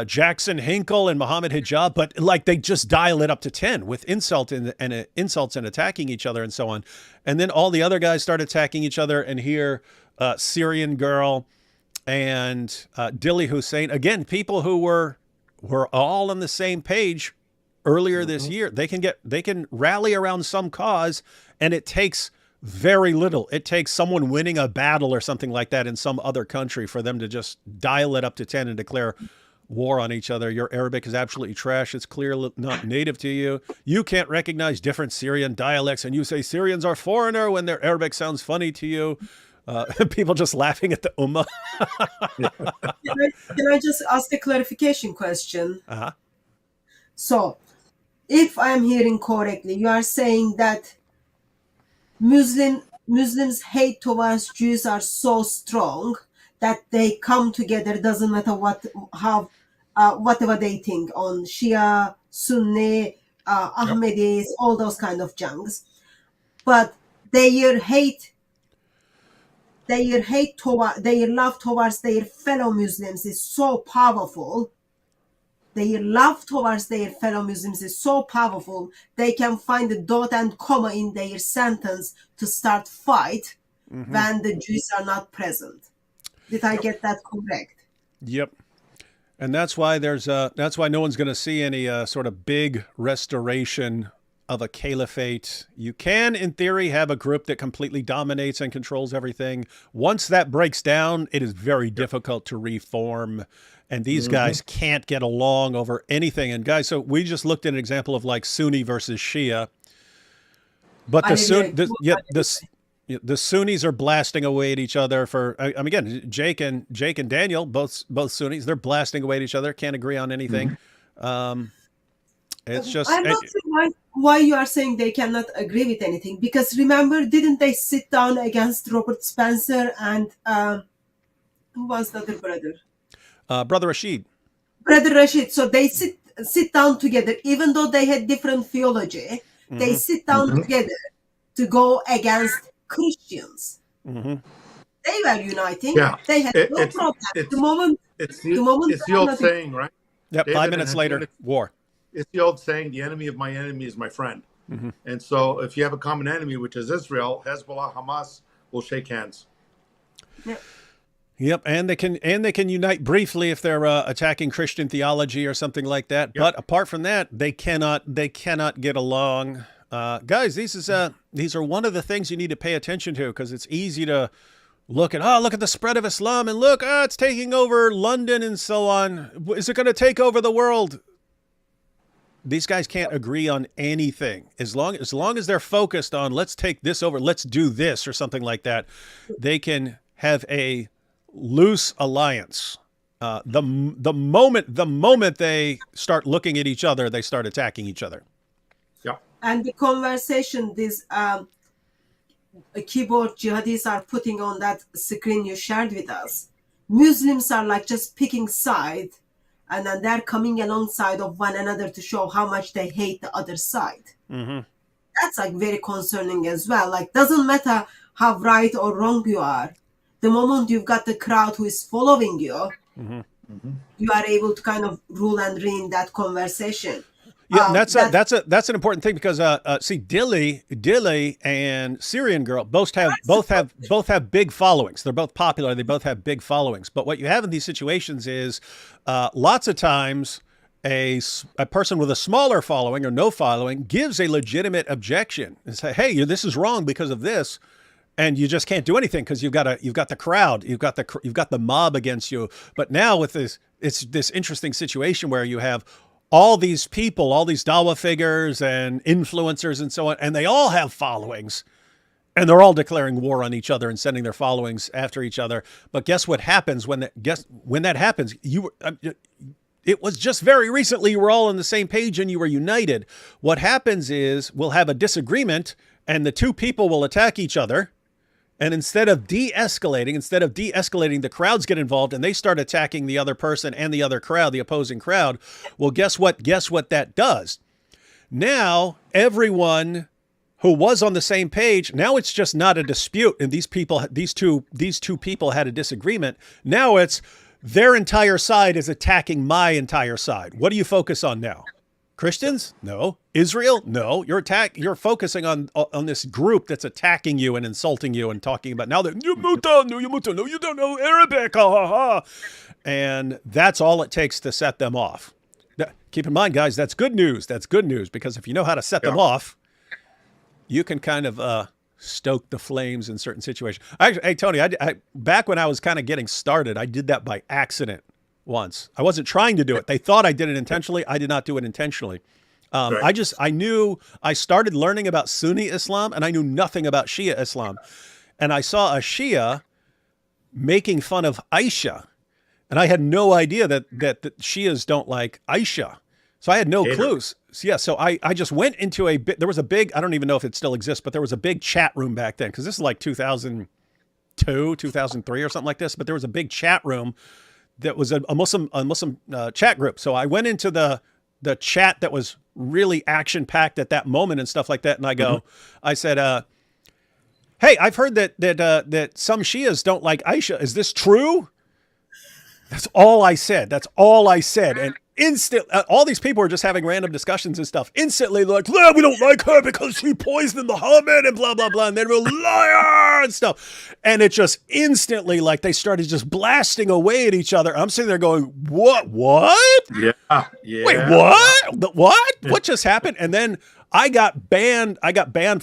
[SPEAKER 2] Jackson Hinkle and Mohammed Hijab, but like they just dial it up to 10 with insults and attacking each other and so on. And then all the other guys start attacking each other, and here Syrian Girl and Dilly Hussein, again, people who were all on the same page earlier this year. They can rally around some cause, and it takes very little. It takes someone winning a battle or something like that in some other country for them to just dial it up to 10 and declare war on each other. Your Arabic is absolutely trash. It's clearly not native to you. You can't recognize different Syrian dialects, and you say Syrians are foreigner when their Arabic sounds funny to you. People just laughing at the Ummah.
[SPEAKER 16] Can I just ask a clarification question?
[SPEAKER 2] Uh-huh.
[SPEAKER 16] So, if I am hearing correctly, you are saying that Muslims' hate towards Jews are so strong that they come together, doesn't matter whatever they think on Shia, Sunni, Ahmadis, all those kind of junks. But their love towards their fellow Muslims is so powerful. Their love towards their fellow Muslims is so powerful, they can find a dot and comma in their sentence to start fight when the Jews are not present. Did I get that correct?
[SPEAKER 2] Yep. And that's why that's why no one's going to see any sort of big restoration of a caliphate. You can, in theory, have a group that completely dominates and controls everything. Once that breaks down, it is very difficult to reform. And these guys can't get along over anything. And guys, so we just looked at an example of like Sunni versus Shia. But the Sunnis are blasting away at each other for, I mean, again, Jake and Daniel, both Sunnis, they're blasting away at each other. Can't agree on anything. It's just,
[SPEAKER 16] I'm not sure why you are saying they cannot agree with anything. Because remember, didn't they sit down against Robert Spencer and who was the other brother?
[SPEAKER 2] Brother Rashid.
[SPEAKER 16] Brother Rashid. So they sit down together, even though they had different theology. They sit down together to go against Christians. They were uniting.
[SPEAKER 11] Yeah.
[SPEAKER 16] They had no problem.
[SPEAKER 11] It's the old saying, right?
[SPEAKER 2] Yep.
[SPEAKER 11] David,
[SPEAKER 2] 5 minutes later, war.
[SPEAKER 11] It's the old saying, the enemy of my enemy is my friend. And so if you have a common enemy, which is Israel, Hezbollah, Hamas will shake hands.
[SPEAKER 2] Yep, and they can unite briefly if they're attacking Christian theology or something like that. But apart from that, they cannot get along. Guys, these are one of the things you need to pay attention to, because it's easy to look at the spread of Islam and look, it's taking over London and so on. Is it going to take over the world? These guys can't agree on anything. As long as they're focused on let's take this over, let's do this or something like that, they can have a loose alliance. The moment they start looking at each other, they start attacking each other.
[SPEAKER 11] Yeah.
[SPEAKER 16] And the conversation these keyboard jihadis are putting on that screen you shared with us, Muslims are like just picking side, and then they're coming alongside of one another to show how much they hate the other side. That's like very concerning as well. Like, doesn't matter how right or wrong you are, the moment you've got the crowd who is following you, you are able to kind of rule and reign that conversation.
[SPEAKER 2] Yeah, that's an important thing because see, Dilly and Syrian Girl both have big followings. They're both popular. They both have big followings. But what you have in these situations is lots of times a person with a smaller following or no following gives a legitimate objection and say, "Hey, this is wrong because of this." And you just can't do anything because you've got the crowd, you've got the mob against you. But now with it's this interesting situation where you have all these people, all these Dawah figures and influencers and so on, and they all have followings, and they're all declaring war on each other and sending their followings after each other. But guess what happens when that happens? It was just very recently you were all on the same page and you were united. What happens is we'll have a disagreement, and the two people will attack each other. And instead of de-escalating, the crowds get involved and they start attacking the other person and the other crowd, the opposing crowd. Well, guess what that does? Now, everyone who was on the same page, now it's just not a dispute. And these two people had a disagreement. Now it's their entire side is attacking my entire side. What do you focus on now? Christians? No. Israel? No. You're focusing on this group that's attacking you and insulting you and talking about now that no, you don't know Arabic. Ha, ha, ha. And that's all it takes to set them off. Now, keep in mind, guys, that's good news. That's good news because if you know how to set them off, you can kind of stoke the flames in certain situations. Hey, Tony, I back when I was kind of getting started, I did that by accident. Once. I wasn't trying to do it. They thought I did it intentionally. I did not do it intentionally. Right. I started learning about Sunni Islam and I knew nothing about Shia Islam. And I saw a Shia making fun of Aisha. And I had no idea that Shias don't like Aisha. So I had no clues. So I just went into there was a big, I don't even know if it still exists, but there was a big chat room back then. Cause this is like 2002, 2003 or something like this. But there was a big chat room that was a Muslim chat group. So I went into the chat that was really action packed at that moment and stuff like that. And I said, hey, I've heard that some Shias don't like Aisha. Is this true? That's all I said. And all these people were just having random discussions and stuff. Instantly, they're like, we don't like her because she poisoned Muhammad and blah, blah, blah. And then we're liar and stuff. And it just instantly, like, they started just blasting away at each other. I'm sitting there going, what?
[SPEAKER 11] Yeah.
[SPEAKER 2] Wait, what? What? What just happened? And then I got banned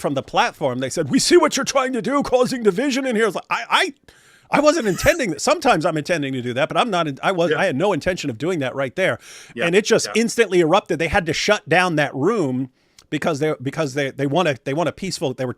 [SPEAKER 2] from the platform. They said, we see what you're trying to do, causing division in here. I was like, I wasn't intending that. Sometimes I'm intending to do that, but I'm not. I had no intention of doing that right there. Yeah. And it just instantly erupted. They had to shut down that room because they want a peaceful. They were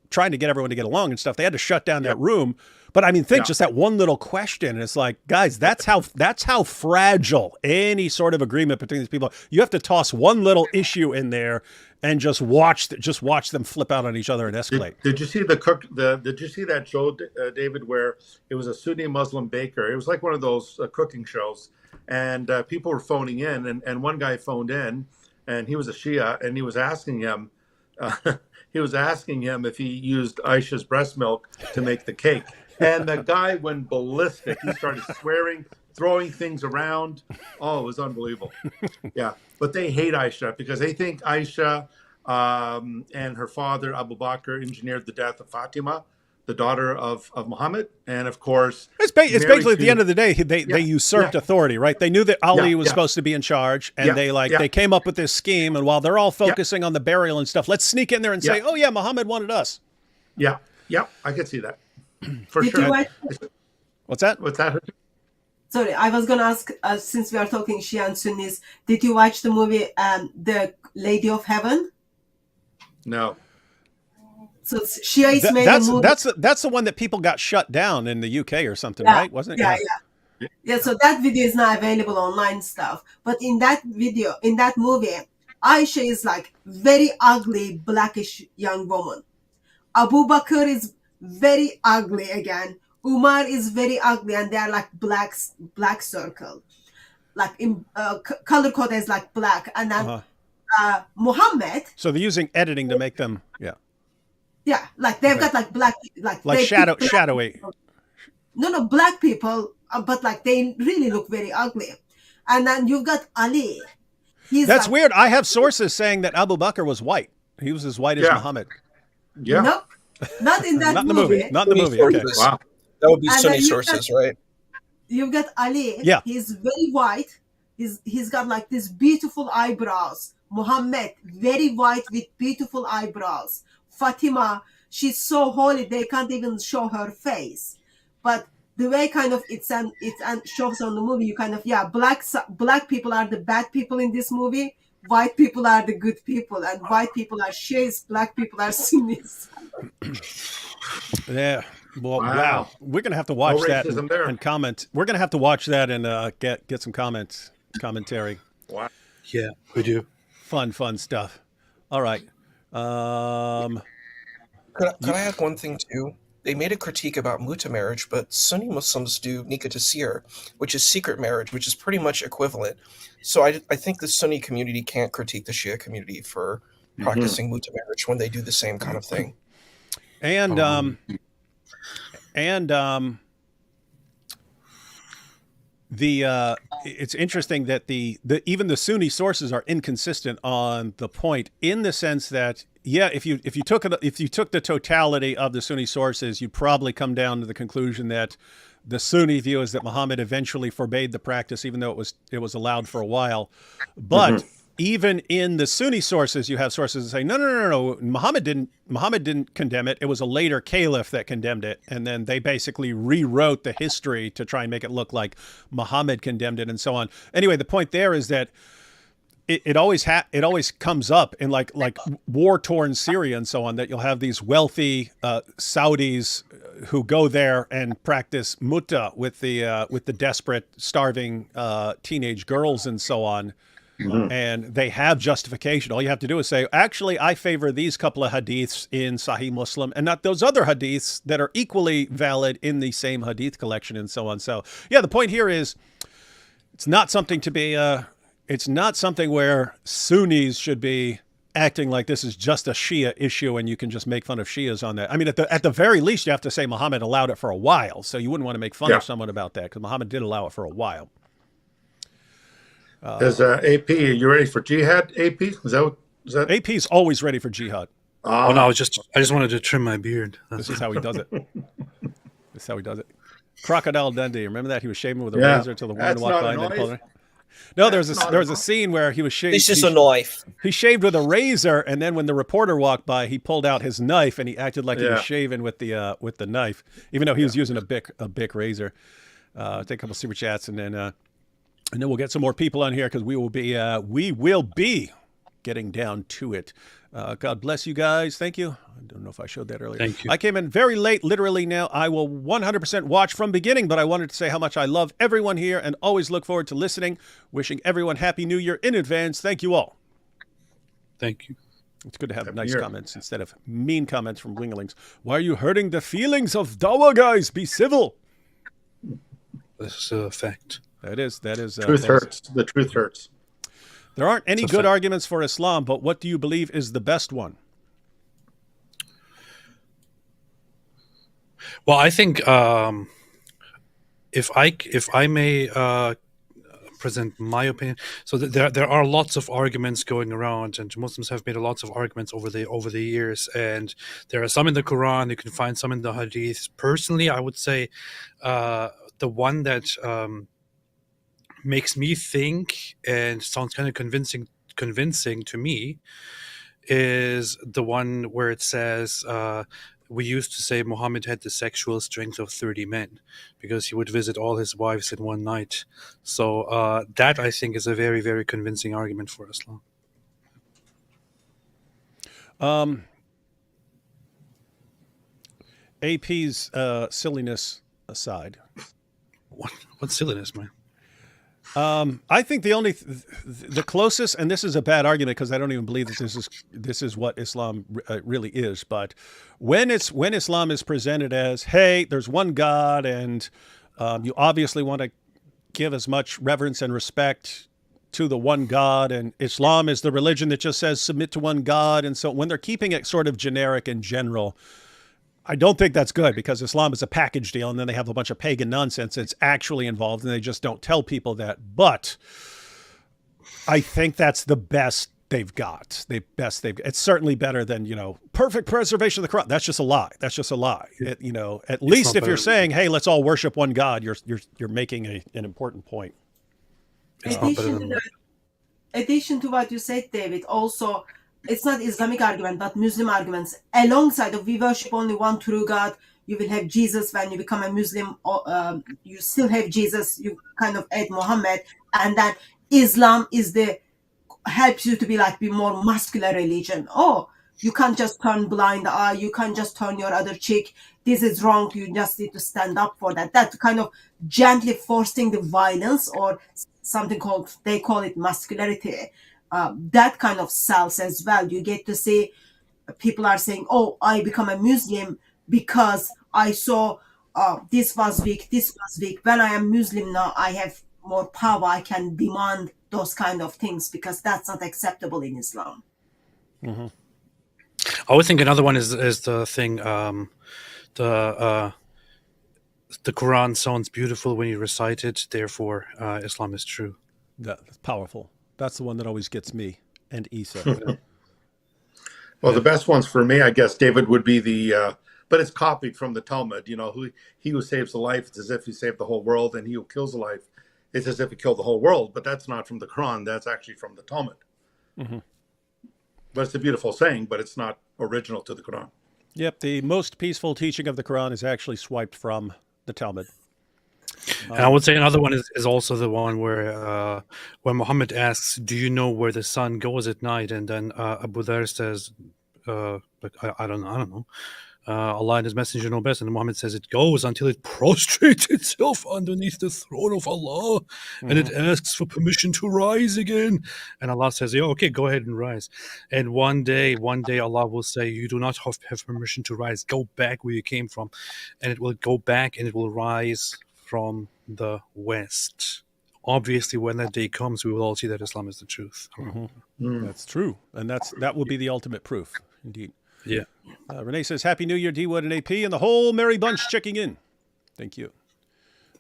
[SPEAKER 2] trying to get everyone to get along and stuff. They had to shut down that room. But I mean, just that one little question. And it's like, guys, that's how fragile any sort of agreement between these people. You have to toss one little issue in there and just watch them flip out on each other and escalate.
[SPEAKER 11] Did you see Did you see that show, David, where it was a Sunni Muslim baker? It was like one of those cooking shows, and people were phoning in, and one guy phoned in, and he was a Shia, and he was asking him, if he used Aisha's breast milk to make the cake, and the guy went ballistic. He started swearing, throwing things around. Oh, it was unbelievable. Yeah. But they hate Aisha because they think Aisha and her father, Abu Bakr, engineered the death of Fatima, the daughter of Muhammad. And of course,
[SPEAKER 2] it's basically at the end of the day, they usurped authority, right? They knew that Ali was supposed to be in charge, and they came up with this scheme. And while they're all focusing on the burial and stuff, let's sneak in there and say, oh yeah, Muhammad wanted us.
[SPEAKER 11] Yeah. I could see that for sure.
[SPEAKER 2] What's that?
[SPEAKER 16] Sorry, I was going to ask, since we are talking Shia and Sunnis, did you watch the movie The Lady of Heaven?
[SPEAKER 11] No.
[SPEAKER 16] So Shia is made a movie.
[SPEAKER 2] That's the one that people got shut down in the UK or something, right? Wasn't it?
[SPEAKER 16] Yeah, so that video is not available online stuff. But in that movie, Aisha is like very ugly, blackish young woman. Abu Bakr is very ugly again. Umar is very ugly, and they are like black circle, like in color code is like black, and then Muhammad.
[SPEAKER 2] So they're using editing to make them,
[SPEAKER 16] like they've got like black,
[SPEAKER 2] like shadowy.
[SPEAKER 16] No, black people, but like they really look very ugly, and then you've got Ali.
[SPEAKER 2] That's
[SPEAKER 16] like,
[SPEAKER 2] weird. I have sources saying that Abu Bakr was white. He was as white as Muhammad.
[SPEAKER 11] Yeah.
[SPEAKER 16] Nope. Not in that
[SPEAKER 2] Not in the
[SPEAKER 16] movie.
[SPEAKER 2] movie. Not in the movie. Okay.
[SPEAKER 11] Wow.
[SPEAKER 1] That would be
[SPEAKER 16] And
[SPEAKER 1] Sunni
[SPEAKER 16] then
[SPEAKER 1] sources, right?
[SPEAKER 16] You've got Ali.
[SPEAKER 2] Yeah.
[SPEAKER 16] He's very white. He's got like this beautiful eyebrows. Muhammad, very white with beautiful eyebrows. Fatima, she's so holy they can't even show her face. But the way kind of it shows on the movie, you kind of black people are the bad people in this movie. White people are the good people, and white people are Shiites, black people are Sunnis.
[SPEAKER 2] Yeah. Well, wow. We're gonna have to watch that and comment. We're gonna have to watch that and get some commentary.
[SPEAKER 11] Wow.
[SPEAKER 15] Yeah, we do.
[SPEAKER 2] Fun stuff. All right.
[SPEAKER 1] Could I add one thing too? They made a critique about muta marriage, but Sunni Muslims do nikah tasir, which is secret marriage, which is pretty much equivalent. So I think the Sunni community can't critique the Shia community for practicing muta marriage when they do the same kind of thing.
[SPEAKER 2] And it's interesting that the even the Sunni sources are inconsistent on the point, in the sense that if you took the totality of the Sunni sources, you'd probably come down to the conclusion that the Sunni view is that Muhammad eventually forbade the practice, even though it was allowed for a while. But even in the Sunni sources, you have sources that say, no, Muhammad didn't condemn it. It was a later caliph that condemned it. And then they basically rewrote the history to try and make it look like Muhammad condemned it and so on. Anyway, the point there is that it always comes up in like war-torn Syria and so on, that you'll have these wealthy Saudis who go there and practice mutta with the desperate, starving teenage girls and so on. And they have justification. All you have to do is say, actually, I favor these couple of hadiths in Sahih Muslim and not those other hadiths that are equally valid in the same hadith collection and so on. So, yeah, the point here is it's not something to be, it's not something where Sunnis should be acting like this is just a Shia issue and you can just make fun of Shias on that. I mean, at the very least, you have to say Muhammad allowed it for a while. So you wouldn't want to make fun of someone about that, because Muhammad did allow it for a while.
[SPEAKER 11] As AP, are you ready for jihad? AP, is that?
[SPEAKER 2] AP's always ready for jihad.
[SPEAKER 15] Oh no, I just wanted to trim my beard.
[SPEAKER 2] This is how he does it. This is how he does it. Crocodile Dundee. Remember that? He was shaving with a razor until the woman walked by and then pulled it. No, there was a scene where he was shaving.
[SPEAKER 1] It's just a knife.
[SPEAKER 2] He shaved with a razor, and then when the reporter walked by, he pulled out his knife and he acted like he was shaving with the knife, even though he was using a Bic razor. Take a couple super chats and then we'll get some more people on here, because we will be getting down to it. God bless you guys. Thank you. I don't know if I showed that earlier.
[SPEAKER 15] Thank you.
[SPEAKER 2] I came in very late, literally now. I will 100% watch from beginning, but I wanted to say how much I love everyone here and always look forward to listening. Wishing everyone Happy New Year in advance. Thank you all.
[SPEAKER 15] Thank you.
[SPEAKER 2] It's good to have nice comments instead of mean comments from winglings. Why are you hurting the feelings of Dawah guys? Be civil.
[SPEAKER 15] This is a fact.
[SPEAKER 2] That is.
[SPEAKER 11] Truth hurts. The truth hurts.
[SPEAKER 2] There aren't any good arguments for Islam, but what do you believe is the best one?
[SPEAKER 15] Well, I think if I may present my opinion, so there are lots of arguments going around, and Muslims have made lots of arguments over the years, and there are some in the Quran. You can find some in the Hadith. Personally, I would say the one that makes me think and sounds kind of convincing to me is the one where it says we used to say Muhammad had the sexual strength of 30 men because he would visit all his wives in one night. So that, I think, is a very, very convincing argument for Islam.
[SPEAKER 2] AP's silliness aside.
[SPEAKER 15] What silliness, man?
[SPEAKER 2] I think the closest, and this is a bad argument because I don't even believe that this is what Islam really is. But when Islam is presented as, hey, there's one God, and you obviously want to give as much reverence and respect to the one God, and Islam is the religion that just says submit to one God, and so when they're keeping it sort of generic and general, I don't think that's good, because Islam is a package deal, and then they have a bunch of pagan nonsense that's actually involved, and they just don't tell people that. But I think that's the best they've got. It's certainly better than, perfect preservation of the Quran. That's just a lie. That's just a lie. At least if you're saying, hey, let's all worship one God, you're making an important point.
[SPEAKER 16] Addition to what you said, David, also, it's not Islamic argument, but Muslim arguments. Alongside of we worship only one true God, you will have Jesus when you become a Muslim. You still have Jesus. You kind of add Muhammad, and then Islam is helps you to be more muscular religion. Oh, you can't just turn blind eye. You can't just turn your other cheek. This is wrong. You just need to stand up for that. That kind of gently forcing the violence or something they call it muscularity. That kind of sells as well. You get to see people are saying, oh, I become a Muslim because I saw this was weak. When I am Muslim now, I have more power. I can demand those kind of things because that's not acceptable in Islam.
[SPEAKER 15] Mm-hmm. I would think another one is the thing. The Quran sounds beautiful when you recite it. Therefore, Islam is true.
[SPEAKER 2] That's powerful. That's the one that always gets me and Isa.
[SPEAKER 11] Well, the best ones for me, I guess, David, would be but it's copied from the Talmud. He who saves a life, it's as if he saved the whole world, and he who kills a life, it's as if he killed the whole world. But that's not from the Quran. That's actually from the Talmud.
[SPEAKER 2] Mm-hmm.
[SPEAKER 11] But it's a beautiful saying, but it's not original to the Quran.
[SPEAKER 2] Yep, the most peaceful teaching of the Quran is actually swiped from the Talmud.
[SPEAKER 15] And I would say another one is also the one where when Muhammad asks, do you know where the sun goes at night? And then Abu Dhar says, I don't know. Allah and his messenger know best. And Muhammad says it goes until it prostrates itself underneath the throne of Allah and it asks for permission to rise again. And Allah says, yeah, okay, go ahead and rise. And one day Allah will say, you do not have permission to rise. Go back where you came from. And it will go back and it will rise from the West. Obviously, when that day comes, we will all see that Islam is the truth.
[SPEAKER 2] That's true. And that will be the ultimate proof, indeed.
[SPEAKER 15] Yeah.
[SPEAKER 2] Renee says, Happy New Year, D-Wood and AP, and the whole merry bunch checking in. Thank you.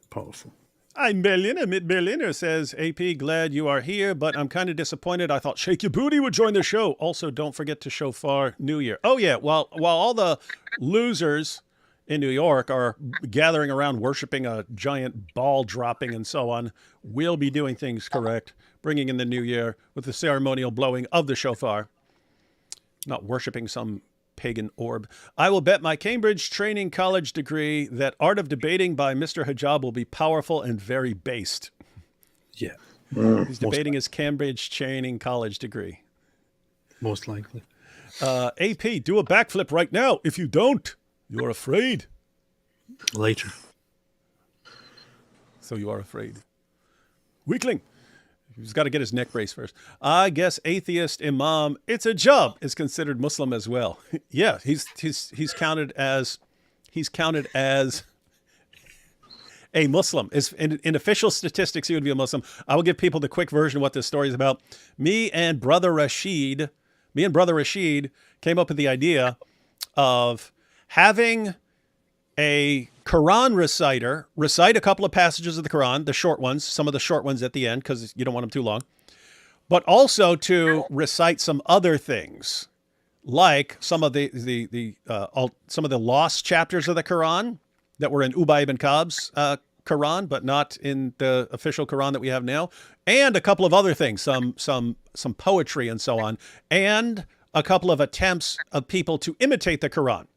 [SPEAKER 15] Powerful.
[SPEAKER 2] I'm Berliner, mit Berliner, says AP, glad you are here, but I'm kind of disappointed. I thought Shake Your Booty would join the show. Also, don't forget to shofar New Year. Oh, yeah, while all the losers in New York are gathering around worshiping a giant ball dropping and so on, we'll be doing things correct, bringing in the new year with the ceremonial blowing of the shofar, not worshiping some pagan orb. I will bet my Cambridge Training College degree that Art of Debating by Mr. Hijab will be powerful and very based.
[SPEAKER 15] Yeah.
[SPEAKER 2] He's debating his Cambridge Training College degree.
[SPEAKER 15] Most likely.
[SPEAKER 2] AP, do a backflip right now. If you don't, you're afraid.
[SPEAKER 15] Later.
[SPEAKER 2] So you are afraid. Weakling. He's got to get his neck brace first. I guess atheist imam, it's a job, is considered Muslim as well. Yeah, he's counted as a Muslim. In official statistics, he would be a Muslim. I will give people the quick version of what this story is about. Me and brother Rashid came up with the idea of having a Quran reciter recite a couple of passages of the Quran, the short ones, some of the short ones at the end, because you don't want them too long, but also to recite some other things, like some of the lost chapters of the Quran that were in Ubay ibn Ka'b's Quran, but not in the official Quran that we have now, and a couple of other things, some poetry and so on, and a couple of attempts of people to imitate the Quran.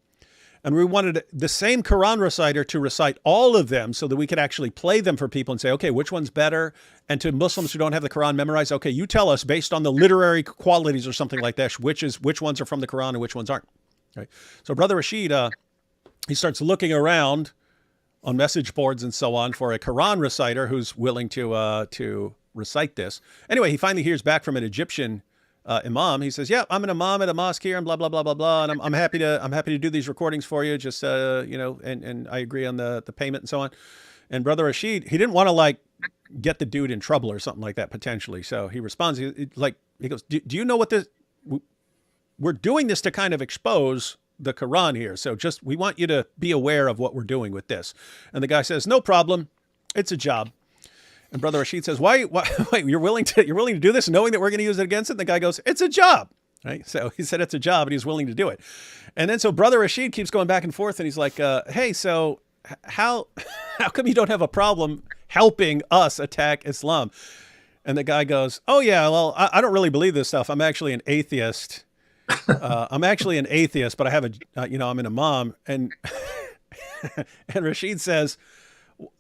[SPEAKER 2] And we wanted the same Quran reciter to recite all of them so that we could actually play them for people and say, okay, which one's better? And to Muslims who don't have the Quran memorized, okay, you tell us based on the literary qualities or something like that, which ones are from the Quran and which ones aren't. Right? So Brother Rashid, he starts looking around on message boards and so on for a Quran reciter who's willing to recite this. Anyway, he finally hears back from an Egyptian imam. He says, yeah, I'm an imam at a mosque here and blah, blah, blah, blah, blah. And I'm happy to do these recordings for you. Just, and I agree on the payment and so on. And Brother Rashid, he didn't want to get the dude in trouble or something like that potentially. So he responds, he goes, do you know what this, we're doing this to kind of expose the Quran here. So we want you to be aware of what we're doing with this. And the guy says, no problem. It's a job. And Brother Rashid says, why wait, you're willing to do this knowing that we're going to use it against it? And the guy goes, it's a job. Right? So he said it's a job and he's willing to do it. And then so Brother Rashid keeps going back and forth and he's like, hey, so how come you don't have a problem helping us attack Islam? And the guy goes, oh yeah, well, I don't really believe this stuff. I'm actually an atheist. I'm actually an atheist, but I have I'm an imam. And and Rashid says,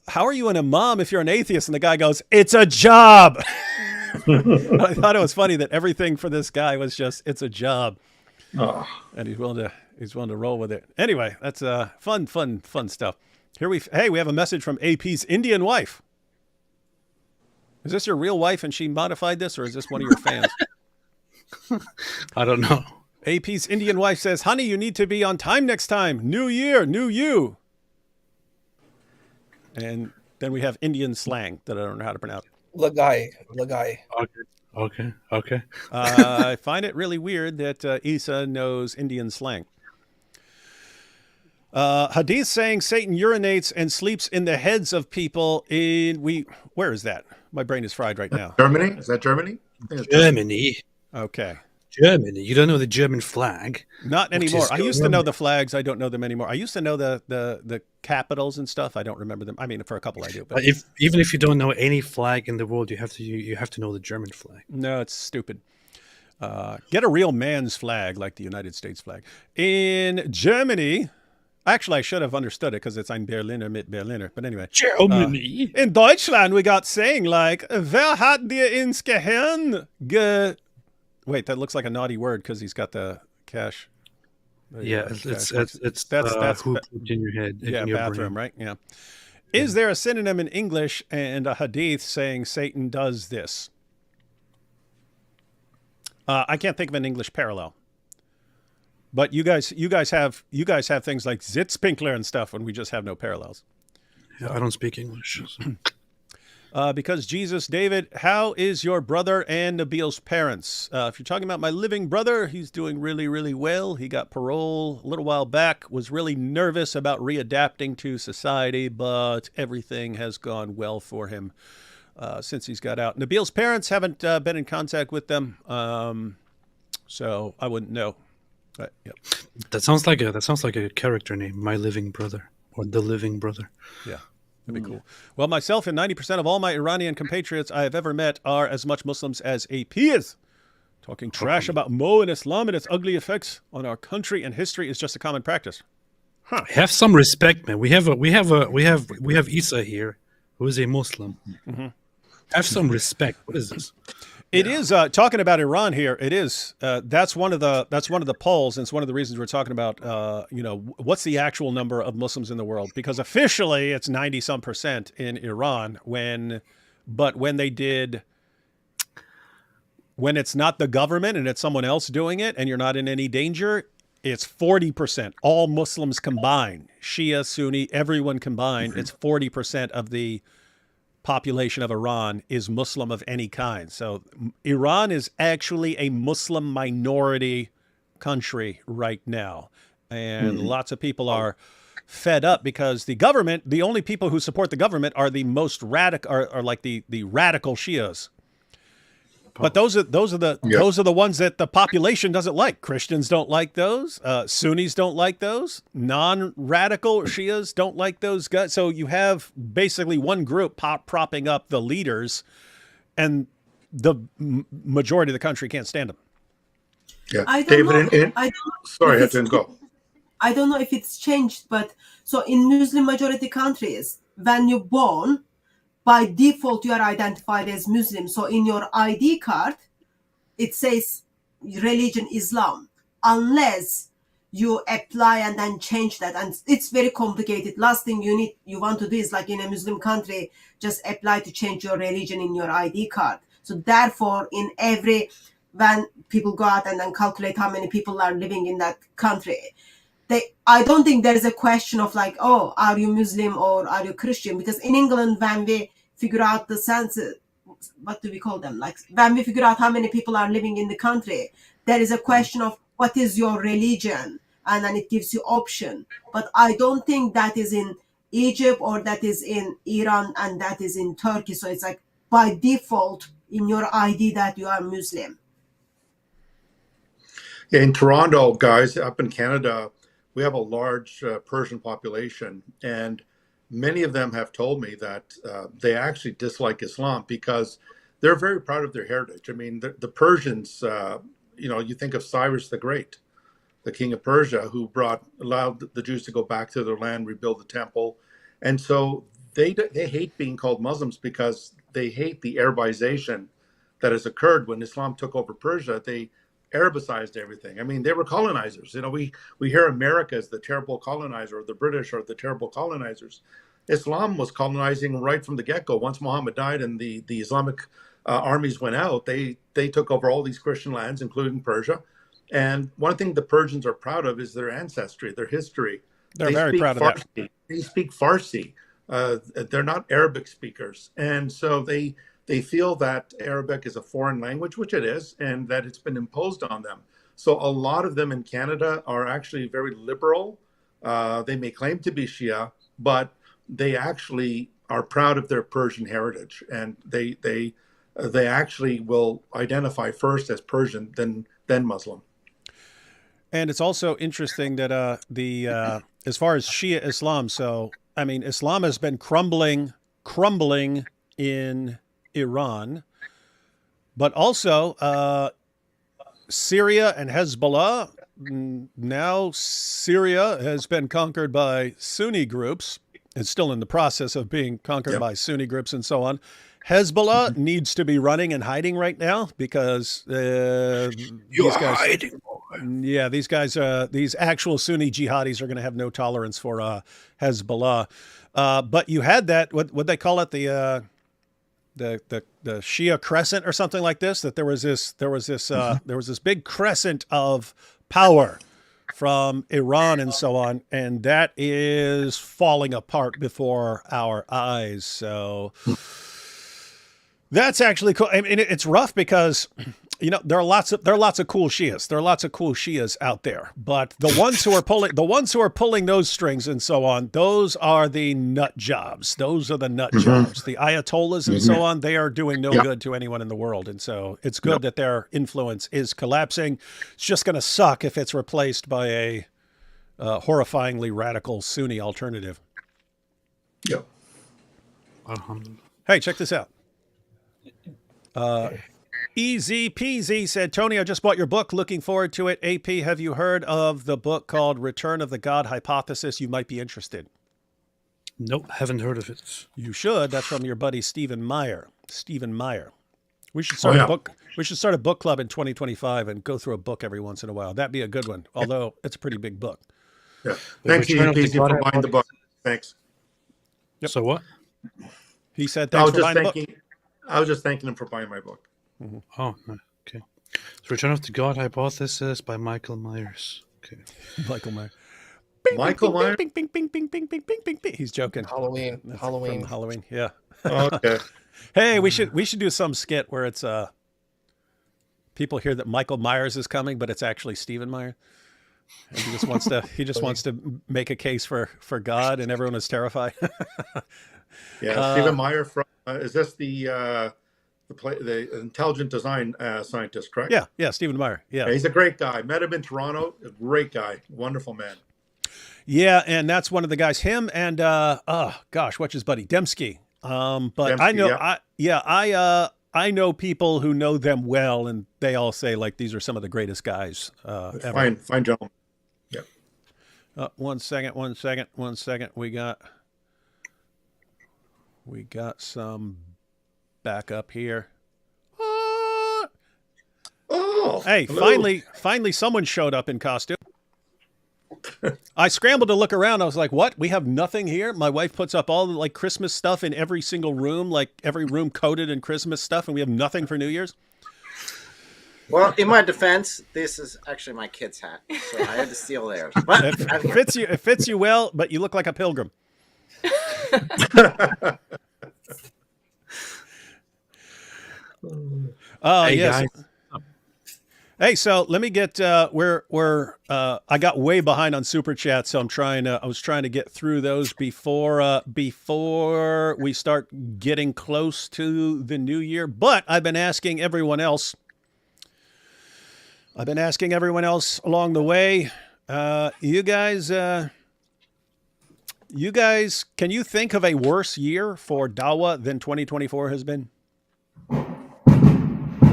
[SPEAKER 2] how are you an imam if you're an atheist? And the guy goes, it's a job. I thought it was funny that everything for this guy was just, it's a job. Oh. And he's willing to roll with it. Anyway, that's fun stuff. We have a message from AP's Indian wife. Is this your real wife and she modified this, or is this one of your fans?
[SPEAKER 15] I don't know.
[SPEAKER 2] AP's Indian wife says, honey, you need to be on time next time. New year, new you. And then we have Indian slang that I don't know how to pronounce.
[SPEAKER 5] Lagai.
[SPEAKER 15] Okay.
[SPEAKER 2] I find it really weird that Isa knows Indian slang. Hadith saying Satan urinates and sleeps in the heads of people where is that? My brain is fried right now.
[SPEAKER 11] Germany? Is that Germany?
[SPEAKER 15] Germany.
[SPEAKER 2] Okay.
[SPEAKER 15] Germany. You don't know the German flag?
[SPEAKER 2] Not anymore. I used to know the flags. I don't know them anymore. I used to know the capitals and stuff. I don't remember them. I mean, for a couple I do. But
[SPEAKER 15] even if you don't know any flag in the world, you have to know the German flag.
[SPEAKER 2] No, it's stupid. Get a real man's flag like the United States flag. In Germany, actually, I should have understood it because it's ein Berliner mit Berliner. But anyway.
[SPEAKER 15] Germany.
[SPEAKER 2] In Deutschland, we got saying like, wer hat dir ins Gehirn Wait, that looks like a naughty word because he's got the cash.
[SPEAKER 15] Yeah, it's who pooped in your head.
[SPEAKER 2] Yeah,
[SPEAKER 15] in your
[SPEAKER 2] bathroom,
[SPEAKER 15] brain.
[SPEAKER 2] right? Yeah. Is there a synonym in English and a hadith saying Satan does this? I can't think of an English parallel. But you guys have things like Sitzpinkler and stuff, and we just have no parallels.
[SPEAKER 15] Yeah, I don't speak English. So.
[SPEAKER 2] Because Jesus, David, how is your brother and Nabil's parents? If you're talking about my living brother, he's doing really, really well. He got parole a little while back, was really nervous about readapting to society, but everything has gone well for him since he's got out. Nabil's parents haven't been in contact with them, so I wouldn't know. But, yep.
[SPEAKER 15] That sounds like a character name, My Living Brother, or The Living Brother.
[SPEAKER 2] Yeah. That'd be cool. Well, myself and 90% of all my Iranian compatriots I have ever met are as much Muslims as AP is. Talking trash about Mo and Islam and its ugly effects on our country and history is just a common practice. Huh.
[SPEAKER 15] Have some respect, man. We have Isa here, who is a Muslim.
[SPEAKER 2] Mm-hmm.
[SPEAKER 15] Have some respect. What is this?
[SPEAKER 2] It is talking about Iran here. It is that's one of the polls, and it's one of the reasons we're talking about. What's the actual number of Muslims in the world? Because officially it's 90-some% in Iran. When it's not the government and it's someone else doing it, and you're not in any danger, it's 40%. All Muslims combined, Shia, Sunni, everyone combined, it's 40% of the population of Iran is Muslim of any kind. So Iran is actually a Muslim minority country right now. And lots of people are fed up because the only people who support the government are the most radical, are like the radical Shias. But those are the ones that the population doesn't like. Christians don't like those. Sunnis don't like those. Non-radical Shias don't like those guys. So you have basically one group propping up the leaders, and the majority of the country can't stand them.
[SPEAKER 11] Yeah,
[SPEAKER 16] I don't
[SPEAKER 11] David.
[SPEAKER 16] know. I don't know
[SPEAKER 11] Sorry,
[SPEAKER 16] if
[SPEAKER 11] I
[SPEAKER 16] it's
[SPEAKER 11] didn't go.
[SPEAKER 16] I don't know if it's changed, but so in Muslim majority countries, when you're born, by default, you are identified as Muslim. So in your ID card, it says religion Islam, unless you apply and then change that. And it's very complicated. Last thing you want to do is, like in a Muslim country, just apply to change your religion in your ID card. So therefore, when people go out and then calculate how many people are living in that country, I don't think there is a question of like, oh, are you Muslim or are you Christian? Because in England, when we figure out the census, what do we call them? Like when we figure out how many people are living in the country, there is a question of what is your religion, and then it gives you option. But I don't think that is in Egypt, or that is in Iran, and that is in Turkey. So it's like by default in your ID that you are Muslim.
[SPEAKER 11] In Toronto, guys, up in Canada, we have a large Persian population, and many of them have told me that they actually dislike Islam because they're very proud of their heritage. I mean, the Persians, you think of Cyrus the Great, the king of Persia, who allowed the Jews to go back to their land, rebuild the temple. And so they hate being called Muslims because they hate the Arabization that has occurred when Islam took over Persia. They Arabicized everything. I mean, they were colonizers. We hear America as the terrible colonizer, or the British are the terrible colonizers. Islam was colonizing right from the get-go. Once Muhammad died and the Islamic armies went out, they took over all these Christian lands, including Persia. And one thing the Persians are proud of is their ancestry, their history.
[SPEAKER 2] They're very proud of that.
[SPEAKER 11] They speak Farsi. They're not Arabic speakers. And so they feel that Arabic is a foreign language, which it is, and that it's been imposed on them. So a lot of them in Canada are actually very liberal. They may claim to be Shia, but they actually are proud of their Persian heritage. And they actually will identify first as Persian, then Muslim.
[SPEAKER 2] And it's also interesting that as far as Shia Islam, so I mean, Islam has been crumbling in Iran, but also Syria and Hezbollah. Now Syria has been conquered by Sunni groups. It's still in the process of being conquered by Sunni groups and so on. Hezbollah needs to be running and hiding right now because these guys, these actual Sunni jihadis are going to have no tolerance for Hezbollah. But you had that, what they call it, the Shia crescent or something like this, that there was this big crescent of power from Iran and so on, and that is falling apart before our eyes. So that's actually cool. I mean, it's rough because, there are lots of cool Shias. There are lots of cool Shias out there, but the ones who are pulling those strings and so on, those are the nut jobs. Those are the nut jobs. The Ayatollahs and so on, they are doing no good to anyone in the world. And so it's good that their influence is collapsing. It's just going to suck if it's replaced by a horrifyingly radical Sunni alternative.
[SPEAKER 11] Yeah.
[SPEAKER 2] Hey, check this out. Easy Peasy said, Tony, I just bought your book. Looking forward to it. AP, have you heard of the book called Return of the God Hypothesis? You might be interested.
[SPEAKER 15] Nope, haven't heard of it.
[SPEAKER 2] You should. That's from your buddy Stephen Meyer. We should start a book. We should start a book club in 2025 and go through a book every once in a while. That'd be a good one. Although it's a pretty big book.
[SPEAKER 11] Yeah. Thanks, EP, for buying the book. Thanks.
[SPEAKER 2] Yep.
[SPEAKER 15] So what?
[SPEAKER 2] He said thanks for buying the book.
[SPEAKER 11] I was just thanking him for buying my book.
[SPEAKER 15] Mm-hmm. Oh, okay. So Return of the God Hypothesis by Michael Myers. Okay.
[SPEAKER 2] Michael Myers.
[SPEAKER 11] Michael Myers?
[SPEAKER 2] Bing, bing, bing, bing, bing, bing, bing, bing, bing. He's joking.
[SPEAKER 1] Halloween.
[SPEAKER 2] Halloween, yeah.
[SPEAKER 11] Okay.
[SPEAKER 2] Hey, we should do some skit where it's people hear that Michael Myers is coming, but it's actually Stephen Meyer. And he just wants to make a case for God, and everyone is terrified.
[SPEAKER 11] Yeah, Stephen Meyer from is this the intelligent design scientist, correct?
[SPEAKER 2] Yeah, Stephen Meyer. Yeah,
[SPEAKER 11] he's a great guy. Met him in Toronto. A great guy, wonderful man.
[SPEAKER 2] Yeah, and that's one of the guys. Him and what's his buddy Dembski. But Dembski, I know people who know them well, and they all say like these are some of the greatest guys ever.
[SPEAKER 11] Fine gentlemen. Yeah.
[SPEAKER 2] One second. We got some backup here. Hey,
[SPEAKER 11] hello.
[SPEAKER 2] finally someone showed up in costume. I scrambled to look around. I was like, what? We have nothing here? My wife puts up all the like Christmas stuff in every single room, like every room coated in Christmas stuff, and we have nothing for New Year's?
[SPEAKER 5] Well, in my defense, this is actually my kid's hat, so I had to steal theirs. But
[SPEAKER 2] it fits you well, but you look like a pilgrim. Oh,
[SPEAKER 15] hey,
[SPEAKER 2] yes.
[SPEAKER 15] Guys.
[SPEAKER 2] Hey, so let me get I got way behind on super chat, so I was trying to get through those before we start getting close to the new year. But I've been asking everyone else along the way. You guys, can you think of a worse year for Dawah than 2024 has been?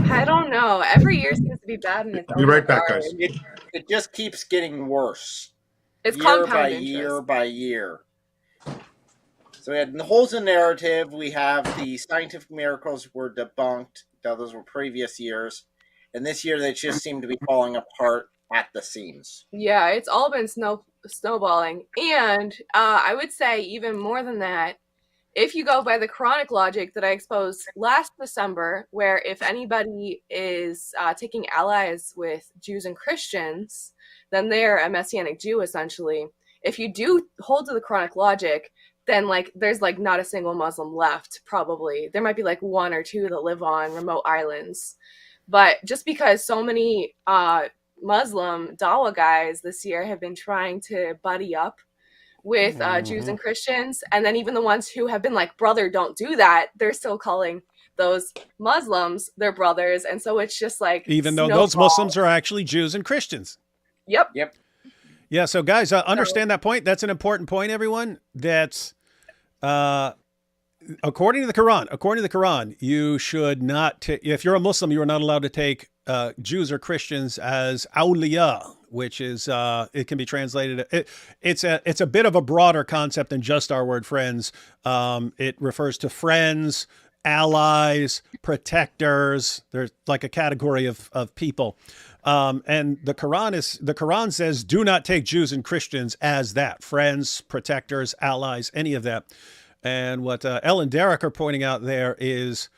[SPEAKER 18] I don't know. Every year seems to be bad in its
[SPEAKER 11] Be
[SPEAKER 18] own
[SPEAKER 11] right back,
[SPEAKER 18] regard.
[SPEAKER 11] guys.
[SPEAKER 5] It just keeps getting worse.
[SPEAKER 18] It's
[SPEAKER 5] year
[SPEAKER 18] compound
[SPEAKER 5] by
[SPEAKER 18] interest.
[SPEAKER 5] year by year. So we had the holes in narrative. We have the scientific miracles were debunked. Those were previous years. And this year they just seem to be falling apart at the seams.
[SPEAKER 18] Yeah, it's all been snowballing. And I would say even more than that, if you go by the Quranic logic that I exposed last December, where if anybody is taking allies with Jews and Christians, then they're a Messianic Jew, essentially. If you do hold to the Quranic logic, then there's not a single Muslim left, probably. There might be one or two that live on remote islands. But just because so many Muslim Dawah guys this year have been trying to buddy up with Jews and Christians, and then even the ones who have been like, brother, don't do that, they're still calling those Muslims their brothers, and so it's just
[SPEAKER 2] even though those Muslims are actually Jews and Christians.
[SPEAKER 18] Yep.
[SPEAKER 2] Yeah, so guys, understand that point. That's an important point, everyone. That's according to the Quran, you should not if you're a Muslim, you are not allowed to take Jews or Christians as awliya, which is it can be translated. It's a bit of a broader concept than just our word friends. It refers to friends, allies, protectors. There's like a category of people. And the Quran says, do not take Jews and Christians as that, friends, protectors, allies, any of that. And what Elle and Derek are pointing out there is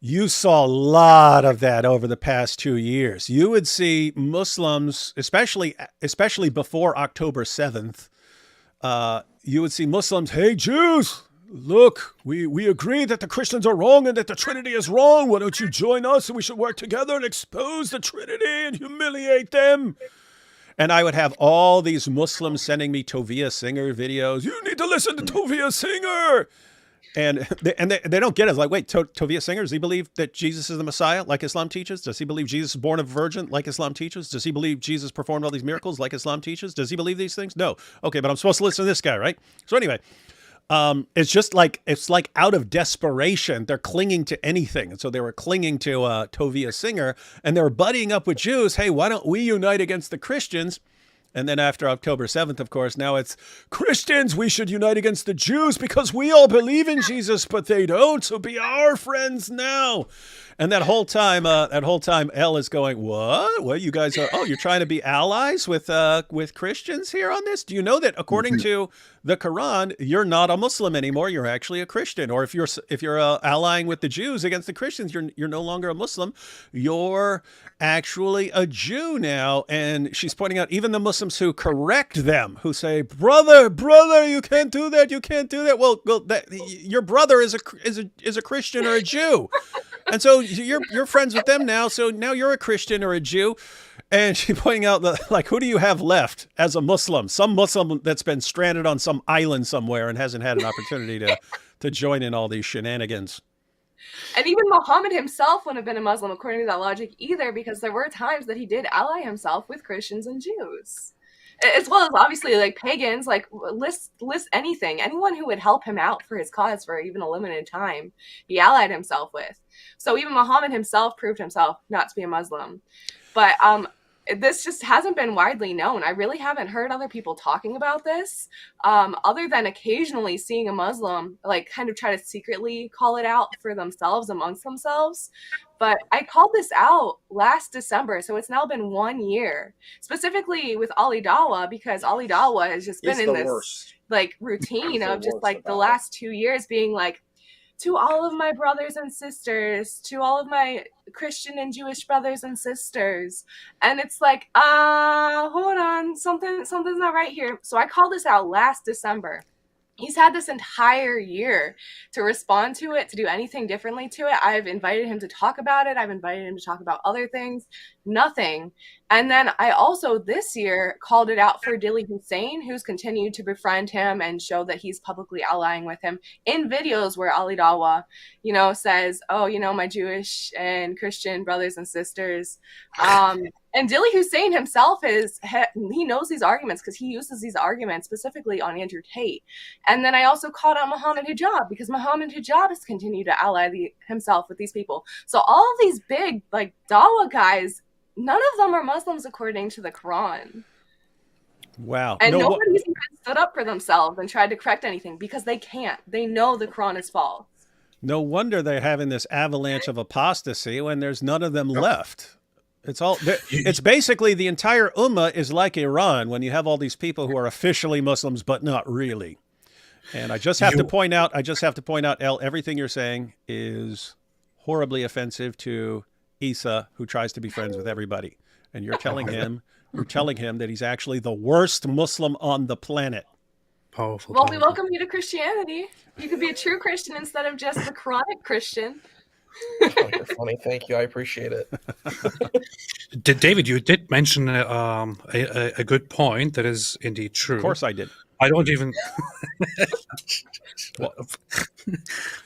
[SPEAKER 2] you saw a lot of that over the past 2 years. You would see Muslims, especially before October 7th, you would see Muslims, hey, Jews, look, we agree that the Christians are wrong and that the Trinity is wrong. Why don't you join us and we should work together and expose the Trinity and humiliate them? And I would have all these Muslims sending me Tovia Singer videos. You need to listen to Tovia Singer. And they don't get it. It's like, wait, Tovia Singer, does he believe that Jesus is the Messiah like Islam teaches? Does he believe Jesus is born of a virgin like Islam teaches? Does he believe Jesus performed all these miracles like Islam teaches? Does he believe these things? No. Okay, but I'm supposed to listen to this guy, right? So anyway, it's like out of desperation, they're clinging to anything. And so they were clinging to Tovia Singer, and they were buddying up with Jews. Hey, why don't we unite against the Christians? And then after October 7th, of course, now it's Christians, we should unite against the Jews because we all believe in Jesus, but they don't. So be our friends now. And that whole time, Elle is going, what? Well, you guys are, you're trying to be allies with Christians here on this? Do you know that according to the Quran, you're not a Muslim anymore. You're actually a Christian. Or if you're allying with the Jews against the Christians, you're no longer a Muslim. You're actually a Jew now. And she's pointing out even the Muslims who correct them, who say, brother, you can't do that. You can't do that. Well, your brother is a Christian or a Jew. And so you're friends with them now. So now you're a Christian or a Jew. And she's pointing out that, who do you have left as a Muslim? Some Muslim that's been stranded on some island somewhere and hasn't had an opportunity to join in all these shenanigans.
[SPEAKER 18] And even Muhammad himself wouldn't have been a Muslim according to that logic either, because there were times that he did ally himself with Christians and Jews, as well as obviously pagans. List anything, anyone who would help him out for his cause for even a limited time, he allied himself with. So even Muhammad himself proved himself not to be a Muslim. But this just hasn't been widely known. I really haven't heard other people talking about this, other than occasionally seeing a Muslim kind of try to secretly call it out for themselves amongst themselves. But I called this out last December, so it's now been 1 year, specifically with Ali Dawah, because Ali Dawah has just been in this routine of just the last 2 years being to all of my brothers and sisters, to all of my Christian and Jewish brothers and sisters. And it's hold on, something's not right here. So I called this out last December. He's had this entire year to respond to it, to do anything differently to it. I've invited him to talk about it. I've invited him to talk about other things. Nothing. And then I also this year called it out for Dilly Hussein, who's continued to befriend him and show that he's publicly allying with him in videos where Ali Dawah, you know, says, oh, you know, my Jewish and Christian brothers and sisters. And Dilly Hussein himself he knows these arguments because he uses these arguments specifically on Andrew Tate. And then I also called out Muhammad Hijab because Muhammad Hijab has continued to ally himself with these people. So all of these big like Dawah guys, none of them are Muslims according to the Quran.
[SPEAKER 2] Wow.
[SPEAKER 18] And nobody's even stood up for themselves and tried to correct anything because they can't. They know the Quran is false.
[SPEAKER 2] No wonder they're having this avalanche of apostasy when there's none of them left. It's all. It's basically the entire ummah is like Iran when you have all these people who are officially Muslims but not really. And I just have to point out. El, everything you're saying is horribly offensive to Isa, who tries to be friends with everybody. And you're telling him that he's actually the worst Muslim on the planet.
[SPEAKER 15] Powerful.
[SPEAKER 18] Well, we welcome you to Christianity. You could be a true Christian instead of just the Quranic Christian.
[SPEAKER 1] Oh, you're funny. Thank you. I appreciate it.
[SPEAKER 15] David, you did mention a good point that is indeed true.
[SPEAKER 2] Of course I did.
[SPEAKER 15] I don't even.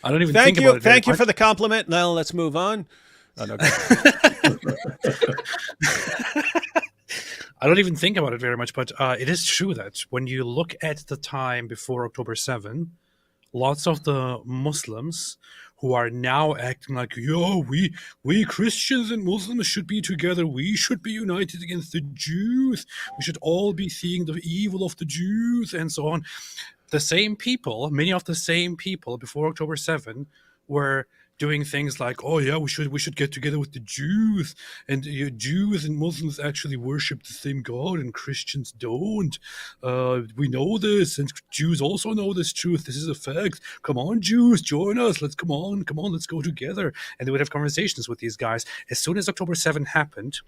[SPEAKER 15] I don't even
[SPEAKER 2] think
[SPEAKER 15] about it.
[SPEAKER 2] Thank you for the compliment. Now let's move on. Oh, no.
[SPEAKER 15] I don't even think about it very much, but it is true that when you look at the time before October 7, lots of the Muslims who are now acting like, yo, we Christians and Muslims should be together. We should be united against the Jews. We should all be seeing the evil of the Jews and so on. The same people, many of the same people before October 7 were doing things like, oh yeah, we should get together with the Jews, and Jews and Muslims actually worship the same God and Christians don't. We know this, and Jews also know this truth. This is a fact. Come on, Jews, join us. Come on, let's go together. And they would have conversations with these guys. As soon as October 7 happened,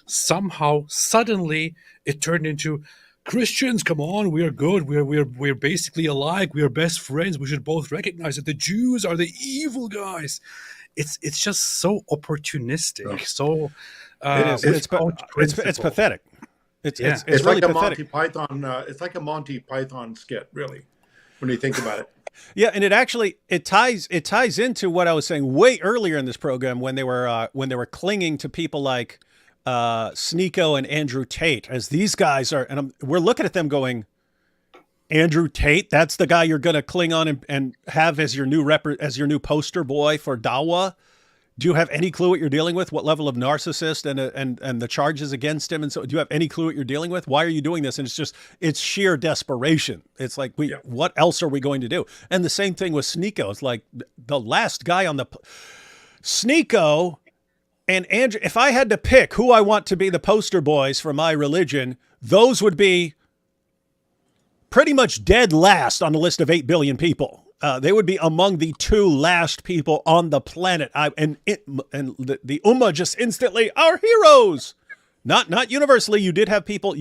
[SPEAKER 15] somehow, suddenly, it turned into, Christians, come on, we are good. We're basically alike. We are best friends. We should both recognize that the Jews are the evil guys. It's just so opportunistic. So
[SPEAKER 2] it's pathetic. It's
[SPEAKER 11] like
[SPEAKER 2] really
[SPEAKER 11] a
[SPEAKER 2] pathetic.
[SPEAKER 11] Monty Python. It's like a Monty Python skit, really, when you think about it.
[SPEAKER 2] Yeah, and it ties into what I was saying way earlier in this program when they were clinging to people like Sneeko and Andrew Tate, as these guys are, and we're looking at them going, Andrew Tate, that's the guy you're going to cling on and have as your new poster boy for Dawah. Do you have any clue what you're dealing with? What level of narcissist and the charges against him? And so, do you have any clue what you're dealing with? Why are you doing this? And it's sheer desperation. It's like, what else are we going to do? And the same thing with Sneeko. It's like the last guy on the Sneeko. And Andrew, if I had to pick who I want to be the poster boys for my religion, those would be pretty much dead last on the list of 8 billion people. They would be among the 2 last people on the planet. And the Ummah just instantly, our heroes. Not universally. You did have people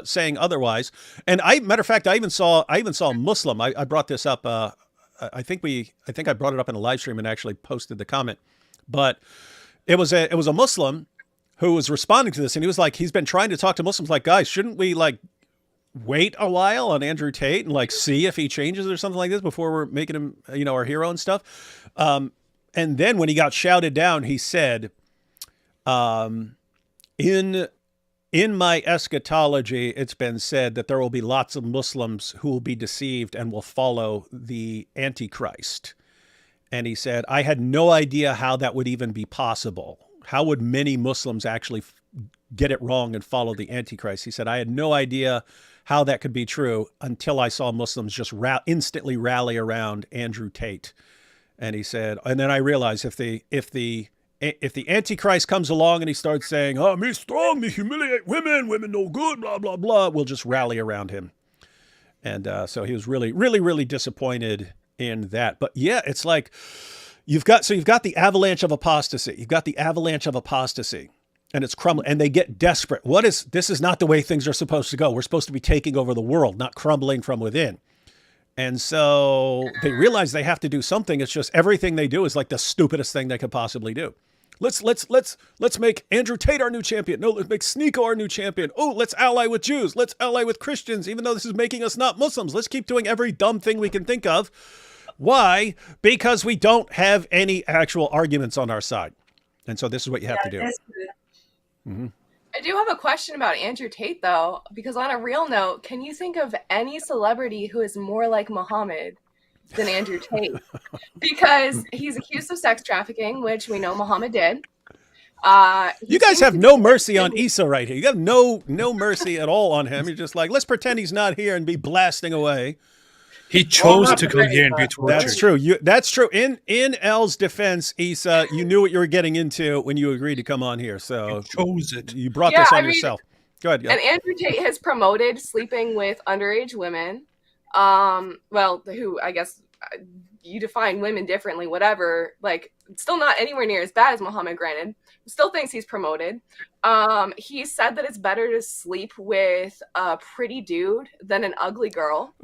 [SPEAKER 2] saying otherwise. And matter of fact, I even saw a Muslim. I brought this up. I think I brought it up in a live stream and actually posted the comment, but. It was a Muslim who was responding to this, and he was like, he's been trying to talk to Muslims like, guys, shouldn't we like wait a while on Andrew Tate and like see if he changes or something like this before we're making him, our hero and stuff. And then when he got shouted down, he said, in my eschatology, it's been said that there will be lots of Muslims who will be deceived and will follow the Antichrist. And he said, I had no idea how that would even be possible. How would many Muslims actually get it wrong and follow the Antichrist? He said, I had no idea how that could be true until I saw Muslims just instantly rally around Andrew Tate. And he said, and then I realized if the Antichrist comes along and he starts saying, oh, me strong, me humiliate women no good, blah, blah, blah, we'll just rally around him. And so he was really, really, really disappointed in that. But yeah, it's like you've got the avalanche of apostasy. You've got the avalanche of apostasy, and it's crumbling, and they get desperate. This is not the way things are supposed to go. We're supposed to be taking over the world, not crumbling from within. And so they realize they have to do something. It's just everything they do is like the stupidest thing they could possibly do. Let's make Andrew Tate our new champion. No, let's make Sneeko our new champion. Oh, let's ally with Jews. Let's ally with Christians, even though this is making us not Muslims. Let's keep doing every dumb thing we can think of. Why? Because we don't have any actual arguments on our side. And so this is what you have to do. Mm-hmm.
[SPEAKER 18] I do have a question about Andrew Tate, though, because on a real note, can you think of any celebrity who is more like Muhammad than Andrew Tate? Because he's accused of sex trafficking, which we know Muhammad did.
[SPEAKER 2] You guys have no mercy on Issa right here. You have no mercy at all on him. You're just like, let's pretend he's not here and be blasting away.
[SPEAKER 15] He chose to come here and be tortured.
[SPEAKER 2] That's true. That's true. In L's defense, Issa, you knew what you were getting into when you agreed to come on here. So
[SPEAKER 15] you chose it.
[SPEAKER 2] You brought this on yourself. Go ahead.
[SPEAKER 18] And Andrew Tate has promoted sleeping with underage women. Well, who I guess you define women differently, whatever. Like, still not anywhere near as bad as Muhammad, granted. Still thinks he's promoted. He said that it's better to sleep with a pretty dude than an ugly girl,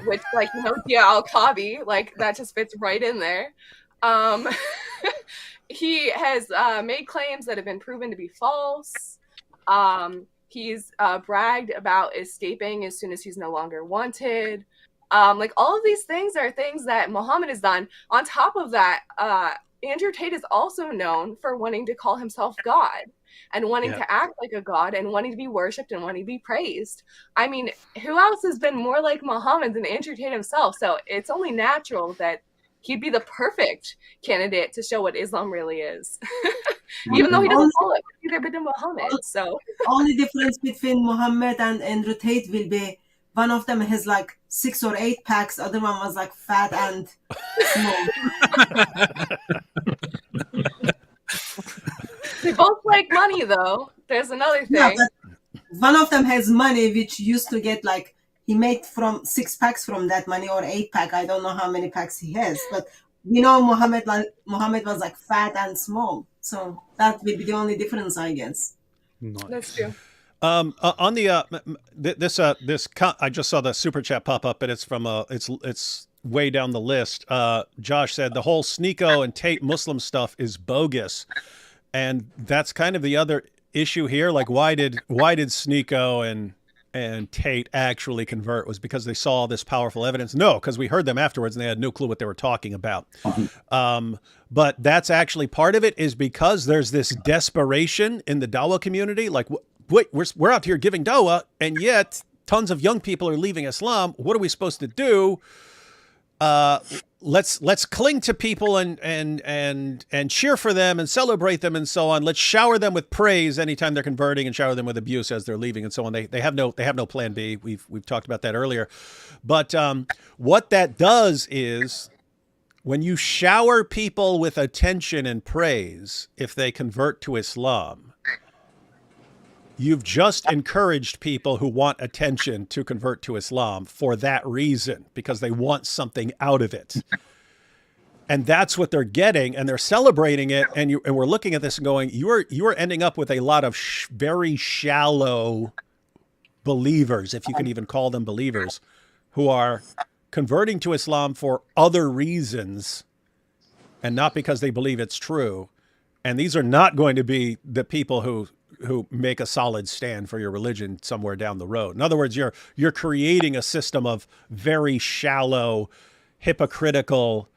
[SPEAKER 18] which, like, yeah, al-Kabi, like, that just fits right in there. He has made claims that have been proven to be false. He's bragged about escaping as soon as he's no longer wanted. Like, all of these things are things that Muhammad has done. On top of that, Andrew Tate is also known for wanting to call himself God and wanting to act like a god and wanting to be worshipped and wanting to be praised. I mean, who else has been more like Muhammad than Andrew Tate himself? So it's only natural that he'd be the perfect candidate to show what Islam really is. Even though he doesn't follow it, either been Muhammad. So
[SPEAKER 16] only difference between Muhammad and Andrew Tate will be one of them has like 6 or 8 packs, other one was like fat and small.
[SPEAKER 18] They both like money, though. There's another thing.
[SPEAKER 16] Yeah, but one of them has money, which used to get like, he made from 6 packs from that money or 8 pack. I don't know how many packs he has, but we know Muhammad was like fat and small. So that will be the only difference, I guess.
[SPEAKER 2] Nice.
[SPEAKER 18] That's true.
[SPEAKER 2] On the I just saw the super chat pop up, and it's from it's way down the list. Josh said the whole Sneeko and Tate Muslim stuff is bogus, and that's kind of the other issue here. Like, why did Sneeko and Tate actually convert? Was because they saw this powerful evidence? No, because we heard them afterwards and they had no clue what they were talking about. But that's actually part of it, is because there's this desperation in the Dawah community. Like, wait, we're out here giving Dawah, and yet tons of young people are leaving Islam. What are we supposed to do? Let's cling to people and cheer for them and celebrate them and so on. Let's shower them with praise anytime they're converting and shower them with abuse as they're leaving and so on. They have no plan B. We've talked about that earlier. But what that does is, when you shower people with attention and praise, if they convert to Islam, you've just encouraged people who want attention to convert to Islam for that reason, because they want something out of it. And that's what they're getting, and they're celebrating it. And we're looking at this and going, you are ending up with a lot of very shallow believers, if you can even call them believers, who are converting to Islam for other reasons and not because they believe it's true. And these are not going to be the people who make a solid stand for your religion somewhere down the road. In other words, you're creating a system of very shallow, hypocritical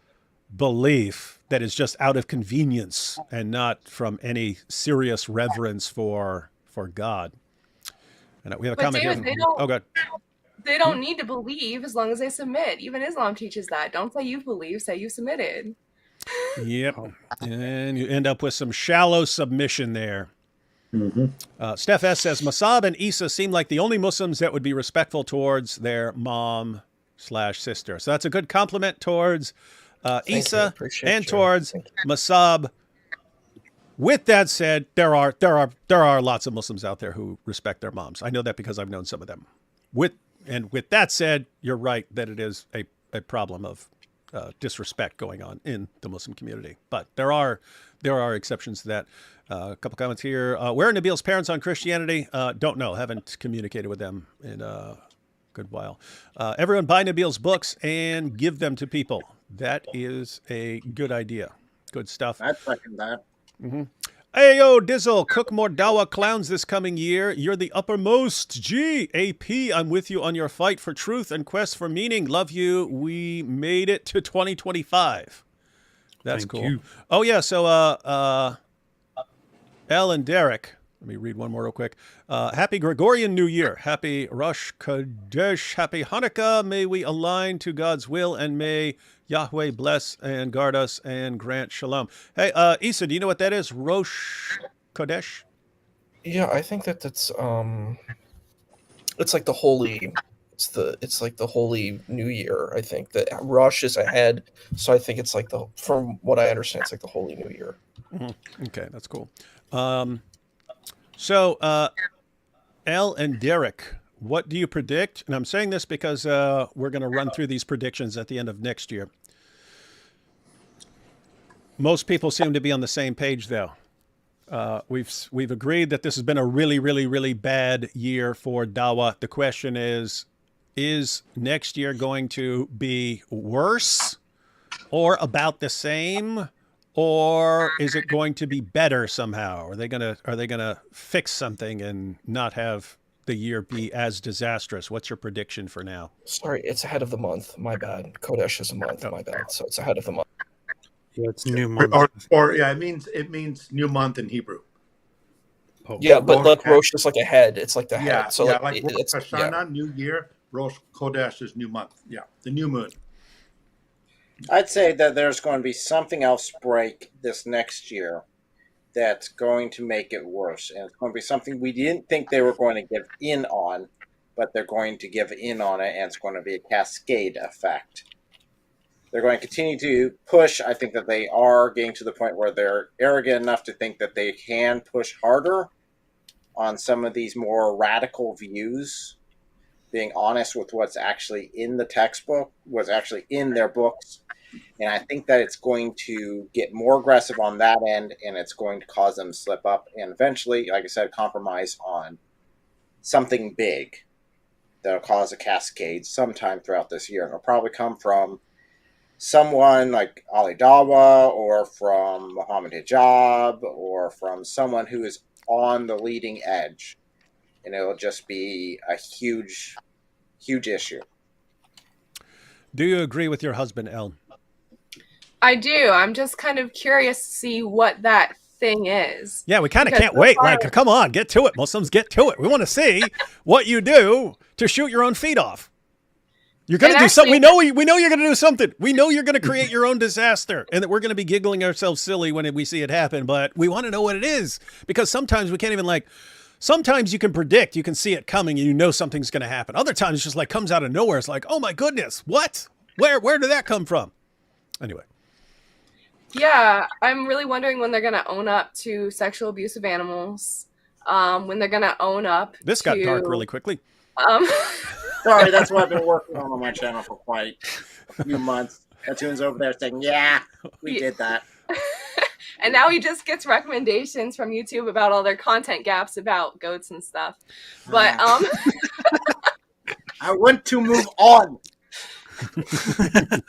[SPEAKER 2] belief that is just out of convenience and not from any serious reverence for God. And we have a comment
[SPEAKER 18] David,
[SPEAKER 2] here. Oh, God.
[SPEAKER 18] They don't need to believe as long as they submit. Even Islam teaches that. Don't say you believe, say you submitted.
[SPEAKER 2] Yep. And you end up with some shallow submission there. Steph S. says, Masab and Issa seem like the only Muslims that would be respectful towards their mom/sister. So that's a good compliment towards Issa and towards Masab. With that said, there are lots of Muslims out there who respect their moms. I know that because I've known some of them. With that said, you're right that it is a problem of disrespect going on in the Muslim community. But there are exceptions to that. A couple comments here. Where are Nabil's parents on Christianity? Don't know. Haven't communicated with them in a good while. Everyone buy Nabil's books and give them to people. That is a good idea. Good stuff.
[SPEAKER 5] I'd second that.
[SPEAKER 2] Mm-hmm. Hey, yo, Dizzle, cook more Dawah clowns this coming year. You're the uppermost. GAP, I'm with you on your fight for truth and quest for meaning. Love you. We made it to 2025. That's
[SPEAKER 15] Thank
[SPEAKER 2] cool.
[SPEAKER 15] you.
[SPEAKER 2] Oh, yeah, so Elle and Derek, let me read one more real quick. Happy Gregorian New Year. Happy Rosh Chodesh. Happy Hanukkah. May we align to God's will, and may Yahweh bless and guard us and grant shalom. Hey, Issa, do you know what that is? Rosh Chodesh?
[SPEAKER 1] Yeah, I think that's it's like the holy. It's like the holy New Year. I think that Rosh is ahead, so I think it's like from what I understand, it's like the holy New Year.
[SPEAKER 2] Mm-hmm. Okay, that's cool. So, Elle and Derek, what do you predict? And I'm saying this because we're going to run through these predictions at the end of next year. Most people seem to be on the same page, though. We've agreed that this has been a really, really, really bad year for Dawah. The question is next year going to be worse or about the same? Or is it going to be better somehow? Are they gonna fix something and not have the year be as disastrous? What's your prediction for now?
[SPEAKER 1] Sorry, it's ahead of the month. My bad. Kodesh is a month. My bad. So it's ahead of the month.
[SPEAKER 15] Yeah, it's new month.
[SPEAKER 11] Or yeah, it means new month in Hebrew.
[SPEAKER 15] Oh.
[SPEAKER 1] Yeah, but like Rosh is like ahead. It's like the
[SPEAKER 11] Yeah,
[SPEAKER 1] head. So
[SPEAKER 11] yeah,
[SPEAKER 1] like
[SPEAKER 11] like
[SPEAKER 1] it's
[SPEAKER 11] Hashanah, New Year, Rosh Chodesh is new month. Yeah, the new moon.
[SPEAKER 5] I'd say that there's going to be something else break this next year that's going to make it worse. And it's going to be something we didn't think they were going to give in on, but they're going to give in on it, and it's going to be a cascade effect. They're going to continue to push. I think that they are getting to the point where they're arrogant enough to think that they can push harder on some of these more radical views, being honest with what's actually in the textbook, what's actually in their books. And I think that it's going to get more aggressive on that end, and it's going to cause them to slip up and eventually, like I said, compromise on something big that'll cause a cascade sometime throughout this year. And it'll probably come from someone like Ali Dawah or from Muhammad Hijab or from someone who is on the leading edge. And it'll just be a huge, huge issue.
[SPEAKER 2] Do you agree with your husband, Elle?
[SPEAKER 18] I do. I'm just kind of curious to see what that thing is.
[SPEAKER 2] Yeah, we kind of
[SPEAKER 18] Because
[SPEAKER 2] can't
[SPEAKER 18] so
[SPEAKER 2] wait.
[SPEAKER 18] far-
[SPEAKER 2] Like, come on, get to it. Muslims, get to it. We want to see what you do to shoot your own feet off. You're going to
[SPEAKER 18] And
[SPEAKER 2] do something.
[SPEAKER 18] actually-
[SPEAKER 2] We know you're going to do something. We know you're going to create your own disaster and that we're going to be giggling ourselves silly when we see it happen. But we want to know what it is because sometimes we can't even sometimes you can predict, you can see it coming and you know something's going to happen. Other times it's just like comes out of nowhere. It's like, oh my goodness, what? Where did that come from? Anyway.
[SPEAKER 18] Yeah, I'm really wondering when they're going to own up to sexual abuse of animals, when they're going to own up
[SPEAKER 2] This got dark really quickly.
[SPEAKER 5] Sorry, that's what I've been working on my channel for quite a few months. Cartoon's over there saying, yeah, we did that.
[SPEAKER 18] And now he just gets recommendations from YouTube about all their content gaps about goats and stuff. But
[SPEAKER 5] I want to move on.
[SPEAKER 18] and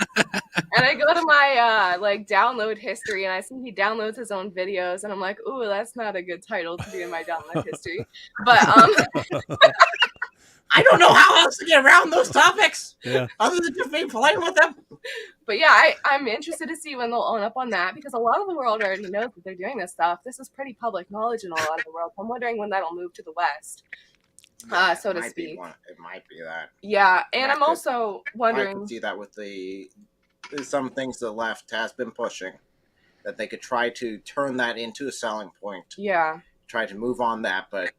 [SPEAKER 18] I go to my download history and I see he downloads his own videos and I'm like, ooh, that's not a good title to be in my download history. But
[SPEAKER 5] I don't know how else to get around those topics.
[SPEAKER 2] Yeah.
[SPEAKER 5] Other than just being polite with them.
[SPEAKER 18] But yeah, I'm interested to see when they'll own up on that because a lot of the world already knows that they're doing this stuff. This is pretty public knowledge in a lot of the world. I'm wondering when that'll move to the West, so to speak.
[SPEAKER 5] It might be that.
[SPEAKER 18] Yeah, and I'm also
[SPEAKER 5] I
[SPEAKER 18] wondering.
[SPEAKER 5] could see that with some things the left has been pushing, that they could try to turn that into a selling point.
[SPEAKER 18] Yeah.
[SPEAKER 5] Try to move on that, but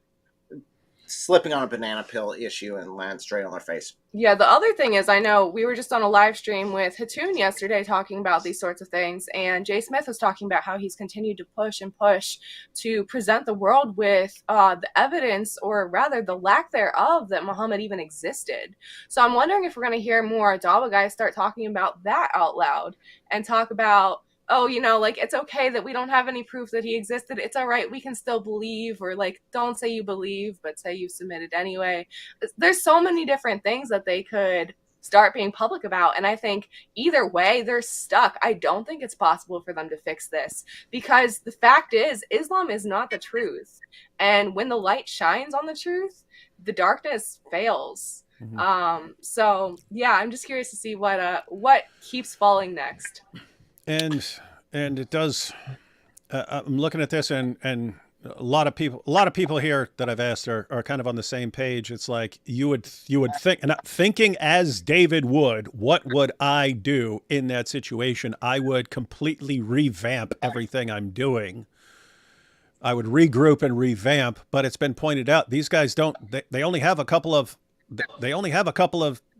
[SPEAKER 5] slipping on a banana peel issue and land straight on their face.
[SPEAKER 18] Yeah, the other thing is, I know we were just on a live stream with Hatun yesterday talking about these sorts of things, and Jay Smith was talking about how he's continued to push and push to present the world with the evidence, or rather the lack thereof, that Muhammad even existed. So I'm wondering if we're going to hear more Dawah guys start talking about that out loud and talk about oh, you know, like, it's okay that we don't have any proof that he existed. It's all right. We can still believe, or like, don't say you believe, but say you submitted anyway. There's so many different things that they could start being public about. And I think either way, they're stuck. I don't think it's possible for them to fix this, because the fact is, Islam is not the truth. And when the light shines on the truth, the darkness fails. So yeah, I'm just curious to see what keeps falling next.
[SPEAKER 2] And it does. I'm looking at this, and a lot of people here that I've asked are kind of on the same page. It's like you would think, and thinking as David would, what would I do in that situation? I would completely revamp everything I'm doing. I would regroup and revamp. But it's been pointed out, these guys don't. They only have a couple of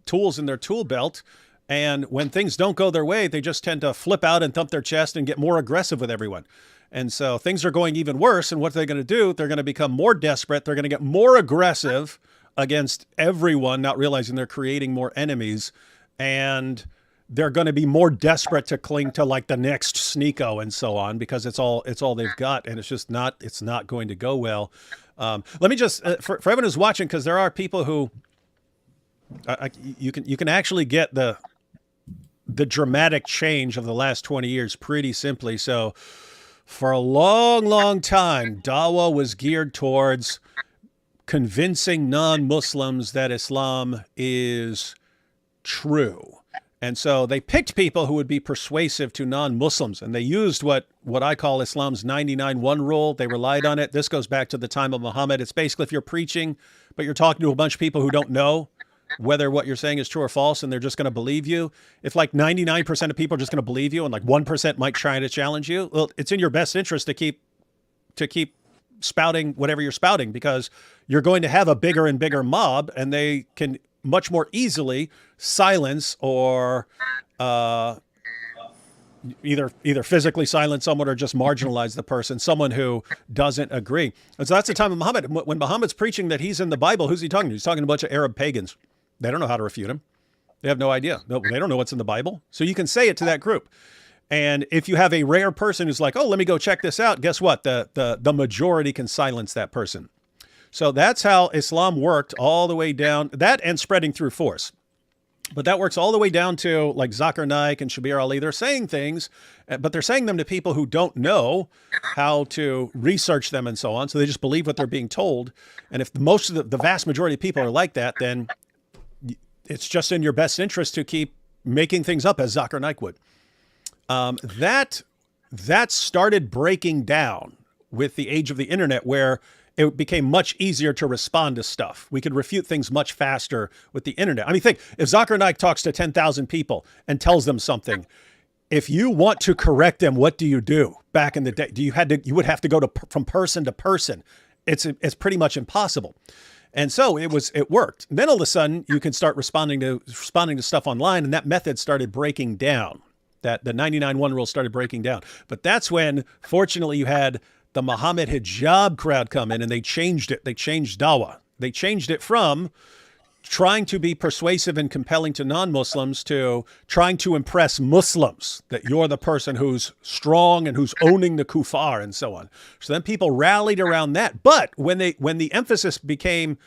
[SPEAKER 2] tools in their tool belt. And when things don't go their way, they just tend to flip out and thump their chest and get more aggressive with everyone. And so things are going even worse. And what they're going to do, they're going to become more desperate. They're going to get more aggressive against everyone, not realizing they're creating more enemies. And they're going to be more desperate to cling to like the next Sneeko and so on, because it's all they've got. And it's not going to go well. Let me just, for everyone who's watching, because there are people who, you can actually get the dramatic change of the last 20 years pretty simply. So for a long, long time, Dawah was geared towards convincing non-Muslims that Islam is true. And so they picked people who would be persuasive to non-Muslims, and they used what I call Islam's 99-1 rule. They relied on it. This goes back to the time of Muhammad. It's basically, if you're preaching, but you're talking to a bunch of people who don't know whether what you're saying is true or false, and they're just going to believe you. If like 99% of people are just going to believe you and like 1% might try to challenge you, well, it's in your best interest to keep spouting whatever you're spouting, because you're going to have a bigger and bigger mob, and they can much more easily silence or either physically silence someone or just marginalize the person, someone who doesn't agree. And so that's the time of Muhammad. When Muhammad's preaching that he's in the Bible, who's he talking to? He's talking to a bunch of Arab pagans. They don't know how to refute him. They have no idea. No, they don't know what's in the Bible. So you can say it to that group. And if you have a rare person who's like, oh, let me go check this out, guess what? The majority can silence that person. So that's how Islam worked all the way down, that and spreading through force. But that works all the way down to like Zakir Naik and Shabir Ali. They're saying things, but they're saying them to people who don't know how to research them and so on. So they just believe what they're being told. And if most of the vast majority of people are like that, then it's just in your best interest to keep making things up, as Zakir Naik would. That started breaking down with the age of the internet, where it became much easier to respond to stuff. We could refute things much faster with the internet. I mean, think, if Zakir Naik talks to 10,000 people and tells them something, if you want to correct them, what do you do? Back in the day, you would have to go from person to person. It's pretty much impossible. And so it worked. And then all of a sudden you can start responding to stuff online, and that method started breaking down. That the 99-1 rule started breaking down. But that's when, fortunately, you had the Muhammad hijab crowd come in, and they changed it. They changed Dawah. They changed it from trying to be persuasive and compelling to non-Muslims to trying to impress Muslims, that you're the person who's strong and who's owning the kuffar and so on. So then people rallied around that. But when the emphasis became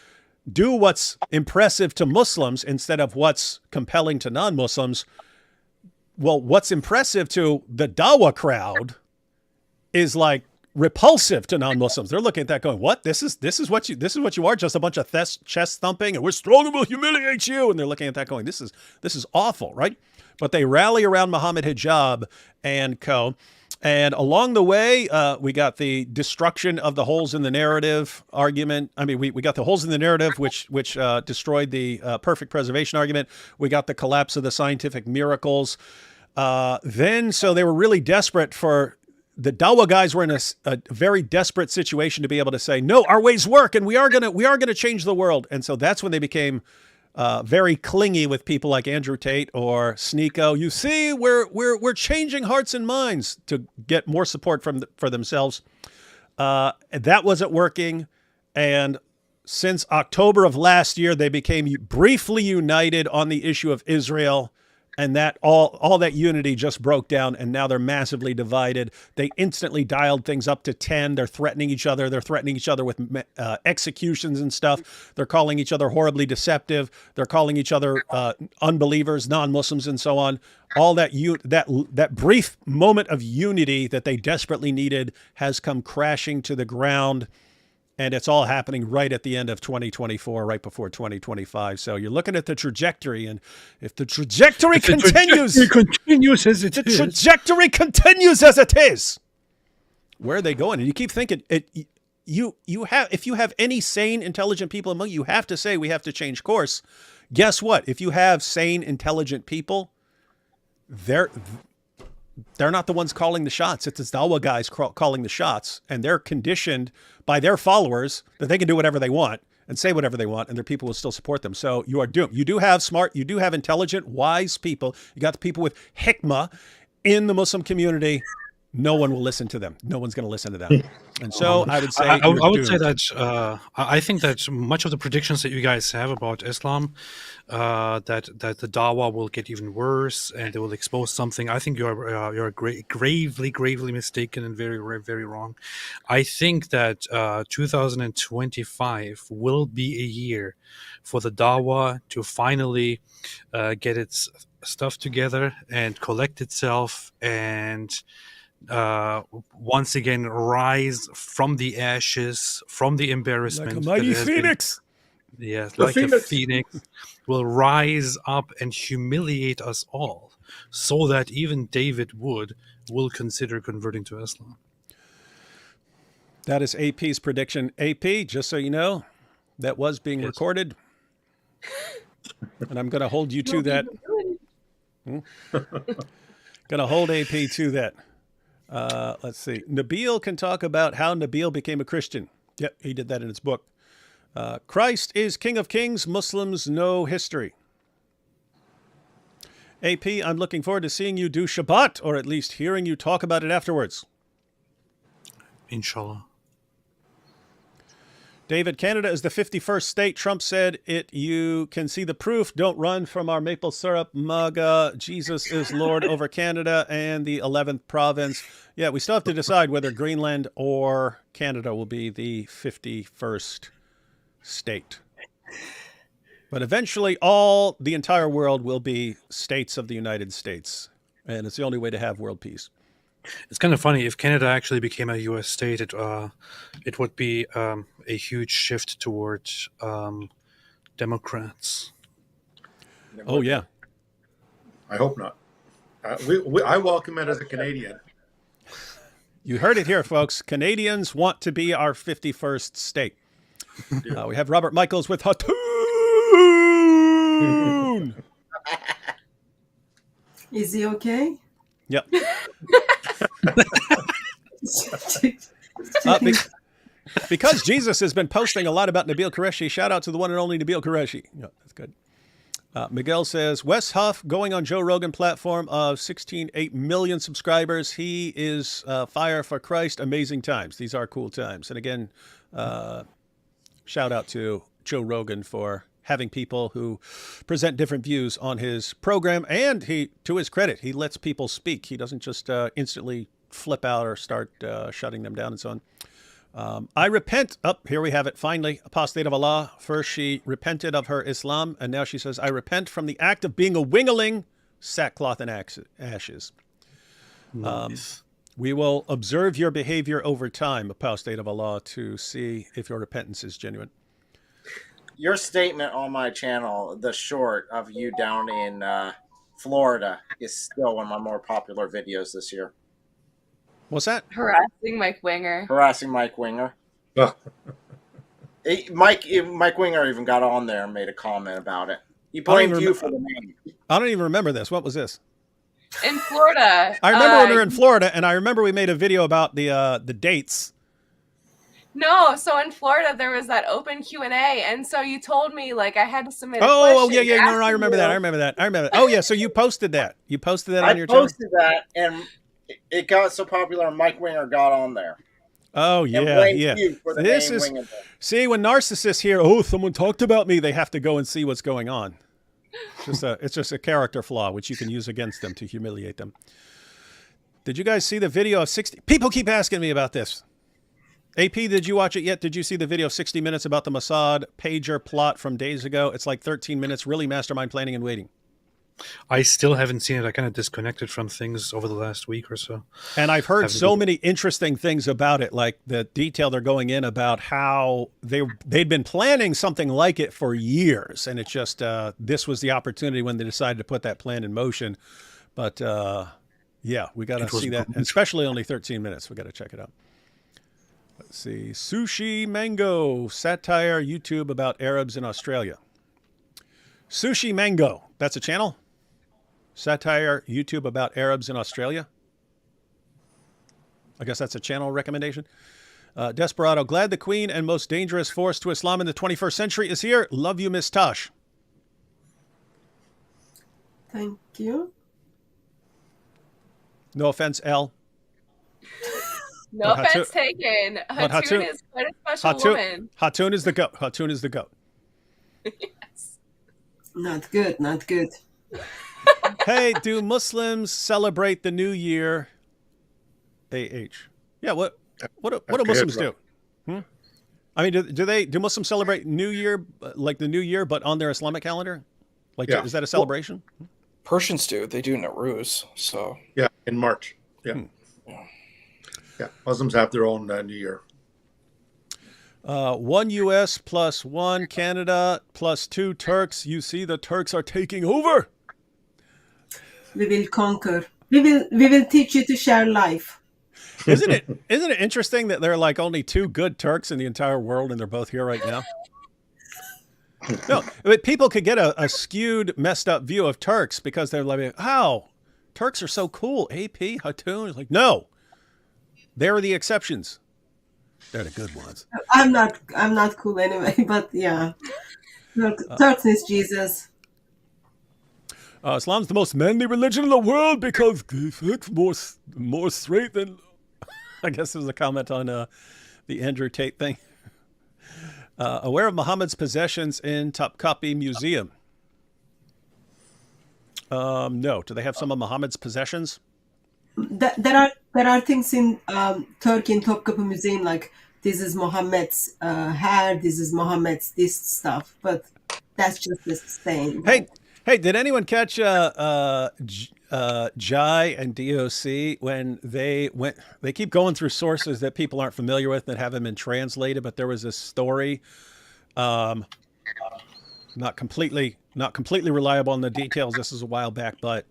[SPEAKER 2] do what's impressive to Muslims instead of what's compelling to non-Muslims, well, what's impressive to the Dawah crowd is like repulsive to non-Muslims. They're looking at that going, what? This is what you are, just a bunch of chest thumping, and we're strong and we'll humiliate you. And they're looking at that going, this is awful, right? But they rally around Muhammad hijab and co. And along the way, we got the destruction of the holes in the narrative argument. I mean, we got the holes in the narrative, which destroyed the perfect preservation argument. We got the collapse of the scientific miracles. Then, so they were really desperate for, the Dawah guys were in a very desperate situation to be able to say, no, our ways work, and we are gonna change the world. And so that's when they became very clingy with people like Andrew Tate or Sneeko. You see, we're changing hearts and minds to get more support for themselves. That wasn't working, and since October of last year, they became briefly united on the issue of Israel, And that all that unity just broke down, and now they're massively divided. They instantly dialed things up to 10. They're threatening each other. They're threatening each other with executions and stuff. They're calling each other horribly deceptive. They're calling each other unbelievers, non-Muslims, and so on. All that brief moment of unity that they desperately needed has come crashing to the ground. And it's all happening right at the end of 2024, right before 2025. So you're looking at the trajectory, and if the trajectory continues,
[SPEAKER 15] as it
[SPEAKER 2] the trajectory continues as it is. Where are they going? And you keep thinking, if you have any sane, intelligent people among you, you have to say we have to change course. Guess what? If you have sane, intelligent people, they're not the ones calling the shots. It's the Dawah guys calling the shots, and they're conditioned by their followers that they can do whatever they want and say whatever they want, and their people will still support them. So you are doomed. You do have smart, you do have intelligent, wise people. You got the people with hikmah in the Muslim community. No one will listen to them. No one's going to listen to them. And so I would say
[SPEAKER 15] I would say that I think that much of the predictions that you guys have about Islam, that the Dawah will get even worse and they will expose something. I think you're gravely mistaken and very wrong. I think that 2025 will be a year for the Dawah to finally get its stuff together and collect itself and once again rise from the ashes, from the embarrassment.
[SPEAKER 2] Like a mighty phoenix.
[SPEAKER 15] Yes, like a phoenix will rise up and humiliate us all, so that even David Wood will consider converting to Islam.
[SPEAKER 2] That is AP's prediction. AP, just so you know, that was being recorded. And I'm going to hold you to that. Going to hold AP to that. Let's see. Nabil can talk about how Nabil became a Christian. Yep, he did that in his book. Christ is King of Kings. Muslims know history. AP, I'm looking forward to seeing you do Shabbat, or at least hearing you talk about it afterwards.
[SPEAKER 15] Inshallah.
[SPEAKER 2] David, Canada is the 51st state. Trump said it. You can see the proof. Don't run from our maple syrup. MAGA. Jesus is Lord over Canada and the 11th province. Yeah, we still have to decide whether Greenland or Canada will be the 51st state. But eventually the entire world will be states of the United States. And it's the only way to have world peace.
[SPEAKER 15] It's kind of funny. If Canada actually became a U.S. state, it would be a huge shift towards Democrats.
[SPEAKER 2] Oh, yeah.
[SPEAKER 11] I hope not. I welcome it as a Canadian.
[SPEAKER 2] You heard it here, folks. Canadians want to be our 51st state. We have Robert Michaels with Hatoon.
[SPEAKER 16] Is he okay?
[SPEAKER 2] Yep. Because Jesus has been posting a lot about Nabil Qureshi, shout out to the one and only Nabil Qureshi. Yeah, that's good. Miguel says, Wes Huff going on Joe Rogan platform of 16.8 million subscribers. He is fire for Christ. Amazing times. These are cool times. And again, shout out to Joe Rogan for having people who present different views on his program. And to his credit, he lets people speak. He doesn't just instantly flip out or start shutting them down and so on. I repent. Here we have it. Finally, apostate of Allah. First, she repented of her Islam. And now she says, I repent from the act of being a wingaling, sackcloth and ashes.
[SPEAKER 15] Nice.
[SPEAKER 2] We will observe your behavior over time, apostate of Allah, to see if your repentance is genuine.
[SPEAKER 5] Your statement on my channel, the short of you down in Florida, is still one of my more popular videos this year.
[SPEAKER 2] What's that?
[SPEAKER 18] Harassing Mike Winger.
[SPEAKER 5] Harassing Mike Winger. Mike Winger even got on there and made a comment about it. He blamed you for the name.
[SPEAKER 2] I don't even remember this. What was this?
[SPEAKER 18] In Florida.
[SPEAKER 2] I remember when we were in Florida, and I remember we made a video about the dates.
[SPEAKER 18] No, so in Florida there was that open Q&A, and so you told me like I had to submit a question.
[SPEAKER 2] Yeah. No, I remember that. I remember that. Oh yeah, so you posted that. You posted that on your channel.
[SPEAKER 5] I posted that, and it got so popular, Mike Winger got on there.
[SPEAKER 2] Oh yeah. This is see when narcissists hear, oh, someone talked about me, they have to go and see what's going on. It's just a character flaw which you can use against them to humiliate them. Did you guys see the video of 60? People keep asking me about this. AP, did you watch it yet? Did you see the video of 60 Minutes about the Mossad pager plot from days ago? It's like 13 minutes, really mastermind planning and waiting.
[SPEAKER 15] I still haven't seen it. I kind of disconnected from things over the last week or so.
[SPEAKER 2] And I've heard so many interesting things about it, like the detail they're going in about how they'd been planning something like it for years. And it's just, this was the opportunity when they decided to put that plan in motion. But yeah, we got to see that, and especially only 13 minutes. We got to check it out. Let's see. Sushi Mango, satire YouTube about Arabs in Australia. Sushi Mango, that's a channel? Satire YouTube about Arabs in Australia. I guess that's a channel recommendation. Desperado, glad the queen and most dangerous force to Islam in the 21st century is here. Love you, Miss Tosh.
[SPEAKER 16] Thank you.
[SPEAKER 2] No offense, L.
[SPEAKER 18] No offense taken. Hatun is quite a special woman.
[SPEAKER 2] Hatun is the goat. Hatun is the goat.
[SPEAKER 18] Yes.
[SPEAKER 16] Not good, not good.
[SPEAKER 2] Hey, do Muslims celebrate the New Year? AH. Yeah, what do Muslims do? I mean, do Muslims celebrate New Year, like the New Year, but on their Islamic calendar? Like, is that a celebration?
[SPEAKER 1] Well, Persians do. They do Nowruz. So
[SPEAKER 11] yeah, in March. Yeah. Yeah, Muslims have their own New Year.
[SPEAKER 2] 1 U.S. plus 1 Canada plus 2 Turks. You see, the Turks are taking over.
[SPEAKER 16] We will conquer. We will teach you to share life.
[SPEAKER 2] Isn't it interesting that there are like only 2 good Turks in the entire world, and they're both here right now? No, but people could get a skewed, messed up view of Turks because they're like, "Oh, Turks are so cool." AP Hatun is like, no, they're the exceptions. They're the good ones.
[SPEAKER 16] I'm not cool anyway, but yeah, Turks is Jesus.
[SPEAKER 2] Islam's the most manly religion in the world because it's more straight than. I guess there's a comment on the Andrew Tate thing. Aware of Muhammad's possessions in Topkapi Museum? No. Do they have some of Muhammad's possessions?
[SPEAKER 16] There are things in Turkey in Topkapi Museum, like this is Muhammad's hair, this is Muhammad's this stuff, but that's just the same.
[SPEAKER 2] Hey, did anyone catch Jai and DOC when they went? They keep going through sources that people aren't familiar with that haven't been translated, but there was a story, not completely reliable on the details. This is a while back, but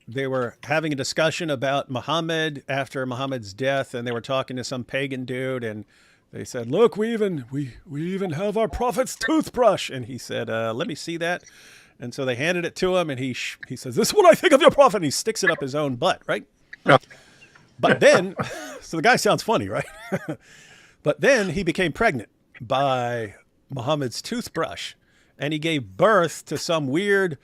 [SPEAKER 2] they were having a discussion about Muhammad after Muhammad's death, and they were talking to some pagan dude, and they said, "Look, we even have our prophet's toothbrush," and he said, "Let me see that." And so they handed it to him, and he says, "This is what I think of your prophet." And he sticks it up his own butt, right? Yeah. But then, so the guy sounds funny, right? But then he became pregnant by Muhammad's toothbrush, and he gave birth to some weird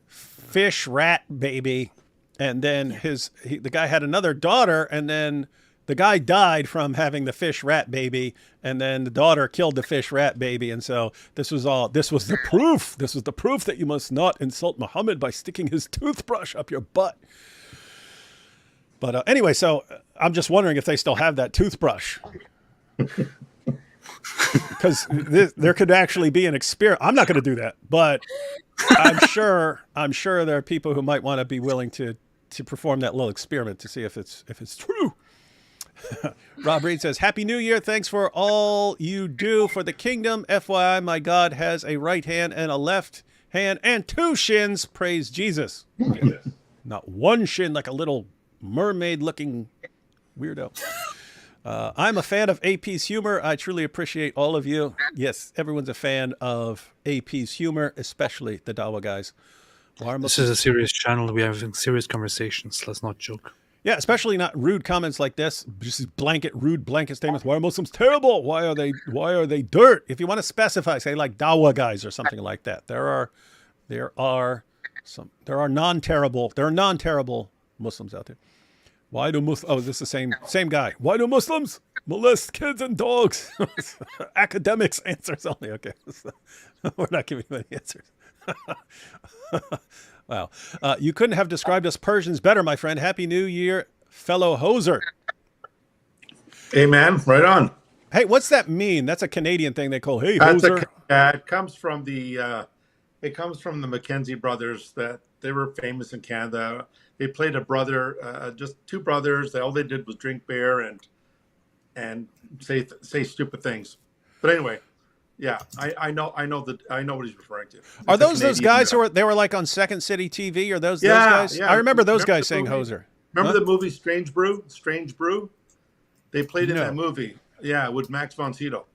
[SPEAKER 2] fish rat baby, and then the guy had another daughter, and then the guy died from having the fish rat baby, and then the daughter killed the fish rat baby. And so this was the proof. This was the proof that you must not insult Muhammad by sticking his toothbrush up your butt. But anyway, so I'm just wondering if they still have that toothbrush. Because there could actually be an experiment. I'm not going to do that, but I'm sure there are people who might want to be willing to perform that little experiment to see if it's true. Rob Reed says, "Happy New Year. Thanks for all you do for the kingdom. FYI, my God has a right hand and a left hand and 2 shins. Praise Jesus." Not 1 shin like a little mermaid-looking weirdo. I'm a fan of AP's humor. I truly appreciate all of you. Yes, everyone's a fan of AP's humor, especially the Dawah guys.
[SPEAKER 15] This is a serious channel. We are having serious conversations. Let's not joke.
[SPEAKER 2] Yeah, especially not rude comments like this. Just rude blanket statements. Why are Muslims terrible? Why are they dirt? If you want to specify, say like Dawah guys or something like that. There are non-terrible Muslims out there. Why do Muslims? Oh, this is the same guy. Why do Muslims molest kids and dogs? Academics answers only. Okay, we're not giving you any answers. Wow, you couldn't have described us Persians better, my friend. Happy New Year, fellow hoser.
[SPEAKER 11] Amen. Right on.
[SPEAKER 2] Hey, what's that mean? That's a Canadian thing they call hey hoser.
[SPEAKER 11] It comes from the Mackenzie brothers. That they were famous in Canada. They played a brother, just two brothers. All they did was drink beer and say stupid things. But anyway, yeah, I know what he's referring to.
[SPEAKER 2] Are those guys who were like on Second City TV? Or those guys? Yeah. I remember those guys saying hoser.
[SPEAKER 11] Remember the movie Strange Brew? Strange Brew. They played in that movie. Yeah, with Max von Sydow.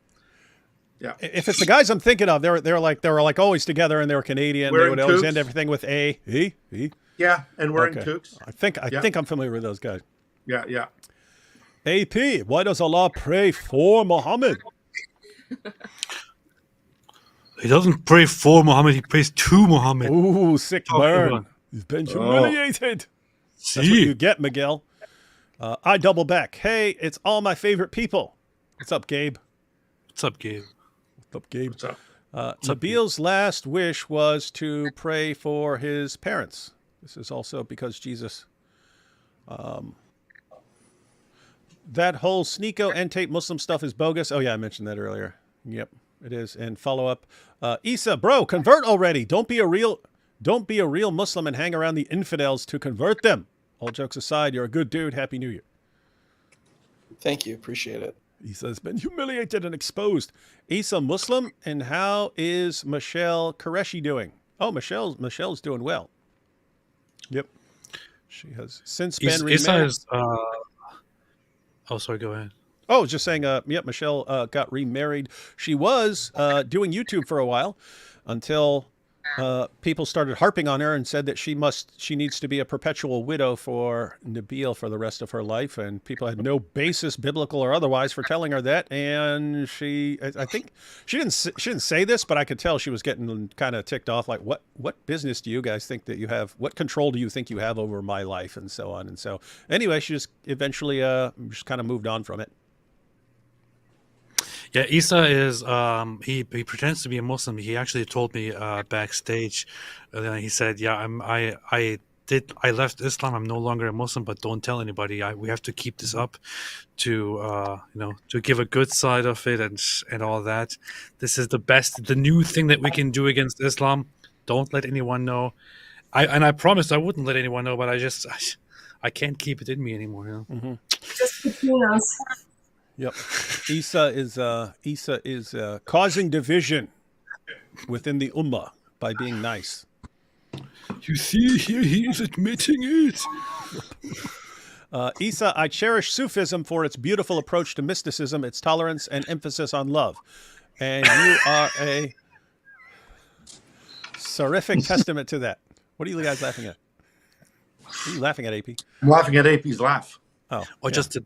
[SPEAKER 11] Yeah. If
[SPEAKER 2] it's the guys I'm thinking of, they were like always together, and they were Canadian. They would always end everything with a he.
[SPEAKER 11] Yeah, and wearing toques.
[SPEAKER 2] I think I'm familiar with those guys.
[SPEAKER 11] Yeah.
[SPEAKER 2] AP, why does Allah pray for Muhammad?
[SPEAKER 15] He doesn't pray for Muhammad, he prays to Muhammad.
[SPEAKER 2] Ooh, sick burn. He's been humiliated.
[SPEAKER 15] See?
[SPEAKER 2] That's what you get, Miguel. I double back. Hey, it's all my favorite people. What's up, Gabe?
[SPEAKER 15] What's up, Gabe?
[SPEAKER 2] What's up, Gabe?
[SPEAKER 11] What's up?
[SPEAKER 2] Nabil's last wish was to pray for his parents. This is also because Jesus. That whole Sneeko and Tate Muslim stuff is bogus. Oh, yeah, I mentioned that earlier. Yep, it is. And follow up. Isa, bro, convert already. Don't be a real Muslim and hang around the infidels to convert them. All jokes aside, you're a good dude. Happy New Year.
[SPEAKER 1] Thank you. Appreciate it.
[SPEAKER 2] Isa's been humiliated and exposed. Isa Muslim, and how is Michelle Qureshi doing? Oh, Michelle's doing well. Yep. She has since been remarried.
[SPEAKER 15] Isa is, oh, sorry, go ahead.
[SPEAKER 2] Oh, just saying, yep, Michelle got remarried. She was doing YouTube for a while until people started harping on her and said that she needs to be a perpetual widow for Nabil for the rest of her life, and people had no basis, biblical or otherwise, for telling her that. And I think she didn't say this, but I could tell she was getting kind of ticked off. Like, what business do you guys think that you have? What control do you think you have over my life, and so on. And so anyway, she just eventually just kind of moved on from it.
[SPEAKER 15] Yeah, Isa is he pretends to be a Muslim. He actually told me backstage. He said, "Yeah, I left Islam. I'm no longer a Muslim, but don't tell anybody. We have to keep this up to to give a good side of it and all that. This is the new thing that we can do against Islam. Don't let anyone know. I promised I wouldn't let anyone know, but I can't keep it in me anymore. You know?
[SPEAKER 2] Mm-hmm.
[SPEAKER 16] Just between us.
[SPEAKER 2] Yep. Isa is causing division within the ummah by being nice.
[SPEAKER 15] You see, here he is admitting it.
[SPEAKER 2] Isa, I cherish Sufism for its beautiful approach to mysticism, its tolerance, and emphasis on love. And you are a terrific testament to that. What are you guys laughing at? What are you laughing at, AP?
[SPEAKER 11] I'm laughing at AP's laugh.
[SPEAKER 2] Oh,
[SPEAKER 15] or just a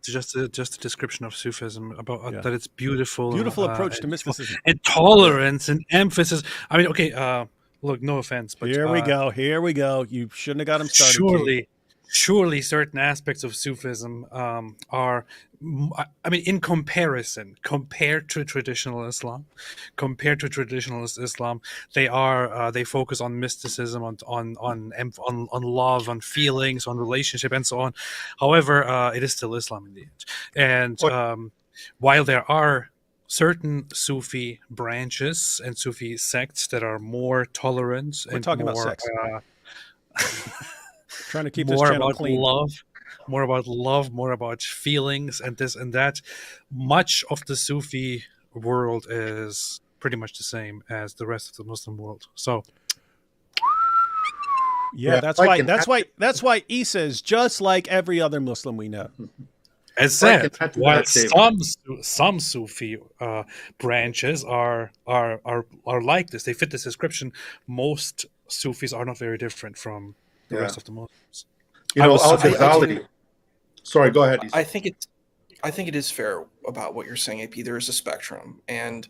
[SPEAKER 15] description of Sufism about that it's beautiful.
[SPEAKER 2] Beautiful approach to mysticism
[SPEAKER 15] and tolerance and emphasis. I mean, okay, look, no offense, but
[SPEAKER 2] here we go. You shouldn't have got him started.
[SPEAKER 15] Surely certain aspects of Sufism are, I mean, in comparison, compared to traditional Islam, they focus on mysticism, on love, on feelings, on relationship, and so on. However, it is still Islam in the end. And while there are certain Sufi branches and Sufi sects that are more tolerant,
[SPEAKER 2] we're talking about sex. Trying to keep this
[SPEAKER 15] more
[SPEAKER 2] channel
[SPEAKER 15] about
[SPEAKER 2] clean.
[SPEAKER 15] More about love, more about feelings, and this and that. Much of the Sufi world is pretty much the same as the rest of the Muslim world. So,
[SPEAKER 2] that's why Isa is just like every other Muslim we know.
[SPEAKER 15] As said, while some Sufi branches are like this, they fit this description. Most Sufis are not very different from the rest of the Muslims.
[SPEAKER 11] Sorry, go ahead.
[SPEAKER 1] I think it is fair about what you're saying, AP. There is a spectrum, and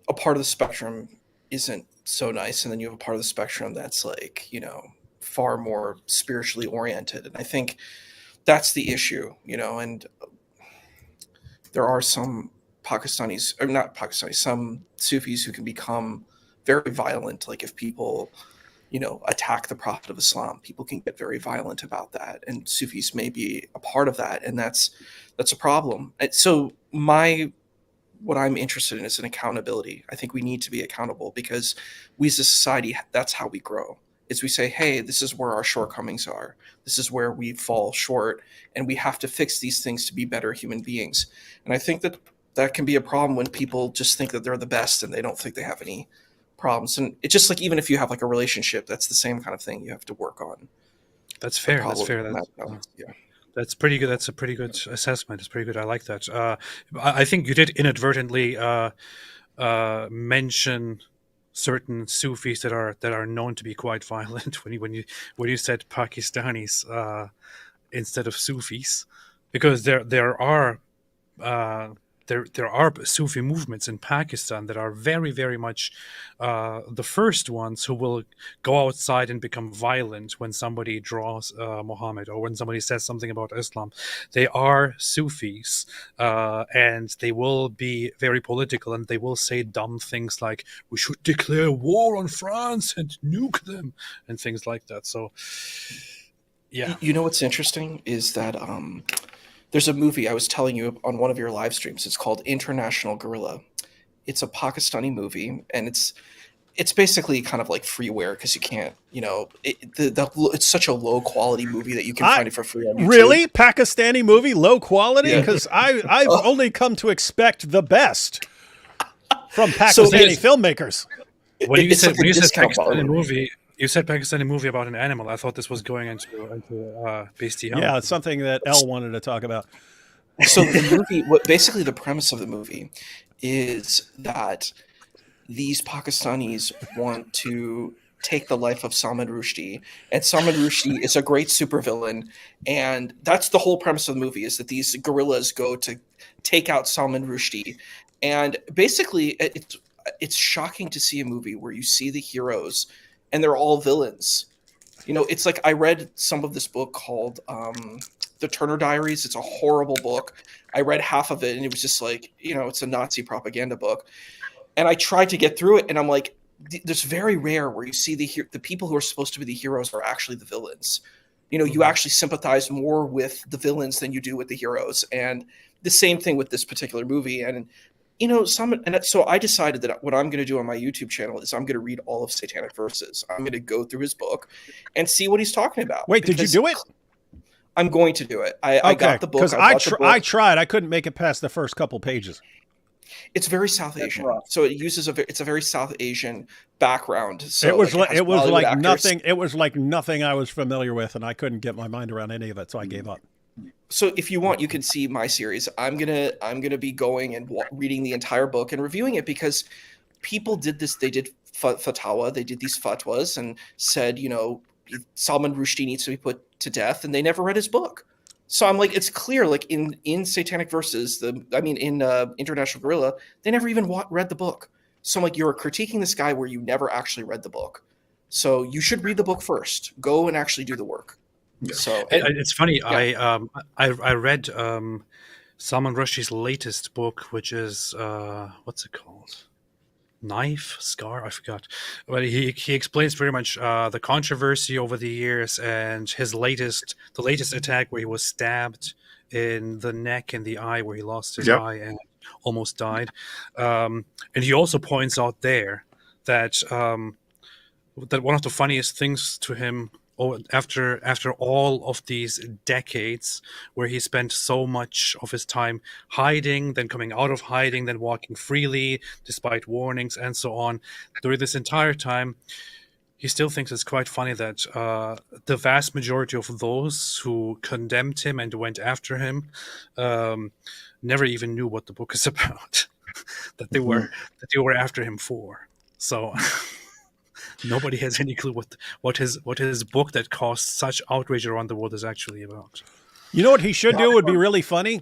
[SPEAKER 1] a part of the spectrum isn't so nice, and then you have a part of the spectrum that's like, far more spiritually oriented. And I think that's the issue, you know. And there are some Pakistanis, or not Pakistanis, some Sufis who can become very violent. Like if people, you know, attack the Prophet of Islam, people can get very violent about that, and Sufis may be a part of that, and that's a problem. So what I'm interested in is an accountability. I think we need to be accountable because we as a society, that's how we grow. Is we say, hey, this is where our shortcomings are. This is where we fall short, and we have to fix these things to be better human beings. And I think that can be a problem when people just think that they're the best and they don't think they have any problems. And it's just like, even if you have like a relationship, that's the same kind of thing you have to work on.
[SPEAKER 15] That's fair. That's fair.
[SPEAKER 1] Yeah.
[SPEAKER 15] That's pretty good. That's a pretty good assessment. It's pretty good. I like that. I think you did inadvertently mention certain Sufis that are known to be quite violent when you said Pakistanis instead of Sufis, because there are Sufi movements in Pakistan that are very, very much the first ones who will go outside and become violent when somebody draws Muhammad or when somebody says something about Islam. They are Sufis, and they will be very political, and they will say dumb things like, we should declare war on France and nuke them, and things like that. So, yeah.
[SPEAKER 1] You know what's interesting is that there's a movie I was telling you on one of your live streams. It's called International Guerrilla. It's a Pakistani movie, and it's basically kind of like freeware because you can't, you know, it's such a low quality movie that you can find it for free on YouTube.
[SPEAKER 2] Really? Pakistani movie, low quality?
[SPEAKER 1] Yeah.
[SPEAKER 2] Because I've only come to expect the best from Pakistani filmmakers.
[SPEAKER 15] When you said
[SPEAKER 1] discount
[SPEAKER 15] Pakistani movie, you said Pakistani movie about an animal. I thought this was going into bestiality.
[SPEAKER 2] Yeah, it's something that Elle wanted to talk about.
[SPEAKER 1] So the movie, basically the premise of the movie is that these Pakistanis want to take the life of Salman Rushdie, and Salman Rushdie is a great supervillain, and that's the whole premise of the movie, is that these guerrillas go to take out Salman Rushdie. And basically it's shocking to see a movie where you see the heroes and they're all villains. You know, it's like I read some of this book called The Turner Diaries. It's a horrible book. I read half of it and it was just like, you know, it's a Nazi propaganda book. And I tried to get through it and I'm like, there's very rare where you see the people who are supposed to be the heroes are actually the villains. You know, you actually sympathize more with the villains than you do with the heroes. And the same thing with this particular movie. And you know, so I decided that what I'm going to do on my YouTube channel is I'm going to read all of Satanic Verses. I'm going to go through his book and see what he's talking about.
[SPEAKER 2] Wait, did you do it?
[SPEAKER 1] I'm going to do it. I got the book.
[SPEAKER 2] Because I tried. I couldn't make it past the first couple pages.
[SPEAKER 1] It's very South Asian, so it uses it's a very South Asian background. So
[SPEAKER 2] it was like
[SPEAKER 1] actors.
[SPEAKER 2] nothing. It was like nothing I was familiar with, and I couldn't get my mind around any of it, so I gave up.
[SPEAKER 1] So if you want, you can see my series. I'm gonna be going and reading the entire book and reviewing it because people did this. They did fatwa. They did these fatwas and said, you know, Salman Rushdie needs to be put to death, and they never read his book. So I'm like, it's clear, like in Satanic Verses, in International Guerrilla, they never even read the book. So I'm like, you're critiquing this guy where you never actually read the book. So you should read the book first. Go and actually do the work.
[SPEAKER 15] Yeah.
[SPEAKER 1] So
[SPEAKER 15] it's funny.
[SPEAKER 1] Yeah.
[SPEAKER 15] I read Salman Rushdie's latest book, which is what's it called? Scar? I forgot. But he explains very much the controversy over the years and the latest attack where he was stabbed in the neck and the eye, where he lost his eye and almost died. And he also points out there that that one of the funniest things to him, after all of these decades where he spent so much of his time hiding, then coming out of hiding, then walking freely despite warnings and so on, during this entire time, he still thinks it's quite funny that the vast majority of those who condemned him and went after him never even knew what the book is about, that they were after him for. So nobody has any clue what his book that caused such outrage around the world is actually about.
[SPEAKER 2] You know what he should do would be really funny?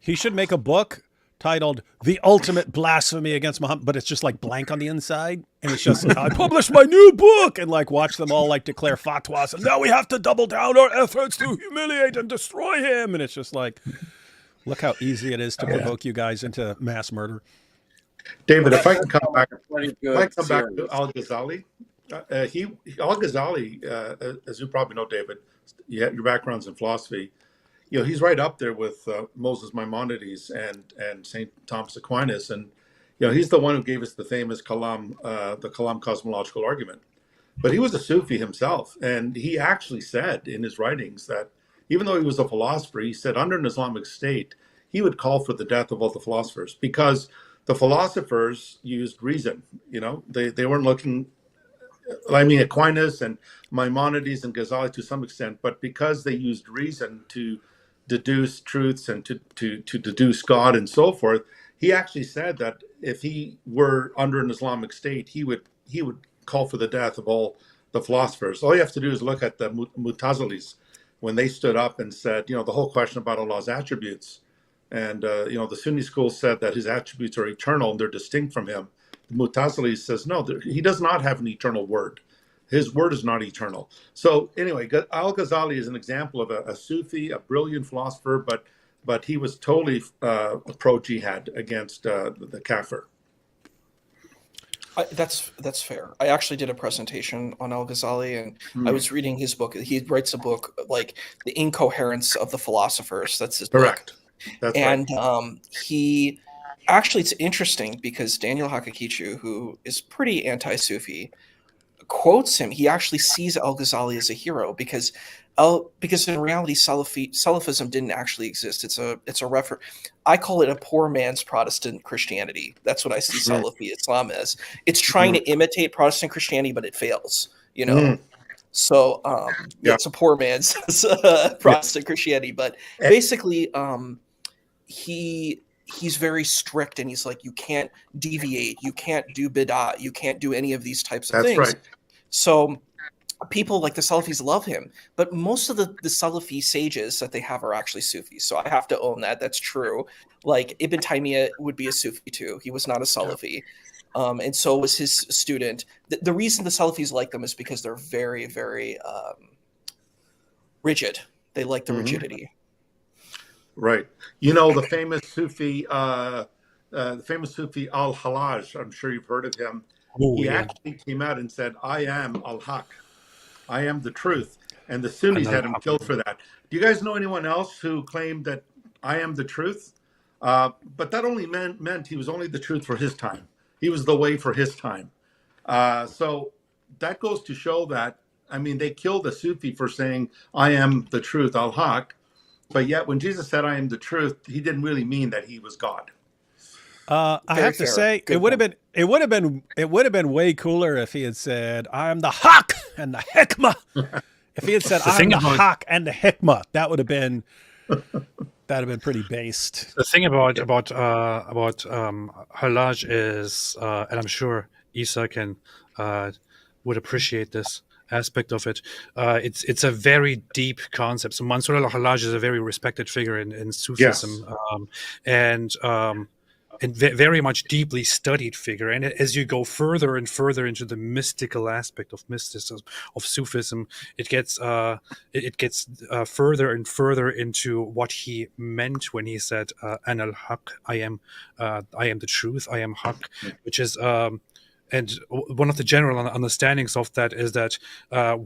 [SPEAKER 2] He should make a book titled "The Ultimate Blasphemy Against Muhammad," but it's just like blank on the inside, and it's just I published my new book, and like watch them all like declare fatwas, and now we have to double down our efforts to humiliate and destroy him, and it's just like, look how easy it is to provoke you guys into mass murder.
[SPEAKER 11] David, if I can come back,
[SPEAKER 5] Pretty
[SPEAKER 11] if I
[SPEAKER 5] good
[SPEAKER 11] come back to
[SPEAKER 5] series.
[SPEAKER 11] Al-Ghazali, Al-Ghazali, as you probably know, David, your background's in philosophy. He's right up there with Moses Maimonides and Saint Thomas Aquinas, and he's the one who gave us the famous Kalam, the Kalam cosmological argument. But he was a Sufi himself, and he actually said in his writings that even though he was a philosopher, he said under an Islamic state he would call for the death of all the philosophers because the philosophers used reason. They weren't looking. I mean, Aquinas and Maimonides and Ghazali to some extent, but because they used reason to deduce truths and to deduce God and so forth, he actually said that if he were under an Islamic state, he would call for the death of all the philosophers. All you have to do is look at the Mutazilis when they stood up and said, the whole question about Allah's attributes, and the Sunni school said that his attributes are eternal and they're distinct from him. The Mutazili says no, he does not have an eternal word. His word is not eternal. So anyway, Al-Ghazali is an example of a Sufi, a brilliant philosopher, but he was totally pro-jihad against the kafir.
[SPEAKER 1] That's fair. I actually did a presentation on Al-Ghazali, and I was reading his book. He writes a book like The Incoherence of the Philosophers. That's his
[SPEAKER 11] Correct.
[SPEAKER 1] book.
[SPEAKER 11] That's
[SPEAKER 1] and
[SPEAKER 11] right.
[SPEAKER 1] He actually, it's interesting because Daniel Hakakichu, who is pretty anti-Sufi, quotes him. He actually sees Al-Ghazali as a hero because in reality Salafism didn't actually exist. It's a reference. I call it a poor man's Protestant Christianity. That's what I see Salafi Islam as. It's trying to imitate Protestant Christianity, but it fails. So it's a poor man's Protestant Christianity. But basically, he's very strict, and he's like, you can't deviate, you can't do bid'ah, you can't do any of these types of things.
[SPEAKER 11] That's right.
[SPEAKER 1] So people like the Salafis love him, but most of the Salafi sages that they have are actually Sufis. So I have to own that. That's true. Like Ibn Taymiyyah would be a Sufi too. He was not a Salafi. And so was his student. The reason the Salafis like them is because they're very, very rigid. They like the rigidity.
[SPEAKER 11] Right. The famous Sufi, Al-Hallaj, I'm sure you've heard of him. He actually came out and said, I am Al-Haq. I am the truth. And the Sunnis had him killed for that. Do you guys know anyone else who claimed that I am the truth? But that only meant he was only the truth for his time. He was the way for his time. So that goes to show that, they killed a Sufi for saying, I am the truth, Al-Haq. But yet when Jesus said, I am the truth, he didn't really mean that he was God.
[SPEAKER 2] I have to say, it would have been way cooler if he had said, I am the Haq and the Hikmah. If he had said, I am the Haq and the Hikmah, that would have been pretty based.
[SPEAKER 15] The thing about Hallaj is, and I'm sure Isa would appreciate this aspect of it. It's a very deep concept. So Mansur al-Hallaj is a very respected figure in Sufism, and very much deeply studied figure. And as you go further and further into the mystical aspect of mysticism, of Sufism, it gets further and further into what he meant when he said, "Ana al-Haq," I am the truth, I am Haq, which is. And one of the general understandings of that is that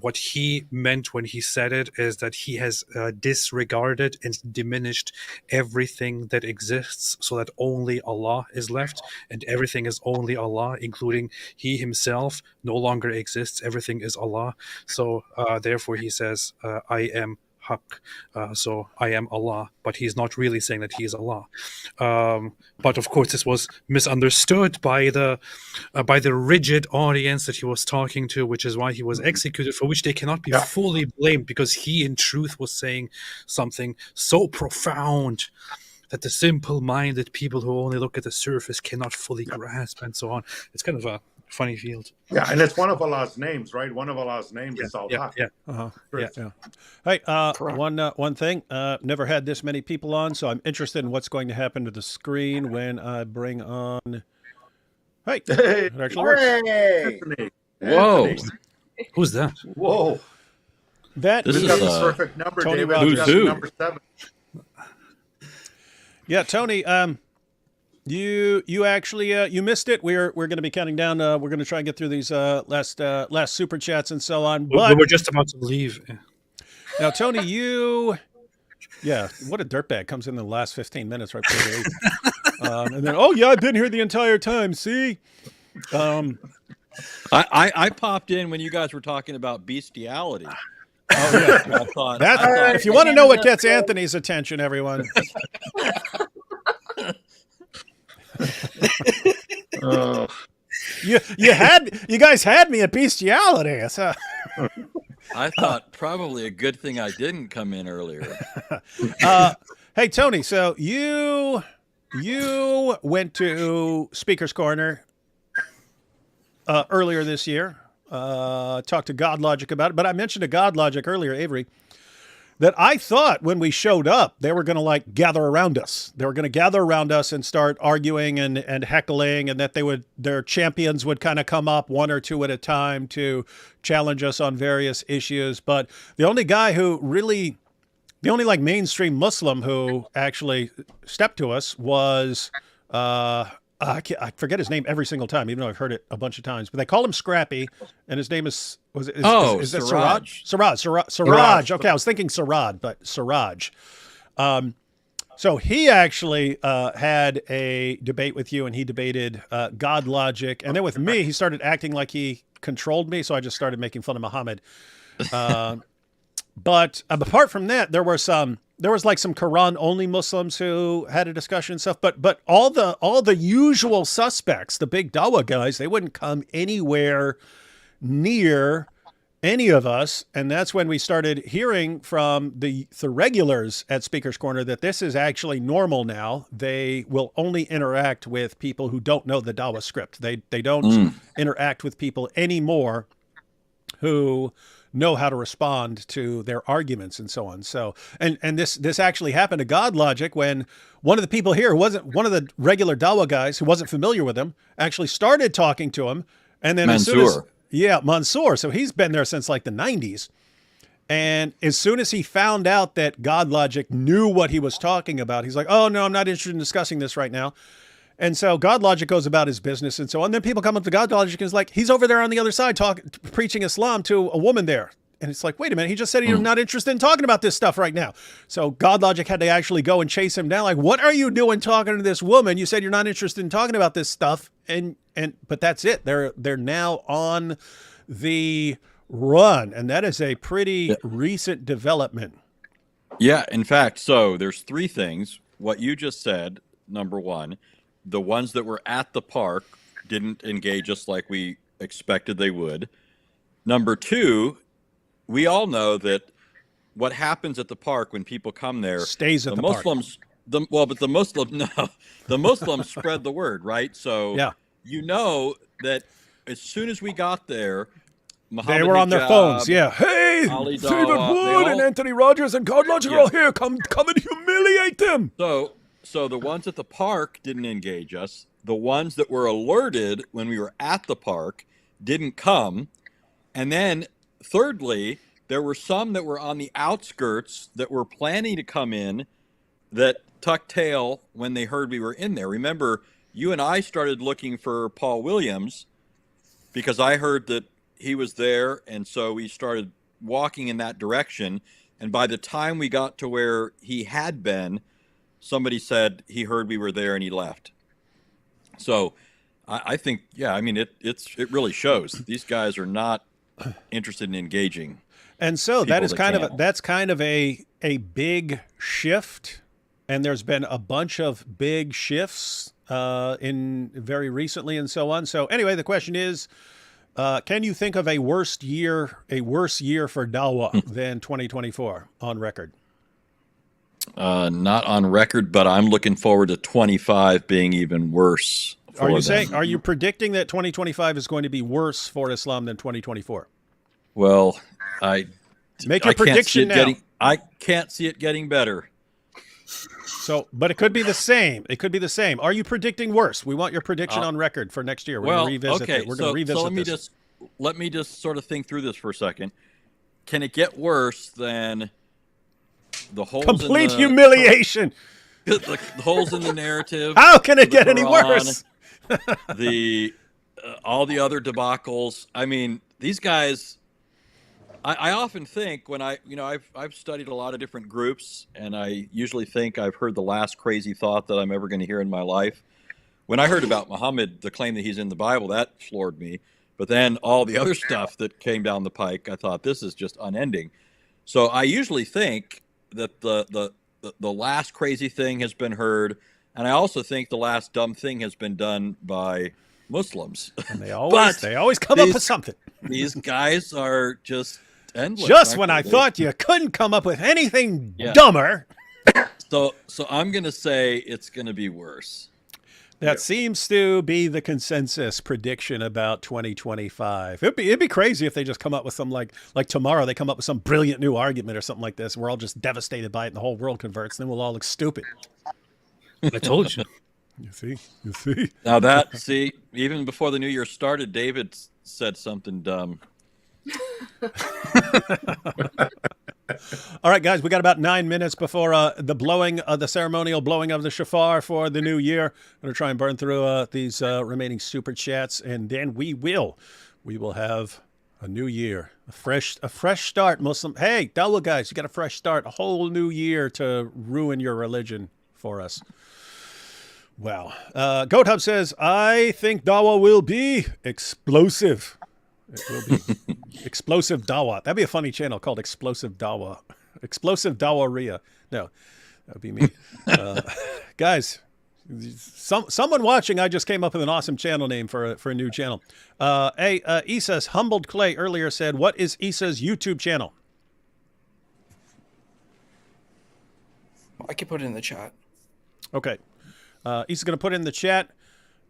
[SPEAKER 15] what he meant when he said it is that he has disregarded and diminished everything that exists so that only Allah is left, and everything is only Allah, including he himself no longer exists. Everything is Allah. So therefore he says, I am Haq, so I am Allah, but he's not really saying that he is Allah. But of course, this was misunderstood by the rigid audience that he was talking to, which is why he was executed, for which they cannot be fully blamed, because he in truth was saying something so profound that the simple-minded people who only look at the surface cannot fully grasp, and so on. It's kind of a funny field.
[SPEAKER 11] Yeah, and it's one of Allah's names, right? One of Allah's names is Allah.
[SPEAKER 2] Hey, one thing. Never had this many people on, so I'm interested in what's going to happen to the screen when I bring on. Hey, it actually works.
[SPEAKER 11] Anthony.
[SPEAKER 17] Whoa.
[SPEAKER 11] Anthony.
[SPEAKER 15] Who's that?
[SPEAKER 11] Whoa.
[SPEAKER 2] That
[SPEAKER 17] This
[SPEAKER 11] is
[SPEAKER 17] is
[SPEAKER 11] the perfect number,
[SPEAKER 2] Tony
[SPEAKER 11] David.
[SPEAKER 2] Rogers.
[SPEAKER 11] You got
[SPEAKER 17] Who's
[SPEAKER 11] number 7.
[SPEAKER 2] Yeah, Tony. You actually you missed it. We're going to be counting down. We're going to try and get through these last super chats and so on.
[SPEAKER 15] We
[SPEAKER 2] But
[SPEAKER 15] were just about to leave.
[SPEAKER 2] now, Tony, what a dirtbag comes in the last 15 minutes right before they leave. And then, oh yeah, I've been here the entire time. See.
[SPEAKER 8] I popped in when you guys were talking about bestiality.
[SPEAKER 2] Oh yeah,
[SPEAKER 8] I thought,
[SPEAKER 2] if you want to know what gets Anthony's attention, everyone. You guys had me at bestiality. So.
[SPEAKER 8] I thought probably a good thing I didn't come in earlier.
[SPEAKER 2] Hey Tony, so you went to Speaker's Corner earlier this year. Talked to God Logic about it, but I mentioned to God Logic earlier, Avery, that I thought when we showed up, they were going to like gather around us. They were going to gather around us and start arguing and heckling, and that their champions would kind of come up one or two at a time to challenge us on various issues. But the only like mainstream Muslim who actually stepped to us was, I forget his name every single time, even though I've heard it a bunch of times. But they call him Scrappy, and his name is that
[SPEAKER 8] Siraj?
[SPEAKER 2] Siraj. Okay, I was thinking Siraj, but Siraj. So he actually had a debate with you, and he debated God Logic, and then with me, he started acting like he controlled me. So I just started making fun of Muhammad. But apart from that, there was like some Quran only Muslims who had a discussion and stuff, but all the usual suspects, the big Dawah guys, they wouldn't come anywhere near any of us. And that's when we started hearing from the regulars at Speaker's Corner that this is actually normal now. They will only interact with people who don't know the Dawah script. They don't interact with people anymore who know how to respond to their arguments and so on. So, and this actually happened to God Logic when one of the people here who wasn't one of the regular Dawah guys, who wasn't familiar with him, actually started talking to him. And then Mansour. So he's been there since like the 90s. And as soon as he found out that God Logic knew what he was talking about, he's like, oh no, I'm not interested in discussing this right now. And so God Logic goes about his business and so on. Then people come up to God Logic and is like, he's over there on the other side preaching Islam to a woman there. And it's like, wait a minute, he just said he's not interested in talking about this stuff right now. So God Logic had to actually go and chase him down. Like, what are you doing talking to this woman? You said you're not interested in talking about this stuff. But that's it. They're now on the run. And that is a pretty recent development.
[SPEAKER 8] Yeah, in fact, so there's 3 things. What you just said, number 1, the ones that were at the park didn't engage us like we expected they would. Number 2, we all know that what happens at the park when people come there
[SPEAKER 2] stays at the
[SPEAKER 8] Muslims, park. But the Muslims spread the word, right? So you know that as soon as we got there, Muhammad
[SPEAKER 2] they were on their phones. Yeah. Hey,
[SPEAKER 8] Ali
[SPEAKER 2] David
[SPEAKER 8] Dawah,
[SPEAKER 2] Wood and Anthony Rogers and God Logic are all here. Come and humiliate them.
[SPEAKER 8] So the ones at the park didn't engage us. The ones that were alerted when we were at the park didn't come. And then thirdly, there were some that were on the outskirts that were planning to come in that tucked tail when they heard we were in there. Remember, you and I started looking for Paul Williams because I heard that he was there. And so we started walking in that direction. And by the time we got to where he had been, somebody said he heard we were there and he left. So I think, it really shows these guys are not interested in engaging.
[SPEAKER 2] And so that's kind of a big shift. And there's been a bunch of big shifts in very recently and so on. So anyway, the question is, can you think of a worse year for Dawah than 2024 on record?
[SPEAKER 8] Not on record, but I'm looking forward to 25 being even worse
[SPEAKER 2] Are you
[SPEAKER 8] them.
[SPEAKER 2] saying? Are you predicting that 2025 is going to be worse for Islam than 2024?
[SPEAKER 8] Well, I
[SPEAKER 2] Make your
[SPEAKER 8] I can't see
[SPEAKER 2] prediction
[SPEAKER 8] it
[SPEAKER 2] now.
[SPEAKER 8] I can't see it getting better.
[SPEAKER 2] So, but it could be the same. It could be the same. Are you predicting worse? We want your prediction on record for next year. We're
[SPEAKER 8] Well,
[SPEAKER 2] going to revisit
[SPEAKER 8] okay.
[SPEAKER 2] it. We're going to revisit
[SPEAKER 8] so
[SPEAKER 2] this.
[SPEAKER 8] let me just sort of think through this for a second. Can it get worse than the holes
[SPEAKER 2] Complete
[SPEAKER 8] in the
[SPEAKER 2] humiliation.
[SPEAKER 8] the holes in the narrative?
[SPEAKER 2] How can it
[SPEAKER 8] the
[SPEAKER 2] get any
[SPEAKER 8] Quran,
[SPEAKER 2] worse?
[SPEAKER 8] the all the other debacles. I mean, these guys. I often think when I've studied a lot of different groups, and I usually think I've heard the last crazy thought that I'm ever going to hear in my life. When I heard about Muhammad, the claim that he's in the Bible, that floored me. But then all the other stuff that came down the pike, I thought this is just unending. So I usually think that the last crazy thing has been heard, and I also think the last dumb thing has been done by Muslims.
[SPEAKER 2] And they always come up with something.
[SPEAKER 8] These guys are just endless.
[SPEAKER 2] Just when I thought you couldn't come up with anything dumber.
[SPEAKER 8] So I'm going to say it's going to be worse.
[SPEAKER 2] That seems to be the consensus prediction about 2025. It'd be crazy if they just come up with some like tomorrow they come up with some brilliant new argument or something like this, and we're all just devastated by it, and the whole world converts, and then we'll all look stupid.
[SPEAKER 15] I told you.
[SPEAKER 2] You see.
[SPEAKER 8] Now even before the new year started, David said something dumb.
[SPEAKER 2] All right, guys, we got about 9 minutes before the ceremonial blowing of the shofar for the new year. I'm going to try and burn through these remaining super chats, and then we will have a new year, a fresh start. Muslim, hey, Dawah guys, you got a fresh start, a whole new year to ruin your religion for us. Wow. Goat Hub says, I think Dawah will be explosive. It will be Explosive Dawah. That'd be a funny channel called Explosive Dawah. Explosive Dawah-ria. No, that would be me. Guys, someone watching, I just came up with an awesome channel name for a new channel. Issa's Humbled Clay earlier said, what is Issa's YouTube channel?
[SPEAKER 1] I can put it in the chat.
[SPEAKER 2] Okay. Issa's going to put it in the chat.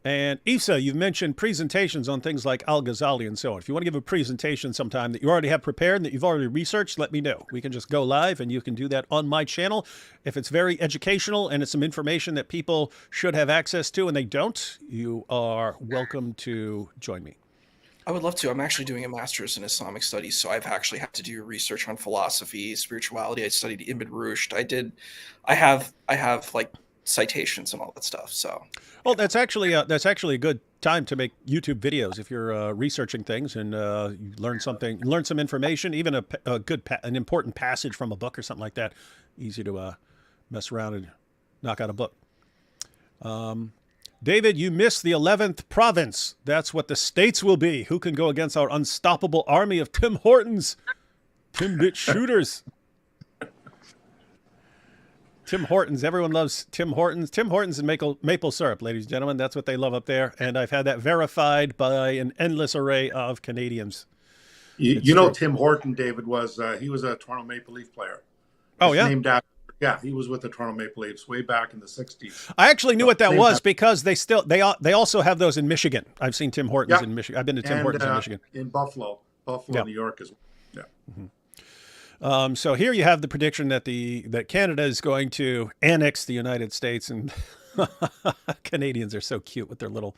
[SPEAKER 2] And Issa, you've mentioned presentations on things like Al-Ghazali and so on. If you want to give a presentation sometime that you already have prepared and that you've already researched, let me know. We can just go live and you can do that on my channel. If it's very educational and it's some information that people should have access to and they don't, you are welcome to join me.
[SPEAKER 1] I would love to. I'm actually doing a master's in Islamic studies, so I've actually had to do research on philosophy, spirituality. I studied Ibn Rushd. I have like citations and all that stuff. So,
[SPEAKER 2] well, that's actually a good time to make YouTube videos if you're researching things and you learn something, learn some information, even an important passage from a book or something like that. Easy to mess around and knock out a book. David, you missed the 11th province. That's what the states will be. Who can go against our unstoppable army of Tim Hortons, Timbit shooters? Tim Hortons. Everyone loves Tim Hortons. Tim Hortons and maple syrup, ladies and gentlemen. That's what they love up there. And I've had that verified by an endless array of Canadians.
[SPEAKER 11] You know, Tim Horton, David, he was a Toronto Maple Leaf player.
[SPEAKER 2] Oh, yeah?
[SPEAKER 11] Named after, yeah, he was with the Toronto Maple Leafs way back in the 60s.
[SPEAKER 2] I actually knew what that was because they also have those in Michigan. I've seen Tim Hortons in Michigan. I've been to Tim Hortons in Michigan.
[SPEAKER 11] In Buffalo, New York as well. Yeah.
[SPEAKER 2] Mm-hmm. So here you have the prediction that Canada is going to annex the United States, and Canadians are so cute with their little.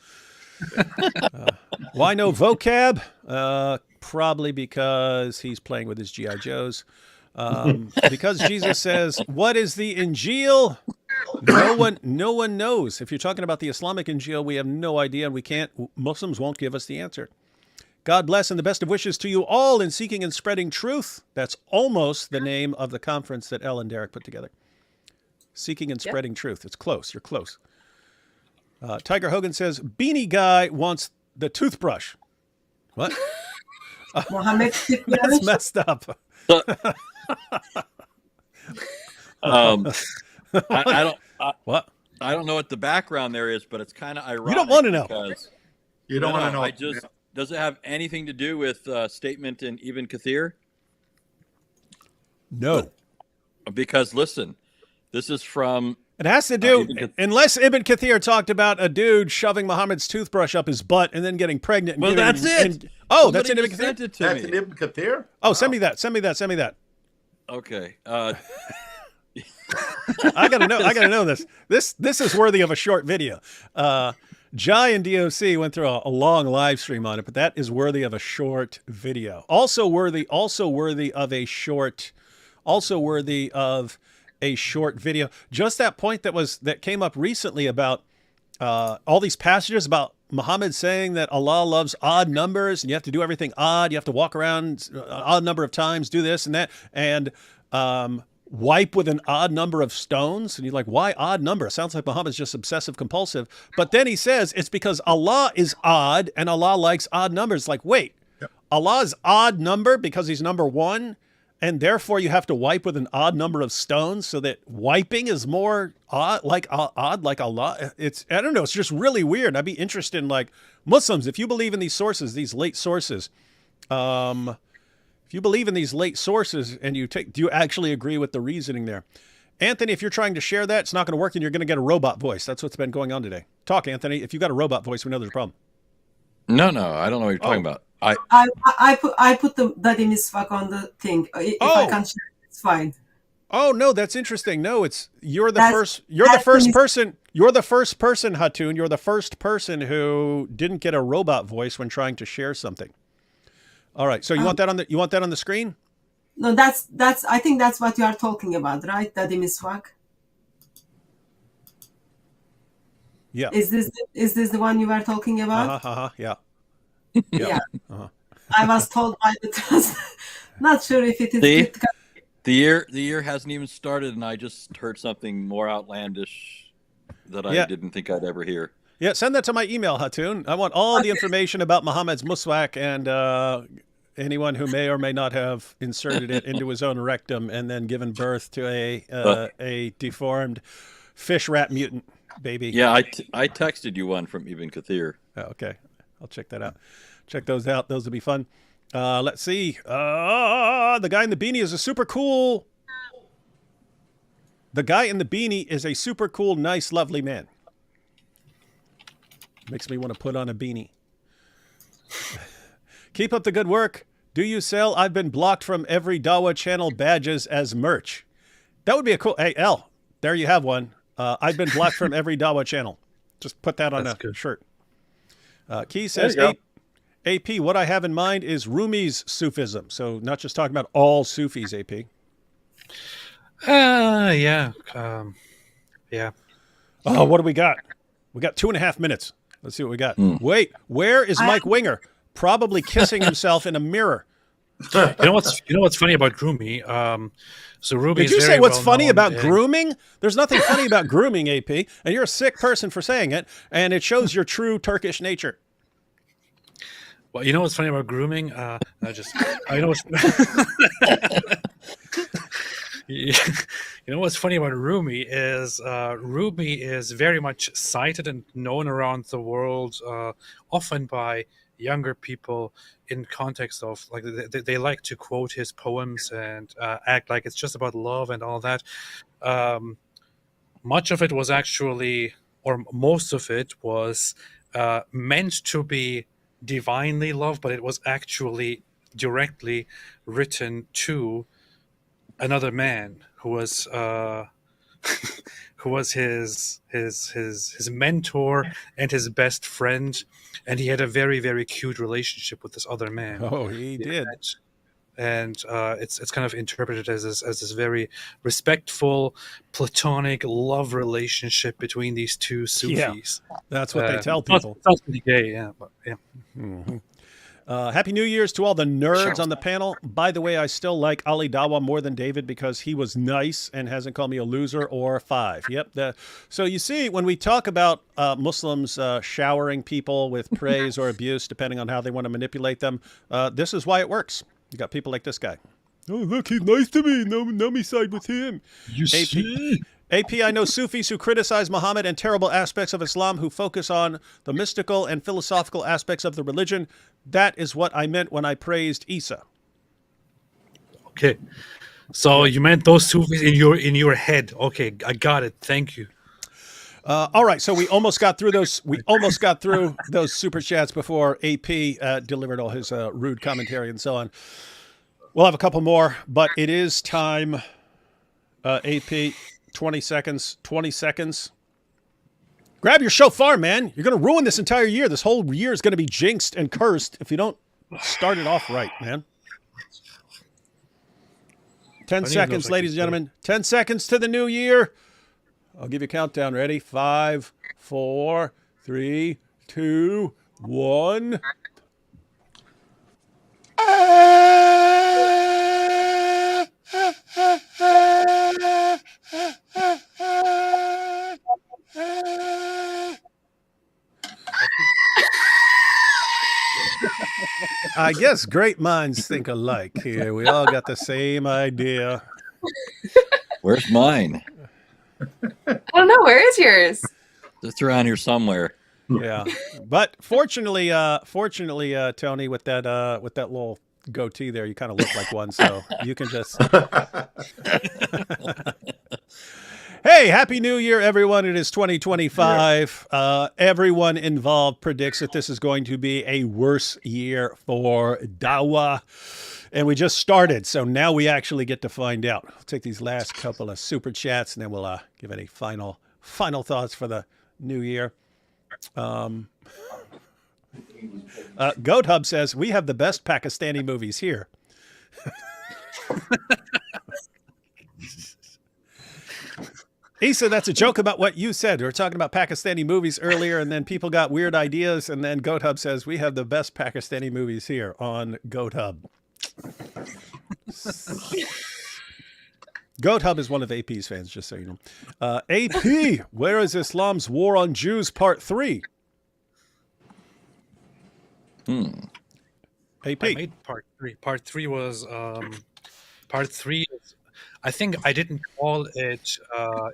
[SPEAKER 2] Why no vocab? Probably because he's playing with his GI Joes. Because Jesus says, "What is the Injil?" No one knows. If you're talking about the Islamic Injil, we have no idea, and we can't. Muslims won't give us the answer. God bless and the best of wishes to you all in seeking and spreading truth. That's almost the name of the conference that Ellen Derrick put together. Seeking and spreading truth. It's close. You're close. Tiger Hogan says, Beanie Guy wants the toothbrush. What? That's messed up.
[SPEAKER 8] What? I don't know what the background there is, but it's kind of ironic.
[SPEAKER 2] You don't want to know.
[SPEAKER 11] You don't want to know.
[SPEAKER 8] Does it have anything to do with statement in Ibn Kathir?
[SPEAKER 2] No.
[SPEAKER 8] Because listen, this is from
[SPEAKER 2] It has to do, unless Ibn Kathir talked about a dude shoving Muhammad's toothbrush up his butt and then getting pregnant. And
[SPEAKER 8] Well,
[SPEAKER 2] giving,
[SPEAKER 8] that's it.
[SPEAKER 2] and- oh,
[SPEAKER 8] Somebody
[SPEAKER 2] that's in Ibn
[SPEAKER 8] just
[SPEAKER 2] Kathir?
[SPEAKER 8] sent it to
[SPEAKER 11] That's
[SPEAKER 8] me.
[SPEAKER 11] an Ibn Kathir?
[SPEAKER 2] Oh, send me that. Send me that. Send me that.
[SPEAKER 8] Okay.
[SPEAKER 2] I gotta know this. This is worthy of a short video. Jai and DOC went through a long live stream on it, but that is worthy of a short video. Also worthy of a short video. Just that point that came up recently about all these passages about Muhammad saying that Allah loves odd numbers and you have to do everything odd. You have to walk around an odd number of times, do this and that, and wipe with an odd number of stones. And you're like, why odd number? Sounds like Muhammad's just obsessive compulsive. But then he says it's because Allah is odd and Allah likes odd numbers. Like, wait, Allah's odd number because he's number one, and therefore you have to wipe with an odd number of stones so that wiping is more odd like Allah. I don't know. It's just really weird. I'd be interested in, like, Muslims, if you believe in these sources, these late sources, if you believe in these late sources and do you actually agree with the reasoning there? Anthony, if you're trying to share that, it's not going to work and you're going to get a robot voice. That's what's been going on today. Talk, Anthony. If you've got a robot voice, we know there's a problem.
[SPEAKER 8] No, I don't know what you're talking about.
[SPEAKER 16] I put the Daddy Miswak on the thing. If I can't share it, it's fine.
[SPEAKER 2] Oh no, that's interesting. No, you're the first person, Hatun. You're the first person who didn't get a robot voice when trying to share something. All right. So you want that on the screen?
[SPEAKER 16] No, that's I think that's what you are talking about, right? Daddy Miswak.
[SPEAKER 2] Yeah.
[SPEAKER 16] Is this the one you were talking about?
[SPEAKER 2] Yeah.
[SPEAKER 16] Yeah. I was told by the trust. Not sure if it is good.
[SPEAKER 8] The year hasn't even started, and I just heard something more outlandish that I didn't think I'd ever hear.
[SPEAKER 2] Yeah, send that to my email, Hatun. I want all the information about Muhammad's muswak and anyone who may or may not have inserted it into his own rectum and then given birth to a deformed fish rat mutant baby.
[SPEAKER 8] Yeah, I texted you one from Ibn Kathir.
[SPEAKER 2] Oh, okay. I'll check that out. Check those out. Those will be fun. Let's see. The guy in the beanie is a super cool. The guy in the beanie is a super cool, nice, lovely man. Makes me want to put on a beanie. Keep up the good work. Do you sell? I've been blocked from every Dawah channel badges as merch. That would be a cool. Hey, L, there you have one. I've been blocked from every Dawah channel. Just put that on a shirt. Key says, AP, what I have in mind is Rumi's Sufism. So not just talking about all Sufis, AP.
[SPEAKER 15] Yeah. Yeah.
[SPEAKER 2] Oh, what do we got? We got 2.5 minutes. Let's see what we got. Wait, where is Mike Winger? Probably kissing himself in a mirror.
[SPEAKER 15] You know what's funny about Rumi? So Rumi.
[SPEAKER 2] Did you say what's funny about grooming? There's nothing funny about grooming, AP, and you're a sick person for saying it, and it shows your true Turkish nature.
[SPEAKER 15] Well, you know what's funny about grooming? I know what's. You know what's funny about Rumi is very much cited and known around the world, often by younger people in context of, like, they like to quote his poems and act like it's just about love and all that. Much of it was actually, or most of it was meant to be divinely loved, but it was actually directly written to another man who was his mentor and his best friend, and he had a very, very cute relationship with this other man.
[SPEAKER 2] Oh, he did.
[SPEAKER 15] And it's kind of interpreted as this very respectful, platonic love relationship between these two Sufis.
[SPEAKER 2] Yeah, that's what they tell people.
[SPEAKER 15] Sounds pretty gay, yeah. But yeah.
[SPEAKER 2] Mm-hmm. Happy New Year's to all the nerds on the panel. By the way, I still like Ali Dawah more than David because he was nice and hasn't called me a loser or 5. Yep. So you see, when we talk about Muslims showering people with praise or abuse, depending on how they want to manipulate them, this is why it works. You got people like this guy. Oh, look, he's nice to me. No me side with him.
[SPEAKER 15] You see?
[SPEAKER 2] AP, I know Sufis who criticize Muhammad and terrible aspects of Islam who focus on the mystical and philosophical aspects of the religion. That is what I meant when I praised Isa.
[SPEAKER 15] Okay. So you meant those two in your head. Okay, I got it. Thank you.
[SPEAKER 2] All right, so we almost got through those. We almost got through those super chats before AP delivered all his rude commentary and so on. We'll have a couple more, but it is time. AP, 20 seconds. 20 seconds. Grab your shofar, man. You're going to ruin this entire year. This whole year is going to be jinxed and cursed if you don't start it off right, man. 10 seconds, ladies and gentlemen. 10 seconds to the new year. I'll give you a countdown. Ready? 5, 4, 3, 2, 1. I guess great minds think alike here. We all got the same idea.
[SPEAKER 8] Where's mine?
[SPEAKER 18] I don't know. Where is yours?
[SPEAKER 8] It's around here somewhere.
[SPEAKER 2] Yeah, but fortunately, Tony, with that little goatee there, you kind of look like one, so you can just. Hey, Happy New Year, everyone. It is 2025. Everyone involved predicts that this is going to be a worse year for Dawah. And we just started, so now we actually get to find out. I'll take these last couple of super chats, and then we'll give any final thoughts for the new year. Goat Hub says, we have the best Pakistani movies here. Issa, that's a joke about what you said. We were talking about Pakistani movies earlier, and then people got weird ideas, and then Goat Hub says, we have the best Pakistani movies here on Goat Hub. Goat Hub is one of AP's fans, just so you know. AP, where is Islam's War on Jews Part 3? AP.
[SPEAKER 15] I made Part 3. Part 3 was Part 3. I think I didn't call it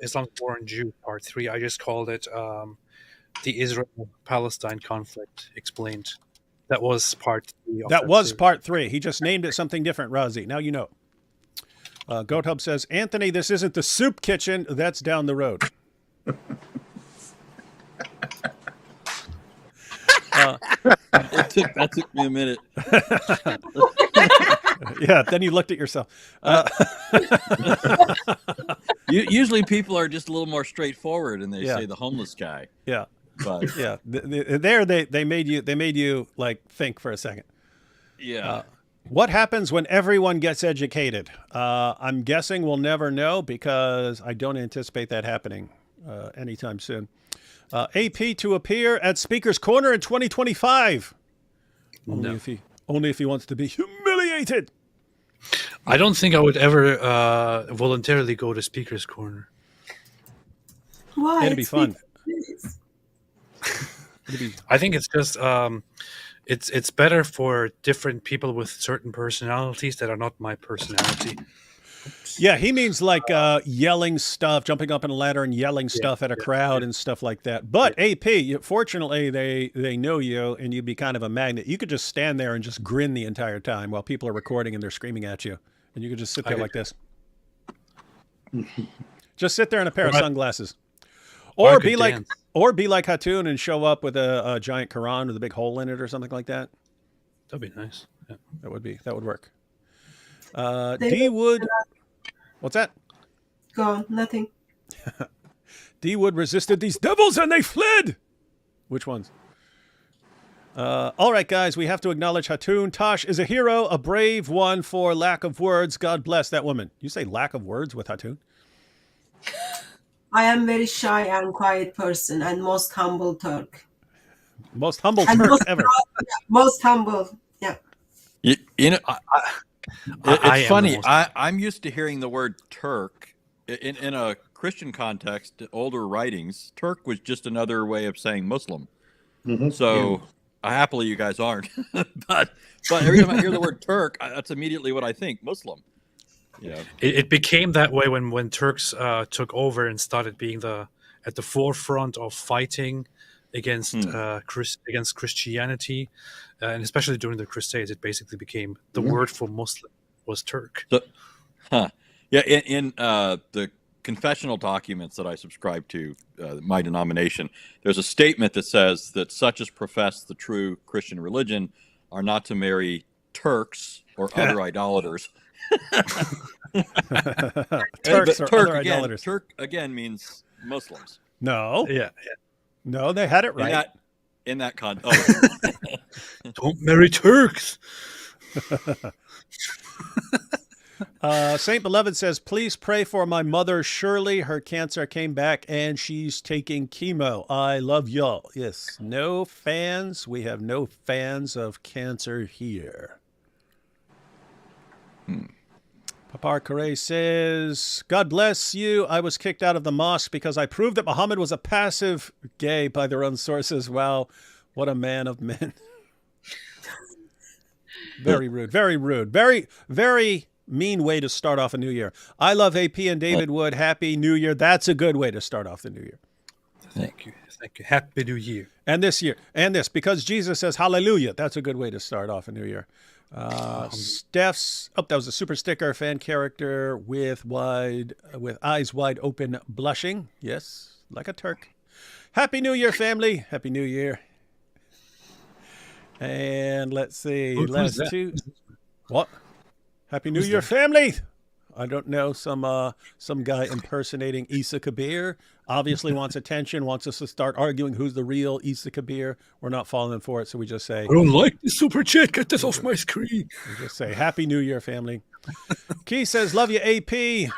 [SPEAKER 15] Islam's War on Jews Part 3. I just called it the Israel-Palestine conflict explained. That was Part 3.
[SPEAKER 2] That was Part 3. He just named it something different, Razi. Now you know. Goat Hub says, Anthony, this isn't the soup kitchen. That's down the road.
[SPEAKER 8] That took me a minute.
[SPEAKER 2] Yeah, then you looked at yourself.
[SPEAKER 8] Usually people are just a little more straightforward and they
[SPEAKER 2] Yeah.
[SPEAKER 8] say the homeless guy.
[SPEAKER 2] Yeah.
[SPEAKER 8] But
[SPEAKER 2] Yeah. They made you like think for a second.
[SPEAKER 8] yeah.
[SPEAKER 2] What happens when everyone gets educated? I'm guessing we'll never know because I don't anticipate that happening anytime soon. AP to appear at Speaker's Corner in 2025. Only if he wants to be humiliated.
[SPEAKER 15] I don't think I would ever voluntarily go to Speaker's Corner.
[SPEAKER 16] Why?
[SPEAKER 2] It'd be fun.
[SPEAKER 15] I think it's just it's better for different people with certain personalities that are not my personality.
[SPEAKER 2] Yeah, he means like yelling stuff, jumping up in a ladder and yelling stuff at a crowd and stuff like that. But AP, fortunately, they know you and you'd be kind of a magnet. You could just stand there and just grin the entire time while people are recording and they're screaming at you. And you could just sit there like this. Just sit there in a pair of sunglasses. Or be like Hatoun and show up with a giant Quran with a big hole in it or something like that.
[SPEAKER 15] That'd be nice. Yeah.
[SPEAKER 2] That would work. D Wood. What's that?
[SPEAKER 16] Go on, nothing.
[SPEAKER 2] D Wood resisted these devils and they fled. Which ones? All right, guys, we have to acknowledge Hatoun. Tosh is a hero, a brave one for lack of words. God bless that woman. You say lack of words with Hatoun?
[SPEAKER 16] I am very shy and quiet person and most humble Turk.
[SPEAKER 2] Most humble Turk ever.
[SPEAKER 16] Most humble, yeah.
[SPEAKER 8] You know, it's funny.
[SPEAKER 15] most-
[SPEAKER 8] I'm used to hearing the word Turk in a Christian context. Older writings, Turk was just another way of saying Muslim. So happily, you guys aren't. but every time I hear the word Turk, that's immediately what I think: Muslim. Yeah.
[SPEAKER 15] It became that way when Turks took over and started being at the forefront of fighting against against Christianity, and especially during the Crusades, it basically became the word for Muslim was Turk.
[SPEAKER 8] Yeah, in the confessional documents that I subscribe to, my denomination, there's a statement that says that such as profess the true Christian religion are not to marry Turks or other idolaters.
[SPEAKER 2] Turks or other
[SPEAKER 8] again,
[SPEAKER 2] idolaters.
[SPEAKER 8] Turk again means Muslims.
[SPEAKER 2] No.
[SPEAKER 7] Yeah.
[SPEAKER 2] No, they had it right.
[SPEAKER 8] In that context.
[SPEAKER 7] Don't marry Turks.
[SPEAKER 2] Saint Beloved says, please pray for my mother, Shirley. Her cancer came back and she's taking chemo. I love y'all. Yes. No fans. We have no fans of cancer here. Papar Kare says, God bless you. I was kicked out of the mosque because I proved that Muhammad was a passive gay by their own sources. Wow. What a man of men. Very rude. Very rude. Very, very mean way to start off a new year. I love AP and David Wood. Happy New Year. That's a good way to start off the new year.
[SPEAKER 7] Thank you. Thank you. Happy New Year.
[SPEAKER 2] And this year. And this. Because Jesus says hallelujah. That's a good way to start off a new year. Steph's, that was a super sticker, fan character with eyes wide open, blushing. Yes, like a Turk. Happy New Year, family. Happy New Year. And let's see. Last two. What? Happy New Year, family. I don't know, some guy impersonating Issa Kabir obviously wants attention, wants us to start arguing who's the real Issa Kabir. We're not falling for it, so we just say,
[SPEAKER 7] I don't like the super chat. Get this off my screen.
[SPEAKER 2] We just say, Happy New Year, family. Key says, love you, AP.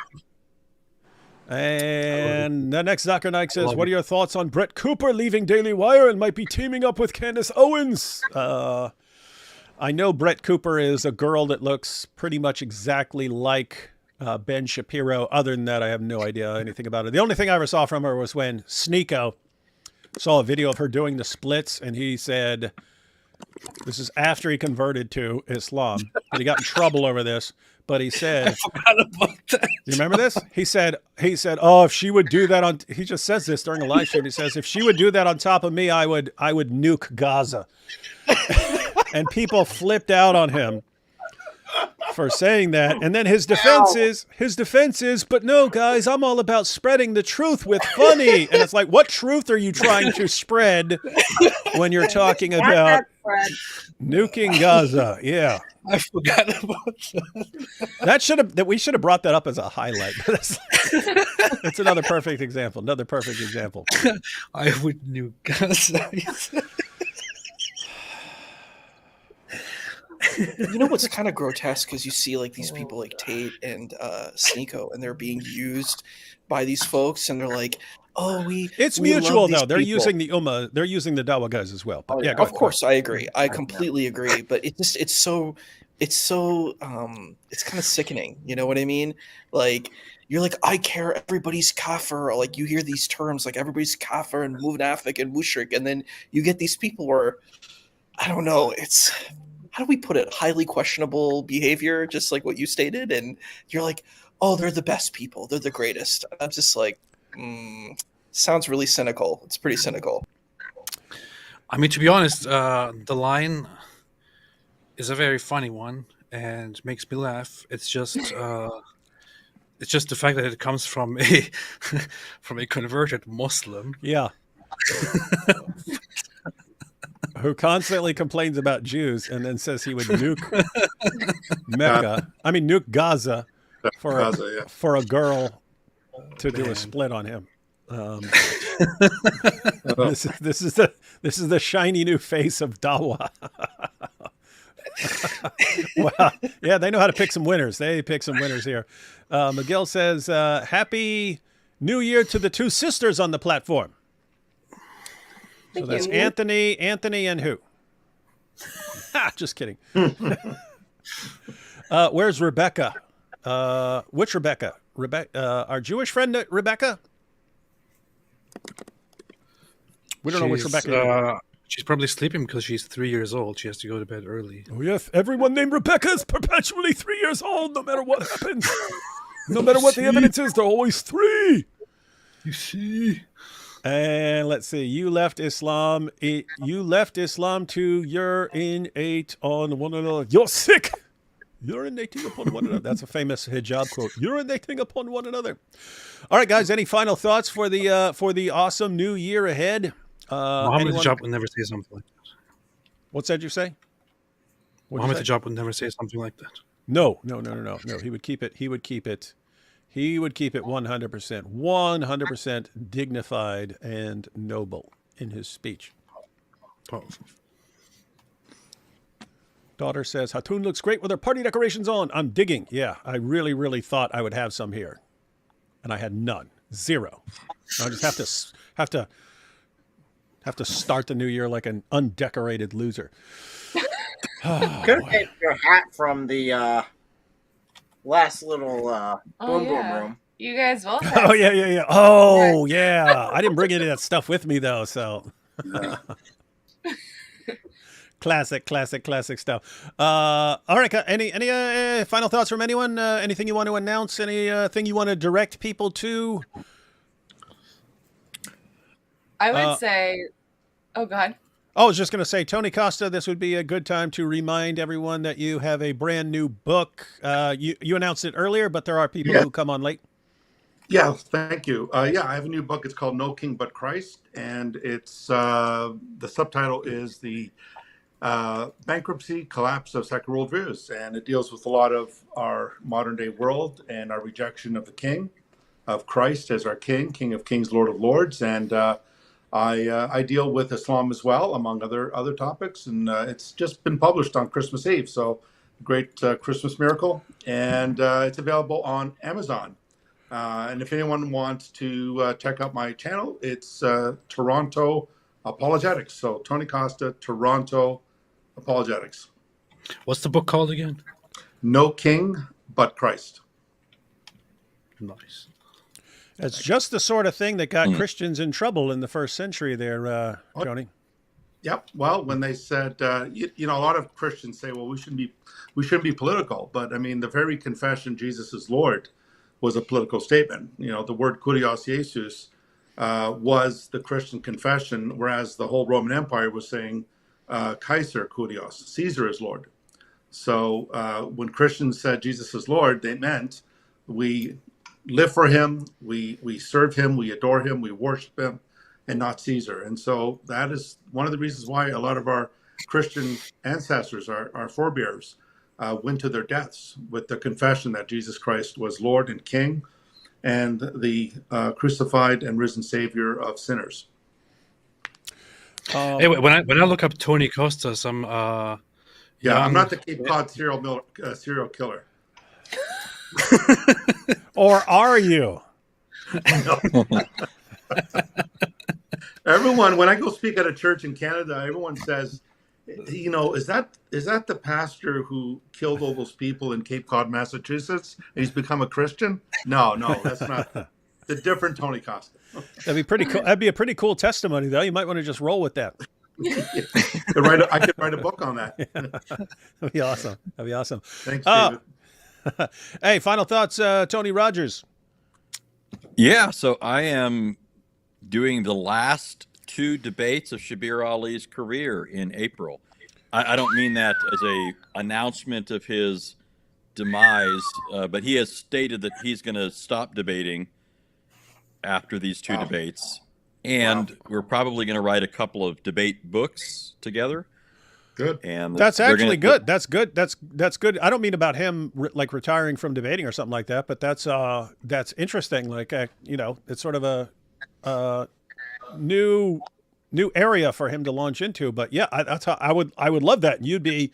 [SPEAKER 2] And the next Zucker Nike says, what are your thoughts on Brett Cooper leaving Daily Wire and might be teaming up with Candace Owens? I know Brett Cooper is a girl that looks pretty much exactly like Ben Shapiro. Other than that, I have no idea anything about it. The only thing I ever saw from her was when Sneeko saw a video of her doing the splits, and he said, this is after he converted to Islam, but he got in trouble over this. But he said,
[SPEAKER 7] I forgot about that.
[SPEAKER 2] You remember this? He said, oh, if she would do that on, he just says this during a live stream. He says, if she would do that on top of me, I would nuke Gaza. And people flipped out on him for saying that. And then his defense is, but no, guys, I'm all about spreading the truth with funny. And it's like, what truth are you trying to spread when you're talking about nuking Gaza? Yeah.
[SPEAKER 7] I forgot about that.
[SPEAKER 2] We should have brought that up as a highlight. It's another perfect example. Another perfect example.
[SPEAKER 7] I would nuke Gaza.
[SPEAKER 1] You know what's kind of grotesque is you see like these people like Tate and Sneeko, and they're being used by these folks, and they're like, "Oh, it's
[SPEAKER 2] mutual though. They're using the Ummah, they're using the Dawah guys as well." But
[SPEAKER 1] of course, I agree. I completely agree. But it's kind of sickening. You know what I mean? Like you're like, I care. Everybody's kafir. Or like you hear these terms like everybody's kafir and munafik and mushrik, and then you get these people where I don't know. It's how do we put it? Highly questionable behavior, just like what you stated. And you're like, oh, they're the best people. They're the greatest. I'm just like, sounds really cynical. It's pretty cynical.
[SPEAKER 15] I mean, to be honest, the line is a very funny one and makes me laugh. It's just the fact that it comes from a converted Muslim.
[SPEAKER 2] Yeah. Who constantly complains about Jews and then says he would nuke nuke Gaza for a girl to do a split on him. This is the shiny new face of Dawah. Wow. Yeah, they know how to pick some winners. They pick some winners here. Miguel says, Happy New Year to the two sisters on the platform. So that's Anthony, and who? Just kidding. Where's Rebecca? Which Rebecca? Our Jewish friend Rebecca? We don't know which Rebecca.
[SPEAKER 15] She's probably sleeping because she's 3 years old. She has to go to bed early.
[SPEAKER 2] Oh, yes. Everyone named Rebecca is perpetually 3 years old, no matter what happens. No matter what the evidence is, they're always 3.
[SPEAKER 7] You see?
[SPEAKER 2] And let's see. You left Islam. To you're in 8 on one another. You're sick. Urinating upon one another. That's a famous hijab quote. Urinating upon one another. All right, guys. Any final thoughts for the awesome new year ahead?
[SPEAKER 15] Mohammed Hijab would never say something like that.
[SPEAKER 2] What's that you say?
[SPEAKER 15] Mohammed Hijab would never say something like that.
[SPEAKER 2] No. He would keep it. He would keep it 100% dignified and noble in his speech.
[SPEAKER 15] Powerful.
[SPEAKER 2] Daughter says, Hatun looks great with her party decorations on. I'm digging. Yeah, I really, really thought I would have some here. And I had none. Zero. I just have to start the new year like an undecorated loser.
[SPEAKER 5] Could have taken your hat from the last little boom room.
[SPEAKER 18] You guys both.
[SPEAKER 2] Oh yeah. Oh yeah. I didn't bring any of that stuff with me though, so classic stuff. All right, any final thoughts from anyone? Anything you want to announce? Anything you want to direct people to?
[SPEAKER 18] I would say, oh god.
[SPEAKER 2] I was just going to say, Tony Costa, this would be a good time to remind everyone that you have a brand new book. You announced it earlier, but there are people who come on late.
[SPEAKER 11] Yeah, thank you. I have a new book. It's called No King But Christ, and it's the subtitle is the bankruptcy collapse of secular worldviews, and it deals with a lot of our modern day world and our rejection of the King, of Christ as our King of Kings, Lord of Lords, and I deal with Islam as well, among other topics, and it's just been published on Christmas Eve, so great Christmas miracle, and it's available on Amazon. And if anyone wants to check out my channel, it's Toronto Apologetics. So Tony Costa, Toronto Apologetics.
[SPEAKER 15] What's the book called again?
[SPEAKER 11] No King But Christ.
[SPEAKER 15] Nice.
[SPEAKER 2] It's just the sort of thing that got Christians in trouble in the first century there, Tony.
[SPEAKER 11] Yep. Well, when they said, you know, a lot of Christians say, well, we shouldn't be political. But I mean, the very confession Jesus is Lord was a political statement. You know, the word Kurios Jesus was the Christian confession, whereas the whole Roman Empire was saying Kaiser Kurios, Caesar is Lord. So when Christians said Jesus is Lord, they meant we live for him, we serve him, we adore him, we worship him, and not Caesar. And so that is one of the reasons why a lot of our Christian ancestors, our forebears, went to their deaths with the confession that Jesus Christ was Lord and King and the crucified and risen Savior of sinners.
[SPEAKER 15] Hey, when I look up Tony Costa, some
[SPEAKER 11] I'm not the Cape Cod serial killer.
[SPEAKER 2] Or are you?
[SPEAKER 11] No. Everyone, when I go speak at a church in Canada, everyone says, you know, is that the pastor who killed all those people in Cape Cod, Massachusetts, and he's become a Christian? No, that's not the different Tony Costa.
[SPEAKER 2] That'd be pretty cool. That'd be a pretty cool testimony, though. You might want to just roll with that.
[SPEAKER 11] I could write a book on that.
[SPEAKER 2] That'd be awesome.
[SPEAKER 11] Thanks, David.
[SPEAKER 2] Hey, final thoughts, Tony Rogers.
[SPEAKER 8] Yeah, so I am doing the last 2 debates of Shabir Ali's career in April. I don't mean that as a announcement of his demise, but he has stated that he's going to stop debating after these 2 debates, and we're probably going to write a couple of debate books together.
[SPEAKER 11] Good.
[SPEAKER 8] And
[SPEAKER 2] that's actually good. That's good. That's good. I don't mean about him like retiring from debating or something like that, but that's interesting. Like you know, it's sort of a new area for him to launch into. But yeah, that's how I would love that. You'd be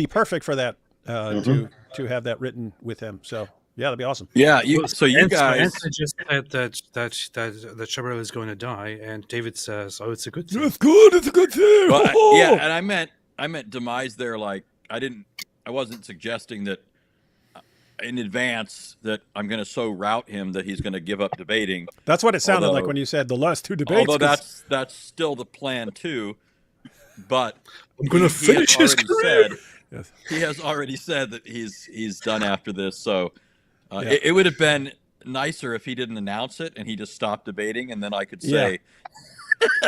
[SPEAKER 2] perfect for that to have that written with him. So yeah, that'd be awesome.
[SPEAKER 8] Yeah. You guys
[SPEAKER 15] Anthony just said that Shabir is going to die, and David says, "Oh, it's a good thing."
[SPEAKER 2] It's good. It's a good thing.
[SPEAKER 8] Well, yeah, and I meant demise there. Like I wasn't suggesting that in advance that I'm going to so rout him that he's going to give up debating.
[SPEAKER 2] That's what it sounded like when you said the last 2 debates.
[SPEAKER 8] Although that's still the plan too. But
[SPEAKER 15] I'm going to finish his career.
[SPEAKER 8] He has already said that he's done after this. So it would have been nicer if he didn't announce it and he just stopped debating, and then I could say,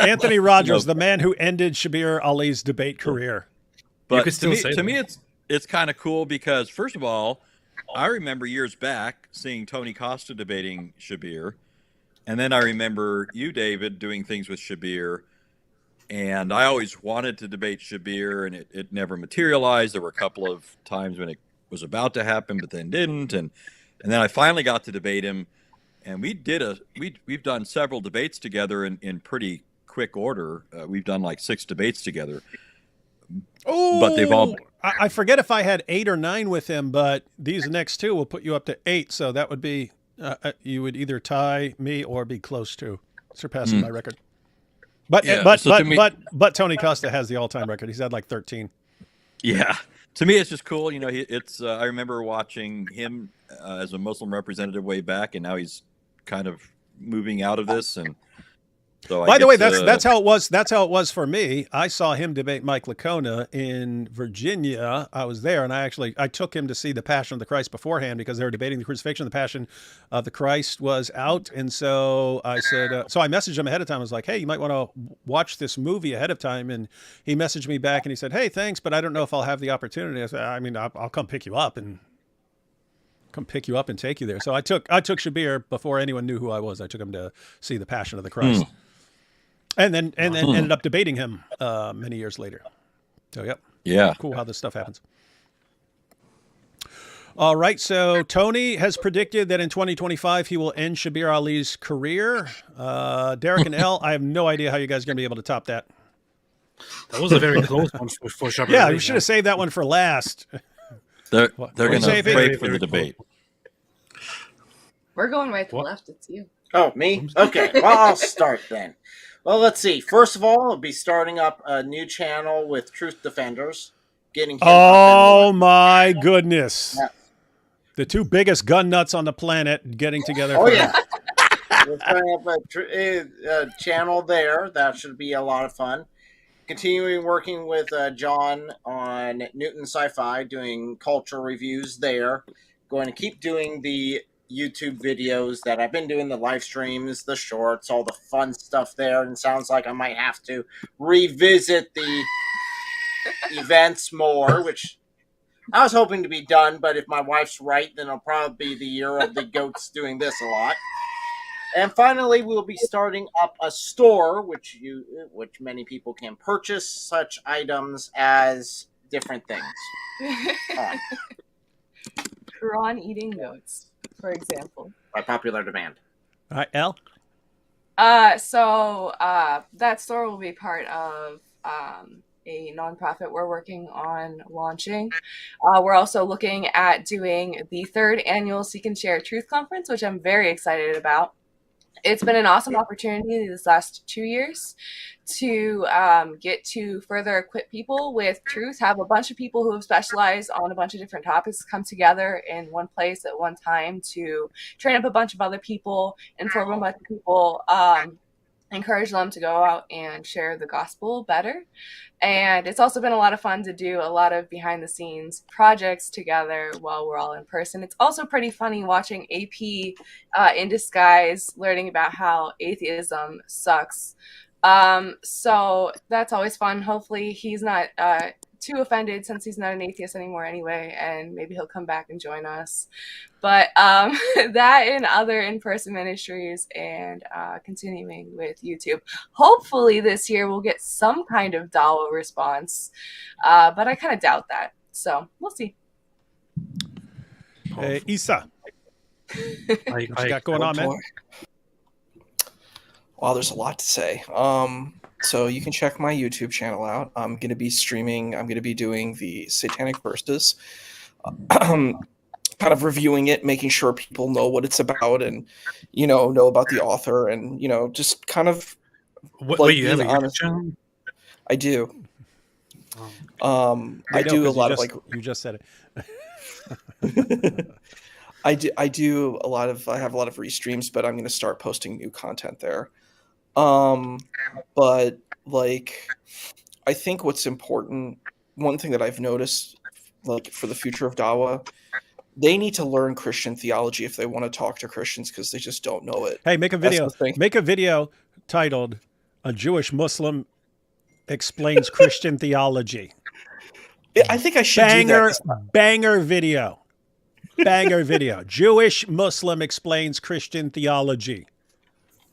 [SPEAKER 2] Anthony Rogers, the man who ended Shabir Ali's debate career.
[SPEAKER 8] But to me, it's kind of cool because, first of all, I remember years back seeing Tony Costa debating Shabir, and then I remember you, David, doing things with Shabir. And I always wanted to debate Shabir, and it never materialized. There were a couple of times when it was about to happen, but then didn't. And then I finally got to debate him, and we've done several debates together in pretty quick order. We've done like 6 debates together.
[SPEAKER 2] Oh,
[SPEAKER 8] but they've all.
[SPEAKER 2] I forget if I had 8 or 9 with him, but these next 2 will put you up to 8. So that would be you would either tie me or be close to surpassing my record. But
[SPEAKER 8] Yeah,
[SPEAKER 2] but Tony Costa has the all-time record. He's had like 13.
[SPEAKER 8] Yeah, to me it's just cool. You know, it's I remember watching him as a Muslim representative way back, and now he's kind of moving out of this. And so,
[SPEAKER 2] by the way, that's how it was. That's how it was for me. I saw him debate Mike Licona in Virginia. I was there, and I took him to see The Passion of the Christ beforehand because they were debating the crucifixion. The Passion of the Christ was out, and so I said, so I messaged him ahead of time. I was like, hey, you might want to watch this movie ahead of time. And he messaged me back, and he said, hey, thanks, but I don't know if I'll have the opportunity. I said, I mean, I'll come pick you up and take you there. So I took Shabir before anyone knew who I was. I took him to see The Passion of the Christ. And then ended up debating him many years later. So, yep.
[SPEAKER 8] Yeah.
[SPEAKER 2] Cool how this stuff happens. All right. So Tony has predicted that in 2025 he will end Shabir Ali's career. Derek and Elle, I have no idea how you guys are going to be able to top that.
[SPEAKER 15] That was a very close one for Shabir.
[SPEAKER 2] Yeah, we should have saved that one for last.
[SPEAKER 8] They're going to wait for the debate.
[SPEAKER 18] We're going right to the left. It's you.
[SPEAKER 5] Oh, me? Okay. Well, I'll start then. Well, let's see. First of all, I'll be starting up a new channel with Truth Defenders.
[SPEAKER 2] Oh, my goodness.
[SPEAKER 5] Yeah.
[SPEAKER 2] The 2 biggest gun nuts on the planet getting together.
[SPEAKER 5] Oh, yeah. We're starting up a channel there. That should be a lot of fun. Continuing working with John on Newton Sci-Fi, doing culture reviews there. Going to keep doing the YouTube videos that I've been doing, the live streams, the shorts, all the fun stuff there. And it sounds like I might have to revisit the events more, which I was hoping to be done. But if my wife's right, then it'll probably be the year of the goats doing this a lot. And finally, we'll be starting up a store, which many people can purchase such items as different things.
[SPEAKER 18] Prawn eating goats, for example.
[SPEAKER 5] By popular demand.
[SPEAKER 2] All right, Elle?
[SPEAKER 18] So that store will be part of a nonprofit we're working on launching. We're also looking at doing the 3rd annual Seek and Share Truth Conference, which I'm very excited about. It's been an awesome opportunity this last 2 years to get to further equip people with truth, have a bunch of people who have specialized on a bunch of different topics come together in one place at one time to train up a bunch of other people, inform a bunch of people, encourage them to go out and share the gospel better. And it's also been a lot of fun to do a lot of behind the scenes projects together while we're all in person. It's also pretty funny watching AP in disguise, learning about how atheism sucks. So that's always fun. Hopefully he's not too offended since he's not an atheist anymore anyway, and maybe he'll come back and join us. But that and other in-person ministries and continuing with YouTube. Hopefully this year we'll get some kind of Dawah response, but I kind of doubt that. So we'll see.
[SPEAKER 2] Hey, Isa. What you got going on, man?
[SPEAKER 1] Wow, there's a lot to say. So you can check my YouTube channel out. I'm going to be streaming. I'm going to be doing the Satanic Verses, kind of reviewing it, making sure people know what it's about and, know about the author and, just kind of.
[SPEAKER 15] Wait, you have a YouTube channel?
[SPEAKER 1] I do. I do a lot of
[SPEAKER 2] You just said
[SPEAKER 1] it. I do a lot of. I have a lot of restreams, but I'm going to start posting new content there. But I think what's important, one thing that I've noticed, for the future of Dawah, they need to learn Christian theology if they want to talk to Christians because they just don't know it.
[SPEAKER 2] Hey, make a video. Make a video titled "A Jewish Muslim Explains Christian Theology."
[SPEAKER 1] I think I should do that.
[SPEAKER 2] Banger video. Banger video. Jewish Muslim explains Christian theology.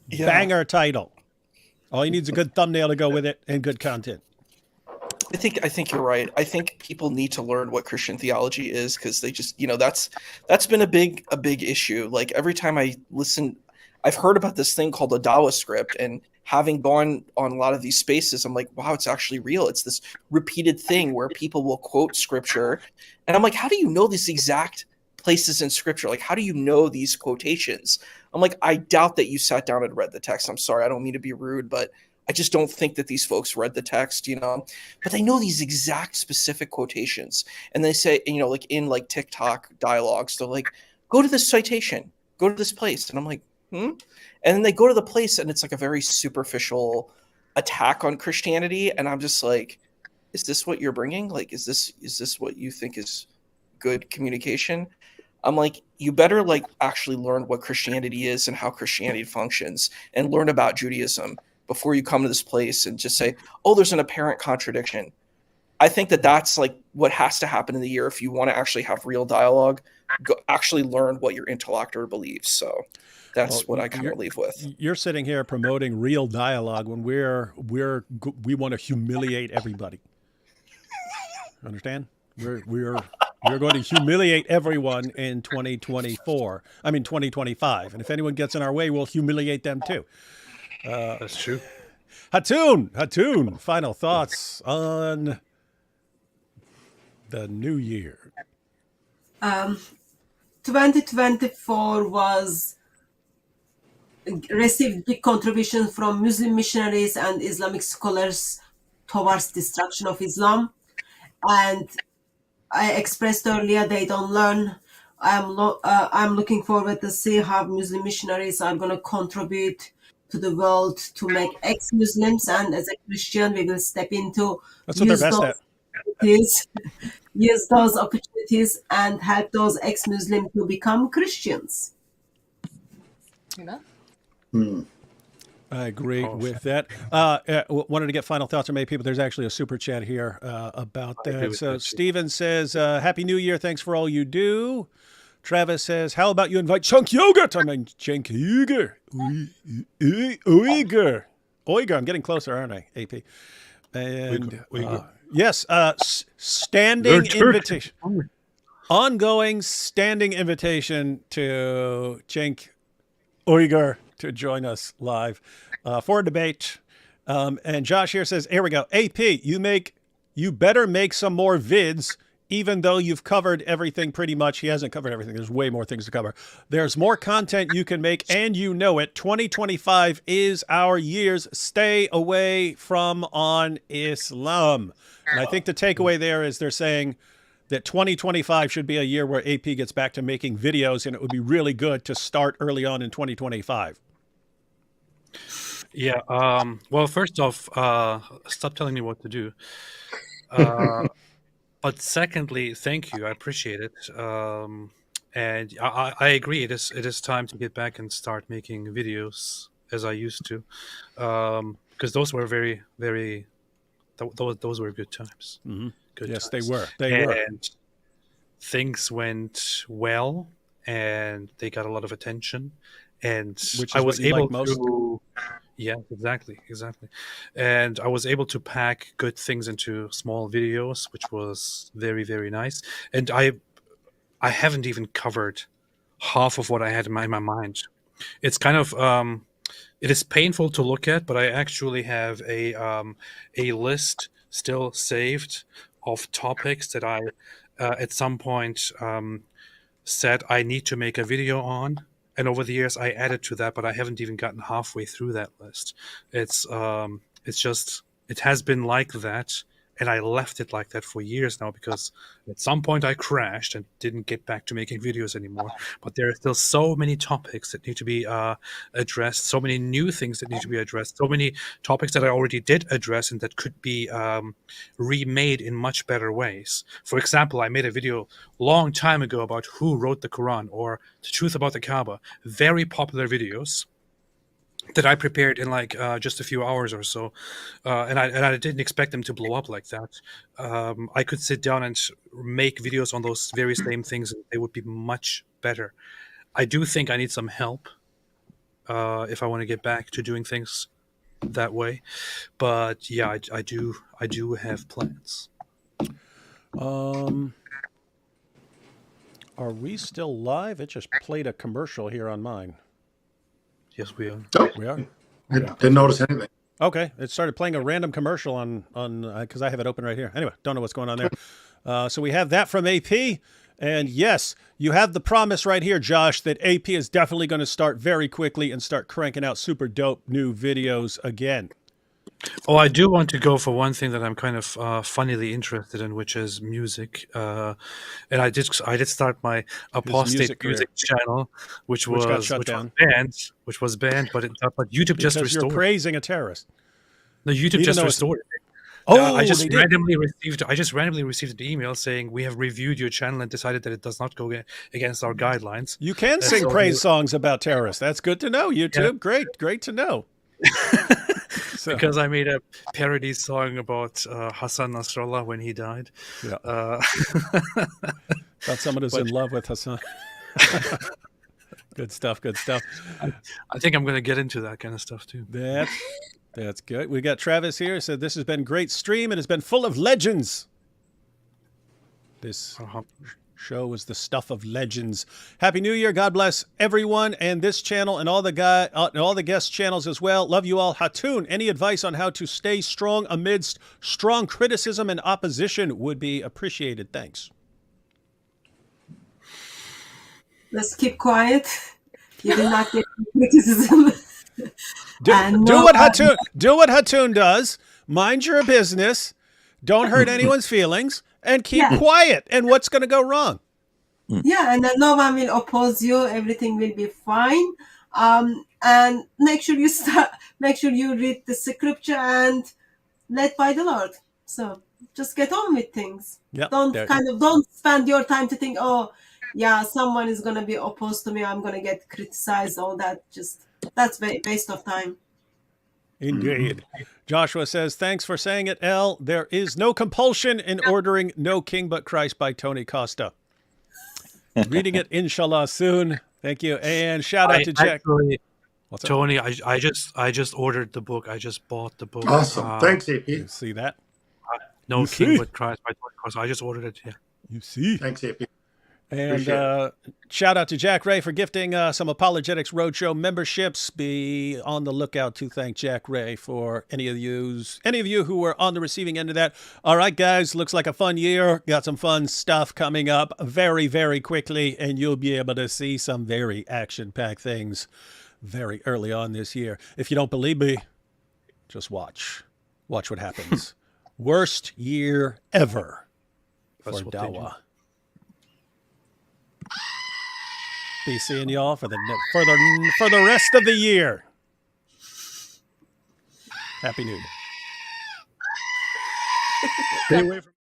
[SPEAKER 1] Yeah.
[SPEAKER 2] Banger title. All you need is a good thumbnail to go with it and good content.
[SPEAKER 1] I think you're right. I think people need to learn what Christian theology is, because they just, that's been a big issue. Like every time I listen, I've heard about this thing called a Dawah script, and having gone on a lot of these spaces, I'm like, wow, it's actually real. It's this repeated thing where people will quote scripture, and I'm like, how do you know these exact places in scripture? Like, how do you know these quotations? I'm like, I doubt that you sat down and read the text. I'm sorry, I don't mean to be rude, but I just don't think that these folks read the text, but they know these exact specific quotations. And they say, like in like TikTok dialogues, they're like, go to this citation, go to this place. And I'm like, And then they go to the place and it's like a very superficial attack on Christianity. And I'm just like, is this what you're bringing? Like, is this what you think is good communication? I'm like, you better like actually learn what Christianity is and how Christianity functions, and learn about Judaism before you come to this place and just say, oh, there's an apparent contradiction. I think that that's like what has to happen in the year if you want to actually have real dialogue. Actually learn what your interlocutor believes. So that's what I kind of leave with.
[SPEAKER 2] You're sitting here promoting real dialogue when we want to humiliate everybody. Understand? We're going to humiliate everyone in 2025. And if anyone gets in our way, we'll humiliate them too.
[SPEAKER 15] That's true.
[SPEAKER 2] Hatun, final thoughts on the new year.
[SPEAKER 16] 2024 received big contributions from Muslim missionaries and Islamic scholars towards destruction of Islam. And I expressed earlier, they don't learn. I'm looking forward to see how Muslim missionaries are going to contribute to the world to make ex-Muslims, and as a Christian, we will step into use those opportunities and help those ex-Muslims to become Christians.
[SPEAKER 2] I agree with that. Wanted to get final thoughts from many people. There's actually a super chat here about that. So Steven says, Happy New Year. Thanks for all you do. Travis says, how about you invite Chunk Yogurt? I mean, Chunk Uyghur. Uyghur. I'm getting closer, aren't I, AP? And yes, standing invitation. Ongoing standing invitation to Cenk Uyghur to join us live for a debate. And Josh here says, here we go. AP, you better make some more vids, even though you've covered everything pretty much. He hasn't covered everything. There's way more things to cover. There's more content you can make, and you know it. 2025 is our year's stay away from on Islam. And I think the takeaway there is they're saying that 2025 should be a year where AP gets back to making videos, and it would be really good to start early on in 2025.
[SPEAKER 15] Yeah. Well, first off, stop telling me what to do. But secondly, thank you. I appreciate it. And I agree. It is time to get back and start making videos as I used to, because those were very, very. Those were good times.
[SPEAKER 2] Mm-hmm.
[SPEAKER 15] Good
[SPEAKER 2] yes,
[SPEAKER 15] times.
[SPEAKER 2] They were. They were.
[SPEAKER 15] Things went well, and they got a lot of attention, and
[SPEAKER 2] which
[SPEAKER 15] I was able
[SPEAKER 2] most.
[SPEAKER 15] to. Yeah, exactly. And I was able to pack good things into small videos, which was very, very nice. And I haven't even covered half of what I had in my mind. It's kind of it is painful to look at, but I actually have a list still saved of topics that I at some point said I need to make a video on. And over the years, I added to that, but I haven't even gotten halfway through that list. It's just, it has been like that, and I left it like that for years now because at some point I crashed and didn't get back to making videos anymore. But there are still so many topics that need to be addressed, so many new things that need to be addressed, so many topics that I already did address and that could be remade in much better ways. For example, I made a video long time ago about who wrote the Quran or the truth about the Kaaba. Very popular videos. that I prepared in like just a few hours or so, and I didn't expect them to blow up like that. I could sit down and make videos on those very same things, and they would be much better. I do think I need some help if I want to get back to doing things that way, but yeah, I do have plans.
[SPEAKER 2] Are we still live? It just played a commercial here on mine.
[SPEAKER 15] Yes, we are.
[SPEAKER 11] Oh,
[SPEAKER 2] We are.
[SPEAKER 11] I didn't notice anything.
[SPEAKER 2] Okay, it started playing a random commercial on because I have it open right here. Anyway, don't know what's going on there. So we have that from AP, and yes, you have the promise right here, Josh, that AP is definitely going to start very quickly and start cranking out super dope new videos again.
[SPEAKER 15] Oh, I do want to go for one thing that I'm kind of funnily interested in, which is music. And I did start my apostate music channel, which
[SPEAKER 2] got shut down.
[SPEAKER 15] was banned, but YouTube just restored.
[SPEAKER 2] You're praising a terrorist.
[SPEAKER 15] No, YouTube just restored it.
[SPEAKER 2] Oh,
[SPEAKER 15] I just randomly received an email saying we have reviewed your channel and decided that it does not go against our guidelines.
[SPEAKER 2] You can sing praise songs about terrorists. That's good to know, YouTube. Yeah. Great to know.
[SPEAKER 15] Because I made a parody song about Hassan Nasrallah when he died.
[SPEAKER 2] Yeah. About someone who's in love with Hassan. Good stuff.
[SPEAKER 15] I think I'm going to get into that kind of stuff too.
[SPEAKER 2] That's good. We got Travis here. Said this has been a great stream. It has been full of legends. This show is the stuff of legends. Happy New Year. God bless everyone and this channel and all the guest channels as well. Love you all. Hatun, any advice on how to stay strong amidst strong criticism and opposition would be appreciated. Thanks.
[SPEAKER 16] Let's keep quiet. You will not get criticism.
[SPEAKER 2] Do what Hatun does. Mind your business. Don't hurt anyone's feelings. And keep quiet. And what's going to go wrong?
[SPEAKER 16] Yeah, and then no one will oppose you. Everything will be fine. And make sure you read the scripture and led by the Lord. So just get on with things.
[SPEAKER 2] Yep.
[SPEAKER 16] Don't spend your time to think, oh, yeah, someone is going to be opposed to me. I'm going to get criticized. All that. That's waste of time.
[SPEAKER 2] Indeed. Joshua says, thanks for saying it, Elle. There is no compulsion in ordering No King But Christ by Tony Costa. Reading it, inshallah, soon. Thank you. And shout out to Jack.
[SPEAKER 15] Tony, I just ordered the book. I just bought the book.
[SPEAKER 11] Awesome. Thanks, AP.
[SPEAKER 2] You see that?
[SPEAKER 15] No King But Christ by Tony Costa. I just ordered it. Yeah.
[SPEAKER 2] You see.
[SPEAKER 11] Thanks, AP.
[SPEAKER 2] And shout out to Jack Ray for gifting some Apologetics Roadshow memberships. Be on the lookout to thank Jack Ray for any of you who were on the receiving end of that. All right, guys, looks like a fun year. Got some fun stuff coming up very, very quickly, and you'll be able to see some very action-packed things very early on this year. If you don't believe me, just watch. Watch what happens. Worst year ever for Dawah. Be seeing y'all for the rest of the year. Happy New Year. Stay away from